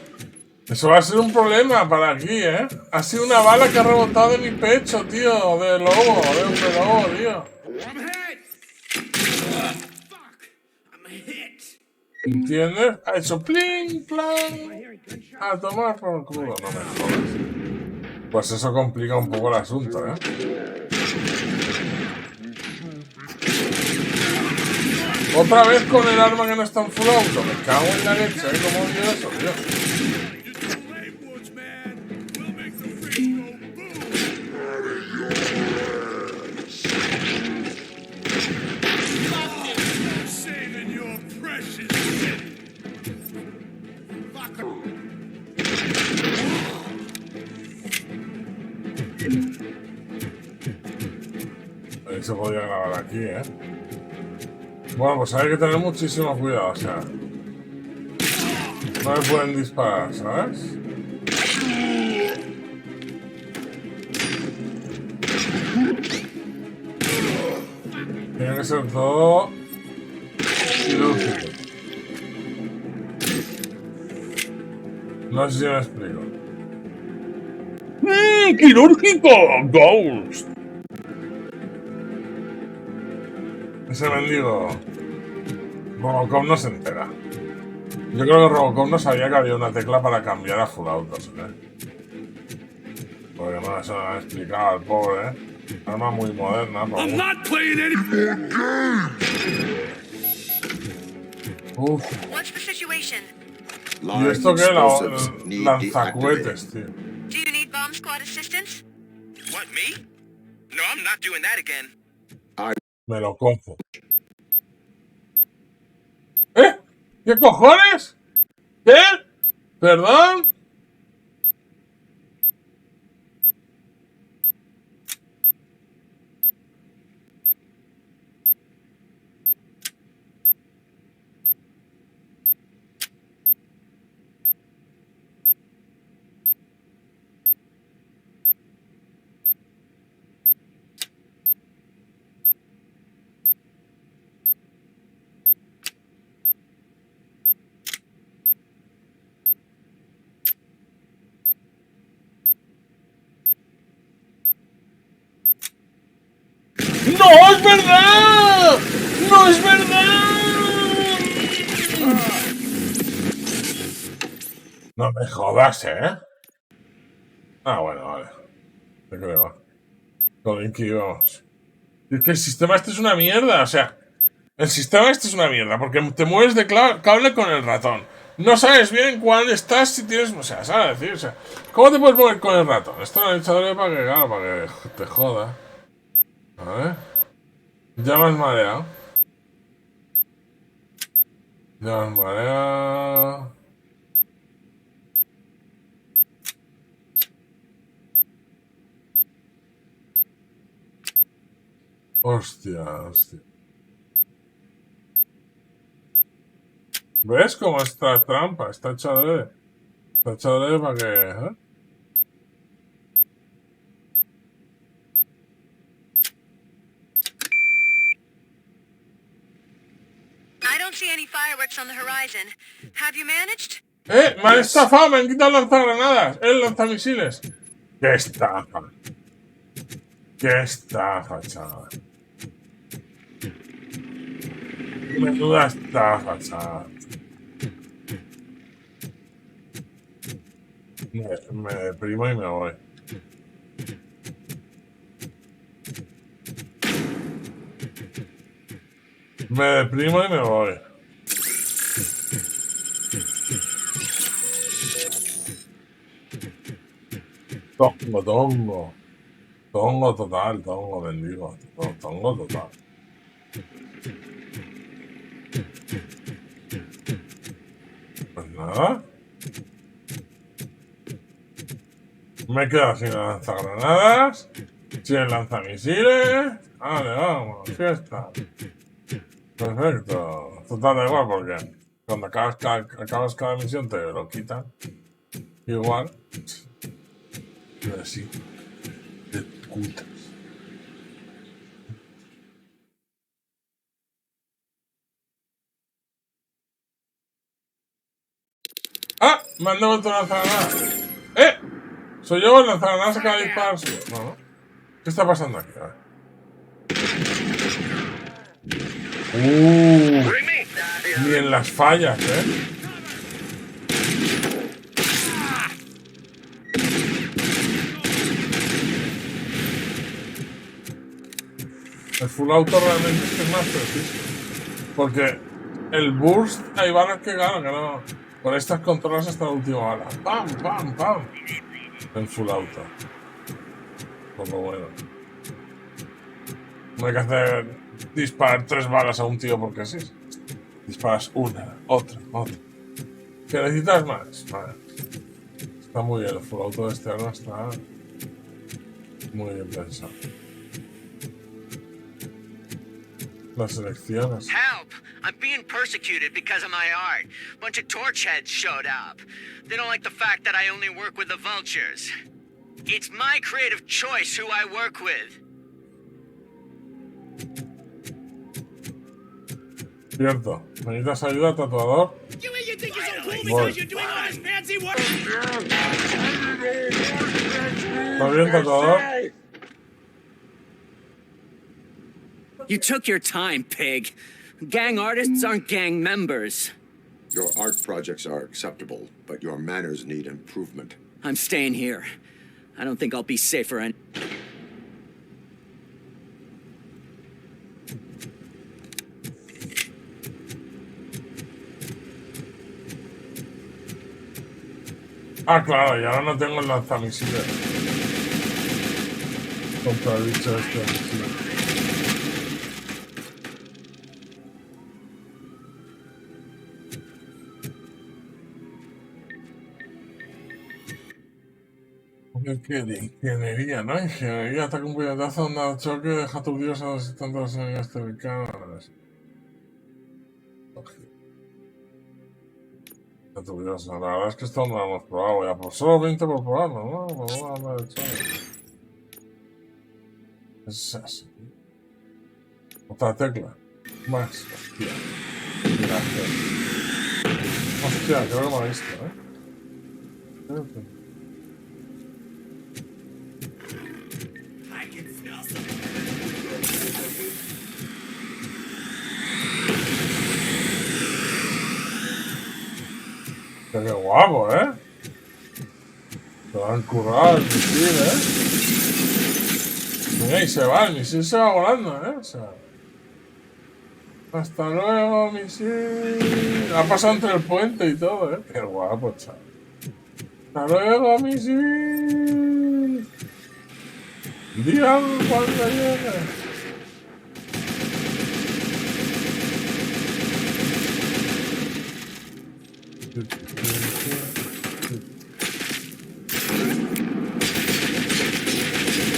Eso va a ser un problema para aquí, ¿eh? Ha sido una bala que ha rebotado de mi pecho, tío. De lobo, de hombre lobo, tío. ¿Entiendes? Ha hecho plin, plan. A tomar por el culo, no me jodas. Pues eso complica un poco el asunto, ¿eh? Otra vez con el arma que no está en full auto. Me cago en la leche, ¿eh? ¿Cómo odio eso, tío? Ahí se podía grabar aquí, ¿eh? Bueno, pues hay que tener muchísimo cuidado, o sea. No me pueden disparar, ¿sabes? Tiene que ser todo quirúrgico. No sé si me explico. ¡Quirúrgico! ¡Ghost! Ese mendigo Robocop no se entera. Yo creo que Robocop no sabía que había una tecla para cambiar a full auto, ¿sabes? Porque no se lo han explicado al pobre, ¿eh? Arma muy moderna. Pero... I'm not playing anymore. Uf. What's the situation? ¿Y esto qué? Lanzacohetes, tío. Do you need bomb squad assistance? What, me? No, I'm not doing that again. Me lo cojo. ¿Eh? ¿Qué cojones? ¿Qué? ¿Perdón? ¡No es verdad! ¡No es verdad! No me jodas, ¿eh? Ah, bueno, vale. Te creo. Con Inky vamos. Es que el sistema este es una mierda, o sea... El sistema este es una mierda, porque te mueves de cable con el ratón. No sabes bien en cuál estás si tienes... O sea, ¿sabes decir? O sea, ¿cómo te puedes mover con el ratón? Esto lo he hecho para que, claro, para que te joda. A ver. Ya me has mareado. Ya me has mareado. Hostia, hostia. ¿Ves cómo está trampa? Está hecha de... Está hecha de para que... ¿eh? I don't see any fireworks on the horizon. Have you managed? ¡Eh! ¡Me han estafado! ¡Me han quitado el lanzagranadas! ¡El lanzamisiles! ¡Qué estafa! ¡Qué estafa, chaval! Menuda estafa, chaval. Me deprimo y me voy. Me deprimo y me voy. Tongo. Tongo total, tongo bendigo. Tongo total. Pues nada. Me he quedado sin lanzagranadas, sin lanzamisiles. Vale, vamos, fiesta. Perfecto. Total, da igual porque cuando acabas cada misión te lo quitan. Igual. Pero así. De putas. ¡Ah! Me han devuelto lanzagranadas. ¡Eh! ¿Soy yo el lanzagranadas que acaba de disparar? No. ¿Qué está pasando aquí? A ver. Ni en las fallas, ¿eh? El full auto realmente es que es más preciso. Porque el burst hay balas que ganan, que no. Con estas controlas hasta la última bala. ¡Pam, pam, pam! En full auto. Poco bueno. No hay que hacer disparar 3 balas a un tío porque sí. Disparas una, otra. ¿Que necesitas más? Vale. Está muy bien, el full auto de este arma está muy bien pensado. Las elecciones. Help! I'm being persecuted because of my art. Bunch of torch heads showed up. They don't like the fact that I only work with the vultures. It's my creative choice who I work with. Cierto. ¿Necesitas ayuda, tatuador? You think you're so cool because you're doing all this fancy work? ¿Está bien, tatuador? You took your time, pig. Gang artists aren't gang members. Your art projects are acceptable, but your manners need improvement. I'm staying here. I don't think I'll be safer and... Ah, claro, y ahora no tengo el lanzamisiles. Contra el bicho este de misiles. ¿Qué de ingeniería, no? Ingeniería, ataca un puñetazo, onda de choque, deja aturdidos a los asistentes cercanos. Aturdidos, la verdad es que esto no lo hemos probado ya, por solo 20 por probarlo, ¿no? Por una onda de choque. Es así. Otra tecla. Más, hostia. Gracias. Hostia, creo que me ha visto, Creo que... Qué guapo, Se van a currar el misil, Mira, y se va, el misil se va volando, O sea... Hasta luego, misil. Ha pasado entre el puente y todo, Qué guapo, chaval. Hasta luego, misil. Díganlo cuando llegue.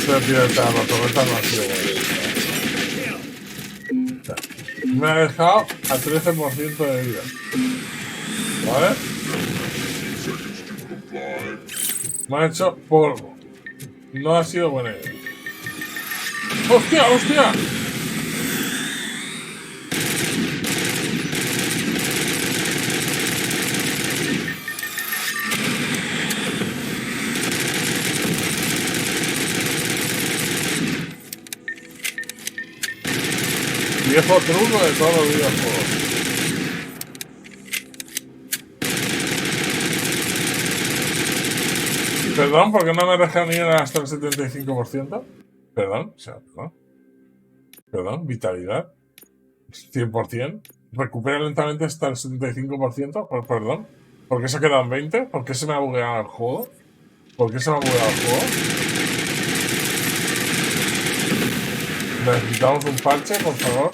La torreta no ha sido buena. Me ha dejado a 13% de vida. ¿Vale? Me ha hecho polvo. No ha sido buena idea. ¡Hostia, hostia! 10 por uno de todos los videojuegos. Perdón, ¿por qué no me dejan ir hasta el 75%? Perdón, o sea, perdón. Perdón, vitalidad. 100%. Recupera lentamente hasta el 75%. Perdón. ¿Por qué se quedan 20? ¿Por qué se me ha bugueado el juego? ¿Por qué se me ha bugueado el juego? Necesitamos un parche, por favor.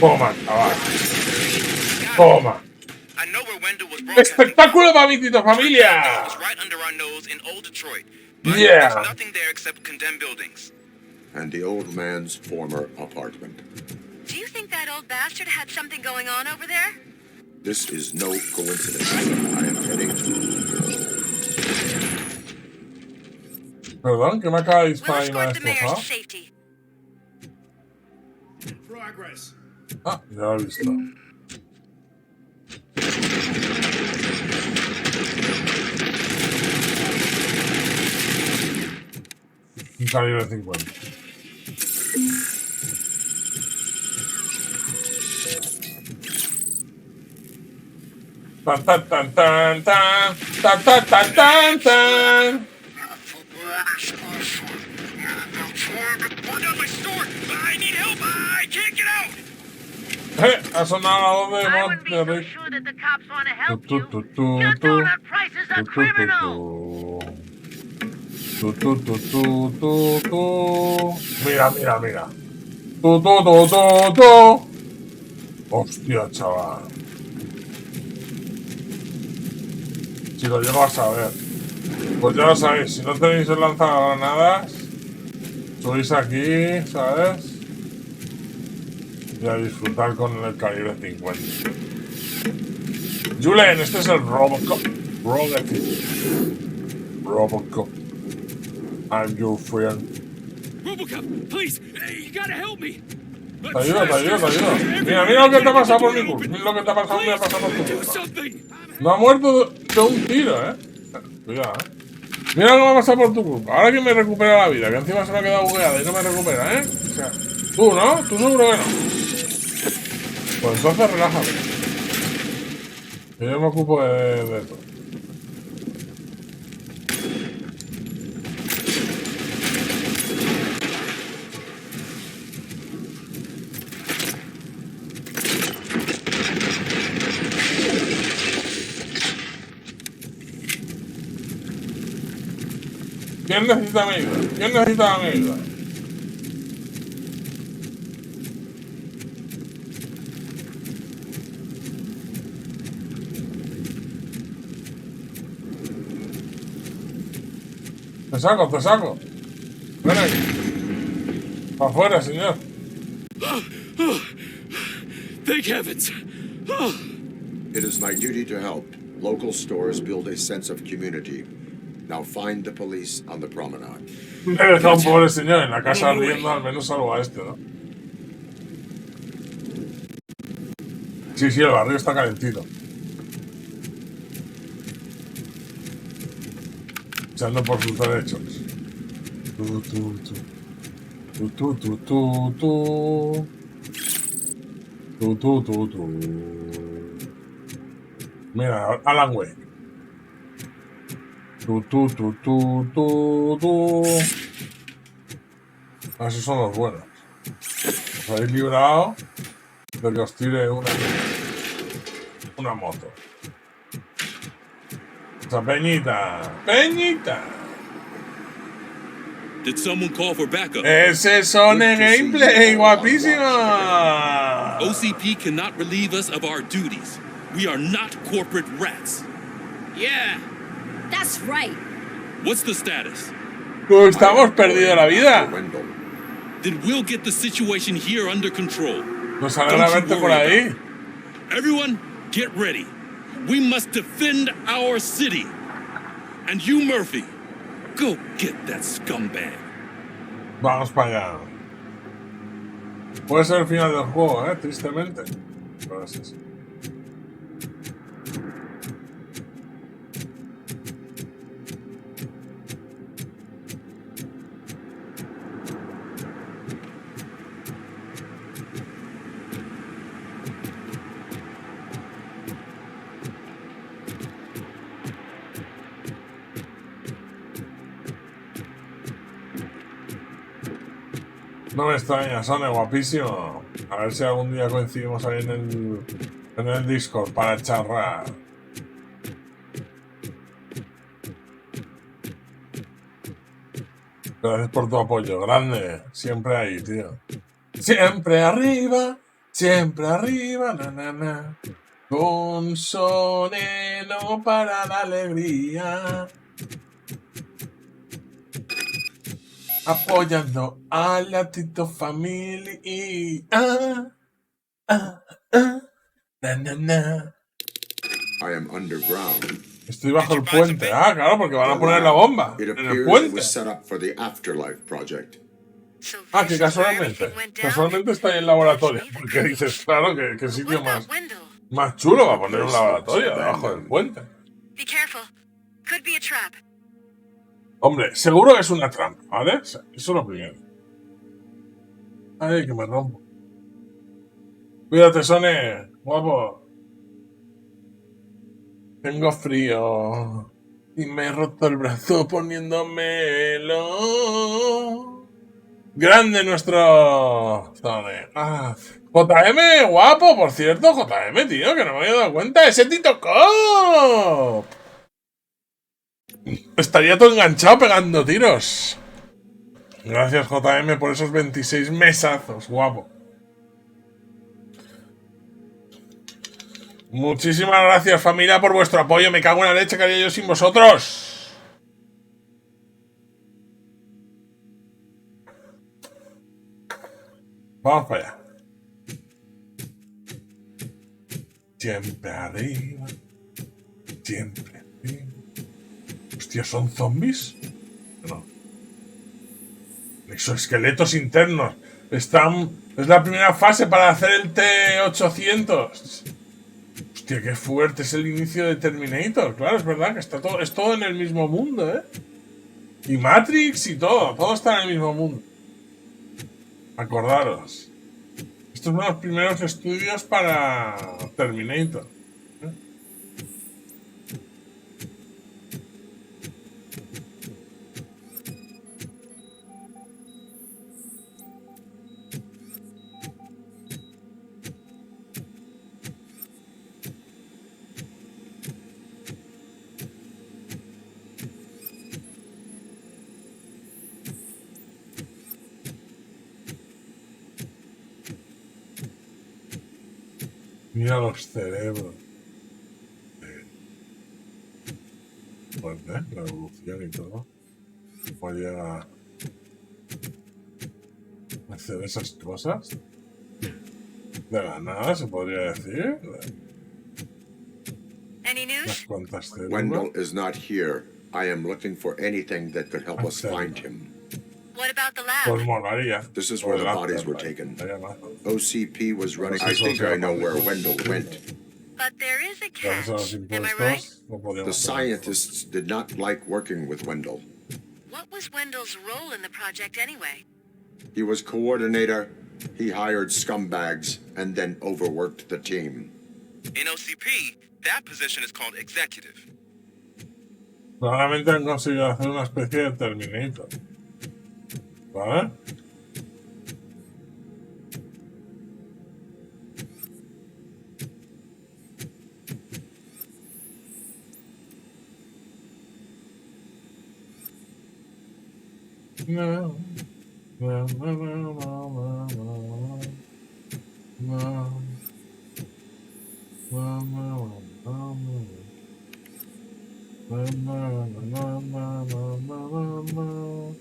Toma, chaval. Toma. ¡Espectáculo para mi Tito familia! Yeah. And the old man's former apartment. Do you think that old bastard had something going on over there? This is no coincidence. I am heading to... Perdón, que me acaba de disparar y me ha destrozado. Progress. Ah, ya lo he visto. Un calibre 50. Tan tan tan tan tan tan tan tan tan tan. Ha sonado la voz de Monterrey. Mira, mira, mira. Hostia, chaval. Si lo llego a saber. Pues ya lo sabéis, si no tenéis el lanzagranadas, subís aquí, ¿sabes? Y a disfrutar con el calibre 50. Julen, este es el Robocop. Robocop. I'm your friend. RoboCop, please, you gotta help me. Te ayudo. Mira lo que te ha pasado por mi culpa. Mira lo que te ha pasado, me ha pasado por tu culpa. No ha muerto de un tiro, Cuidado, Mira lo que me ha pasado por tu culpa. Ahora que me recupera la vida, que encima se me ha quedado bugueada y no me recupera, O sea, tú, ¿no? Tú seguro que no. Pues entonces relájate. Que yo me ocupo de todo. ¿Quién necesita mi ayuda? ¿Quién necesita mi ayuda? Te saco. Ven aquí. Para afuera, señor. Thank heavens. It is my duty to help. Local stores build a sense of community. Now find the police on the promenade. Me he dejado un pobre señor en la casa ardiendo, al menos salvo a este, ¿no? Sí, el barrio está calentito. Echando por sus derechos. Mira, Alan Wake. Esos son los buenos. Os habéis librado de que os tire una moto. Esa Peñita. Did someone call for backup? Ese son el gameplay, guapísima. OCP cannot relieve us of our duties. We are not corporate rats. Yeah, that's right. What's the status? Pues estamos perdidos la vida. Then we'll get the situation here under control. Nos alegra verte por ahí. Everyone, get ready. We must defend our city. And you, Murphy, go get that scumbag. Vamos para allá. Puede ser el final del juego, tristemente. Pero es eso. No me extraña, Sone, guapísimo. A ver si algún día coincidimos ahí en el Discord para charrar. Gracias por tu apoyo, grande. Siempre ahí, tío. Siempre arriba, na. Con Sone no para la alegría. Apoyando a la TITO Family. Na. I am underground. Estoy bajo el puente. Ah, claro, porque van a poner la bomba en el puente. Ah, que casualmente. Casualmente está ahí en el laboratorio. Porque dices, claro, que sitio más chulo va a poner un laboratorio debajo del puente. Hombre, seguro que es una trampa, ¿vale? Eso es lo primero. Ay, que me rompo. Cuídate, Sone, guapo. Tengo frío. Y me he roto el brazo poniéndomelo. Grande nuestro Sone. JM, guapo, por cierto. JM, tío, que no me había dado cuenta. ¡Ese TITO Cop! Estaría todo enganchado pegando tiros. Gracias, JM, por esos 26 mesazos, guapo. Muchísimas gracias, familia, por vuestro apoyo. Me cago en la leche que haría yo sin vosotros. Vamos para allá. Siempre arriba. Siempre arriba. Hostia, ¿son zombies? No. Exoesqueletos internos. Es la primera fase para hacer el T-800. Hostia, qué fuerte es el inicio de Terminator. Claro, es verdad que es todo en el mismo mundo, ¿eh? Y Matrix y todo está en el mismo mundo. Acordaros. Estos son los primeros estudios para Terminator. Mira los cerebros. Fuerte, la evolución y todo. ¿Cómo llega a hacer esas cosas? De la nada, se podría decir. Any news? Unas cuantas células. Wendell is not here. I am looking for anything that could help us find him. What about the lab? Pues molaría. This is where the bodies were taken. OCP was running. I think I know where Wendell went. But there is a catch. Am I right? The scientists did not like working with Wendell. What was Wendell's role in the project anyway? He was coordinator, he hired scumbags, and then overworked the team. In OCP, that position is called executive. Probablemente han conseguido hacer una especie de Terminator. ¿Vale? No. No, no, no, no, no, no. No. No, no, no, no. No, no, no, no, no, no, no.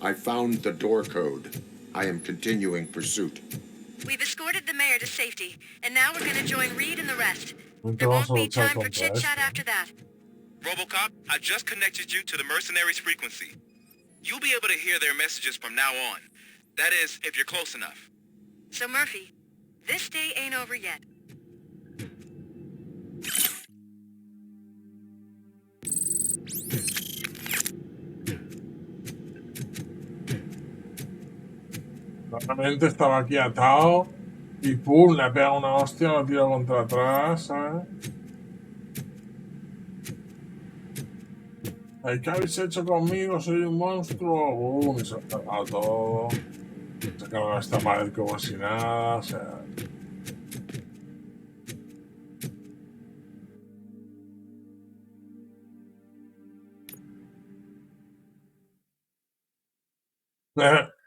I found the door code. I am continuing pursuit. We've escorted the mayor to safety, and now we're gonna join Reed and the rest. There won't be time for chit-chat after that. RoboCop, I just connected you to the mercenaries' frequency. You'll be able to hear their messages from now on. That is, if you're close enough. So Murphy, this day ain't over yet. Claramente estaba aquí atado y pum, le pega una hostia, lo tiro contra atrás, ¿sabes? ¿Qué habéis hecho conmigo? Soy un monstruo. Y se ha cargado todo. Se ha cargado esta pared como si nada, o sea.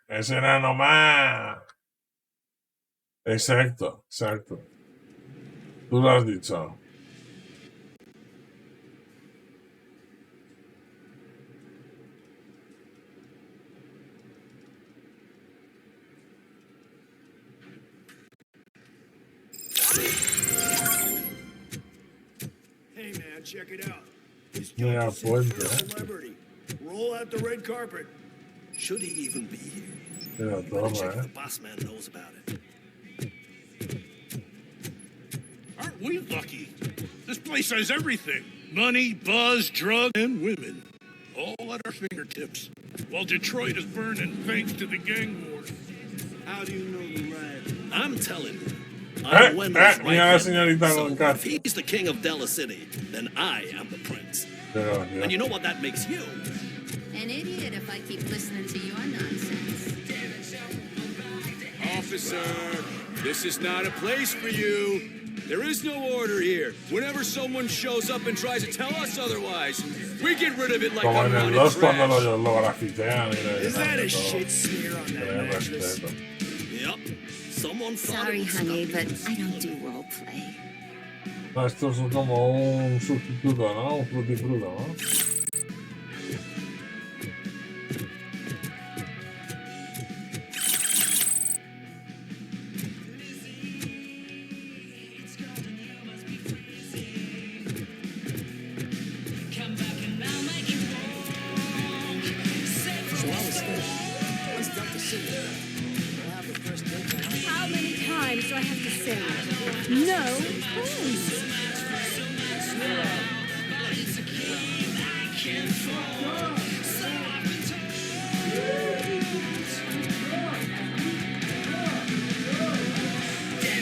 Ese era nomás. Exacto, exacto. Tú lo has dicho. Hey man, check it out. He's Mira, got the puente, celebrity. Roll out the red carpet. Should he even be here? Mira, Better check toma, if the boss man knows about it. Aren't we lucky? This place has everything. Money, buzz, drugs, and women. All at our fingertips. While Detroit is burning thanks to the gang war. How do you know the right? I'm telling you. I'm Wendell's mira la right señorita hand. con So cara. if he's the king of Della City, then I am the prince. Pero, And you know what that makes you? An idiot if I keep listening to your nonsense. Officer, This is not a place for you. There is no order here. Whenever someone shows up and tries to tell us otherwise, we get rid of it like Como en el 2 cuando trash. lo grafitean y le Is that a todo. shit smear on that Tener mattress? respeto. Yep. Someone Sorry, honey, but I don't do role play. No, esto es como un sustituto, ¿no? Un frutifruto, ¿no? How many times do I have to say no, please?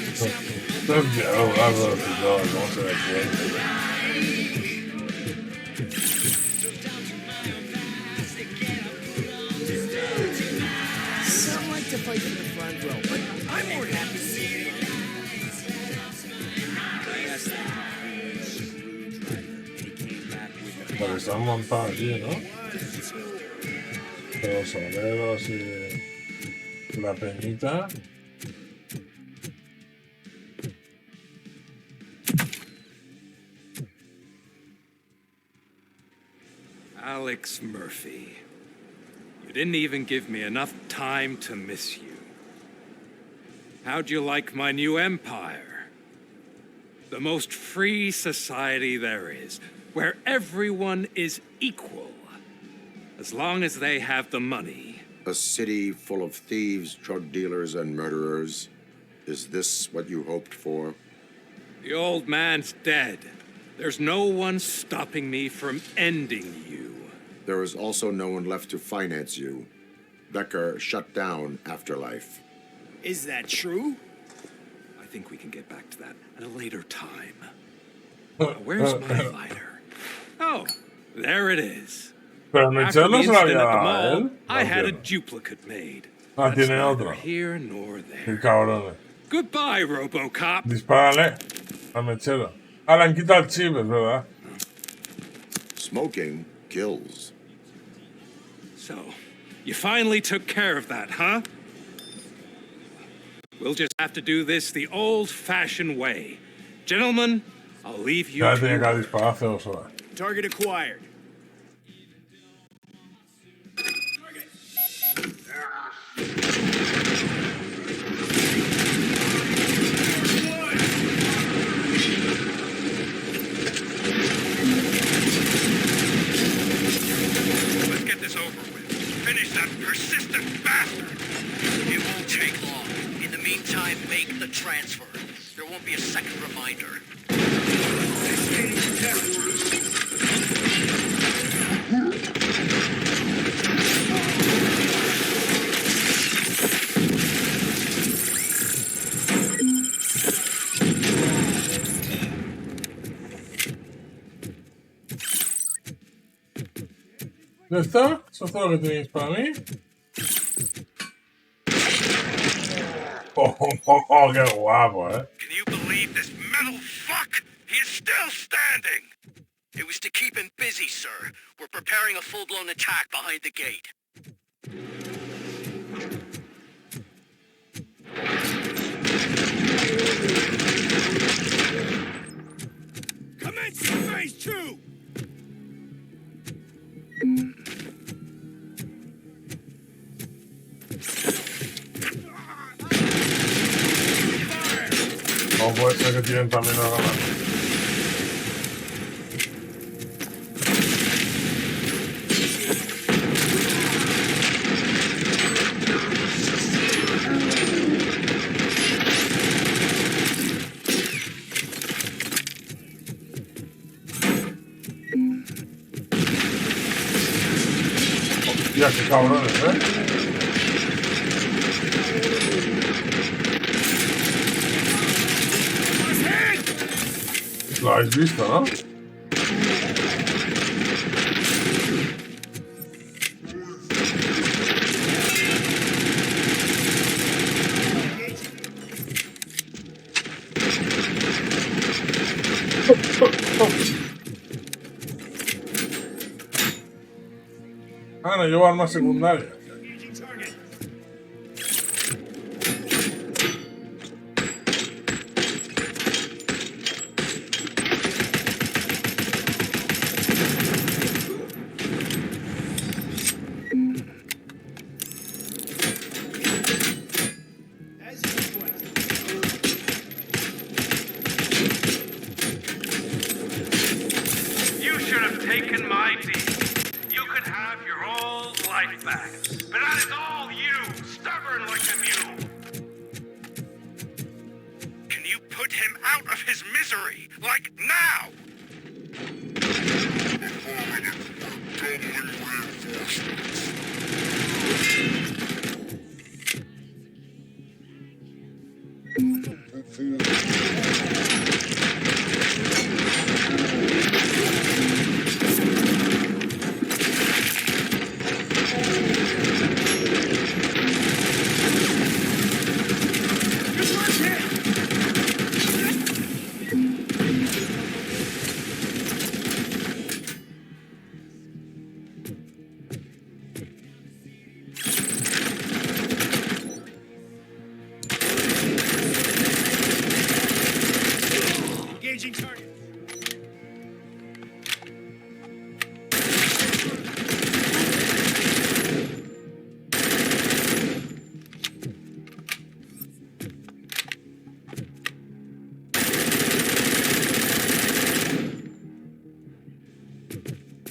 Entonces ya lo hago, vamos a ver qué. Some like to fight for the front row, but I'm more happy to see it. Porque están montados aquí, ¿no? Los sombreros y la peñita. Alex Murphy. You didn't even give me enough time to miss you. How'd you like my new empire? The most free society there is, where everyone is equal, as long as they have the money. A city full of thieves, drug dealers, and murderers. Is this what you hoped for? The old man's dead. There's no one stopping me from ending you. There is also no one left to finance you. Becker shut down Afterlife. Is that true? I think we can get back to that at a later time. Where's my lighter? Oh, there it is. Pero After Michelle the no se la incident había at the dado a mall, él. I had a entiendo. duplicate made. Ah, That's tiene neither otro. here nor there. Qué cabrones. Goodbye, RoboCop. Dispárale a Mechero. Ah, le han quitado el chip, es verdad. Smoking kills. So, you finally took care of that, huh? We'll just have to do this the old-fashioned way. Gentlemen, I'll leave you Ya to tenía que your haber disparado hace 2 horas. Target acquired. Let's get this over with. Finish that persistent bastard. It won't take long. In the meantime, make the transfer. There won't be a second reminder. ¿Ya está? ¿Eso es todo lo que tenéis para mí? Oh, qué guapo, ¿eh? Can you believe this metal fuck? He is still standing. It was to keep him busy, sir. We're preparing a full-blown attack behind the gate. Commence phase 2! No puede ser que tienen también la gana. Hostia, qué cabrones, ¿eh? Lo habéis visto, ¿no? Ah, no llevo armas secundarias. You should have taken my deal. You could have your old life back. But that is all you, stubborn like a mule. Can you put him out of his misery? Like now? Engaging target.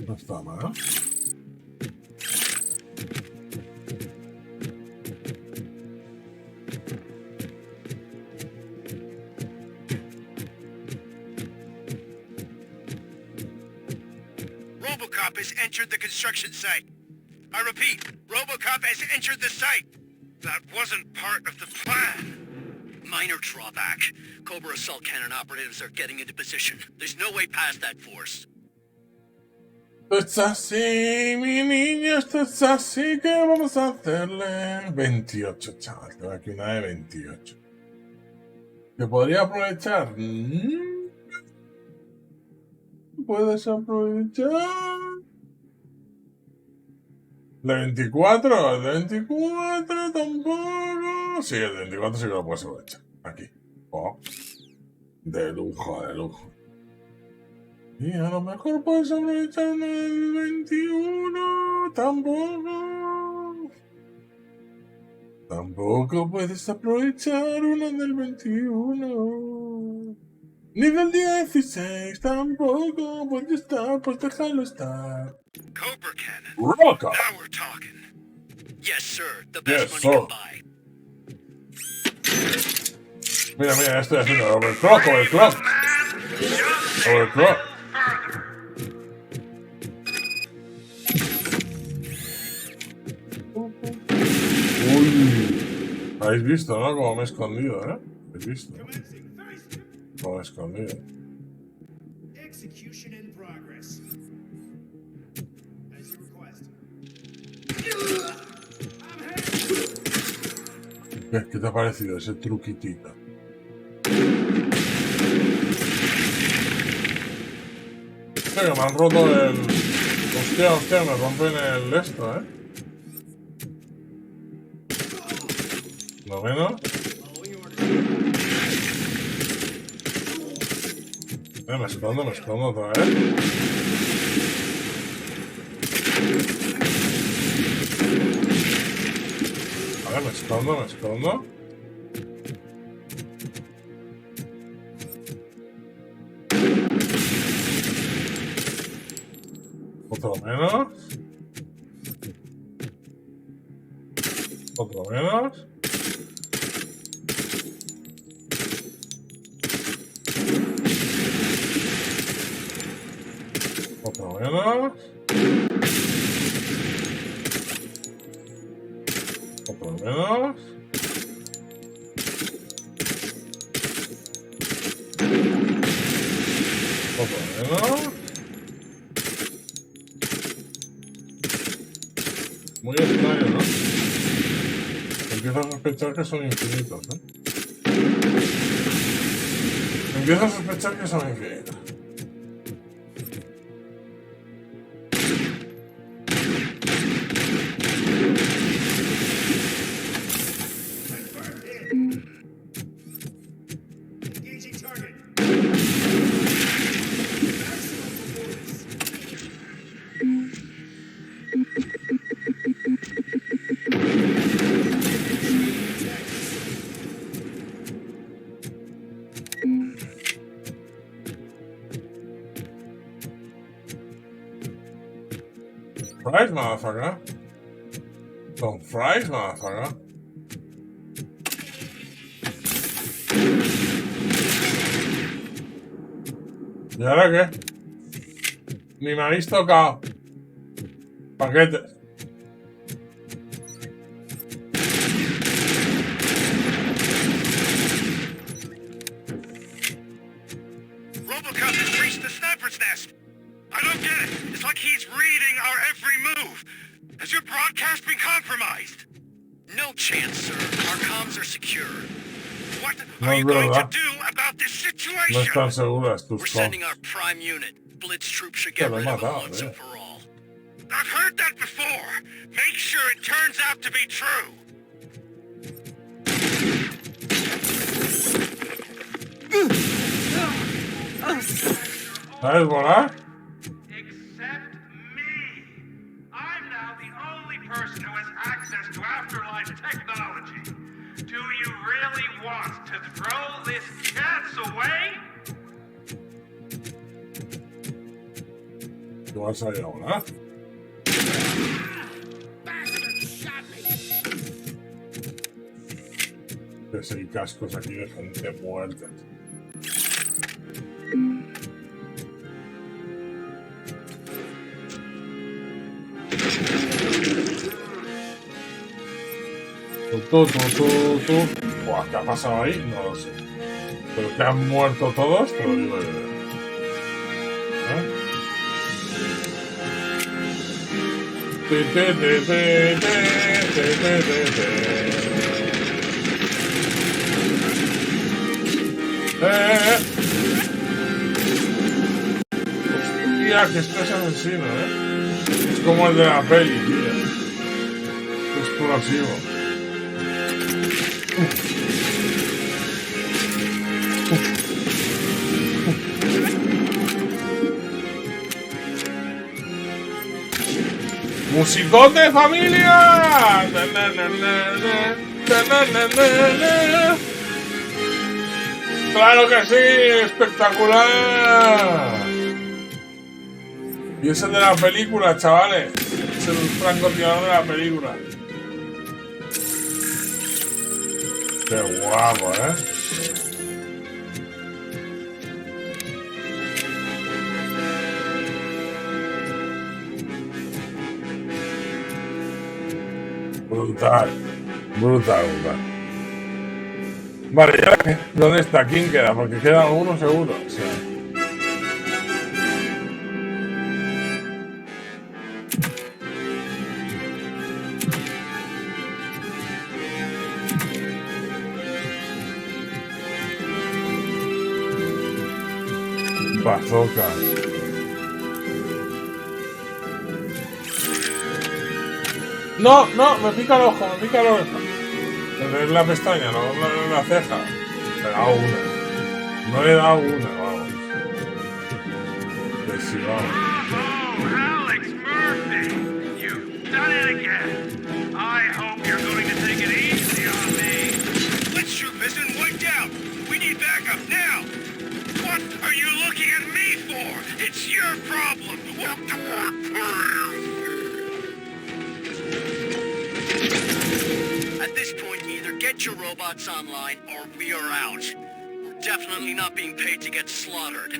No está mal. ROBOCOP has entered the construction site. I repeat, ROBOCOP has entered the site. That wasn't part of the plan. Minor drawback. Cobra assault cannon operatives are getting into position. There's no way past that force. Esto es así, mi niño, esto es así que vamos a hacerle 28, chaval. Tengo aquí una de 28. ¿Que podría aprovechar? ¿Puedes aprovechar? ¿De 24? ¿El de 24 tampoco? Sí, el de 24 sí que lo puedes aprovechar. Aquí. Oh. De lujo, de lujo. Y a lo mejor puedes aprovechar uno del 21. Tampoco. Tampoco puedes aprovechar uno del 21. Ni del 16 tampoco. Puede estar, pues déjalo estar. Cobra cannon. ROBOCOP. Now we're talking. Yes, sir. The best Yes, money sir. can buy. Mira, mira, estoy haciendo overclock, overclock. Overclock. Uy. Habéis visto, ¿no? Como me he escondido, ¿eh? Habéis visto. Como me he escondido. Execution in progress. As you request. ¿Qué te ha parecido ese truquitito? Hostia, que me han roto el... Hostia, me rompen el esto, ¿eh? ¿Lo menos? Me escondo otra vez. Vale, me escondo. Otro menos. Otro menos. Otro menos. Otro menos. Otro menos. Muy extraño, ¿no? Empiezo a sospechar que son infinitos, ¿eh? Empiezo a sospechar que son infinitos. fries, motherfucker. Con fries, motherfucker. ¿Y ahora qué? Ni me habéis tocado. Paquetes. ROBOCOP has reached the sniper's nest. I don't get it. It's like he's reading our every move. Has your broadcast been compromised? No chance, sir. Our comms are secure. What No are es you going to verdad. do about this No situation? están seguras tus We're sending our prime unit. Blitz troop should Te get lo he rid of him matado, once and for all. I've heard that before. Make sure it turns out to be true. ¿Sabes volar? Except me. I'm now the only person who has access to afterlife technology. Do you really want to throw this chance away? ¿Qué vas a ir a volar? Ves hay cascos aquí de gente muerta. Buah, ¿qué ha pasado ahí? No lo sé. Pero que han muerto todos, te lo digo yo. Hostia, que esto es asesino, Es como el de la peli, tío. Explosivo. ¡Musicote, familia! ¡Claro que sí! ¡Espectacular! Y ese de la película, chavales. Es el francotirador de la película. ¡Qué guapo, Brutal. Brutal. Vale, ya, ¿dónde está? ¿Quién queda? Porque queda uno seguro. O sea. Bazooka. No, me pica el ojo, me pica el ojo. En la pestaña, no en la ceja. Le he dado una. No le he dado una, vamos. Que sí, vamos. Oh, Alex Murphy! You've done it again. I hope you're going to take it easy on me. Blitz troop has been wiped out. We need backup now. What are you looking at me for? It's your problem. At this point, either get your robots online or we are out. We're definitely not being paid to get slaughtered.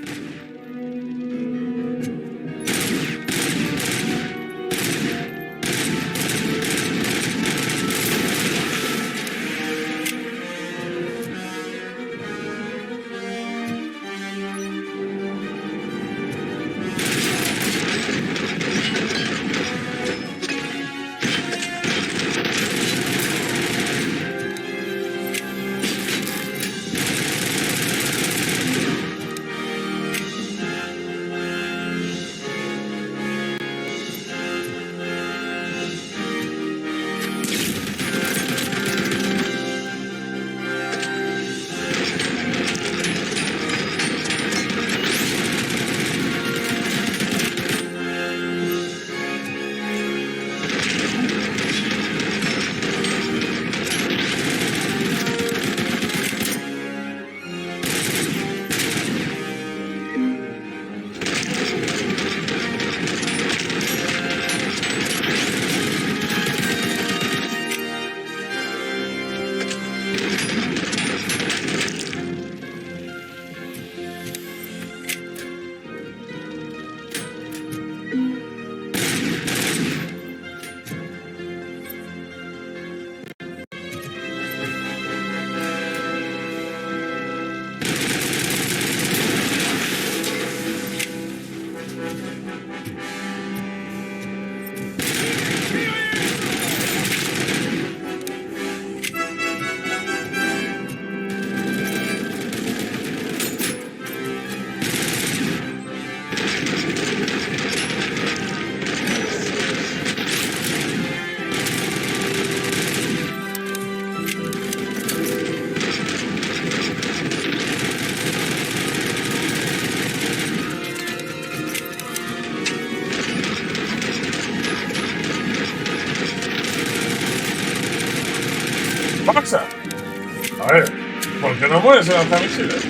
pasa? A ver, ¿por qué no mueres el lanzamisiles?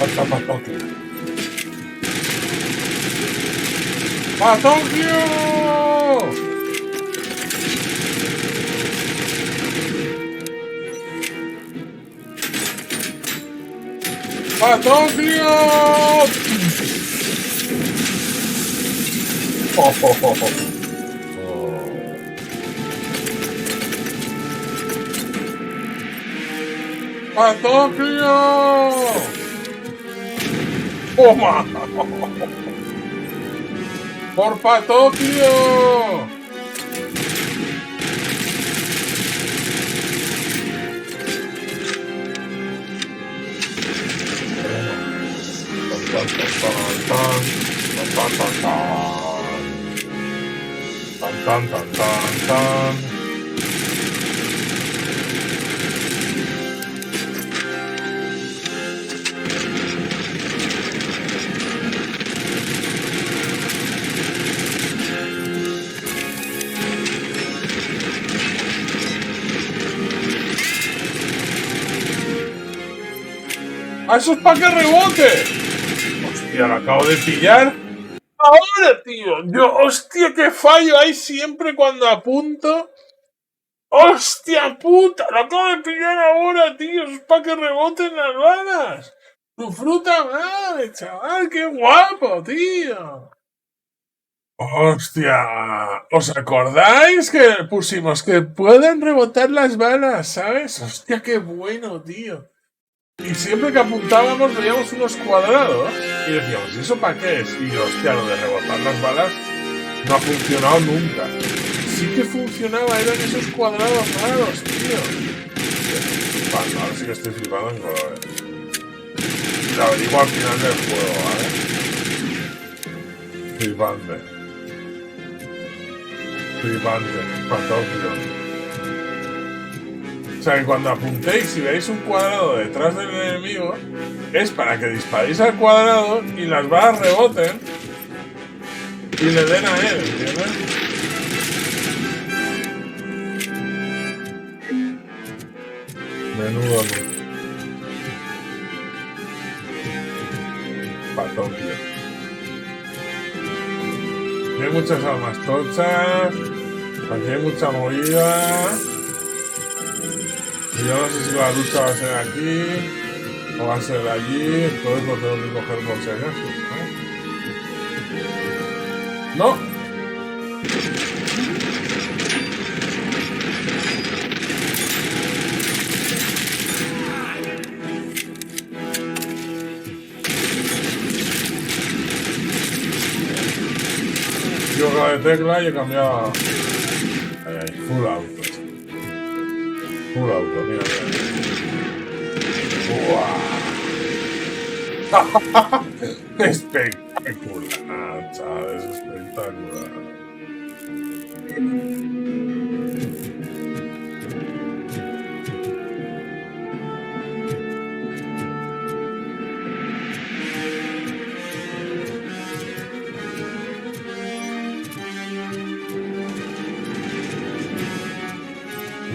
Hasta Patokio. ¡Patokio! ¡Patokio! Oh, oh, oh, oh. ¡Patokio! ¡Toma! ¡Por Patokio! Tan, tan, tan. ¡Ah, eso es para que rebote! Hostia, lo acabo de pillar. Ahora, tío. Yo, hostia, qué fallo hay siempre cuando apunto. ¡Hostia puta! Lo acabo de pillar ahora, tío. Eso es para que reboten las balas. ¡Tu fruta madre, chaval! ¡Qué guapo, tío! ¡Hostia! ¿Os acordáis que pusimos que pueden rebotar las balas, sabes? ¡Hostia, qué bueno, tío! Y siempre que apuntábamos veíamos unos cuadrados y decíamos, ¿y eso para qué es? Y hostia, lo de rebotar las balas no ha funcionado nunca. Sí que funcionaba, eran esos cuadrados raros, tío. Bueno, ahora sí que estoy flipando en colores. Lo averiguo al final del juego, ¿vale? Flipante. Flipante. Patokio. O sea que cuando apuntéis y veis un cuadrado detrás del enemigo, es para que disparéis al cuadrado y las balas reboten y le den a él, ¿entiendes? Menudo Patokio. Aquí hay muchas armas tochas, aquí hay mucha movida. Yo no sé si la lucha va a ser aquí o va a ser allí, entonces lo tengo que coger por si acaso, ¿eh? ¡No! Yo acabo de tecla y he cambiado. Ahí, full auto. Full auto, mira, mira. Espectacular, chavales, espectacular.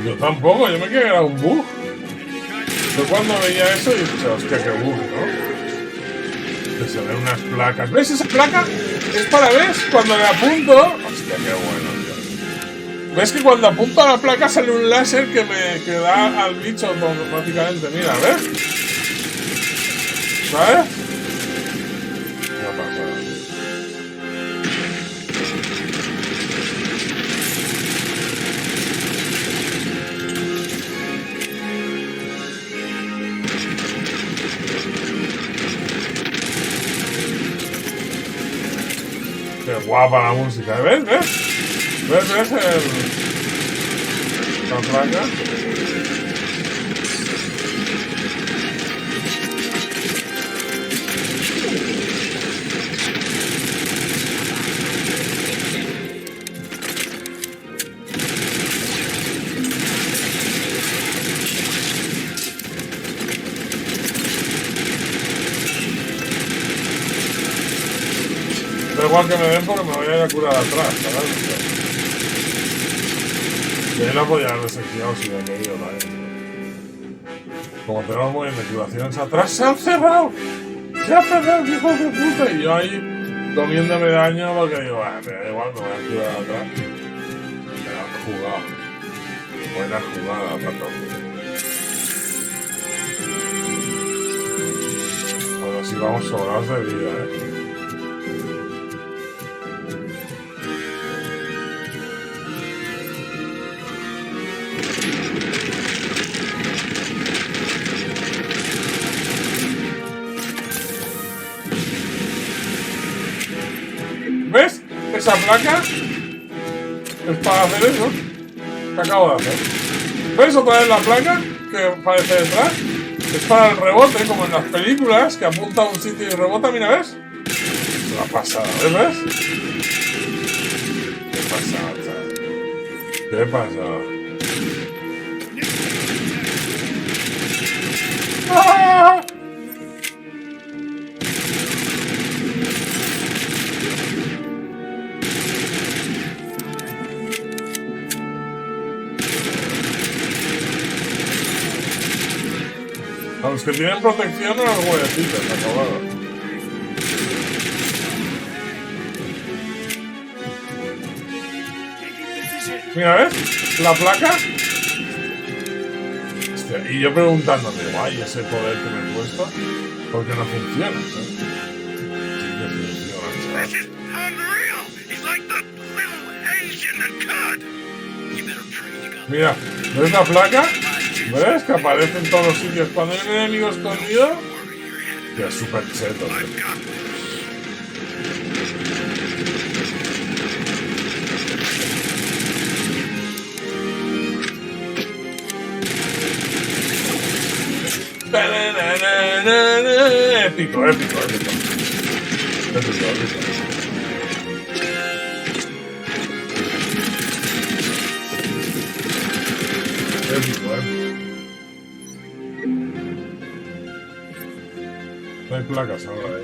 Yo tampoco, yo me creía que era un bug. Yo cuando veía eso dije, hostia, qué bug, ¿no? Que se ven unas placas. ¿Ves esa placa? Es para, ¿ves? Cuando le apunto... Hostia, qué bueno, tío. ¿Ves que cuando apunto a la placa sale un láser que da al bicho automáticamente? Mira, ¿ves? ¿Sabes? No pasa nada. Qué guapa la música. ¿Ves? ¿Ves la placa? Da igual que me den porque me voy a ir a curar atrás, ¿sabes? Yo la podía haber desactivado si me he ido, ¿vale? Como tenemos muy bien de curaciones atrás, ¡se han cerrado! ¡Se han cerrado, hijos de puta! Y yo ahí comiéndome daño porque digo, me da igual, me voy a curar atrás. Me la han jugado. Buena jugada, pato. Bueno, así vamos sobrados de vida, ¿Ves? Esa placa es para hacer eso que acabo de hacer. ¿Ves otra vez la placa que aparece detrás? Es para el rebote, como en las películas, que apunta a un sitio y rebota, mira, ¿ves? Es una pasada, ¿ves? Qué pasada, chaval. Qué pasada. ¡Ah! A los que tienen protección a los huevecitos, acabado. Mira, ¿ves? La placa. Hostia, y yo preguntándome, guay, ese poder que me he puesto, ¿por qué no funciona? ¿Sabes? Sí que funciona, chaval. Mira, ¿ves la placa? ¿Ves? Que aparece en todos los sitios. Cuando hay un enemigo escondido, que es súper cheto, tío. Épico, épico, épico. Épico, épico. Épico, épico. No hay placas ahora,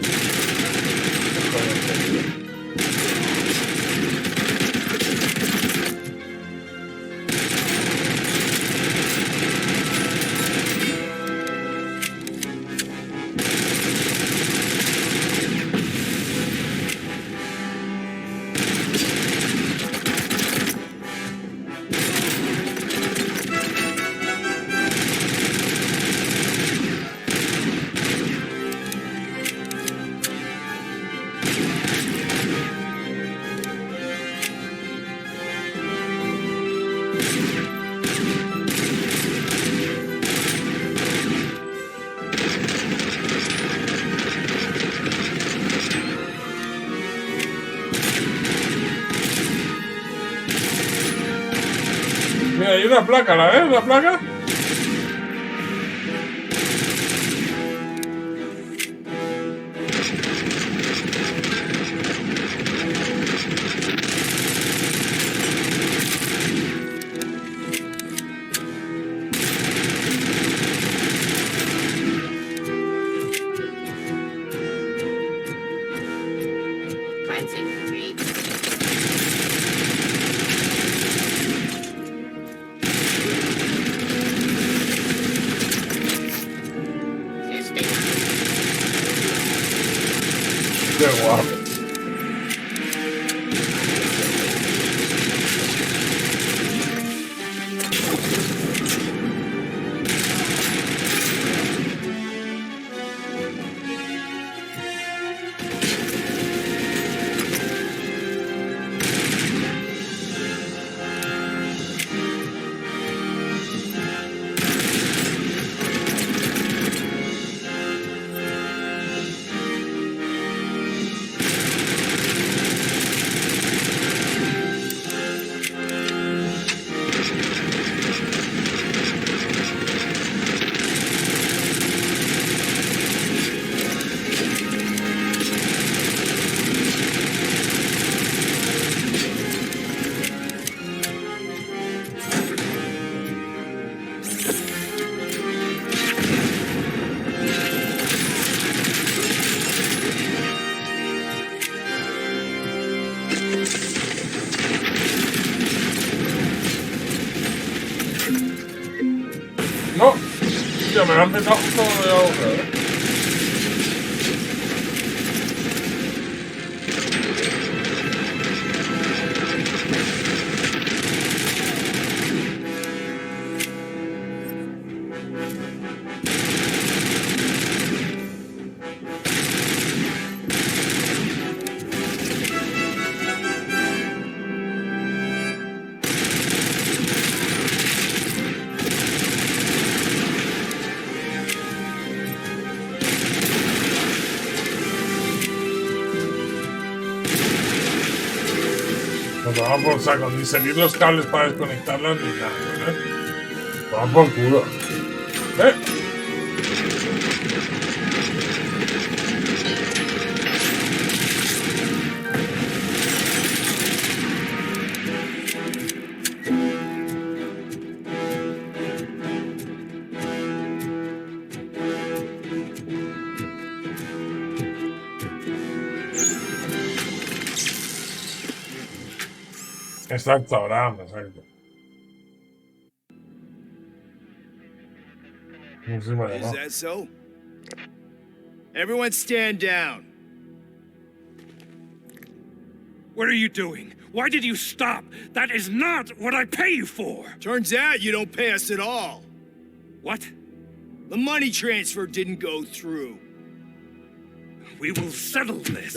Mira, hay una placa, ¿la ves? ¿La placa? Qué guapo. No, ya me lo han metido todo de agujero. Nos van por saco, ni seguir los cables para desconectarlas ni nada, ¿eh? Van por culo. Exacto, Abraham, exacto. Is that so? Everyone stand down. What are you doing? Why did you stop? That is not what I pay you for. Turns out you don't pay us at all. What? The money transfer didn't go through. We will settle this.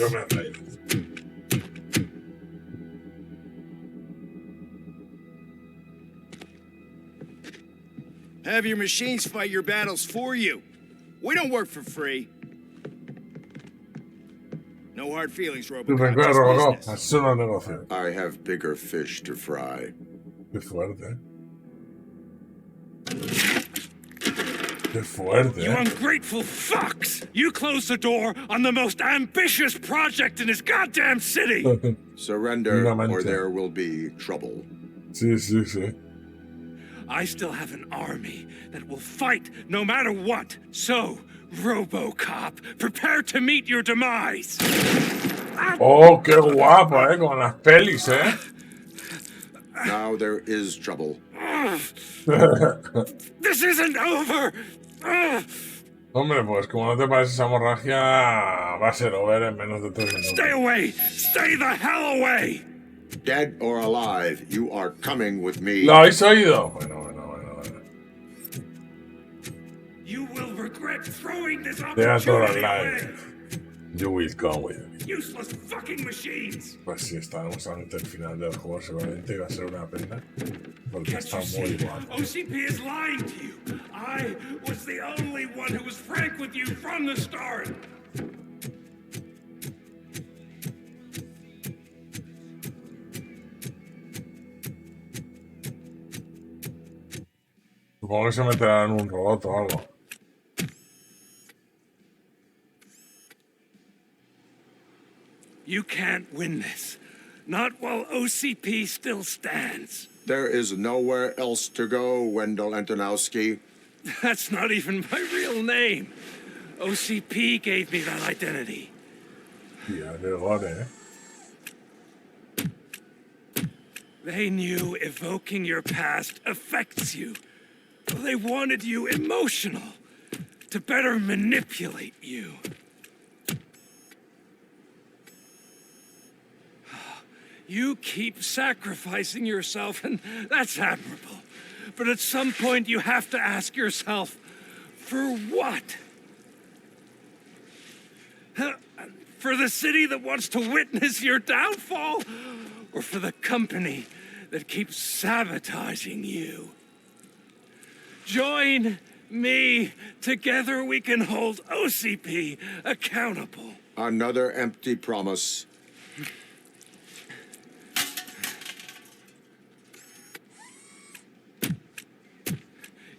Have your machines fight your battles for you. We don't work for free. No hard feelings, ROBOCOP. I have bigger fish to fry. Qué fuerte. Qué fuerte. You ungrateful fucks! You closed the door on the most ambitious project in this goddamn city! Surrender, or there will be trouble. Sí, sí, sí. I still have an army that will fight no matter what. So, ROBOCOP, prepare to meet your demise. Oh, qué guapo, con las pelis, Now there is trouble. This isn't over. Hombre, pues como no te parece esa hemorragia, va a ser over en menos de 3 minutos. Stay away! Stay the hell away! Dead or alive, you are coming with me. ¿Lo habéis oído? Bueno. You will regret throwing this They are Toda opportunity away. alive. You will come with me. Useless fucking machines. Pues sí, estábamos ante el final del juego, seguramente iba a ser una pena. Porque Can't está you muy see? guapo. OCP is lying to you. I was the only one who was frank with you from the start. Supongo que se meterá en un robot o algo. You can't win this. Not while OCP still stands. There is nowhere else to go, Wendell Antonowski. That's not even my real name. OCP gave me that identity. Yeah, they're a lot, They knew evoking your past affects you. They wanted you emotional to better manipulate you. You keep sacrificing yourself, and that's admirable. But at some point, you have to ask yourself, for what? For the city that wants to witness your downfall? Or for the company that keeps sabotaging you? Join me. Together we can hold OCP accountable. Another empty promise.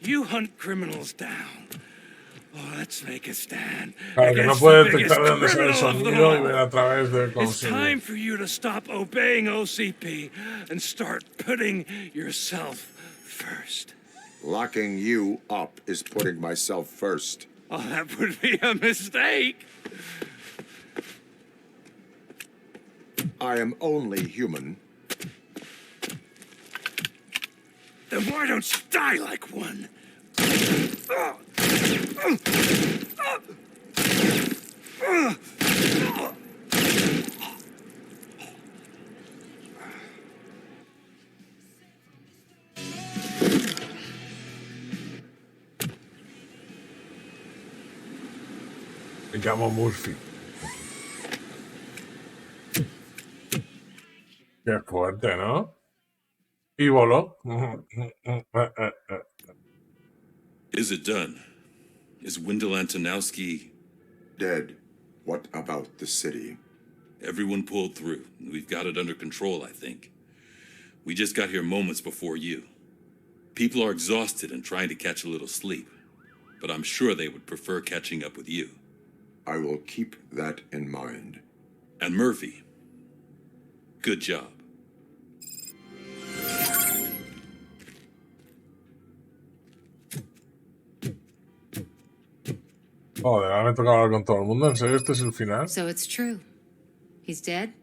You hunt criminals down. Oh, let's make a stand. Claro, que no puede detectar de dónde sale el sonido y ver a través de It's time for you to stop obeying OCP and start putting yourself first. Locking you up is putting myself first. Oh, that would be a mistake. I am only human. Then why don't you die like one? Me llamo Murphy. Qué fuerte, ¿no? Y voló. Is it done? Is Wendell Antonowski dead? What about the city? Everyone pulled through. We've got it under control, I think. We just got here moments before you. People are exhausted and trying to catch a little sleep, but I'm sure they would prefer catching up with you. I will keep that in mind. And Murphy, good job. Joder, ahora me toca hablar con todo el mundo. ¿En serio este es el final? So it's true. He's dead?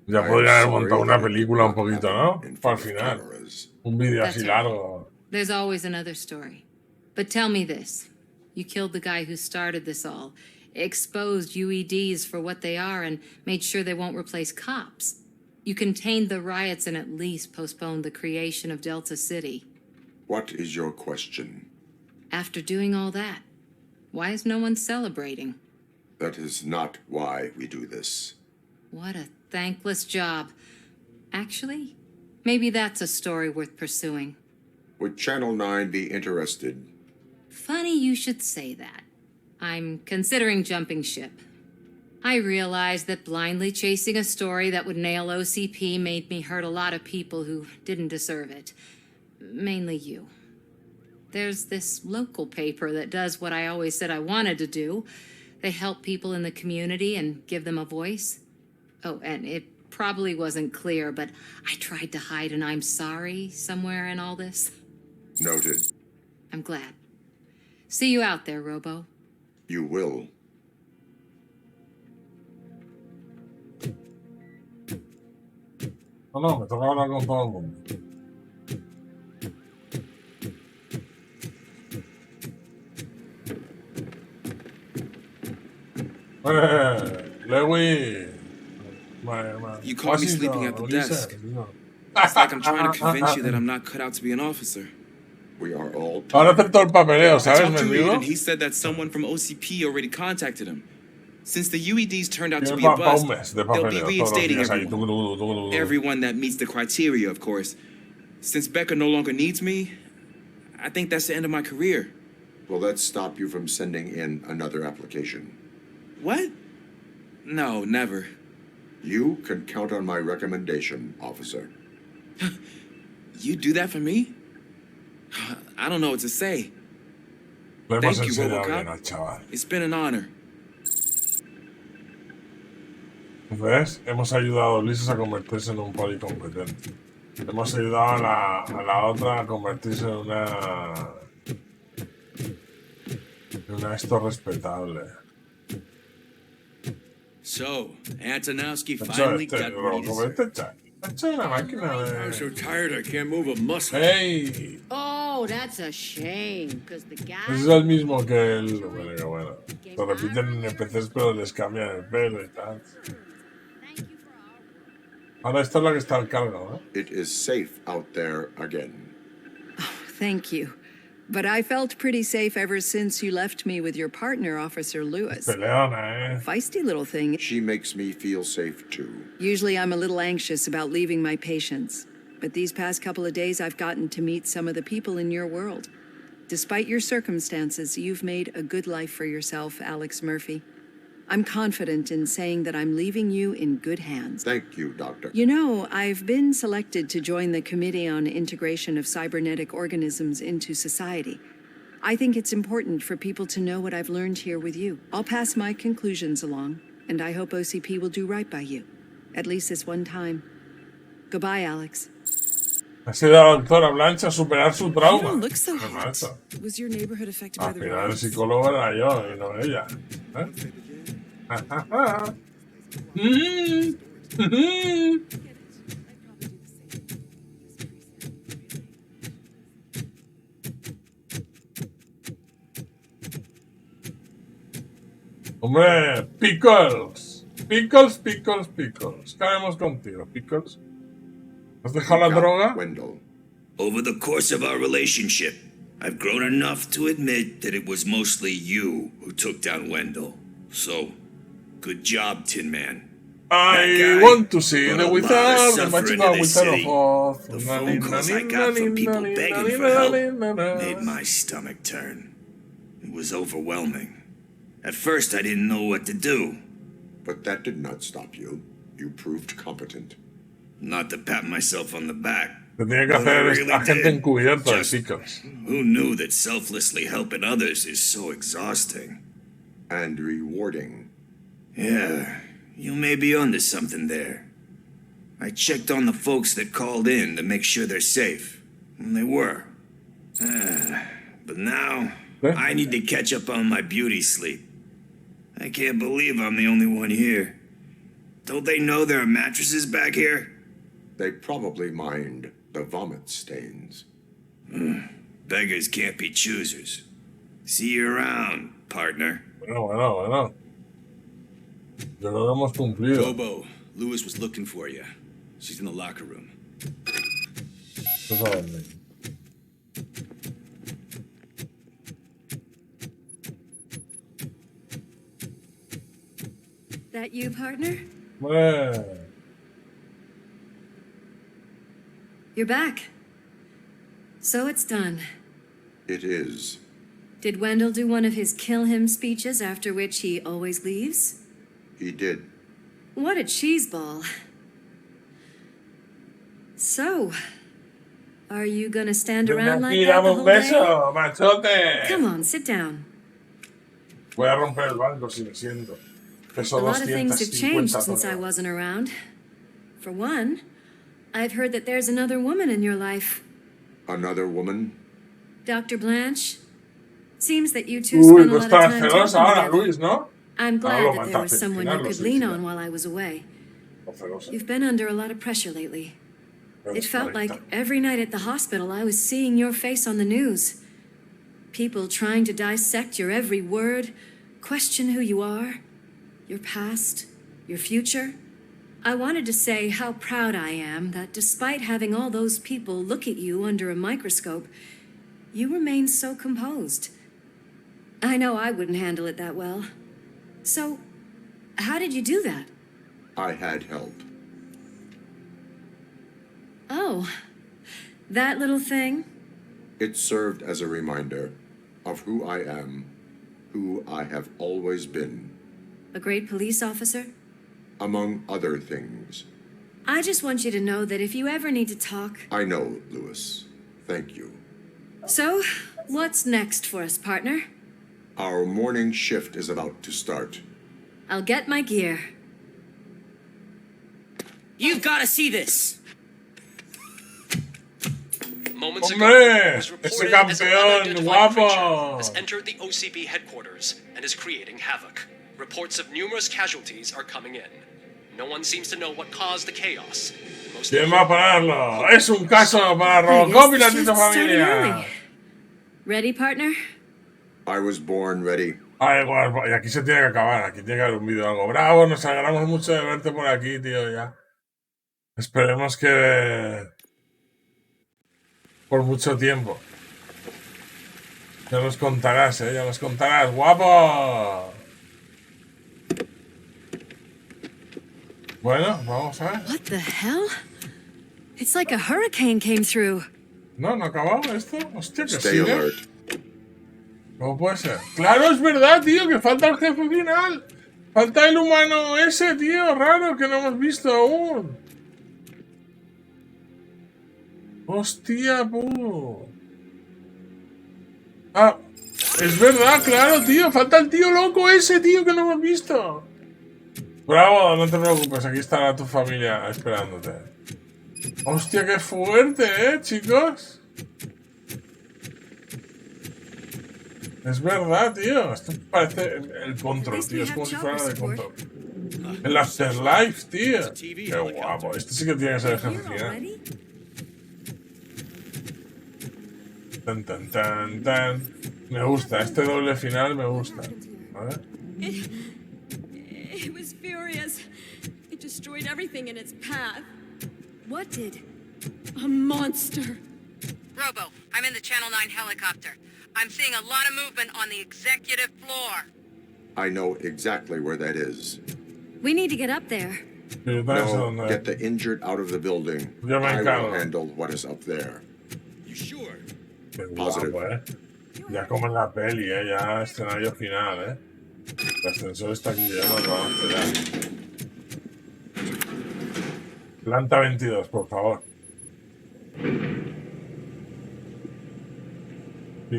Ya podría haber montado una película un poquito, ¿no? Para el final. Un vídeo así largo. There's always another story. But tell me this. You killed the guy who started this all, exposed UEDs for what they are, and made sure they won't replace cops. You contained the riots and at least postponed the creation of Delta City. What is your question? After doing all that, why is no one celebrating? That is not why we do this. What a thankless job. Actually, maybe that's a story worth pursuing. Would Channel 9 be interested? Funny you should say that. I'm considering jumping ship. I realized that blindly chasing a story that would nail OCP made me hurt a lot of people who didn't deserve it. Mainly you. There's this local paper that does what I always said I wanted to do. They help people in the community and give them a voice. Oh, and it probably wasn't clear, but I tried to hide an I'm sorry somewhere in all this. Noted. I'm glad. See you out there, Robo. You will. No, me toca hablar con todo el mundo. Lewis. You caught me sleeping at the desk. It's like I'm trying to convince you that I'm not cut out to be an officer. We are all Ahora aceptó el papeleo, I ¿sabes, talked to Reed mendigo? and he said that someone from OCP already contacted him. Since the UEDs turned out to be a bust, they'll be reinstating everyone. Everyone that meets the criteria, of course. Since Becca no longer needs me, I think that's the end of my career. Will that stop you from sending in another application? What? No, never. You can count on my recommendation, officer. You do that for me? I don't know what to say. Lo hemos Thank you, enseñado bien ROBOCOP. al chaval. It's been an honor. ¿Ves? Hemos ayudado a Ulises a convertirse en un poli competente. Hemos ayudado a la otra a convertirse en una esto respetable. So, Antonowski finally got what he deserved. I'm so tired I can't move a muscle. Hey, Oh, that's a shame, because the guy... ese es el mismo que el... Bueno. Lo repiten en NPCs pero les cambian el pelo y tal. Ahora esta es la que está al cargo, ¿no? It is safe out there again. Thank you. But I felt pretty safe ever since you left me with your partner, Officer Lewis. Peleona, Feisty little thing. She makes me feel safe too. Usually I'm a little anxious about leaving my patients. But these past couple of days I've gotten to meet some of the people in your world. Despite your circumstances, you've made a good life for yourself, Alex Murphy. I'm confident in saying that I'm leaving you in good hands. Thank you, Doctor. You know, I've been selected to join the Committee on Integration of Cybernetic Organisms into Society. I think it's important for people to know what I've learned here with you. I'll pass my conclusions along, and I hope OCP will do right by you. At least this one time. Goodbye, Alex. Ha sido la doctora Blanche a superar su trauma. You don't look so ¿Qué hot. pasa? Was your neighborhood affected by Al the final el riots? psicólogo era yo y no ella. Hombre, Pickles. Pickles. ¿Qué haremos contigo, Pickles? ¿Has dejado la droga? Wendell. Over the course of our relationship, I've grown enough to admit that it was mostly you who took down Wendell. So, good job, Tin Man. I want to see the wizard, the magical The wizard of Oz. The phone calls I got from people begging for help made my stomach turn. It was overwhelming. At first, I didn't know what to do. But that did not stop you. You proved competent. Not to pat myself on the back. Tenía que hacer agente encubierto de Pickles. Who knew that selflessly helping others is so exhausting? And rewarding. Yeah, you may be onto something there. I checked on the folks that called in to make sure they're safe. And they were. But now, I need to catch up on my beauty sleep. I can't believe I'm the only one here. Don't they know there are mattresses back here? They probably mind the vomit stains. Beggars can't be choosers. See you around, partner. Bueno. Ya lo hemos cumplido. Bobo, Lewis was looking for you. She's in the locker room. ¿Qué saben? That you, partner? Bueno. You're back. So it's done. It is. Did Wendell do one of his kill him speeches after which he always leaves? He did. What a cheeseball. So, are you gonna stand around like that the whole beso, day? machote. Come on, sit down. Voy a romper el banco si me siento. Peso A lot of things have 250 changed since I toneladas. wasn't around. For one, I've heard that there's another woman in your life. Another woman? Dr. Blanche. Seems that you two Uy, spent a pues lot of estás time celosa talking ahora, together. Luis, ¿no? I'm glad Ahora lo that there was mataste, someone you al final could lo lean suicida. on while I was away. Estás celosa. You've been under a lot of pressure lately. It Eres felt like correcta. every night at the hospital I was seeing your face on the news. People trying to dissect your every word, question who you are, your past, your future. I wanted to say how proud I am that despite having all those people look at you under a microscope, you remain so composed. I know I wouldn't handle it that well. So, how did you do that? I had help. Oh, that little thing? It served as a reminder of who I am, who I have always been, A great police officer? among other things. I just want you to know that if you ever need to talk... I know, Lewis. Thank you. So, what's next for us, partner? Our morning shift is about to start. I'll get my gear. You've got to see this. Moments ago, ¡Hombre! it was ¡Ese reported as an campeón, unidentified creature guapo! has entered the OCP headquarters and is creating havoc. Reports of numerous casualties are coming in. No one seems to know what caused the chaos. Most ¿Quién va a pararlo? Es un caso para Robocop y la TITO familia. Ready, partner? I was born ready. Ay, guapo, y aquí se tiene que acabar. Aquí tiene que haber un vídeo algo. Bravo, nos alegramos mucho de verte por aquí, tío, ya. Esperemos que... por mucho tiempo. Ya nos contarás, ya nos contarás, guapo. Bueno, vamos a ver. What the hell? It's like a hurricane came through. No, no ha acabado esto. Hostia, que Stay sigue. alert. ¿Cómo puede ser? Claro, es verdad, tío, que falta el jefe final. Falta el humano ese, tío, raro, que no hemos visto aún. Hostia, pu. Ah, es verdad, claro, tío. Falta el tío loco ese, tío, que no hemos visto. Bravo, no te preocupes, aquí estará tu familia esperándote. Hostia, qué fuerte, chicos. Es verdad, tío. Esto parece el control, tío. Es como si fuera de control. El Afterlife, tío. Qué guapo. Este sí que tiene que ser jefe final. Tan, tan, tan, tan. Me gusta. Este doble final me gusta. ¿Vale? It was furious. It destroyed everything in its path. What did? A monster. Robo, I'm in the Channel 9 helicopter. I'm seeing a lot of movement on the executive floor. I know exactly where that is. We need to get up there. No, get the injured out of the building. I will handle what is up there. You sure? Qué guapo, Ya como en la peli, ya escenario final, El ascensor está aquí, ya no lo vamos a esperar. Planta 22, por favor.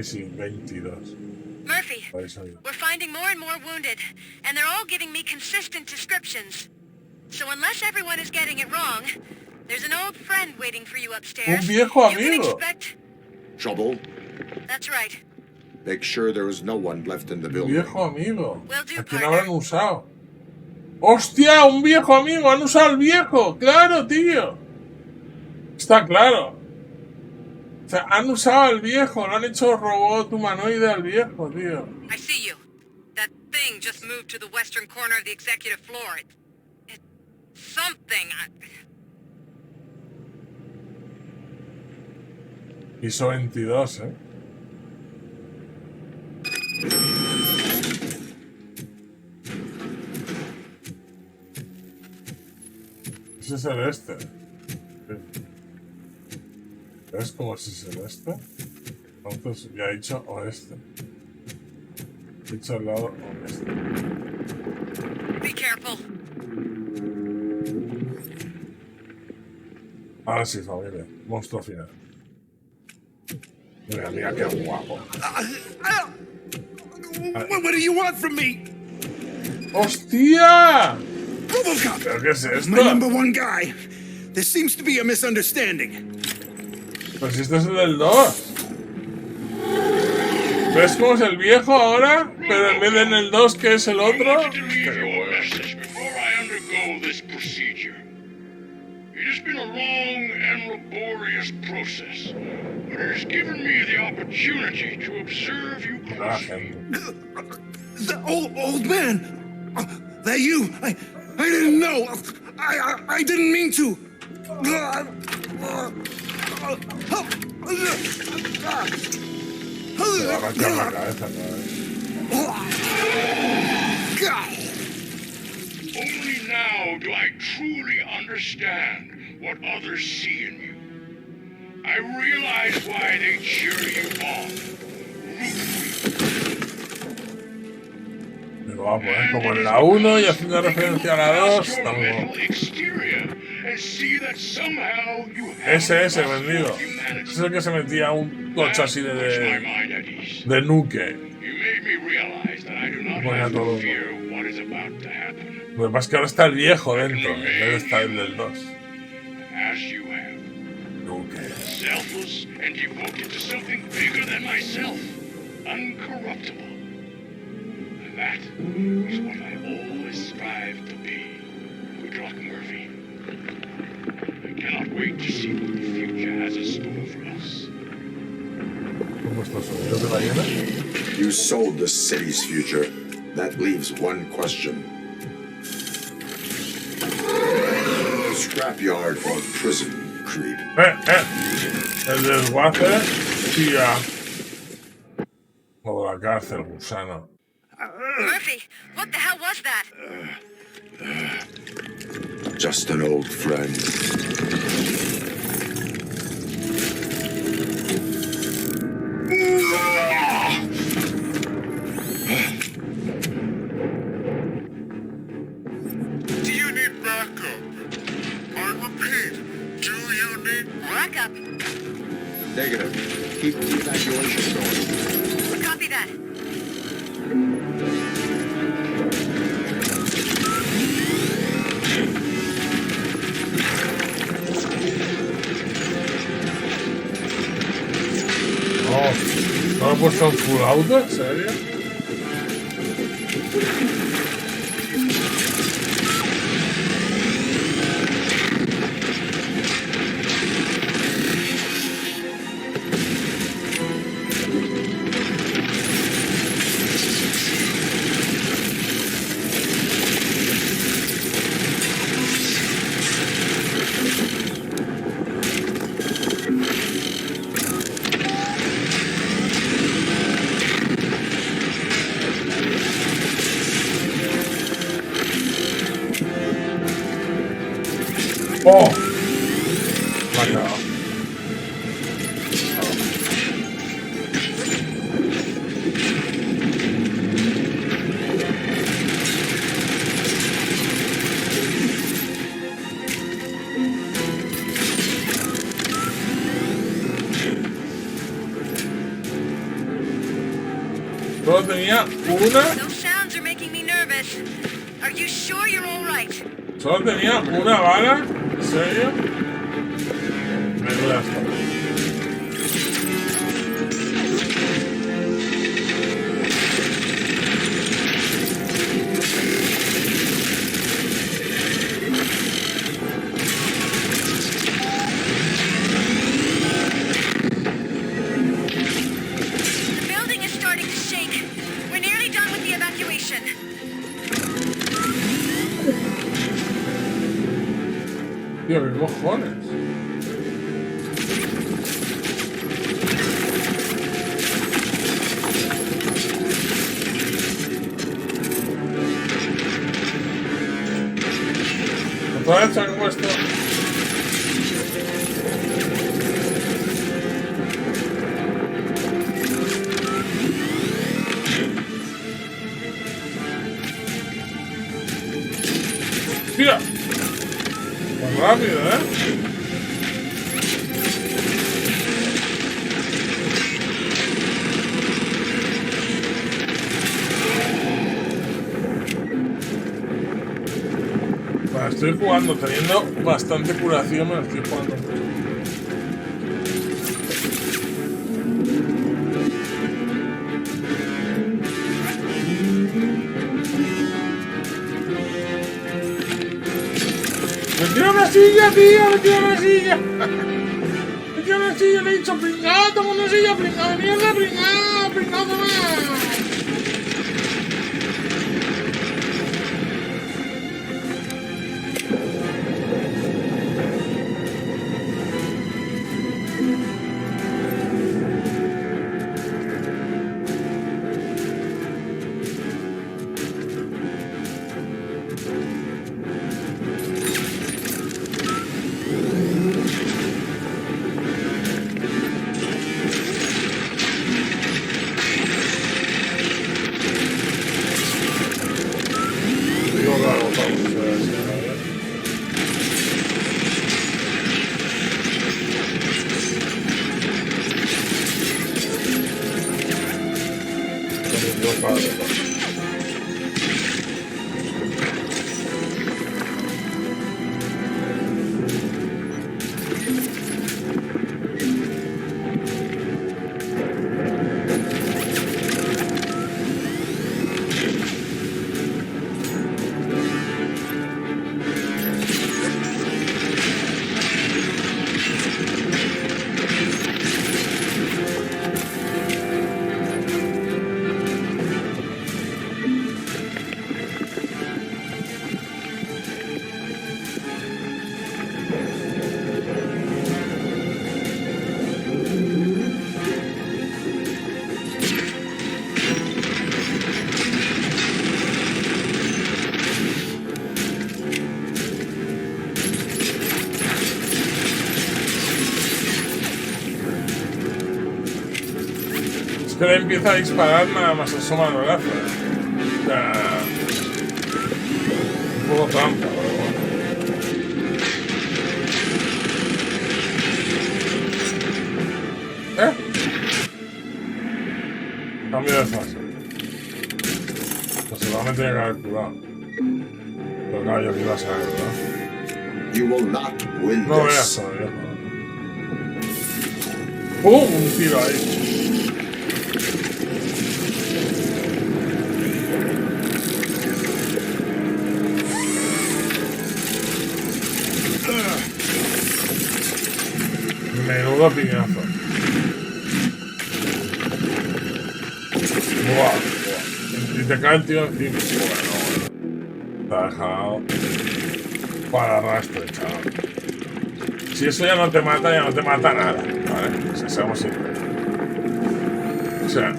Sí, 22. Murphy, we're finding more and more wounded, and they're all giving me consistent descriptions. So unless everyone is getting it wrong, there's an old friend waiting for you upstairs. Un viejo You can amigo. expect... Trouble? That's right. Make sure there is no one left in the Un building. viejo amigo. ¿A quién habrán usado? ¡Hostia! ¡Un viejo amigo! ¡Han usado al viejo! ¡Claro, tío! Está claro. O sea, han usado al viejo. Lo han hecho robot humanoide al viejo, tío. I see you. That thing just moved to the western corner of the executive floor. It's something. Piso 22, Ese es el este. ¿Ves cómo si es el este? Entonces ya he dicho oeste. He dicho al lado oeste. Be careful. Ahora sí, familia. Monstruo final. Mira, mira qué guapo. What do you want from me? ¡Hostia! ROBOCOP! ¿Pero qué es esto? My number one guy. There seems to be a misunderstanding. Pues si este es el del 2. ¿Ves cómo es el viejo ahora? Pero en vez de en el 2, que es el otro. It has been a long and laborious process, but it has given me the opportunity to observe you closely. The old man! That you? I didn't know! I didn't mean to! Only now do I truly understand what others see in you. I realize why they cheer you on. Pero vamos, como en la 1 y haciendo referencia a la 2. Ese, vendido. Ese es el que se metía un coche así de nuke. Ponía todo. Lo que pasa es que ahora está el viejo dentro, en vez de estar el del 2. Selfless and devoted to something bigger than myself. Uncorruptible. And that is what I always strive to be. Good luck, Murphy. I cannot wait to see what the future has in store for us. You sold the city's future. That leaves one question. Scrapyard or prison, Creed? El desguace, tía. O la cárcel, gusano. Murphy, what the hell was that? Just an old friend. Do you need backup? I repeat, do you need backup? Negative. Keep the evacuation going. Copy that. puesto en full auto? ¿En serio? ¡Oh! Me ha quedado. Solo tenía una. Those sounds are making me nervous. Are you sure you're all right? Solo tenía una bala. ¿En serio? Me duele hasta. The building is starting to shake. We're nearly done with the evacuation. Tío, ¿qué cojones? ¿Otra vez se han puesto? ¡Tira! Muy rápido, ¿eh? Bueno, estoy jugando, teniendo bastante curación, me lo estoy jugando. ¡Me tira una silla, tío! ¡Me tira una silla! ¡Me tira una silla! Le he dicho, pringado, toma una silla, pringado, mierda, pringado, pringado, toma. Que le empieza a disparar nada más asoma el brazo. O sea, un poco trampa, pero bueno. Cambio de fase. Pues seguramente tiene que haber curado. Pero claro, yo que iba a saber, ¿no? No veas todavía. ¡Pum! Un tiro ahí. Puto piñazo. Buah. Y te cae el tío encima. Bueno. Te ha dejado para arrastre, chaval. Si eso ya no te mata nada, ¿vale? O sea, seamos sinceros. O sea...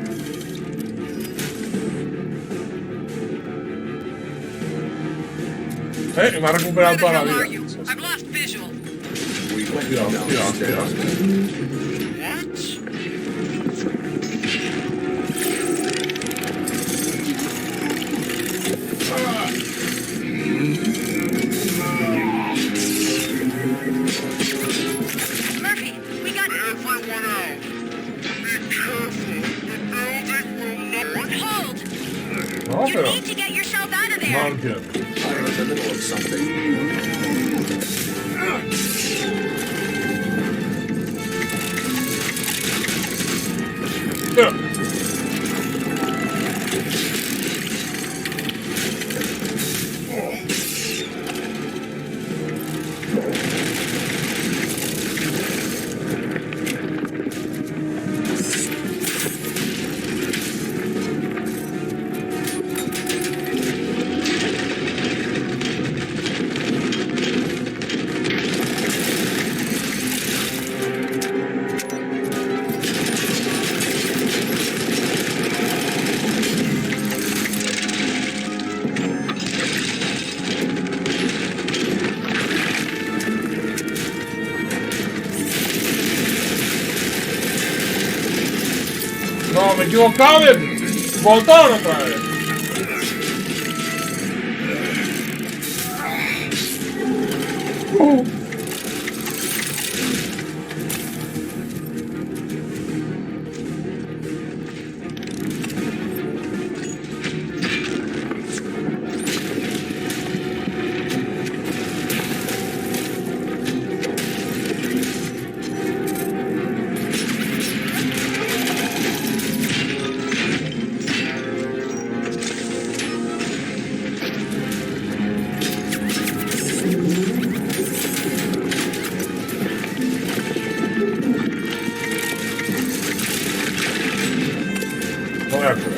me ha recuperado toda la vida. Cuidado. Murphy, we got everyone out. Be careful. The building will not hold. No, You need to get yourself out of there. No entiendo. I'm in the middle of something. No, me he equivocado de botón otra vez. No me acuerdo.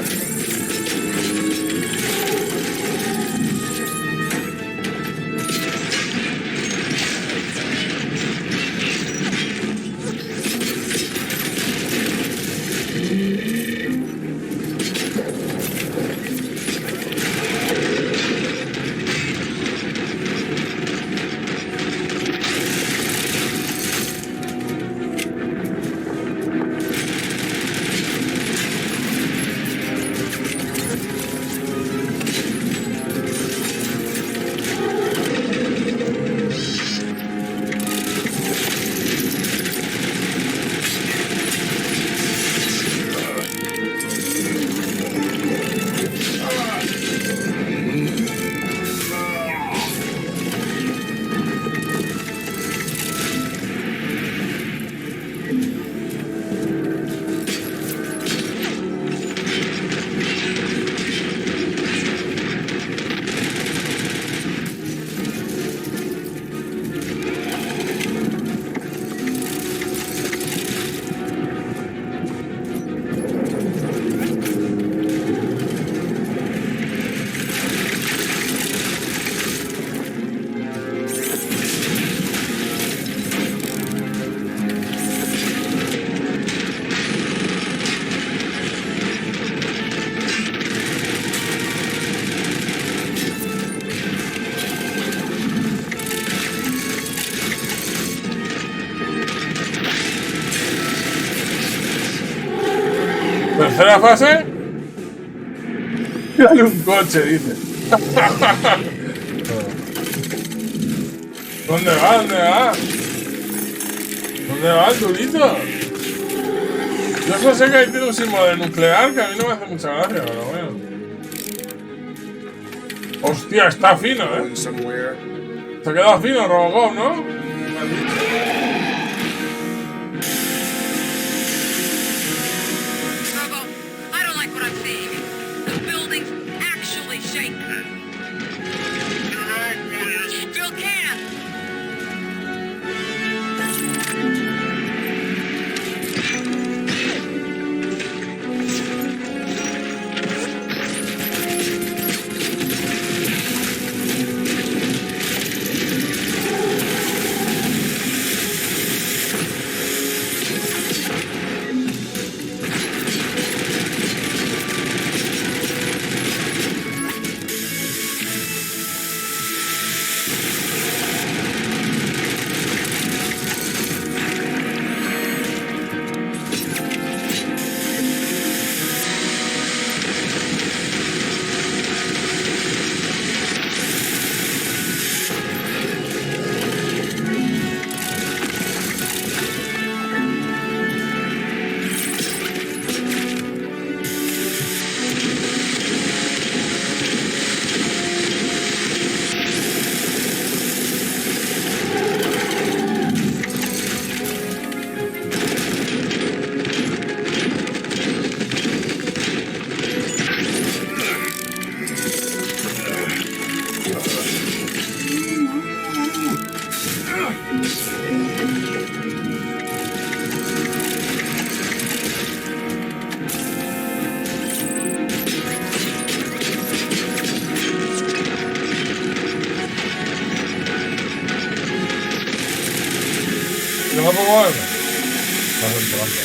Tercera fase. Dale un coche, dice. ¿Dónde va? ¿Dónde va? ¿Dónde va el durito? Yo solo sé que ahí tiene un símbolo de nuclear que a mí no me hace mucha gracia, pero bueno. Hostia, está fino, Se ha quedado fino Robocop, ¿no? ¡Vamos! Vas entrando.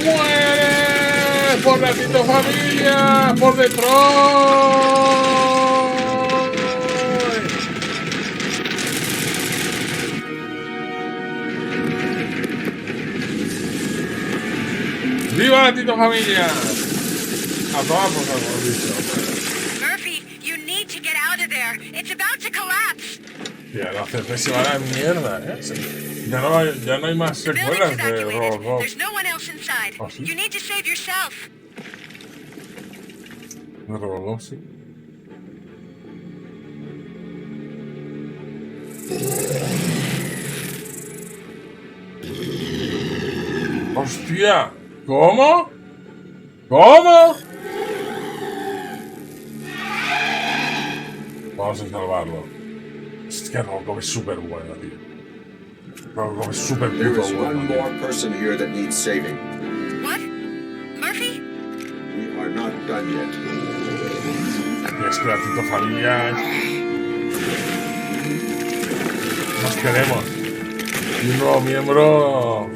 ¡Muere! ¡Por la TITO familia! ¡Por Detroit! ¡Viva la TITO familia! A todas por favor, dicho. Murphy, you need to get out of there. It's about to collapse. Tía, la CP se va a la mierda, ¿eh? Ya no hay más secuelas de ROBOCOP. There's no one else inside. ¿Ah, sí? You need to save yourself. De ROBOCOP, sí. ¡Hostia! ¿Cómo? ¿Cómo? Vamos a salvarlo. Es que ROBOCOP es súper bueno, tío. ROBOCOP es súper There puto is bueno, one tío. more person here that needs saving. What? Murphy? We are not done yet. Y es que la TITO familia... Nos queremos. Y un nuevo miembro...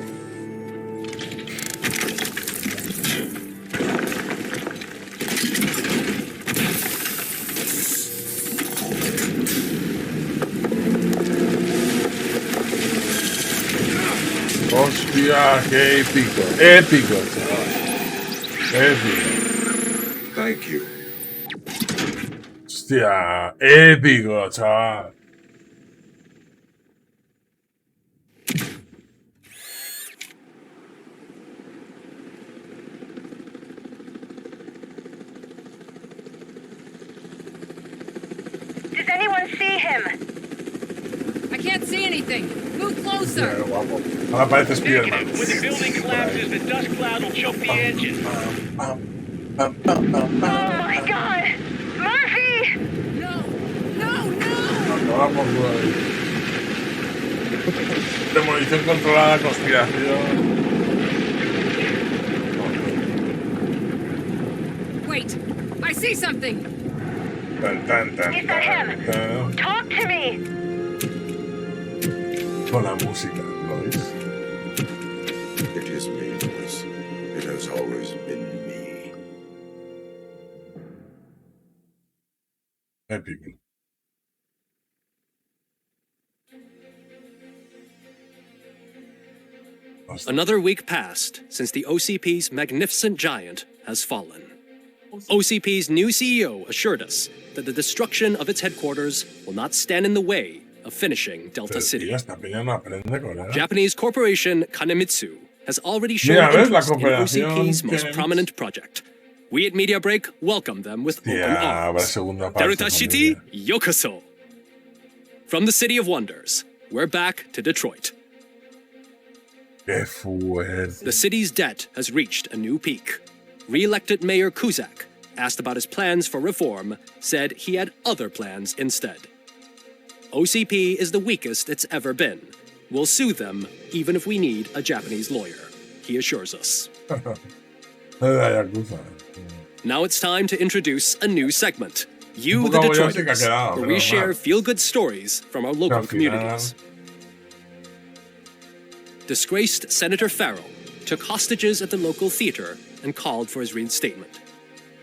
Hostia, qué épico. Épico, chaval. Épico. Thank you. Hostia, épico, chaval. Does anyone see him? I can't see anything. Move closer. Mira, qué guapo. Ahora parece Spiderman. When the building collapses, the dust cloud will choke the engine. Oh my god! Murphy! Acabamos, güey. Demolición controlada, conspiración. Wait, I see something. Tan, tan, tan, Is that him? tan. Talk to me! Con la música, ¿lo veis? It is me, Louis. It has always been me. Épico. Another week passed since the OCP's magnificent giant has fallen. OCP's new CEO assured us that the destruction of its headquarters will not stand in the way of finishing Delta City. Japanese corporation Kanemitsu has already shown interest in OCP's most prominent project. We at Media Break welcome them with open arms. Delta City, yokoso. From the City of Wonders, we're back to Detroit. The city's debt has reached a new peak. Re-elected Mayor Cusack, asked about his plans for reform, said he had other plans instead. OCP is the weakest it's ever been. We'll sue them even if we need a Japanese lawyer, he assures us. Now it's time to introduce a new segment, You the Detroiters, where we share feel-good stories from our local communities. Disgraced Senator Farrell took hostages at the local theater and called for his reinstatement.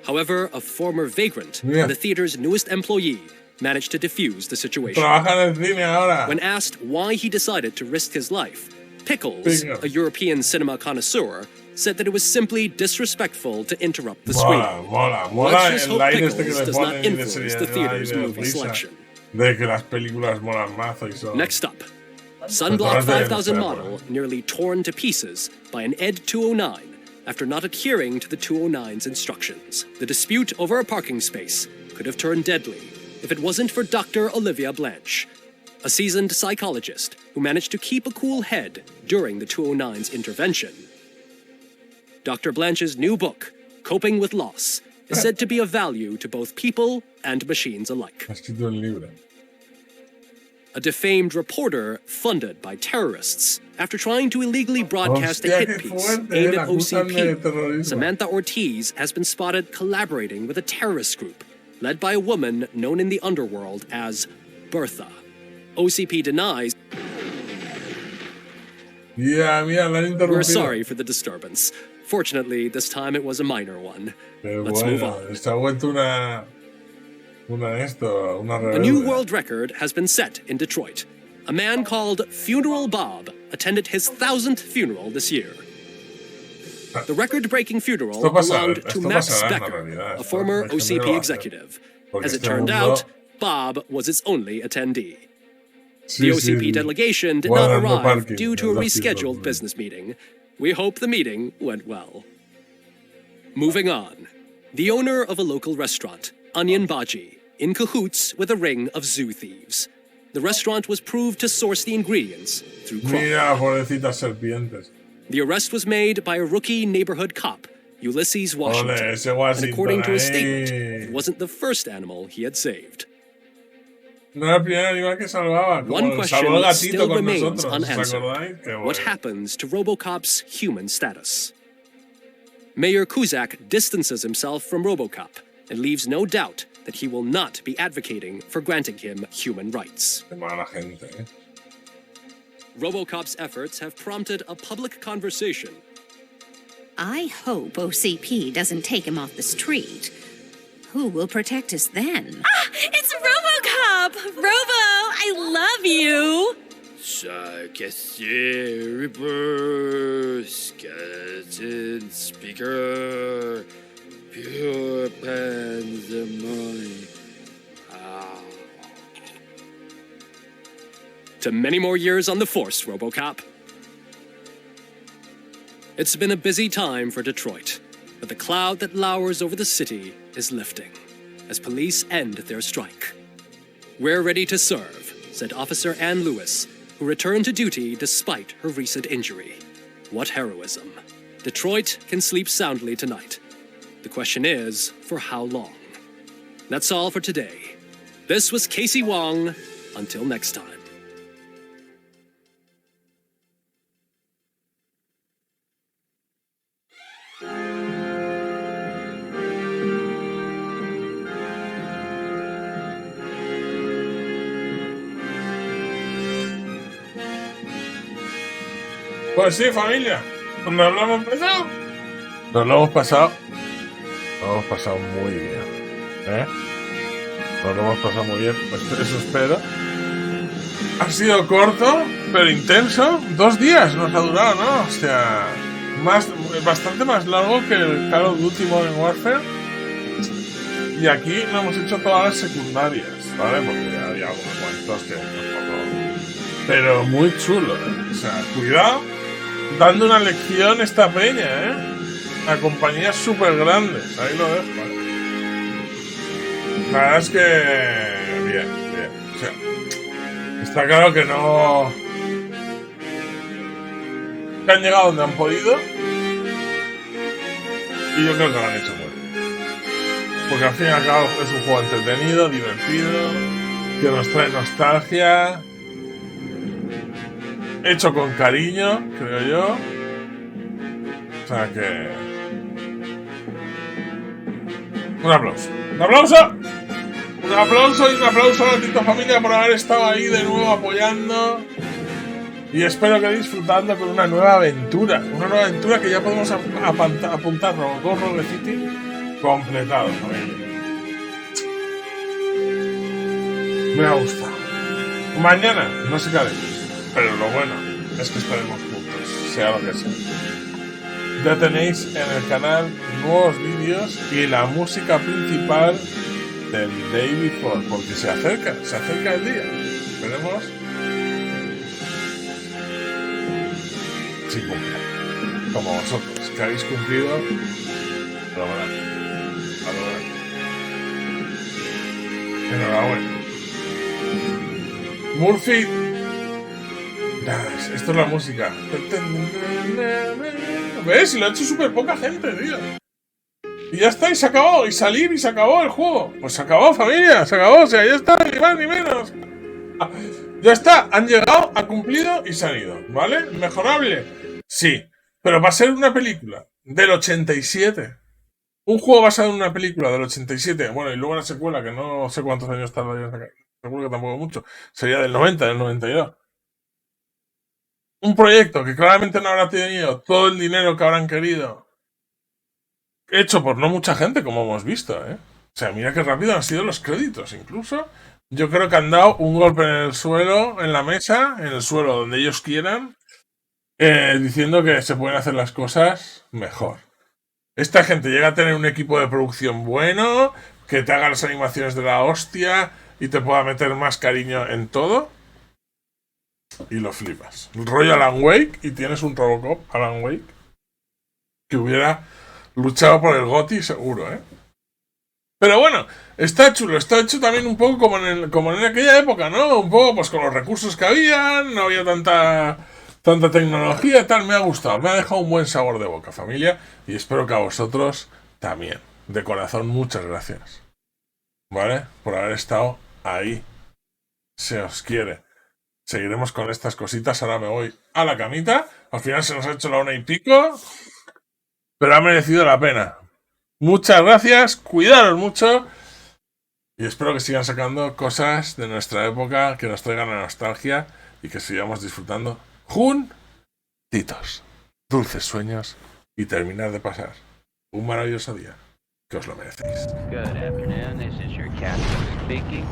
However, a former vagrant and the theater's newest employee managed to defuse the situation. When asked why he decided to risk his life, Pickles, a European cinema connoisseur, said that it was simply disrespectful to interrupt the screening. Let's just hope Pickles does not influence the theater's movie selection. Next up, Sunblock 5000 model nearly torn to pieces by an ED 209 after not adhering to the 209's instructions. The dispute over a parking space could have turned deadly if it wasn't for Dr. Olivia Blanche, a seasoned psychologist who managed to keep a cool head during the 209's intervention. Dr. Blanche's new book, Coping with Loss, is said to be of value to both people and machines alike. a defamed reporter funded by terrorists. After trying to illegally broadcast a hit piece aimed at OCP, Samantha Ortiz has been spotted collaborating with a terrorist group led by a woman known in the underworld as Bertha. OCP denies. We're sorry for the disturbance. Fortunately, this time it was a minor one. Let's move on. A new world record has been set in Detroit. A man called Funeral Bob attended his 1000th funeral this year. The record-breaking funeral belonged to Max Becker, a former OCP executive. As it turned out, Bob was its only attendee. The OCP delegation did not arrive due to a rescheduled business meeting. We hope the meeting went well. Moving on. The owner of a local restaurant, Onion Baji, in cahoots with a ring of zoo thieves. The restaurant was proved to source the ingredients through crime. The arrest was made by a rookie neighborhood cop, Ulysses Washington, and according to his statement, it wasn't the first animal he had saved. One question still remains unanswered. What happens to ROBOCOP's human status? Mayor Cusack distances himself from ROBOCOP and leaves no doubt that he will not be advocating for granting him human rights. ROBOCOP's efforts have prompted a public conversation. I hope OCP doesn't take him off the street. Who will protect us then? Ah! It's ROBOCOP! Robo, I love you! Speaker, pure pandemonium. To many more years on the force, ROBOCOP. It's been a busy time for Detroit, but the cloud that lowers over the city is lifting as police end their strike. We're ready to serve, said Officer Ann Lewis, who returned to duty despite her recent injury. What heroism. Detroit can sleep soundly tonight. The question is, for how long? That's all for today. This was Casey Wong. Until next time. Pues sí, familia. Nos lo hemos pasado. Nos lo hemos pasado. Nos lo hemos pasado muy bien. Nos lo hemos pasado muy bien. Pues eso espero. Ha sido corto, pero intenso. 2 días nos ha durado, ¿no? O sea, bastante más largo que el Call of Duty Modern Warfare. Y aquí no hemos hecho todas las secundarias, ¿vale? Porque había algunos momentos que tampoco. Pero muy chulo, ¿eh? O sea, cuidado. Dando una lección esta peña, ¿eh? La compañía es súper grande. Ahí lo dejo, ¿eh? La verdad es que... Bien. O sea, está claro que no... Que han llegado donde han podido. Y yo creo que lo han hecho muy bien. Porque al fin y al cabo es un juego entretenido, divertido, que nos trae nostalgia... Hecho con cariño, creo yo. O sea que... Un aplauso. ¡Un aplauso! Un aplauso y un aplauso a la TITO familia por haber estado ahí de nuevo apoyando. Y espero que disfrutando con una nueva aventura. Una nueva aventura que ya podemos apuntar Rogue City completado, familia. Me ha gustado. Mañana no sé qué haremos. Pero lo bueno es que estaremos juntos, sea lo que sea. Ya tenéis en el canal nuevos vídeos y la música principal del Day Before, porque se acerca el día. Esperemos si cumple, como vosotros, que habéis cumplido lo grande. Enhorabuena. Murphy. Esto es la música. ¿Ves? Y lo ha hecho súper poca gente, tío. Y ya está, y se acabó. Y salir, y se acabó el juego. Pues se acabó, familia. Se acabó, o sea, ya está, ni más ni menos. Ya está, han llegado, ha cumplido y se han ido, ¿vale? ¿Mejorable? Sí, pero va a ser una película del 87. Un juego basado en una película del 87. Bueno, y luego la secuela, que no sé cuántos años tardaría en sacar. Seguro que tampoco mucho. Sería del 90, del 92. Un proyecto que claramente no habrá tenido todo el dinero que habrán querido. Hecho por no mucha gente, como hemos visto, ¿eh? O sea, mira qué rápido han sido los créditos, incluso. Yo creo que han dado un golpe en el suelo, en la mesa, en el suelo donde ellos quieran, diciendo que se pueden hacer las cosas mejor. Esta gente llega a tener un equipo de producción bueno, que te haga las animaciones de la hostia y te pueda meter más cariño en todo. Y lo flipas. El rollo Alan Wake, y tienes un Robocop, Alan Wake, que hubiera luchado por el GOTY seguro, ¿eh? Pero bueno, está chulo, está hecho también un poco como en aquella época, ¿no? Un poco pues con los recursos que había, no había tanta tecnología y tal. Me ha gustado, me ha dejado un buen sabor de boca, familia, y espero que a vosotros también. De corazón, muchas gracias, ¿vale? Por haber estado ahí. Se os quiere. Seguiremos con estas cositas. Ahora me voy a la camita. Al final se nos ha hecho la 1:00 pero ha merecido la pena. Muchas gracias, cuidaros mucho y espero que sigan sacando cosas de nuestra época que nos traigan la nostalgia y que sigamos disfrutando juntitos. Dulces sueños y terminar de pasar un maravilloso día, que os lo merecéis. Good afternoon, this is your captain speaking.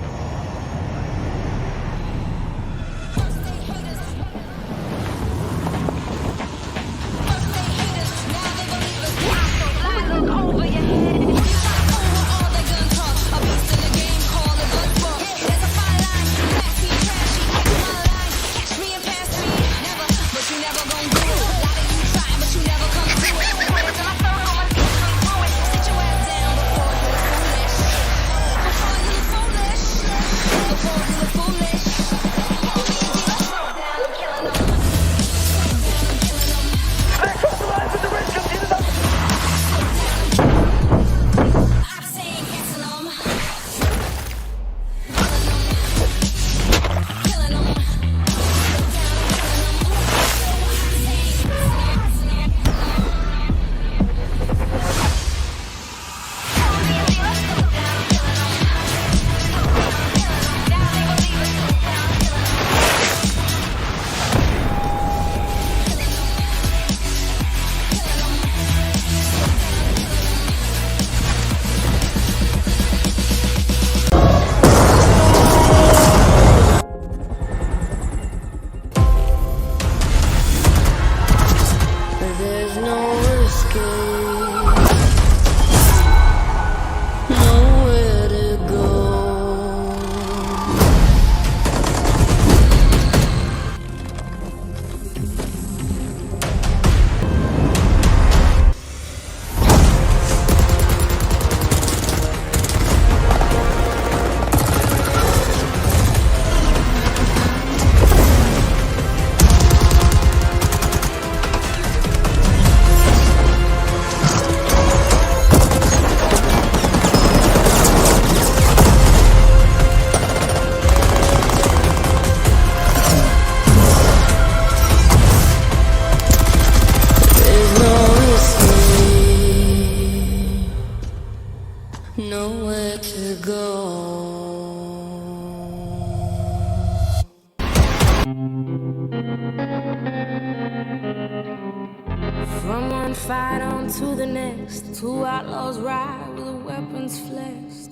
From one fight on to the next, two outlaws ride with their weapons flexed.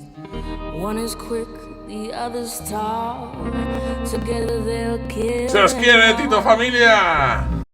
One is quick, the other's tall. Together they'll kill. ¡Se os quiere, Tito familia!